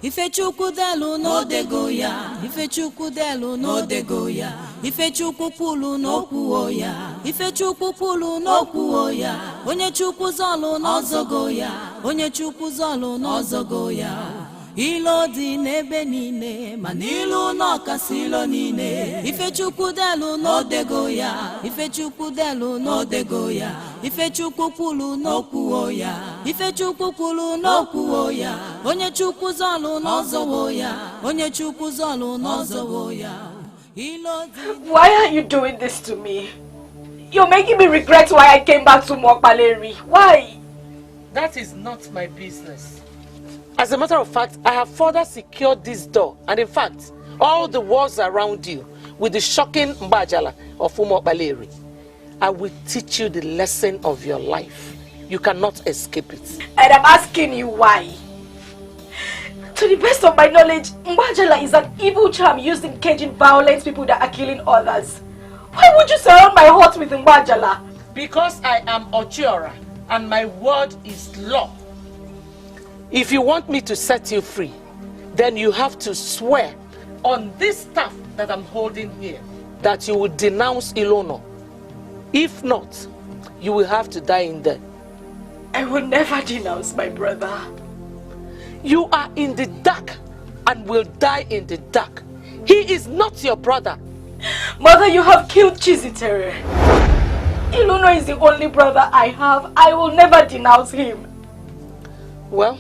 Ifechukwu delu no dego ya, Ifechukwu delu no dego ya, Ifechukwu kwulu no kwuo ya, Ifechukwu kwulu no kwuo ya, onye Chukwu zolu no zogo ya, onye Chukwu zolu no zogo ya. Ilo dị n'ebe niile, ma n'ilu n'ọkasị ilo niile. Ifechukwu delu no dego ya, Ifechukwu delu no dego ya, Ifechukwu kwulu no kwuo ya, Ifechukwu kwulu no kwuo ya, onye Chukwu zolu no zowo ya, onye Chukwu zolu no zowo ya. Why are you doing this to me? You're making me regret why I came back to Mokbaleri. Why? That is not my business. As a matter of fact, I have further secured this door, and in fact, all the walls around you with the shocking Mbajala of Umokbaleri. I will teach you the lesson of your life. You cannot escape it. And I'm asking you why. To the best of my knowledge, Mbajala is an evil charm used in caging violent people that are killing others. Why would you surround my heart with Mbajala? Because I am Ochiora, and my word is law. If you want me to set you free, then you have to swear on this staff that I'm holding here that you will denounce Ilono. If not, you will have to die in there. I will never denounce my brother. You are in the dark and will die in the dark. He is not your brother. Mother, you have killed Chizitere. Ilono is the only brother I have. I will never denounce him. Well,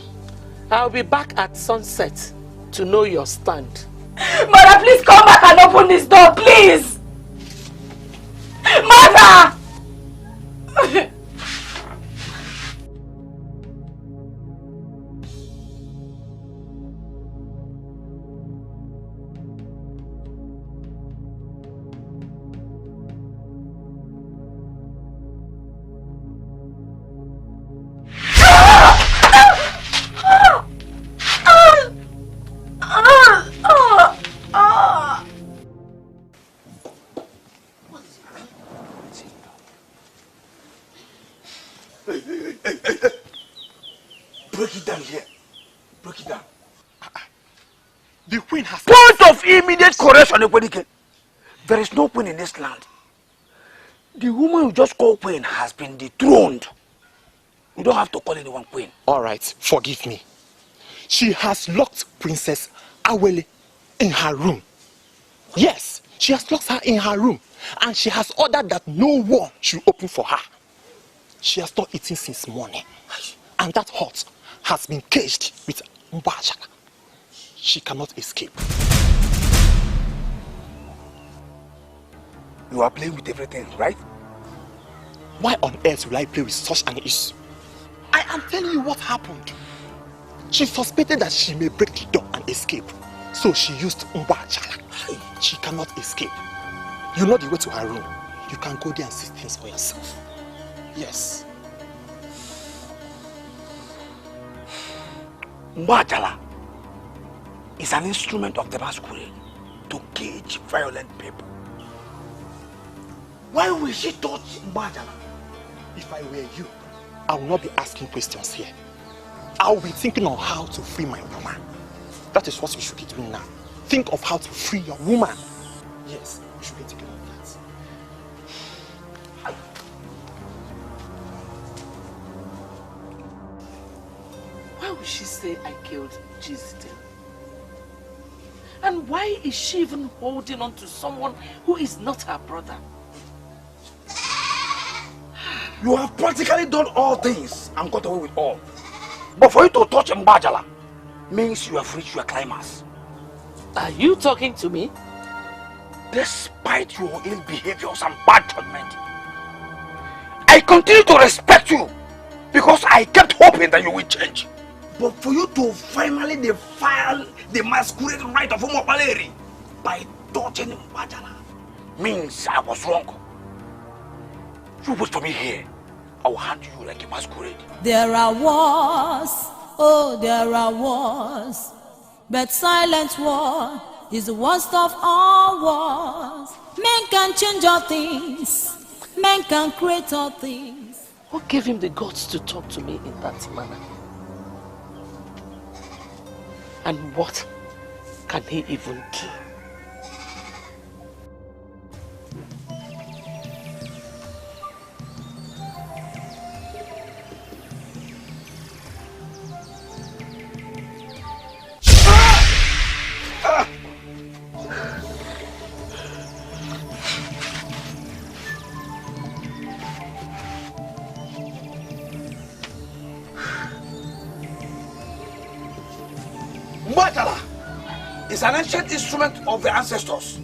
I'll be back at sunset to know your stand. Mother, please come back and open this door, please! Mother! Break it down here. Break it down. The queen has... Point of immediate correction, Ekwenike. There is no queen in this land. The woman you just call queen has been dethroned. You don't have to call anyone queen. All right, forgive me. She has locked Princess Awele in her room. Yes, she has locked her in her room. And she has ordered that no one should open for her. She has not eaten since morning. And that hut has been caged with Mbajala. She cannot escape. You are playing with everything, right? Why on earth will I play with such an issue? I am telling you what happened. She suspected that she may break the door and escape. So she used Mbajala. She cannot escape. You know the way to her room. You can go there and see things for yourself. Yes. Mbajala is an instrument of the masquerade to cage violent people. Why will she touch Mbajala? If I were you, I will not be asking questions here. I will be thinking on how to free my woman. That is what you should be doing now. Think of how to free your woman. Yes, you should be thinking of that. Why would she say I killed Chizite? And why is she even holding on to someone who is not her brother? You have practically done all things and got away with all. But for you to touch Mbajala means you have reached your climax. Are you talking to me? Despite your ill behaviors and bad judgment, I continue to respect you because I kept hoping that you will change. But for you to finally defile the masquerade right of Umokbaleri by touching Mbajala means I was wrong. You wait for me here. I will hand you like a masquerade. There are wars, oh there are wars, but silent war is the worst of all wars. Men can change all things, men can create all things. What gave him the guts to talk to me in that manner? And what can he even do? Is an ancient instrument of the ancestors.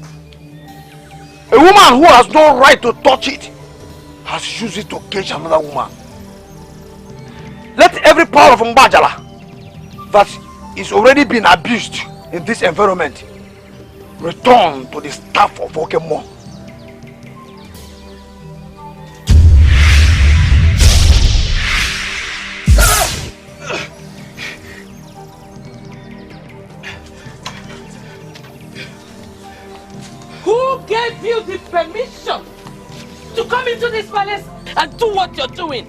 A woman who has no right to touch it has used it to cage another woman. Let every power of Mbajala that is already been abused in this environment return to the staff of Okemo. Who gave you the permission to come into this palace and do what you're doing?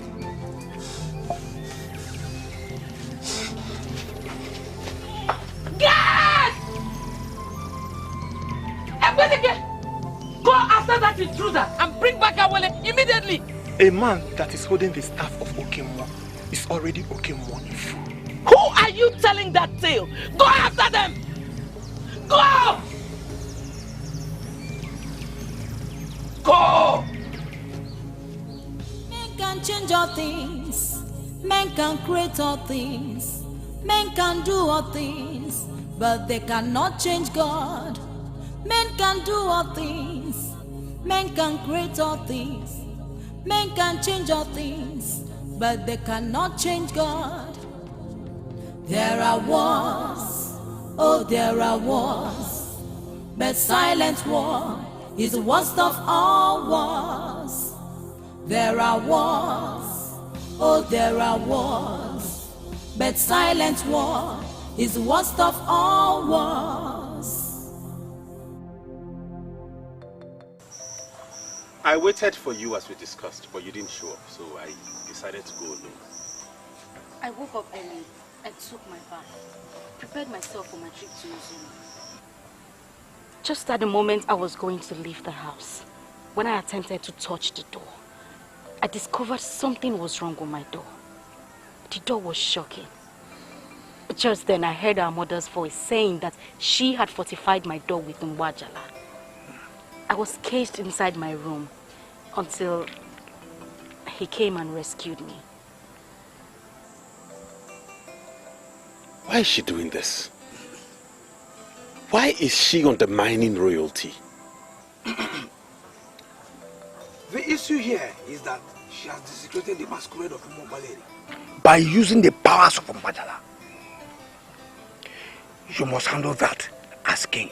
Get! Go after that intruder and bring back Awele immediately! A man that is holding the staff of Okemo is already Okemo in full. Who are you telling that tale? Go after them! Go! Go! Men can change all things. Men can create all things. Men can do all things. But they cannot change God. Men can do all things. Men can create all things. Men can change all things. But they cannot change God. There are wars. Oh, there are wars. But silent war is the worst of all wars. There are wars, oh there are wars, but silent war is the worst of all wars. I waited for you as we discussed, but you didn't show up, so I decided to go alone. I woke up early and took my bath, prepared myself for my trip to Ezeonu. Just at the moment I was going to leave the house, when I attempted to touch the door, I discovered something was wrong with my door. The door was shocking. Just then I heard our mother's voice saying that she had fortified my door with Nwajala. I was caged inside my room until he came and rescued me. Why is she doing this? Why is she undermining royalty? The issue here is that she has desecrated the masquerade of Umobaleri by using the powers of Mbajala. You must handle that as king.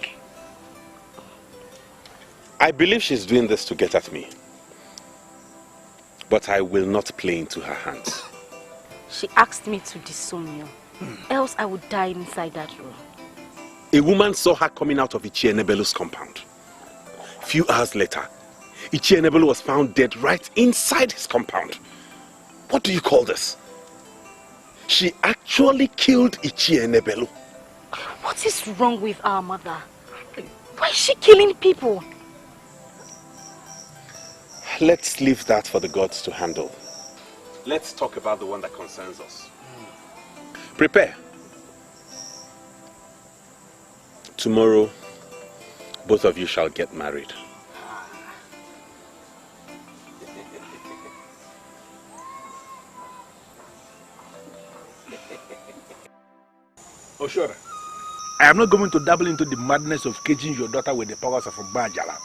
I believe she's doing this to get at me. But I will not play into her hands. She asked me to disown you, else I would die inside that room. A woman saw her coming out of Echienebelu's compound. Few hours later, Echienebelu was found dead right inside his compound. What do you call this? She actually killed Echienebelu. What is wrong with our mother? Why is she killing people? Let's leave that for the gods to handle. Let's talk about the one that concerns us. Prepare. Tomorrow, both of you shall get married. Oh, sure. I am not going to dabble into the madness of caging your daughter with the powers of Mbajala.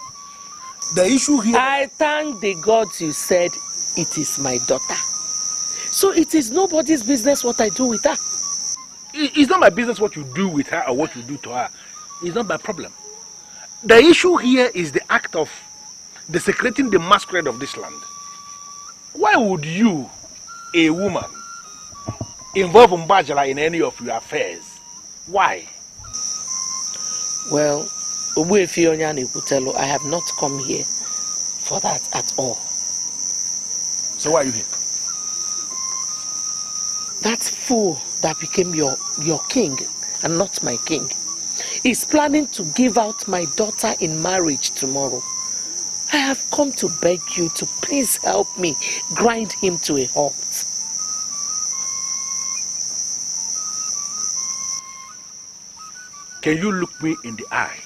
The issue here... I thank the gods you said it is my daughter. So it is nobody's business what I do with her. It's not my business what you do with her or what you do to her. It's not my problem. The issue here is the act of desecrating the masquerade of this land. Why would you, a woman, involve Mbajala in any of your affairs? Why? Well, I have not come here for that at all. So why are you here? That fool that became your king and not my king, is planning to give out my daughter in marriage tomorrow. I have come to beg you to please help me grind him to a halt. Can you look me in the eye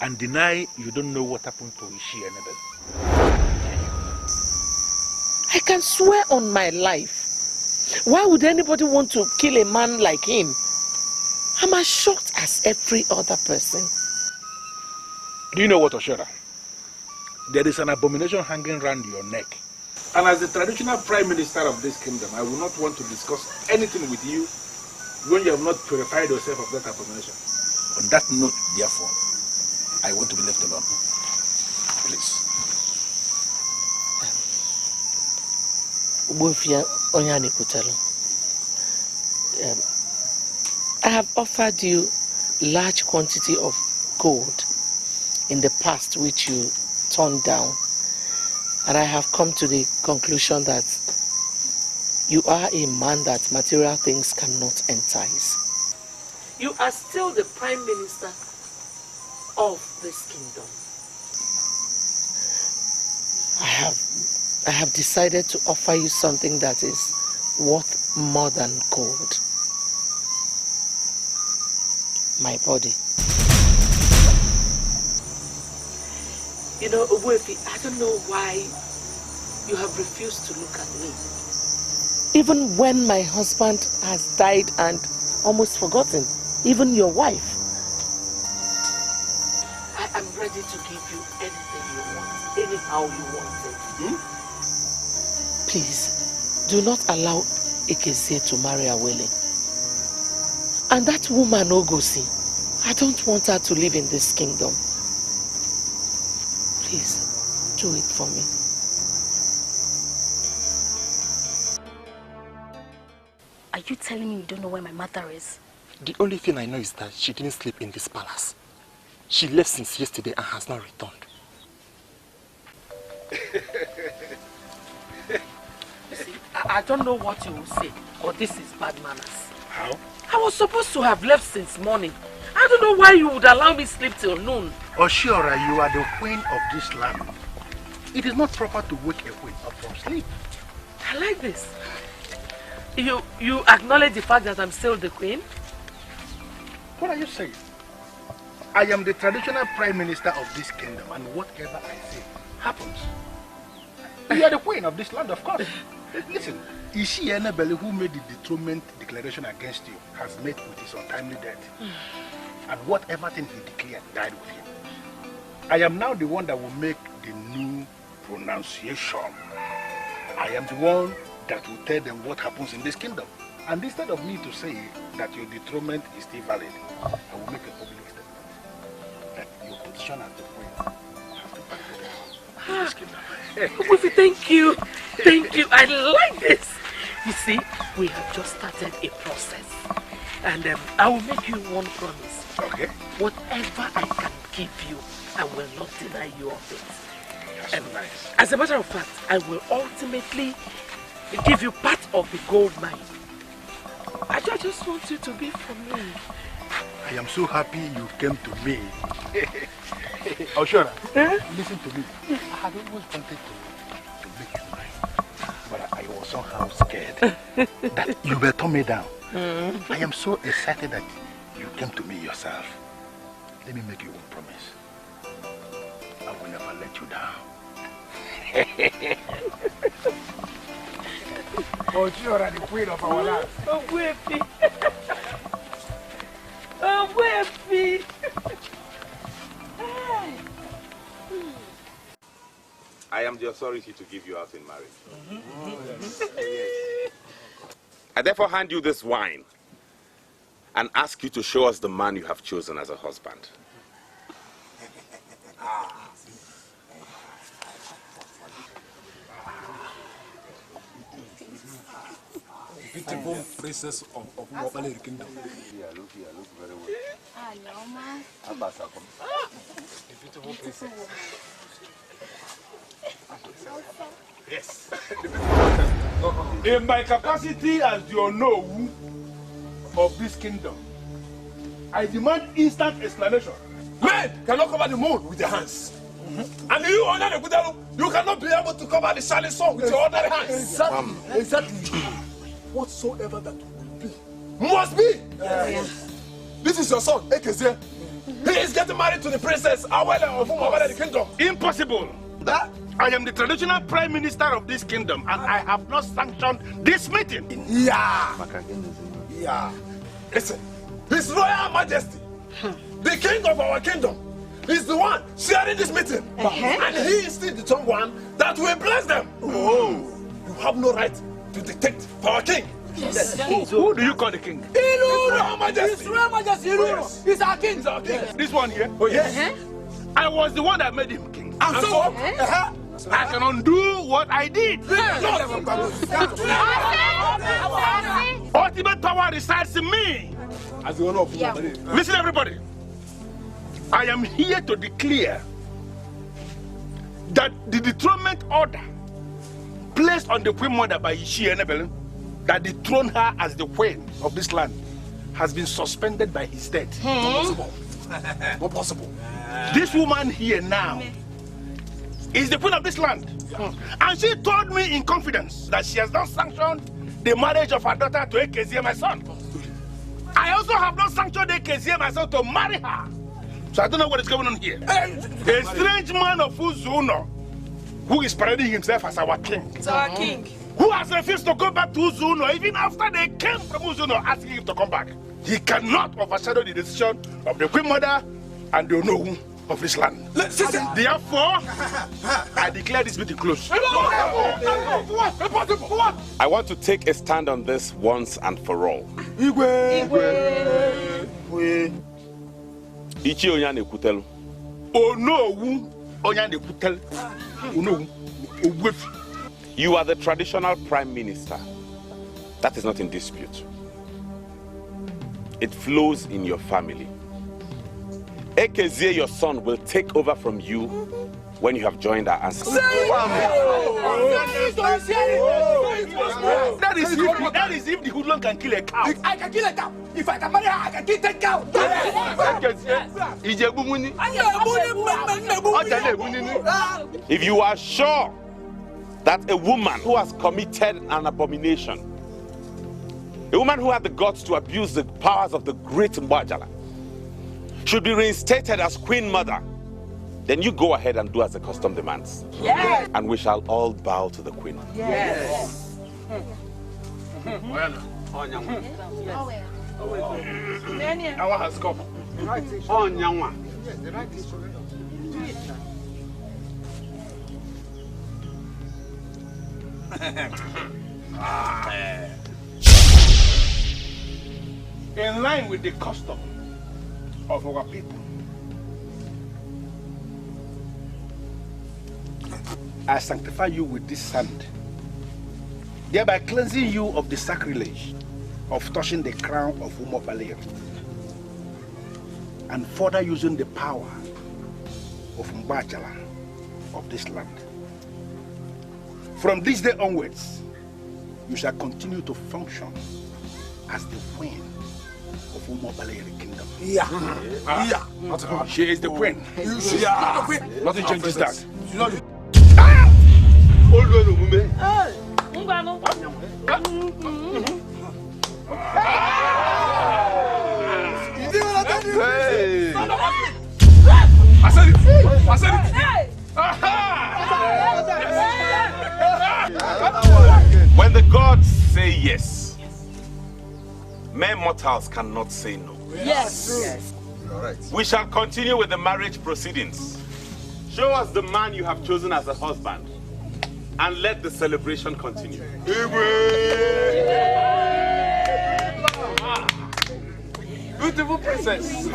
and deny you don't know what happened to Ishi Enebel? I can swear on my life. Why would anybody want to kill a man like him? I'm as shocked as every other person. Do you know what, Oshora? There is an abomination hanging around your neck. And as the traditional prime minister of this kingdom, I will not want to discuss anything with you when you have not purified yourself of that abomination. On that note, therefore, I want to be left alone. Please. I have offered you large quantity of gold in the past which you turned down, and I have come to the conclusion that you are a man that material things cannot entice. You are still the prime minister of this kingdom. I have decided to offer you something that is worth more than gold. My body. You know, Ugoezu, I don't know why you have refused to look at me. Even when my husband has died and almost forgotten, even your wife. I am ready to give you anything you want, anyhow you want it. Please, do not allow Ekeze to marry Awele. And that woman, Ngozi, I don't want her to live in this kingdom. Please, do it for me. Are you telling me you don't know where my mother is? The only thing I know is that she didn't sleep in this palace. She left since yesterday and has not returned. See, I don't know what you will say, but this is bad manners. How? I was supposed to have left since morning. I don't know why you would allow me sleep till noon. Oshiora, you are the queen of this land. It is not proper to wake a queen up from sleep. I like this. You acknowledge the fact that I'm still the queen? What are you saying? I am the traditional prime minister of this kingdom, and whatever I say happens. You are the queen of this land, of course. Listen, Ishi Enebele, who made the dethronement declaration against you, has met with his untimely death. And whatever thing he declared died with him. I am now the one that will make the new pronunciation. I am the one that will tell them what happens in this kingdom. And instead of me to say that your dethronement is still valid, I will make a public statement that your position as the queen has to back in this kingdom. Ugoezu, thank you. Thank you. I like this. You see, we have just started a process. And I will make you one promise. Okay. Whatever I can give you, I will not deny you of it. That's so nice. As a matter of fact, I will ultimately give you part of the gold mine. I just want you to be for me. I am so happy you came to me. Oshora, listen to me. I had always wanted to make you mine, but I was somehow scared that you will turn me down. I am so excited that you came to me yourself. Let me make you one promise. I will never let you down. Oshora, the queen of our land. Ugoezu. Ugoezu. I am the authority to give you out in marriage. I therefore hand you this wine and ask you to show us the man you have chosen as a husband. Beautiful princess of Mobile Kingdom. Look very well. Beautiful princess. Yes. In my capacity as the Onowu, of this kingdom. I demand instant explanation. Men cannot cover the moon with their hands. And you, you cannot be able to cover the shining sun with your ordinary hands. Exactly. Whatsoever that will be, must be. Yes. This is your son, Ekeze. He is getting married to the princess Awele of Umawele, the kingdom. Impossible. I am the traditional prime minister of this kingdom, and I have not sanctioned this meeting. Yeah. Listen, His Royal Majesty, the king of our kingdom, is the one sharing this meeting. And he is still the one that will bless them. Oh, you have no right to dictate for our king. Yes. Who do you call the king? Royal Majesty. His Royal Majesty. He's our king. He's our king. This one here? Oh, yes. I was the one that made him king. And so? I can undo what I did. Ultimate power resides in me. As the owner of Listen, everybody. I am here to declare that the dethronement order placed on the Queen Mother by Ishi Enebelen, that dethroned her as the queen of this land, has been suspended by his death. Not possible. This woman here now is the queen of this land. And she told me in confidence that she has not sanctioned the marriage of her daughter to Ekezie, my son. I also have not sanctioned Ekezie, my son, to marry her. So I don't know what is going on here. A strange man of Ugoezu, who is parading himself as our king. It's our king. Who has refused to go back to Ugoezu even after they came from Ugoezu asking him to come back. He cannot overshadow the decision of the Queen Mother and the Onowu of this land. Therefore, I declare this meeting closed. I want to take a stand on this once and for all. Ichi Onyane Kutelu. Onowu Onyane Kutelu. Onowu. You are the traditional prime minister. That is not in dispute. It flows in your family. Ekezie, your son, will take over from you when you have joined our ancestors. That is if the hoodlum can kill a cow. I can kill a cow. If I can marry her, I can kill 10 cows. If you are sure that a woman who has committed an abomination, a woman who had the guts to abuse the powers of the great Mbajala, should be reinstated as Queen Mother, then you go ahead and do as the custom demands. Yes. And we shall all bow to the Queen. Yes. Hour has come. In line with the custom of our people, I sanctify you with this sand, thereby cleansing you of the sacrilege of touching the crown of Umobalir, and further using the power of Mbajala of this land. From this day onwards, you shall continue to function as the queen of Umobalir kingdom. She is the queen. Nothing changes that. I said it. When the gods say yes, mere mortals cannot say no. Yes. We shall continue with the marriage proceedings. Show us the man you have chosen as a husband, and let the celebration continue. Beautiful princess.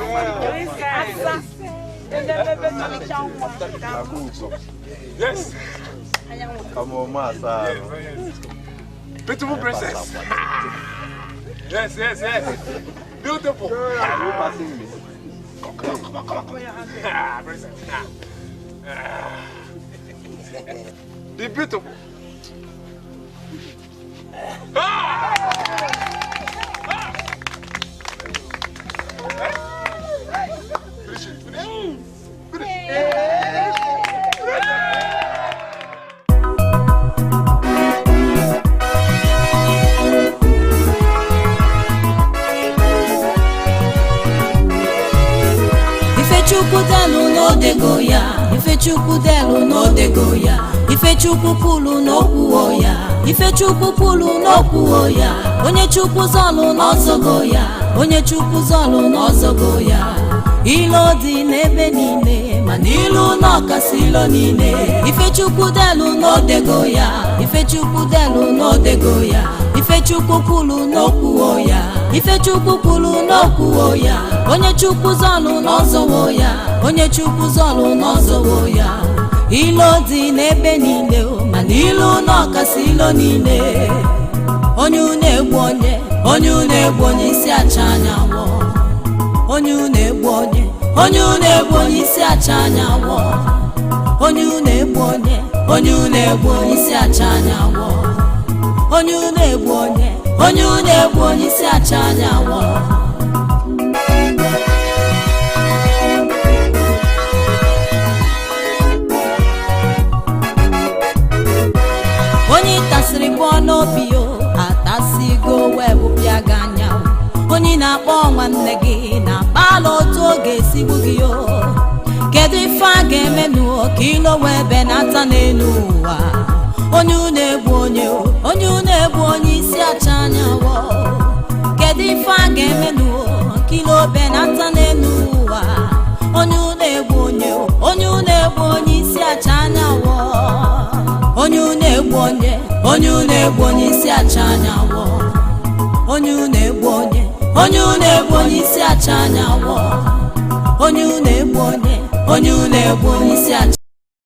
Yes. Come on, Master. Beautiful princess. Yes. Beautiful. Are you passing me? Come on. Princess. The beautiful. chukwu delu n'odego ya, ife chukwu delu n'odego ya, ife chukwu kwulu n'okwu ya, ife chukwu kwulu n'okwu ya, onye chukwu zọlụ n'ọzọgo ya, onye chukwu zọlụ n'ọzọgo ya. Ilo dị n'ebe niile, ma n'ilu n'ọkasị ilo niile. Ife chukwu delu n'odego ya, ife chukwu delu n'odego ya, ife chukwu kwulu n'okwu ya, ife chukwu kwulu n'okwu ya, onye chukwu zọlụ n'ọzọwo ya, onye chukwu zọlụ n'ọzọwo ya. Ilo dị n'ebe niile, ma n'ilu n'ọkasị ilo niile. Onye na-egbu onye, onye na-egbu onye isi acha anyanwụ. Onye na-egbu onye, onye na-egbu onye isi acha anyanwụ. Onye na-egbu onye, onye na-egbu onye isi acha anyanwụ. Onye na-egbu onye, onye na-egbu onye isi acha anyanwụ. Onye tasịrị bụ n'obi yo, atasigo wee bụpịa gị anya. Onye na-akpọ nwanne gị na-akpala otu oge esigbu gị yo. Kedu ife a ga-eme n'ụwa ka ilo wee benata n'elu ụwa? Onye na-egbu onye, onye na-egbu onye isi acha anyanwụ. Kedu ife a ga-eme n'ụwa ka ilo benata n'elu ụwa? Onye na-egbu onye, onye na-egbu onye isi acha anyanwụ. Onye na-egbu onye, onye na-egbu onye isi acha anyanwụ. Onye na-egbu onye, onye na-egbu onye isi acha anyanwụ. Onye na-egbu onye, onye na-egbu onye isi acha